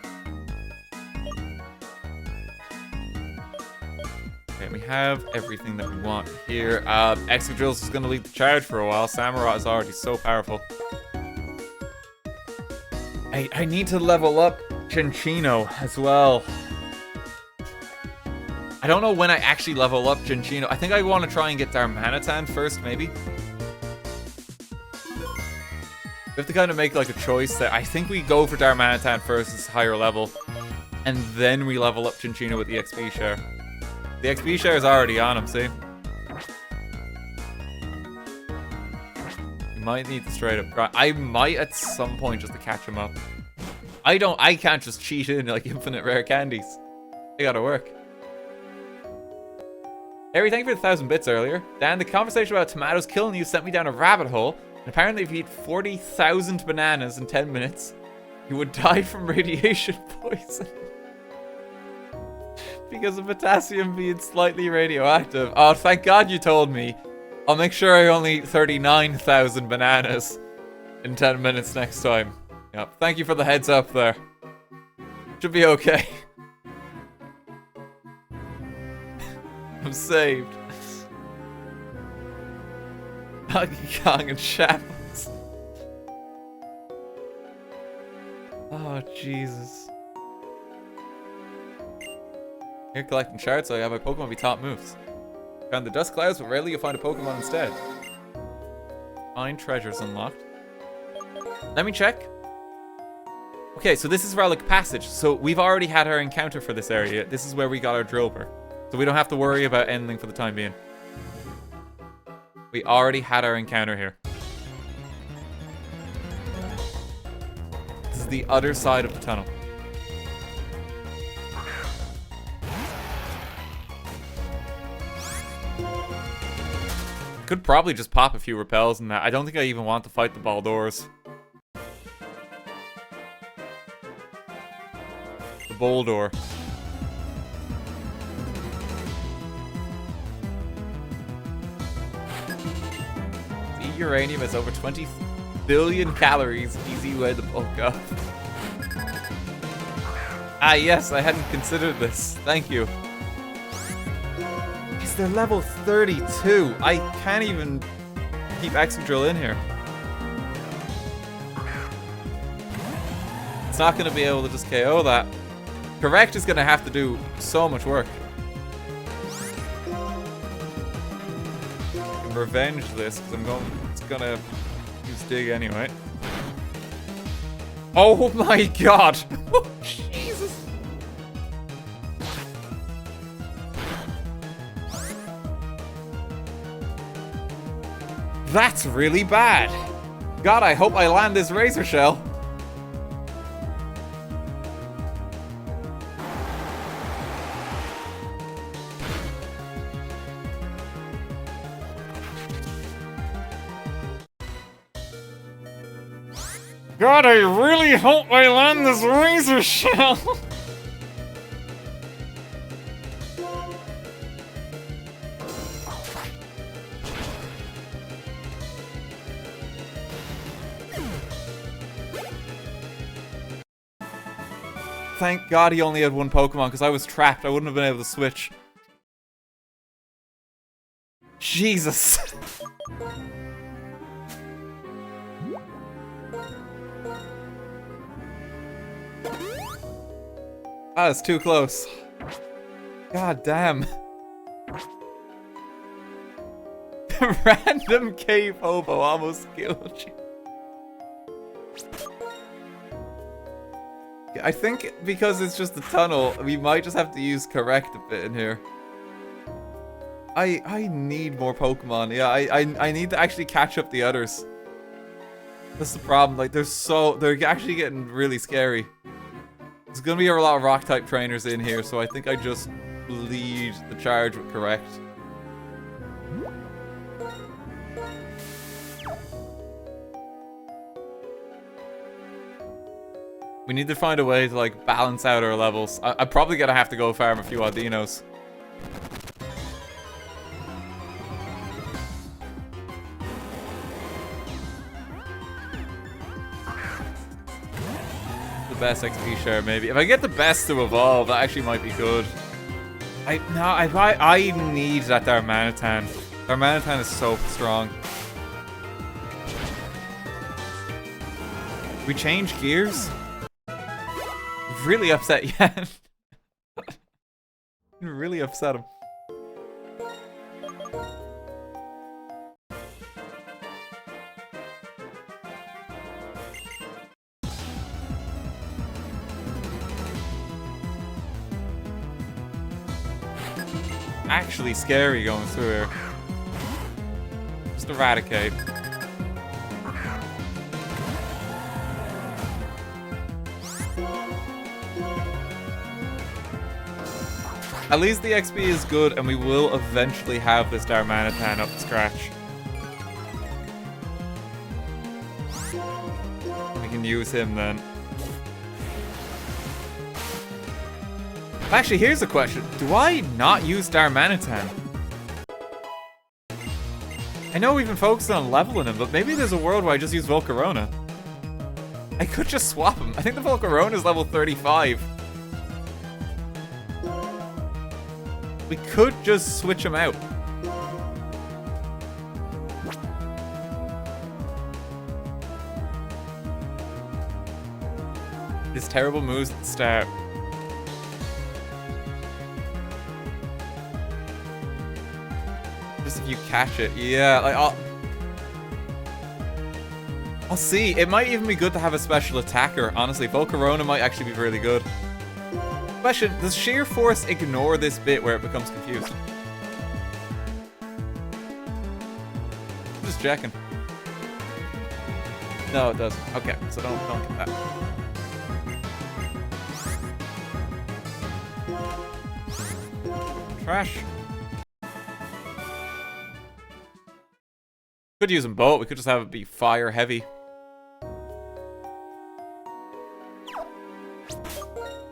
Okay, we have everything that we want here. Excadrills is going to lead the charge for a while. Samurott is already so powerful. I need to level up Cinccino as well. I don't know when I actually level up Cinccino. I think I want to try and get Darmanitan first, maybe. We have to kind of make like a choice there. I think we go for Darmanitan first, it's higher level. And then we level up Cinccino with the XP share. The XP share is already on him, see? We might need to straight up grind. I might at some point just to catch him up. I can't just cheat in like infinite rare candies. They gotta work. Harry, thank you for the 1,000 bits earlier. Dan, the conversation about tomatoes killing you sent me down a rabbit hole. And apparently if you eat 40,000 bananas in 10 minutes, you would die from radiation poison. Because of potassium being slightly radioactive. Oh, thank God you told me. I'll make sure I only eat 39,000 bananas in 10 minutes next time. Yep, thank you for the heads up there. Should be okay. I'm saved. Donkey Kong and shackles. Oh, Jesus. Here collecting shards so I have my Pokemon be top moves. Found the dust clouds, but rarely you'll find a Pokemon instead. Find treasures unlocked. Let me check. Okay, so this is Relic Passage. So we've already had our encounter for this area. This is where we got our Drillbur. So we don't have to worry about anything for the time being. We already had our encounter here. This is the other side of the tunnel. Could probably just pop a few repels in that. I don't think I even want to fight the Baldors. The Boldor. The uranium has over 20 billion calories. Easy way to bulk up. Ah yes, I hadn't considered this. Thank you. They're level 32. I can't even keep Excadrill in here. It's not going to be able to just KO that. Correct is going to have to do so much work. I can revenge this because it's going to use Dig anyway. Oh my god. Jesus. That's really bad. God, I hope I land this Razor Shell. God, I really hope I land this Razor Shell. Thank God he only had one Pokemon, because I was trapped. I wouldn't have been able to switch. Jesus. Ah, it's too close. God damn. Random cave hobo almost killed you. I think because it's just a tunnel, we might just have to use Correct a bit in here. I need more Pokemon. Yeah, I need to actually catch up the others. That's the problem. Like, they're actually getting really scary. There's gonna be a lot of Rock-type trainers in here, so I think I just lead the charge with Correct. We need to find a way to, like, balance out our levels. I'm probably gonna have to go farm a few Aldinos. The best XP share, maybe. If I get the best to evolve, that actually might be good. I need that Darmanitan. Darmanitan is so strong. We change gears? Really upset Yan. Really upset him. Actually scary going through here. Just eradicate. At least the XP is good, and we will eventually have this Darmanitan up to scratch. We can use him then. Actually, here's a question. Do I not use Darmanitan? I know we've been focusing on leveling him, but maybe there's a world where I just use Volcarona. I could just swap him. I think the Volcarona is level 35. We could just switch him out. His terrible moves at the start. if you catch it. Yeah, like I'll see. It might even be good to have a special attacker. Honestly, Volcarona might actually be really good. Question, does Sheer Force ignore this bit where it becomes confused? Just checking. No, it doesn't. Okay, so don't get that. Trash. Could use them both. We could just have it be fire heavy.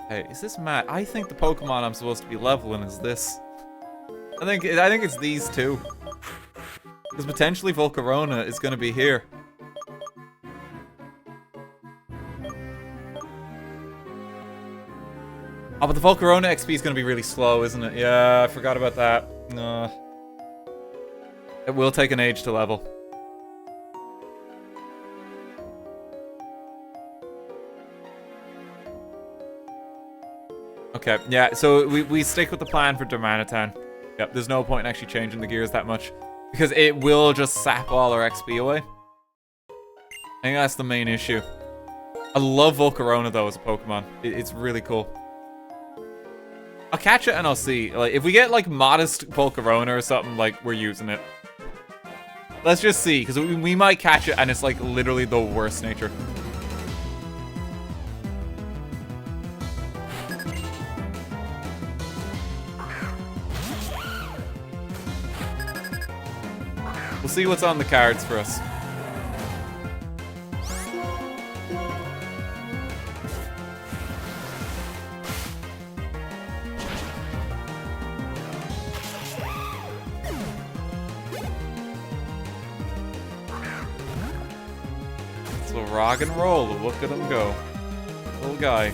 Hey, is this Matt? I think the Pokemon I'm supposed to be leveling is this. I think it's these two. Because potentially Volcarona is going to be here. Oh, but the Volcarona XP is going to be really slow, isn't it? Yeah, I forgot about that. It will take an age to level. Okay, yeah, so we stick with the plan for Darmanitan. Yep, there's no point in actually changing the gears that much. Because it will just sap all our XP away. I think that's the main issue. I love Volcarona, though, as a Pokemon. It's really cool. I'll catch it and I'll see. Like, if we get, like, modest Volcarona or something, like, we're using it. Let's just see, because we might catch it and it's, like, literally the worst nature. We'll see what's on the cards for us. So rock and roll, look at him go. Little guy.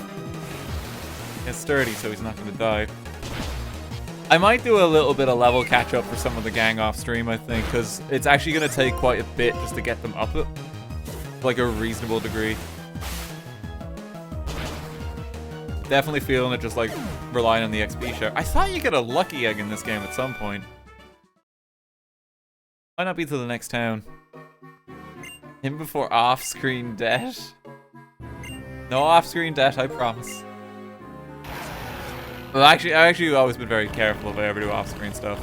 He's sturdy, so he's not gonna die. I might do a little bit of level catch up for some of the gang off stream, I think, because it's actually going to take quite a bit just to get them up it. Like a reasonable degree. Definitely feeling it just like relying on the XP share. I thought you get a lucky egg in this game at some point. Why not be to the next town? Him before off-screen death? No off-screen death, I promise. Well, actually, I've actually always been very careful if I ever do off-screen stuff.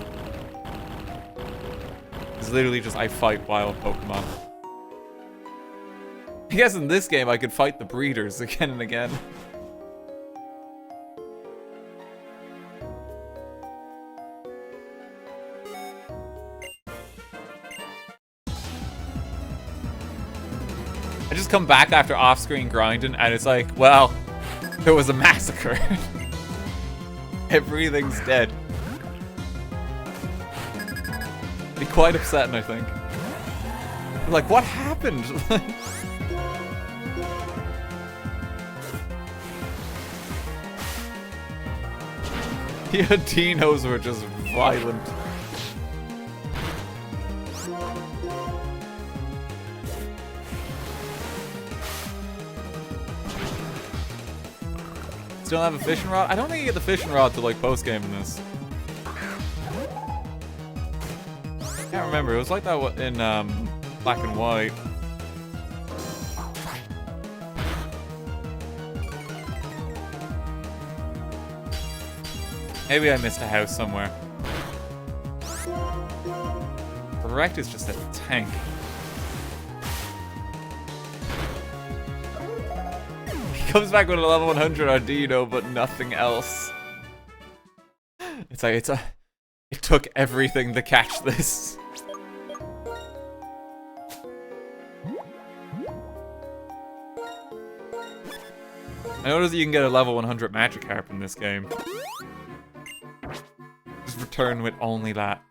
It's literally just I fight wild Pokemon. I guess in this game I could fight the breeders again and again. I just come back after off-screen grinding and it's like, well, there was a massacre. Everything's dead. Be quite upsetting, I think. Like, what happened? Yeah, dinos were just violent. Still have a fishing rod? I don't think you get the fishing rod to like post-game in this. I can't remember. It was like that in Black and White. Maybe I missed a house somewhere. Correct is just a tank. Comes back with a level 100 on Dino, but nothing else. It's like it took everything to catch this. I noticed you can get a level 100 Magikarp in this game. Just return with only that.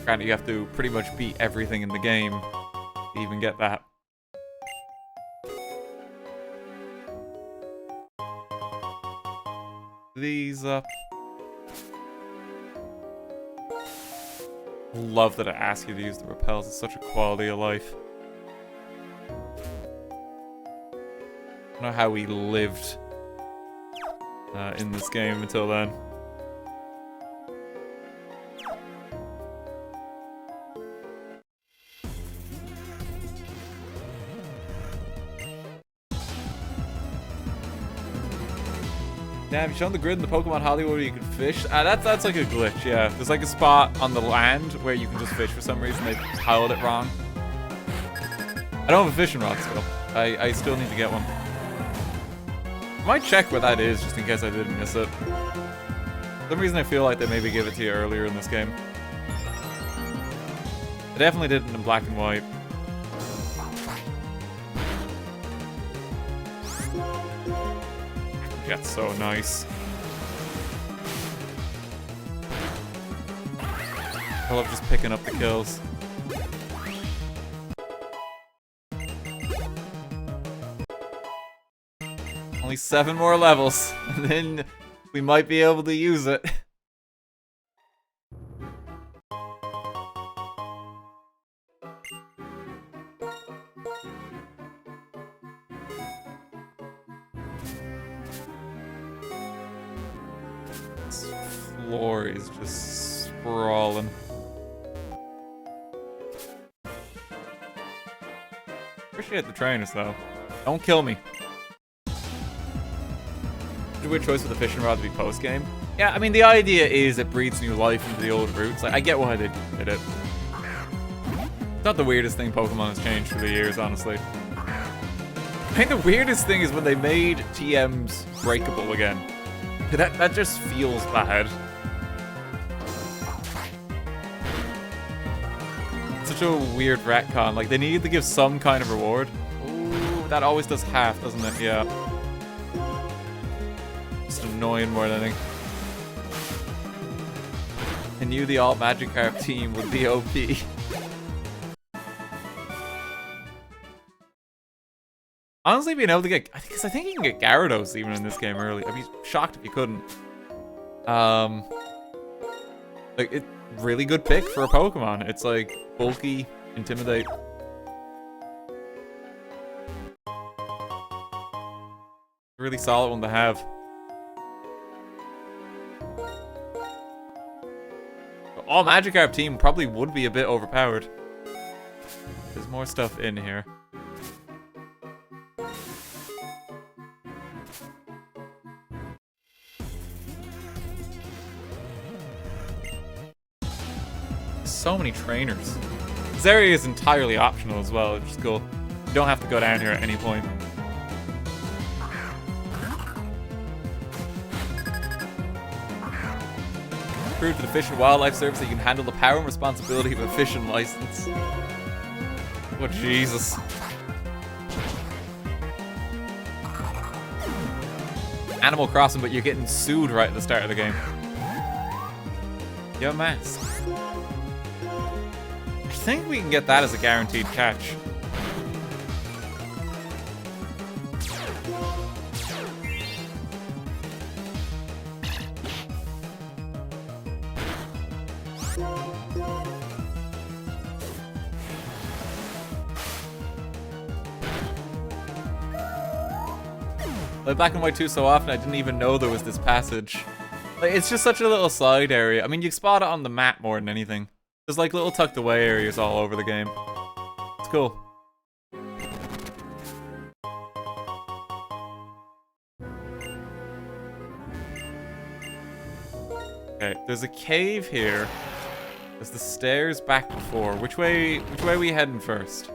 Granted, you have to pretty much beat everything in the game to even get that. These up. Love that it asks you to use the repels. It's such a quality of life. I don't know how we lived in this game until then. Yeah, have you shown the grid in the Pokemon Hollywood where you can fish? That's like a glitch, yeah. There's like a spot on the land where you can just fish for some reason. They tiled it wrong. I don't have a fishing rod still. I still need to get one. I might check where that is just in case I didn't miss it. For some reason I feel like they maybe gave it to you earlier in this game. I definitely didn't in black and white. That's so nice. I love just picking up the kills. Only 7 more levels, and then we might be able to use it. Floor is just sprawling. Appreciate the trainers though. Don't kill me. It's a weird choice for the fishing rod to be post game. Yeah, I mean the idea is it breathes new life into the old roots. Like I get why they did it. It's not the weirdest thing Pokemon has changed through the years, honestly. I think the weirdest thing is when they made TMs breakable again. That just feels bad. Such a weird retcon. Like, they needed to give some kind of reward. Ooh, that always does half, doesn't it? Yeah. Just annoying more than anything. I knew the alt Magikarp team would be OP. Honestly, being able to get... Because I think you can get Gyarados even in this game early. I'd be shocked if you couldn't. Like, it's really good pick for a Pokemon. It's like, bulky, intimidate. Really solid one to have. All Magikarp team probably would be a bit overpowered. There's more stuff in here. So many trainers. This area is entirely optional as well, which is cool. You don't have to go down here at any point. Prove to the Fish and Wildlife Service that you can handle the power and responsibility of a fishing license. Oh, Jesus. Animal Crossing, but you're getting sued right at the start of the game. Yo, mask. I think we can get that as a guaranteed catch. I played Black and White 2 so often I didn't even know there was this passage. Like, it's just such a little side area. I mean, you spot it on the map more than anything. There's like little tucked away areas all over the game. It's cool. Okay, there's a cave here. There's the stairs back before. Which way are we heading first?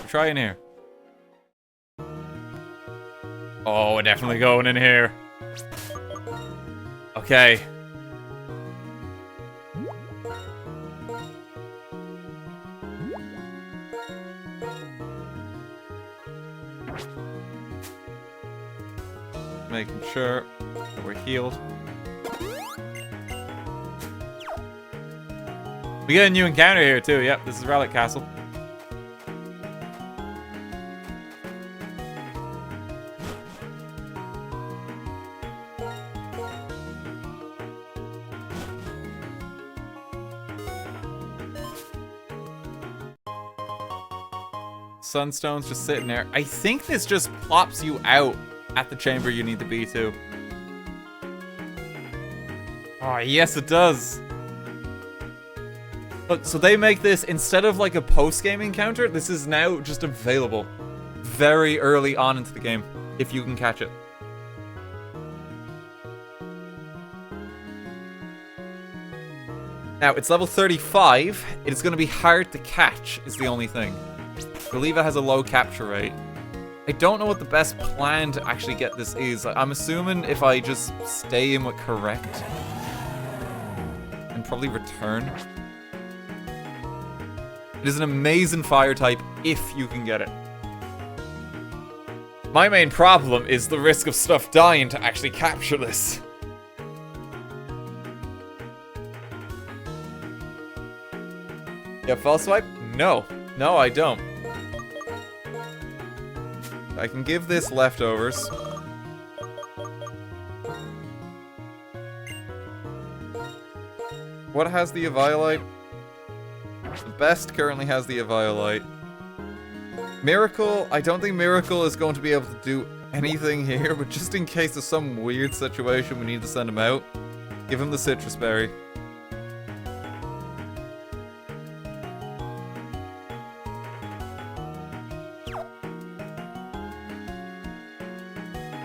Try in here. Oh, we're definitely going in here. Okay. Making sure that we're healed. We get a new encounter here too. Yep, this is Relic Castle. Sunstone's just sitting there. I think this just plops you out at the chamber you need to be to. Oh, yes, it does. Look, so they make this, instead of like a post-game encounter, this is now just available very early on into the game, if you can catch it. Now, it's level 35. It is going to be hard to catch, is the only thing. I believe it has a low capture rate. I don't know what the best plan to actually get this is. I'm assuming if I just stay in with correct and probably return. It is an amazing fire type if you can get it. My main problem is the risk of stuff dying to actually capture this. You have false swipe? No. No, I don't. I can give this leftovers. What has the Eviolite? The best currently has the Eviolite. Miracle, I don't think Miracle is going to be able to do anything here, but just in case of some weird situation we need to send him out, give him the Citrus Berry.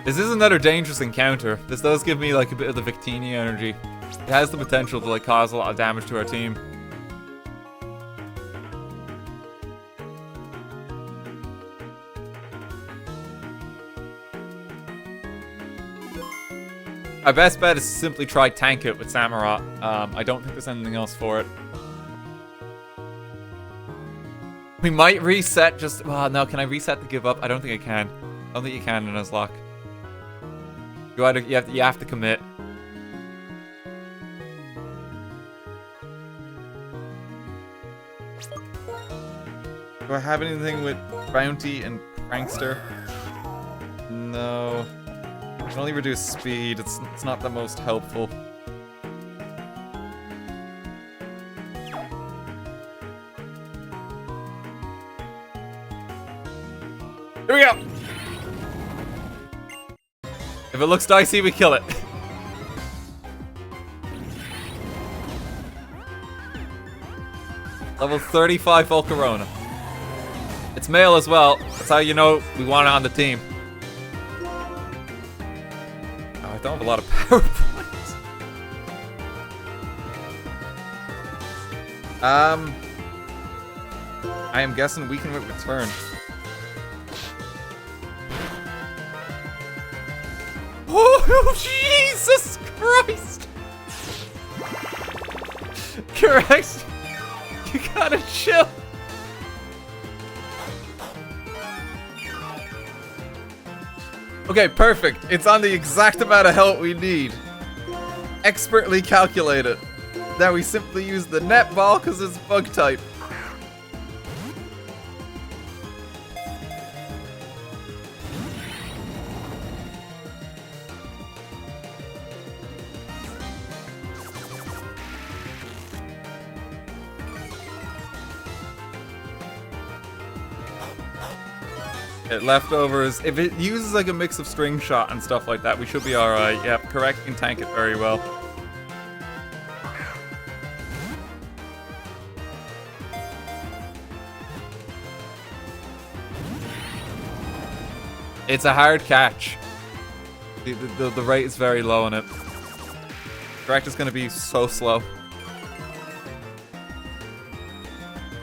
This is another dangerous encounter. This does give me like a bit of the Victini energy. It has the potential to like cause a lot of damage to our team. Our best bet is to simply try tank it with Samurott. I don't think there's anything else for it. We might reset just... Well, no, can I reset to give up? I don't think I can. I don't think you can in Nuzlocke. You have to commit. Do I have anything with Bounty and Prankster? No. I can only reduce speed. It's not the most helpful. Here we go! If it looks dicey, we kill it. Level 35 Volcarona. It's male as well. That's how you know we want it on the team. Oh, I don't have a lot of power points. I am guessing we can return. Oh, Jesus Christ! Correct. You gotta chill. Okay, perfect. It's on the exact amount of health we need. Expertly calculated. Now we simply use the netball because it's bug type. Leftovers. If it uses like a mix of string shot and stuff like that, we should be alright. Yep, correct. You can tank it very well. It's a hard catch. The rate is very low on it. Correct is going to be so slow.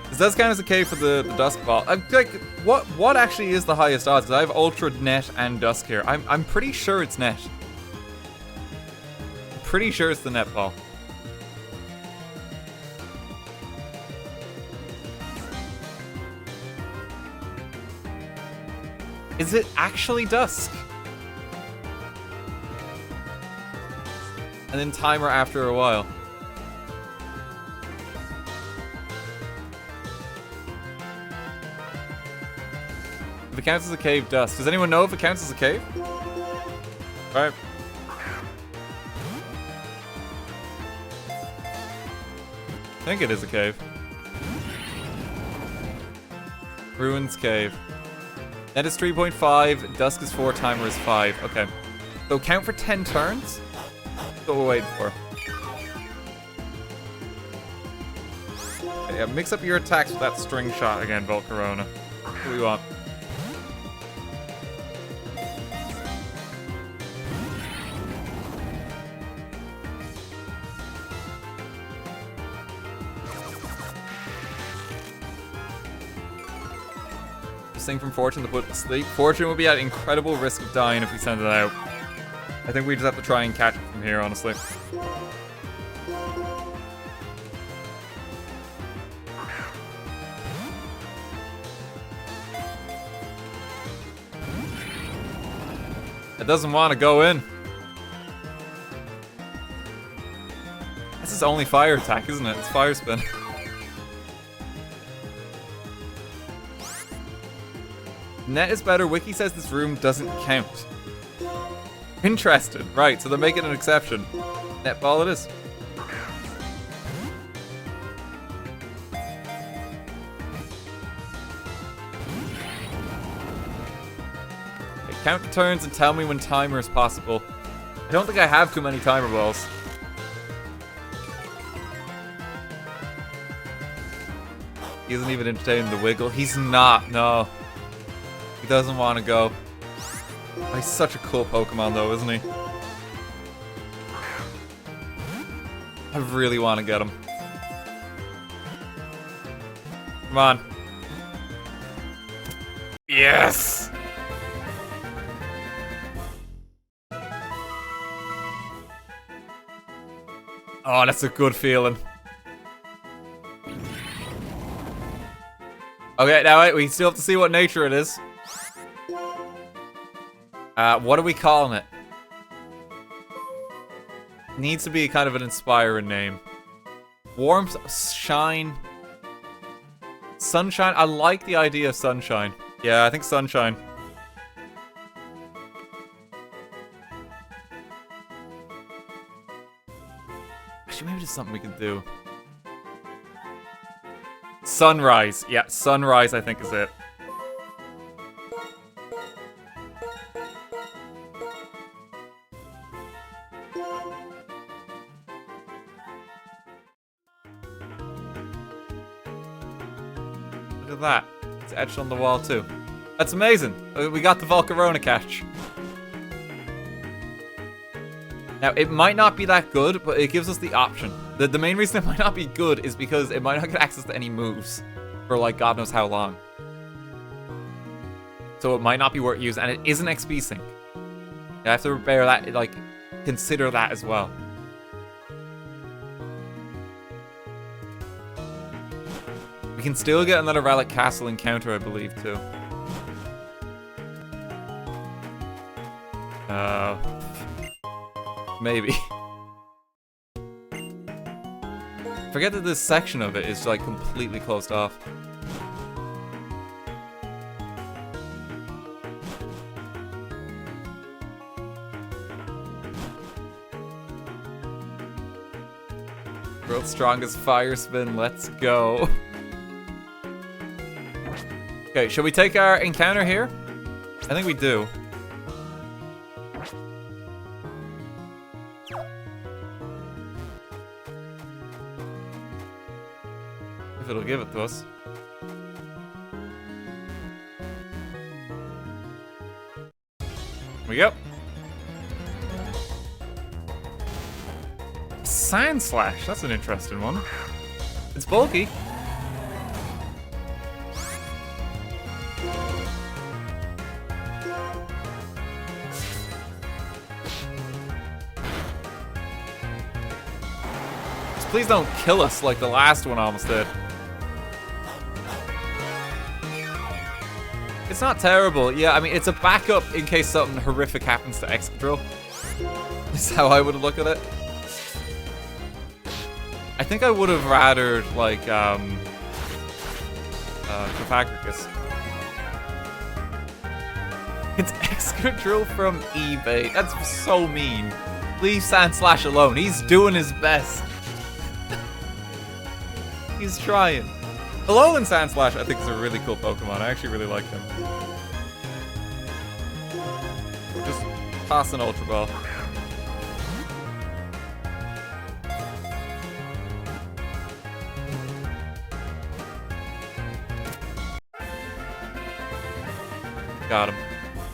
This does count as a cave for the Dusk Ball. Like, what actually is the highest odds? Because I have Ultra, Net, and Dusk here. I'm pretty sure it's Net. I'm pretty sure it's the Net Ball. Is it actually Dusk? And then Timer after a while. If it counts as a cave, Dusk. Does anyone know if it counts as a cave? Alright. I think it is a cave. Ruins Cave. Net is 3.5, Dusk is 4, Timer is 5. Okay. So count for 10 turns? That's what we're waiting for. Yeah, mix up your attacks with that string shot again, Volcarona. What do we want? Sing from Fortune to put to sleep. Fortune would be at incredible risk of dying if we send it out. I think we just have to try and catch it from here, honestly. It doesn't want to go in. This is only fire attack, isn't it? It's fire spin. Net is better. Wiki says this room doesn't count. Interesting. Right, so they're making an exception. Netball it is. Okay, count the turns and tell me when timer is possible. I don't think I have too many timer balls. He isn't even entertaining the wiggle. He's not, no. He doesn't want to go. Oh, he's such a cool Pokemon though, isn't he? I really want to get him. Come on. Yes! Oh, that's a good feeling. Okay, now wait, we still have to see what nature it is. What are we calling it? Needs to be kind of an inspiring name. Warmth, shine, sunshine. I like the idea of sunshine. Yeah, I think sunshine. Actually, maybe there's something we can do. Sunrise. Yeah, sunrise I think is it. Look at that. It's etched on the wall too. That's amazing. We got the Volcarona catch. Now, it might not be that good, but it gives us the option. The main reason it might not be good is because it might not get access to any moves for, like, God knows how long. So it might not be worth using, and it isn't XP sync. You have to bear that, like, consider that as well. We can still get another Relic Castle encounter, I believe, too. Maybe. Forget that this section of it is like completely closed off. World's strongest fire spin, let's go. Okay, should we take our encounter here? I think we do. It'll give it to us. Here we go. Sand Slash, that's an interesting one. It's bulky. Just please don't kill us like the last one almost did. It's not terrible. Yeah, I mean, it's a backup in case something horrific happens to Excadrill. That's how I would look at it. I think I would have rather, like, Cofagrigus. It's Excadrill from eBay. That's so mean. Leave Sandslash alone. He's doing his best. He's trying. Alolan Sandslash, I think, is a really cool Pokemon. I actually really like him. Just toss an Ultra Ball. Got him.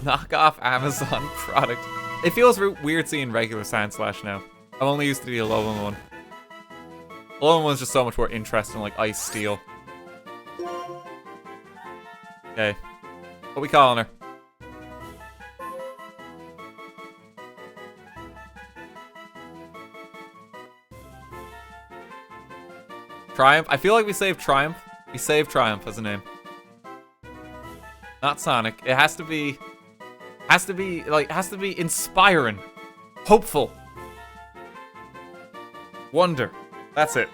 Knockoff Amazon product. It feels weird seeing regular Sandslash now. I'm only used to the Alolan one. Alolan one's just so much more interesting, like Ice Steel. Okay. What we calling her? Triumph? I feel like we saved Triumph. We saved Triumph as a name. Not Sonic. It has to be... Has to be inspiring. Hopeful. Wonder. That's it.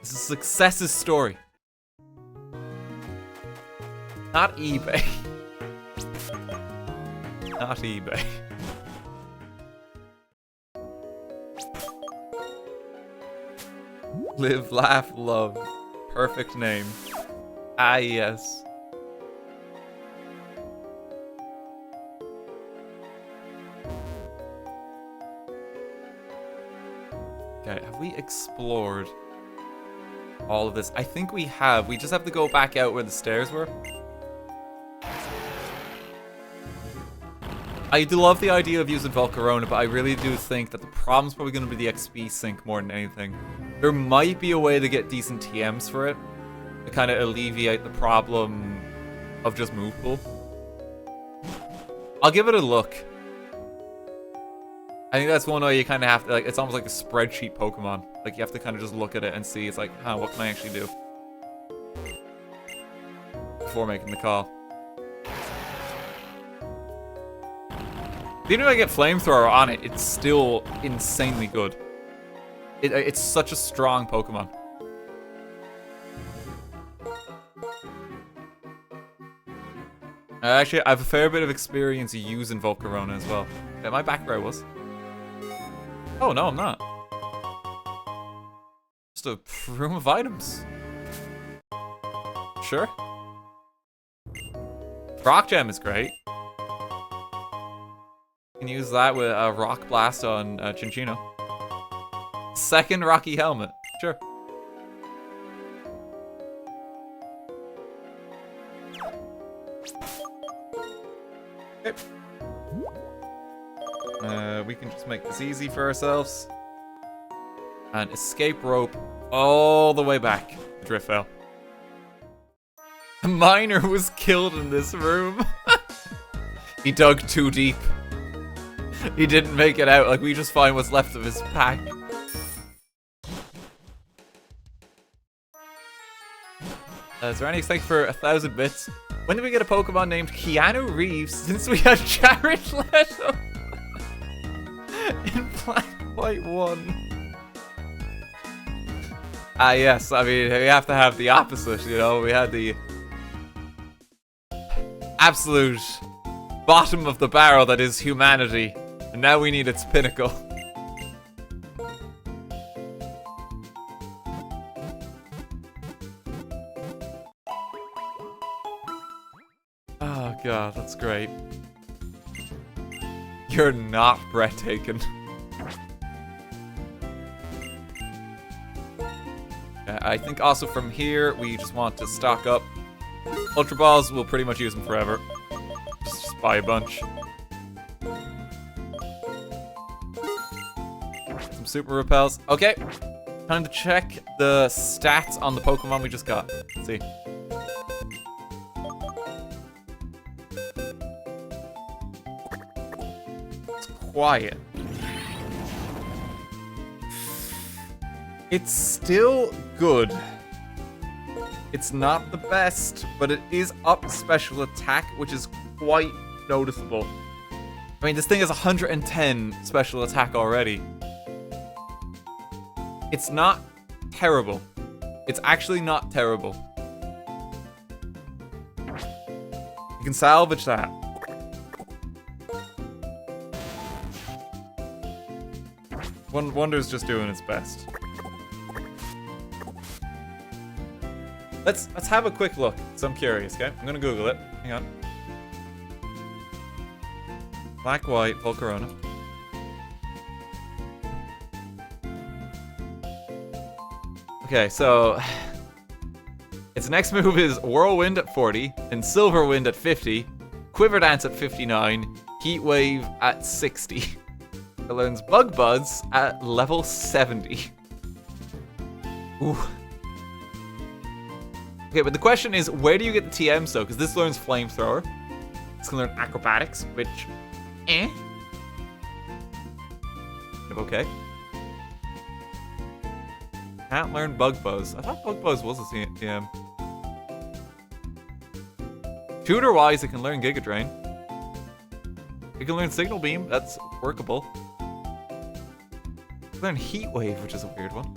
This is success's story. Not eBay. Not eBay. Live, laugh, love. Perfect name. Ah, yes. Okay, have we explored all of this? I think we have. We just have to go back out where the stairs were. I do love the idea of using Volcarona, but I really do think that the problem's probably going to be the XP sink more than anything. There might be a way to get decent TMs for it, to kind of alleviate the problem of just move pool. I'll give it a look. I think that's one way you kind of have to, like, it's almost like a spreadsheet Pokemon. Like, you have to kind of just look at it and see, it's like, huh, what can I actually do? Before making the call. Even if I get Flamethrower on it, it's still insanely good. It's such a strong Pokemon. Actually, I have a fair bit of experience using Volcarona as well. Yeah, my back row was. Oh, no, I'm not. Just a room of items. Sure. Rock Gem is great. You can use that with a Rock Blast on Chinchino. Second Rocky Helmet. Sure. Okay. We can just make this easy for ourselves. And escape rope all the way back. Driftveil. A miner was killed in this room. He dug too deep. He didn't make it out. Like, we just find what's left of his pack. Is there any thank for 1,000 bits? When did we get a Pokemon named Keanu Reeves since we had Jared Leto in Black White 1? Ah, yes. I mean, we have to have the opposite, you know? We had the absolute bottom of the barrel that is humanity. And now we need its pinnacle. Oh god, that's great. You're not breathtaking. I think also from here, we just want to stock up. Ultra Balls, we'll pretty much use them forever. Just buy a bunch. Some Super Repels. Okay, time to check the stats on the Pokemon we just got. Let's see. It's quiet. It's still good. It's not the best, but it is up special attack, which is quite noticeable. I mean, this thing has 110 special attack already. It's not terrible. It's actually not terrible. You can salvage that. Wonder's just doing its best. Let's have a quick look, so I'm curious, okay? I'm gonna Google it. Hang on. Black, white, Volcarona. Okay, so Its next move is Whirlwind at 40, then Silver Wind at 50, Quiver Dance at 59, Heat Wave at 60. It learns Bug Buzz at level 70. Ooh. Okay, but the question is, where do you get the TMs though? Because this learns Flamethrower. It's gonna learn Acrobatics, which, okay. Can't learn Bug Buzz. I thought Bug Buzz was a TM. Tutor-wise, it can learn Giga Drain. It can learn Signal Beam. That's workable. It can learn Heat Wave, which is a weird one.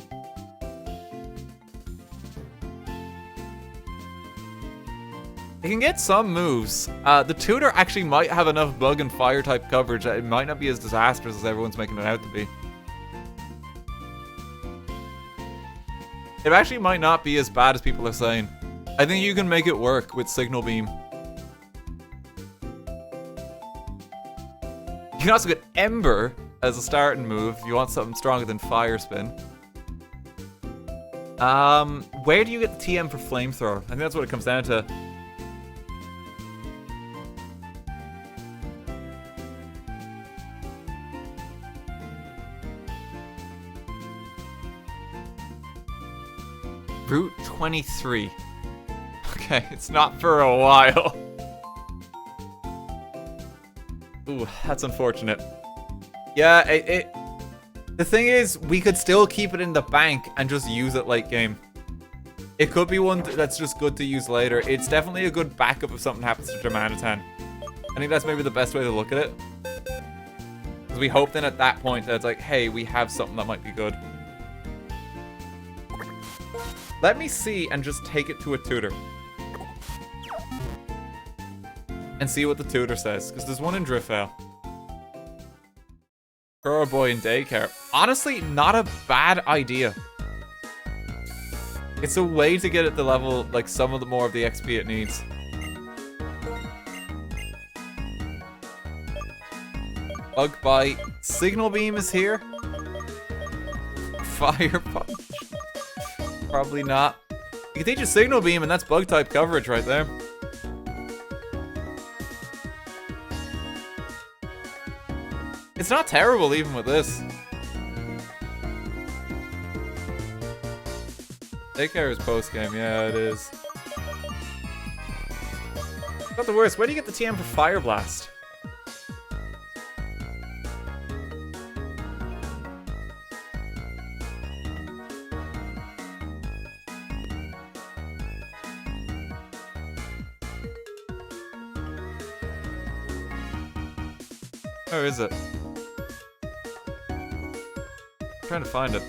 It can get some moves. The Tutor actually might have enough Bug and Fire type coverage that it might not be as disastrous as everyone's making it out to be. It actually might not be as bad as people are saying. I think you can make it work with Signal Beam. You can also get Ember as a starting move if you want something stronger than Fire Spin. Where do you get the TM for Flamethrower? I think that's what it comes down to. Route 23. Okay, it's not for a while. Ooh, that's unfortunate. Yeah, the thing is, we could still keep it in the bank and just use it late game. It could be one that's just good to use later. It's definitely a good backup if something happens to Germanitan. I think that's maybe the best way to look at it. Because we hope then at that point that it's like, hey, we have something that might be good. Let me see and just take it to a tutor. And see what the tutor says, because there's one in Driftvale. Girl boy in daycare. Honestly, not a bad idea. It's a way to get at the level, like some of the more of the XP it needs. Bug Bite. Signal Beam is here. Fire Punch. Probably not. You can teach a Signal Beam and that's bug type coverage right there. It's not terrible even with this. Daycare is post game, yeah it is. Not the worst. Where do you get the TM for Fire Blast? Where is it? I'm trying to find it.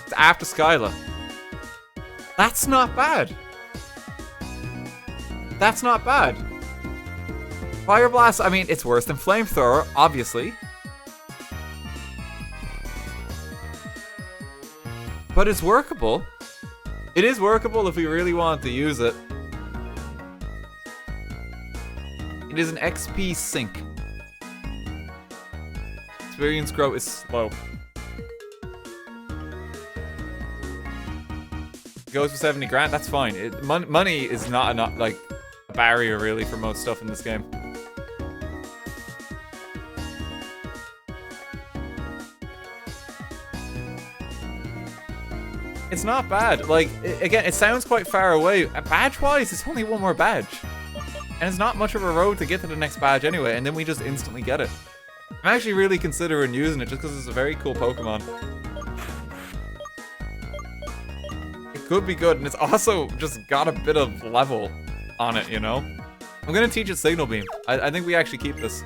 It's after Skyla. That's not bad. That's not bad. Fire Blast, I mean, it's worse than Flamethrower, obviously. But it's workable. It is workable if we really want to use it. It is an XP sink. Experience growth is slow. It goes for 70 grand, that's fine. Money is not like a barrier really for most stuff in this game. It's not bad. Like, again, it sounds quite far away. Badge-wise, it's only one more badge. And it's not much of a road to get to the next badge anyway, and then we just instantly get it. I'm actually really considering using it just because it's a very cool Pokemon. It could be good, and it's also just got a bit of level on it, you know? I'm gonna teach it Signal Beam. I think we actually keep this.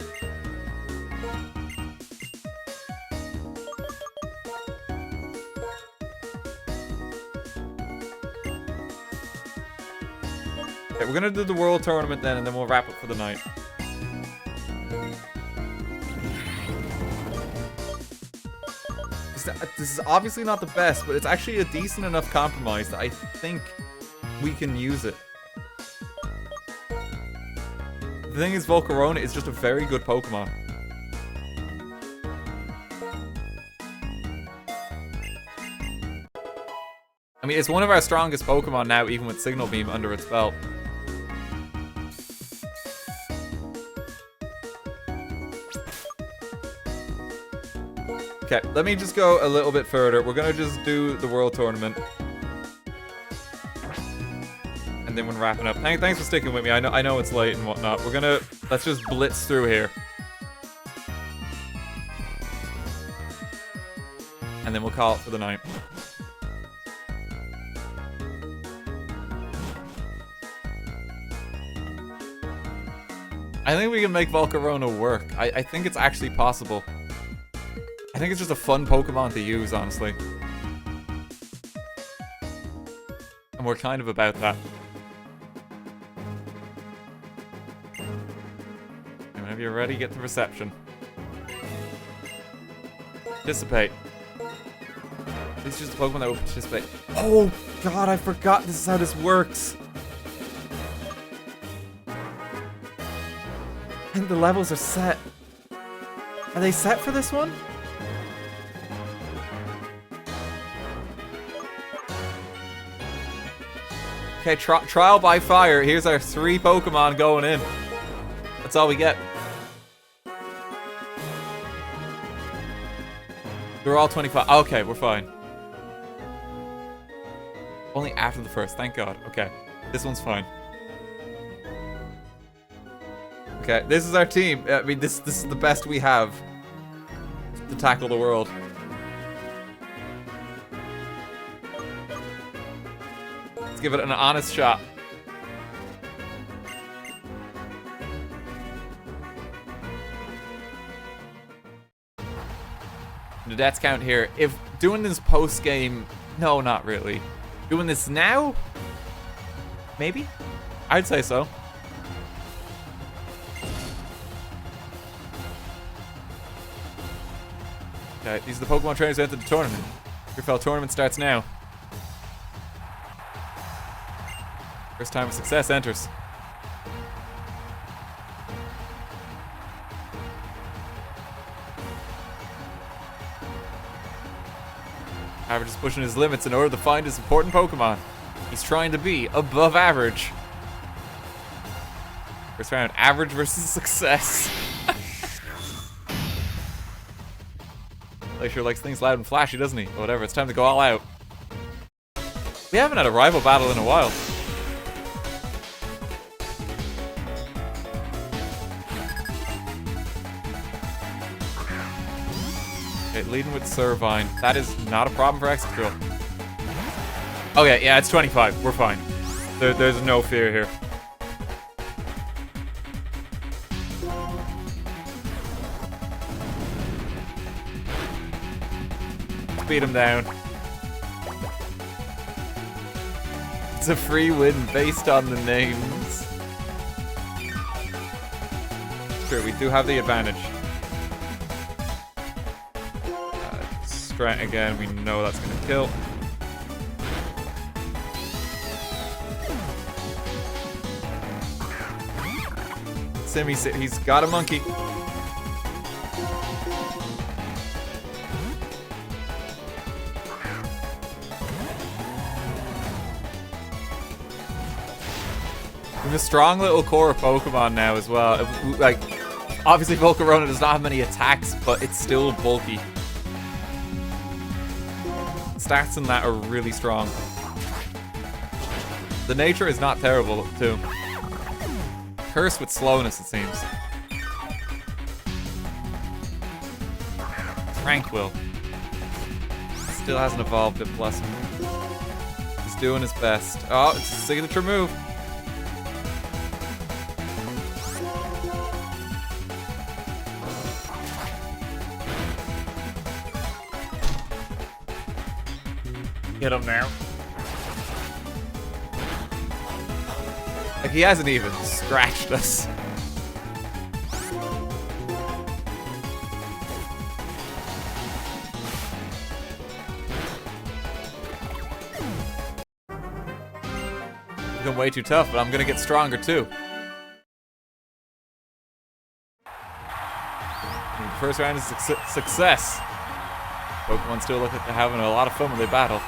Okay, we're gonna do the World Tournament then, and then we'll wrap up for the night. This is obviously not the best, but it's actually a decent enough compromise that I think we can use it. The thing is, Volcarona is just a very good Pokemon. I mean, it's one of our strongest Pokemon now, even with Signal Beam under its belt. Okay, let me just go a little bit further. We're gonna just do the World Tournament. And then we're wrapping up. Thanks for sticking with me. I know it's late and whatnot. Let's just blitz through here. And then we'll call it for the night. I think we can make Volcarona work. I think it's actually possible. I think it's just a fun Pokemon to use, honestly. And we're kind of about that. And whenever you're ready, get to reception. Participate. This is just a Pokemon that will participate. Oh god, I forgot this is how this works. I think the levels are set. Are they set for this one? Okay, trial by fire. Here's our 3 Pokemon going in. That's all we get. They're all 25. Okay, we're fine. Only after the first, thank god. Okay, this one's fine. Okay, this is our team. I mean, this is the best we have to tackle the world. Let's give it an honest shot. The deaths count here. If doing this post-game... No, not really. Doing this now? Maybe? I'd say so. Okay, these are the Pokemon trainers who entered the tournament. Your fellow tournament starts now. First time of success enters. Average is pushing his limits in order to find his important Pokemon. He's trying to be above average. First round, average versus success. Glacier likes things loud and flashy, doesn't he? Whatever, it's time to go all out. We haven't had a rival battle in a while. Okay, leading with Servine. That is not a problem for Excadrill. Okay, yeah, it's 25. We're fine. There's no fear here. Beat him down. It's a free win based on the names. Sure, we do have the advantage. Strat again, we know that's gonna kill. Simi, he's got a monkey. We have a strong little core of Pokemon now as well. Like, obviously Volcarona does not have many attacks, but it's still bulky. Stats in that are really strong. The nature is not terrible, too. Curse with slowness, it seems. Tranquil. Still hasn't evolved it, bless him. He's doing his best. Oh, it's a signature move. Get him now. Like, he hasn't even scratched us. I'm way too tough, but I'm gonna get stronger too. And the first round is success. Pokemon still look like they're having a lot of fun when they battle.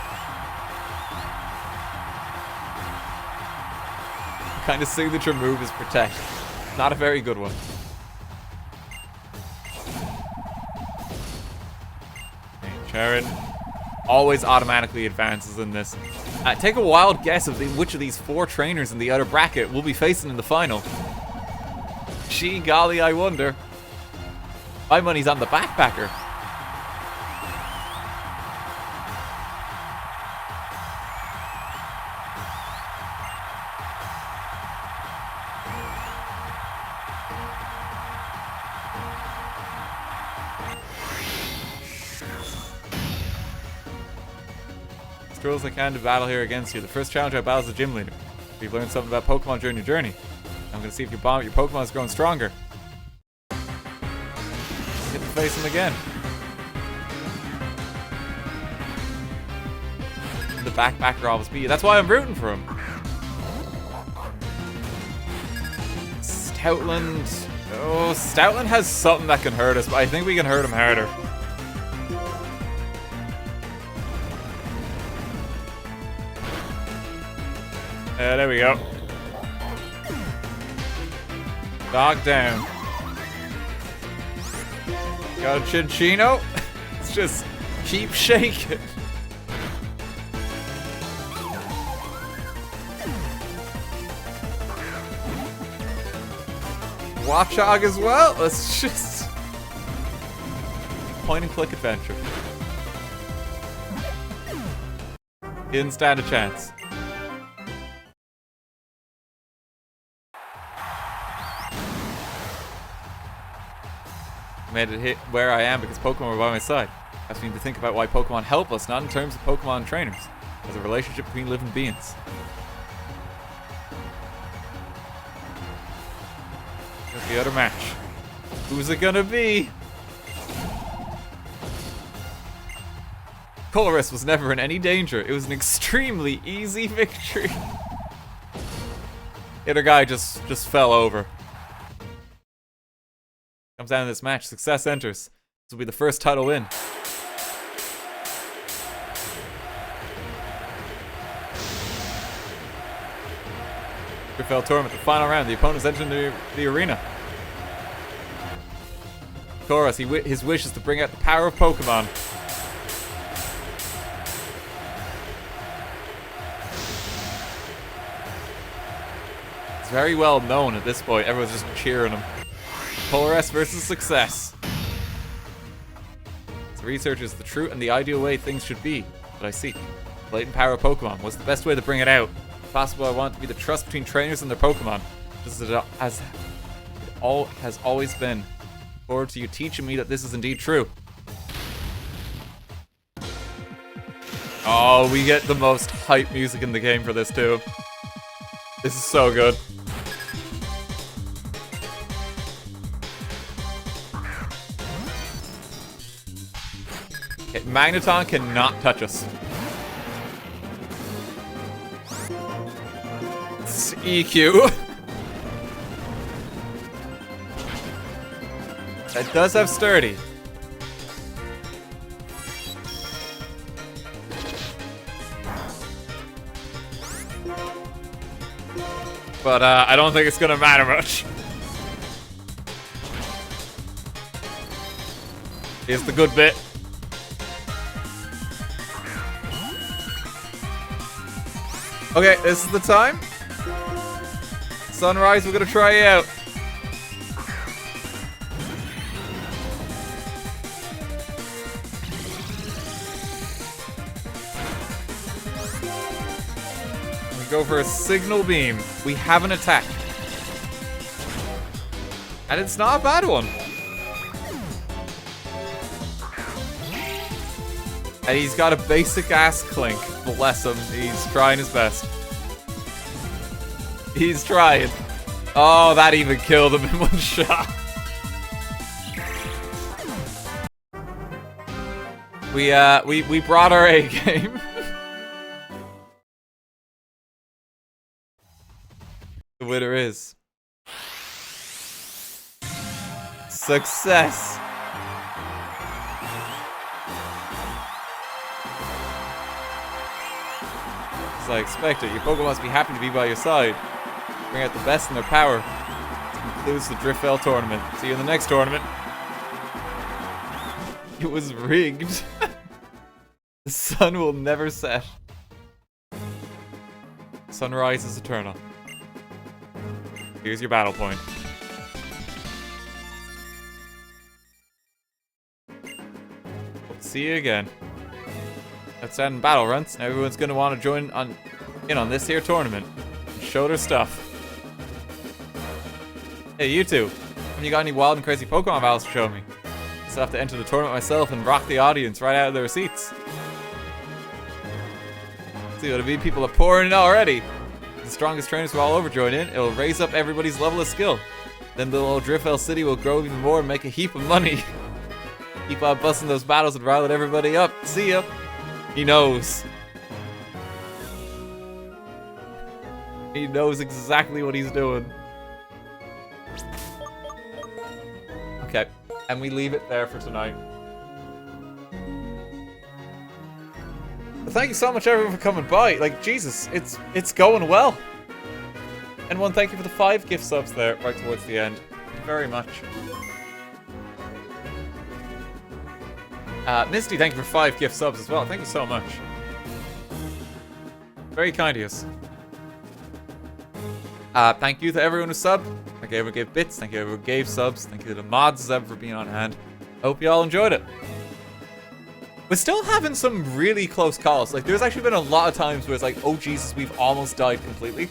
kind of signature move is Protect. Not a very good one. Okay, Charon always automatically advances in this. Take a wild guess of which of these 4 trainers in the outer bracket we'll be facing in the final. Gee golly, I wonder. My money's on the backpacker. As I can to battle here against you. The first challenge I battle is the gym leader. If you've learned something about Pokemon during your journey, I'm going to see if your Pokemon is growing stronger. Get to face him again. The backpacker always beat you. That's why I'm rooting for him. Stoutland. Oh, Stoutland has something that can hurt us, but I think we can hurt him harder. There we go. Dog down. Got a Chinchino. Let's just keep shaking. Watchog as well. Let's just point and click adventure. Didn't stand a chance. Made it hit where I am because Pokemon were by my side. I just need to think about why Pokemon help us, not in terms of Pokemon trainers, as a relationship between living beings. Got the other match. Who's it gonna be? Colress was never in any danger. It was an extremely easy victory. The other guy just fell over. Comes down to this match. Success enters. This will be the first title win. Fell tournament, the final round. The opponents enter into the arena. Colress, his wish is to bring out the power of Pokemon. It's very well known at this point. Everyone's just cheering him. Colress versus Success. As research is the true and the ideal way things should be that I seek. Latent power of Pokemon. What's the best way to bring it out? If possible, I want it to be the trust between trainers and their Pokemon, just as it has always been. Forward to you teaching me that this is indeed true. Oh, we get the most hype music in the game for this too. This is so good. Okay, Magneton cannot touch us. It's EQ. That does have sturdy. But I don't think it's gonna matter much. Here's the good bit. Okay, this is the time. Sunrise, we're gonna try it out. Go for a signal beam. We have an attack. And it's not a bad one. And he's got a basic ass clink. Bless him. He's trying his best. He's trying. Oh, that even killed him in one shot. We brought our A game. The winner is Success. As I expected, your Pokemon must be happy to be by your side. Bring out the best in their power. Lose the Driftfell tournament. See you in the next tournament. It was rigged. The sun will never set. Sunrise is eternal. Here's your battle point. Hope to see you again. Outstanding battle runs. Now everyone's gonna want to join in on this here tournament. And show their stuff. Hey, you two. Have you got any wild and crazy Pokemon battles to show me? I still have to enter the tournament myself and rock the audience right out of their seats. See what I mean? People are pouring in already. The strongest trainers will all over join in. It'll raise up everybody's level of skill. Then the little Driftfell City will grow even more and make a heap of money. Keep on busting those battles and riling everybody up. See ya. He knows. He knows exactly what he's doing. Okay, and we leave it there for tonight. But thank you so much everyone for coming by. Like, Jesus, it's going well. And one, thank you for the 5 gift subs there right towards the end. Thank you very much. Misty, thank you for 5 gift subs as well. Thank you so much. Very kind of you. Thank you to everyone who subbed. Thank you everyone who gave bits. Thank you everyone who gave subs. Thank you to the mods as ever for being on hand. I hope you all enjoyed it. We're still having some really close calls. Like, there's actually been a lot of times where it's like, oh Jesus, we've almost died completely.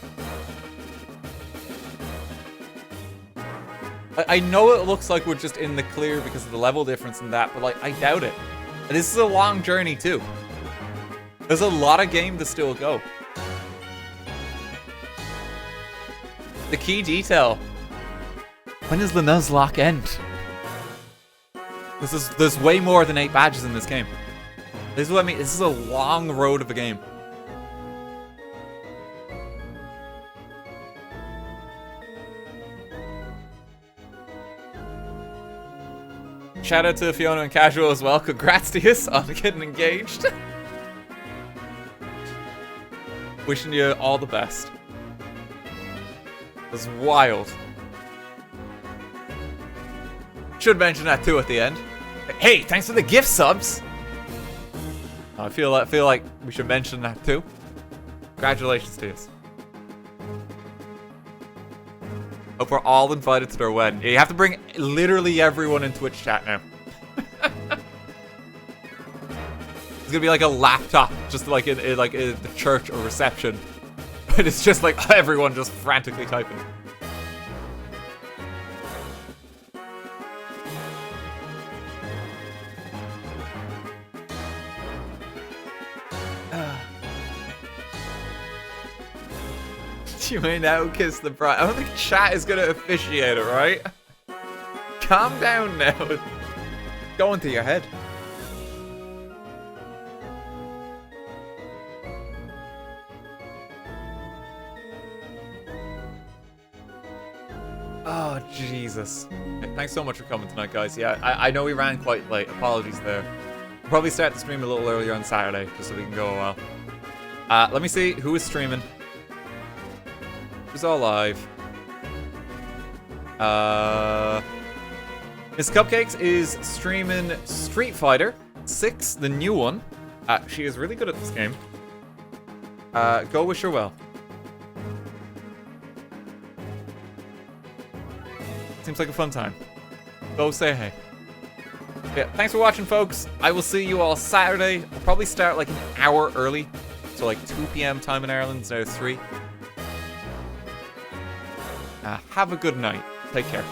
I know it looks like we're just in the clear because of the level difference and that, but like, I doubt it. And this is a long journey too. There's a lot of game to still go. The key detail. When does the Nuzlocke end? There's way more than 8 badges in this game. This is what I mean. This is a long road of a game. Shout out to Fiona and Casual as well. Congrats to you on getting engaged. Wishing you all the best. It was wild. Should mention that too at the end. Hey, thanks for the gift subs. I feel like we should mention that too. Congratulations to you. Hope we're all invited to their wedding. Yeah, you have to bring literally everyone in Twitch chat now. It's gonna be like a laptop, just like in the church or reception. And it's just like everyone just frantically typing. You may now kiss the bride. I don't think chat is gonna officiate it, right? Calm down now. It's going to your head. Oh, Jesus. Thanks so much for coming tonight, guys. Yeah, I know we ran quite late. Apologies there. We'll probably start the stream a little earlier on Saturday, just so we can go a while. Let me see who is streaming. Who's all live? Miss Cupcakes is streaming Street Fighter 6, the new one. She is really good at this game. Go wish her well. Seems like a fun time. Go say hey. Yeah, thanks for watching, folks. I will see you all Saturday. We'll probably start like an hour early. So like 2 p.m. time in Ireland instead of 3. Have a good night. Take care.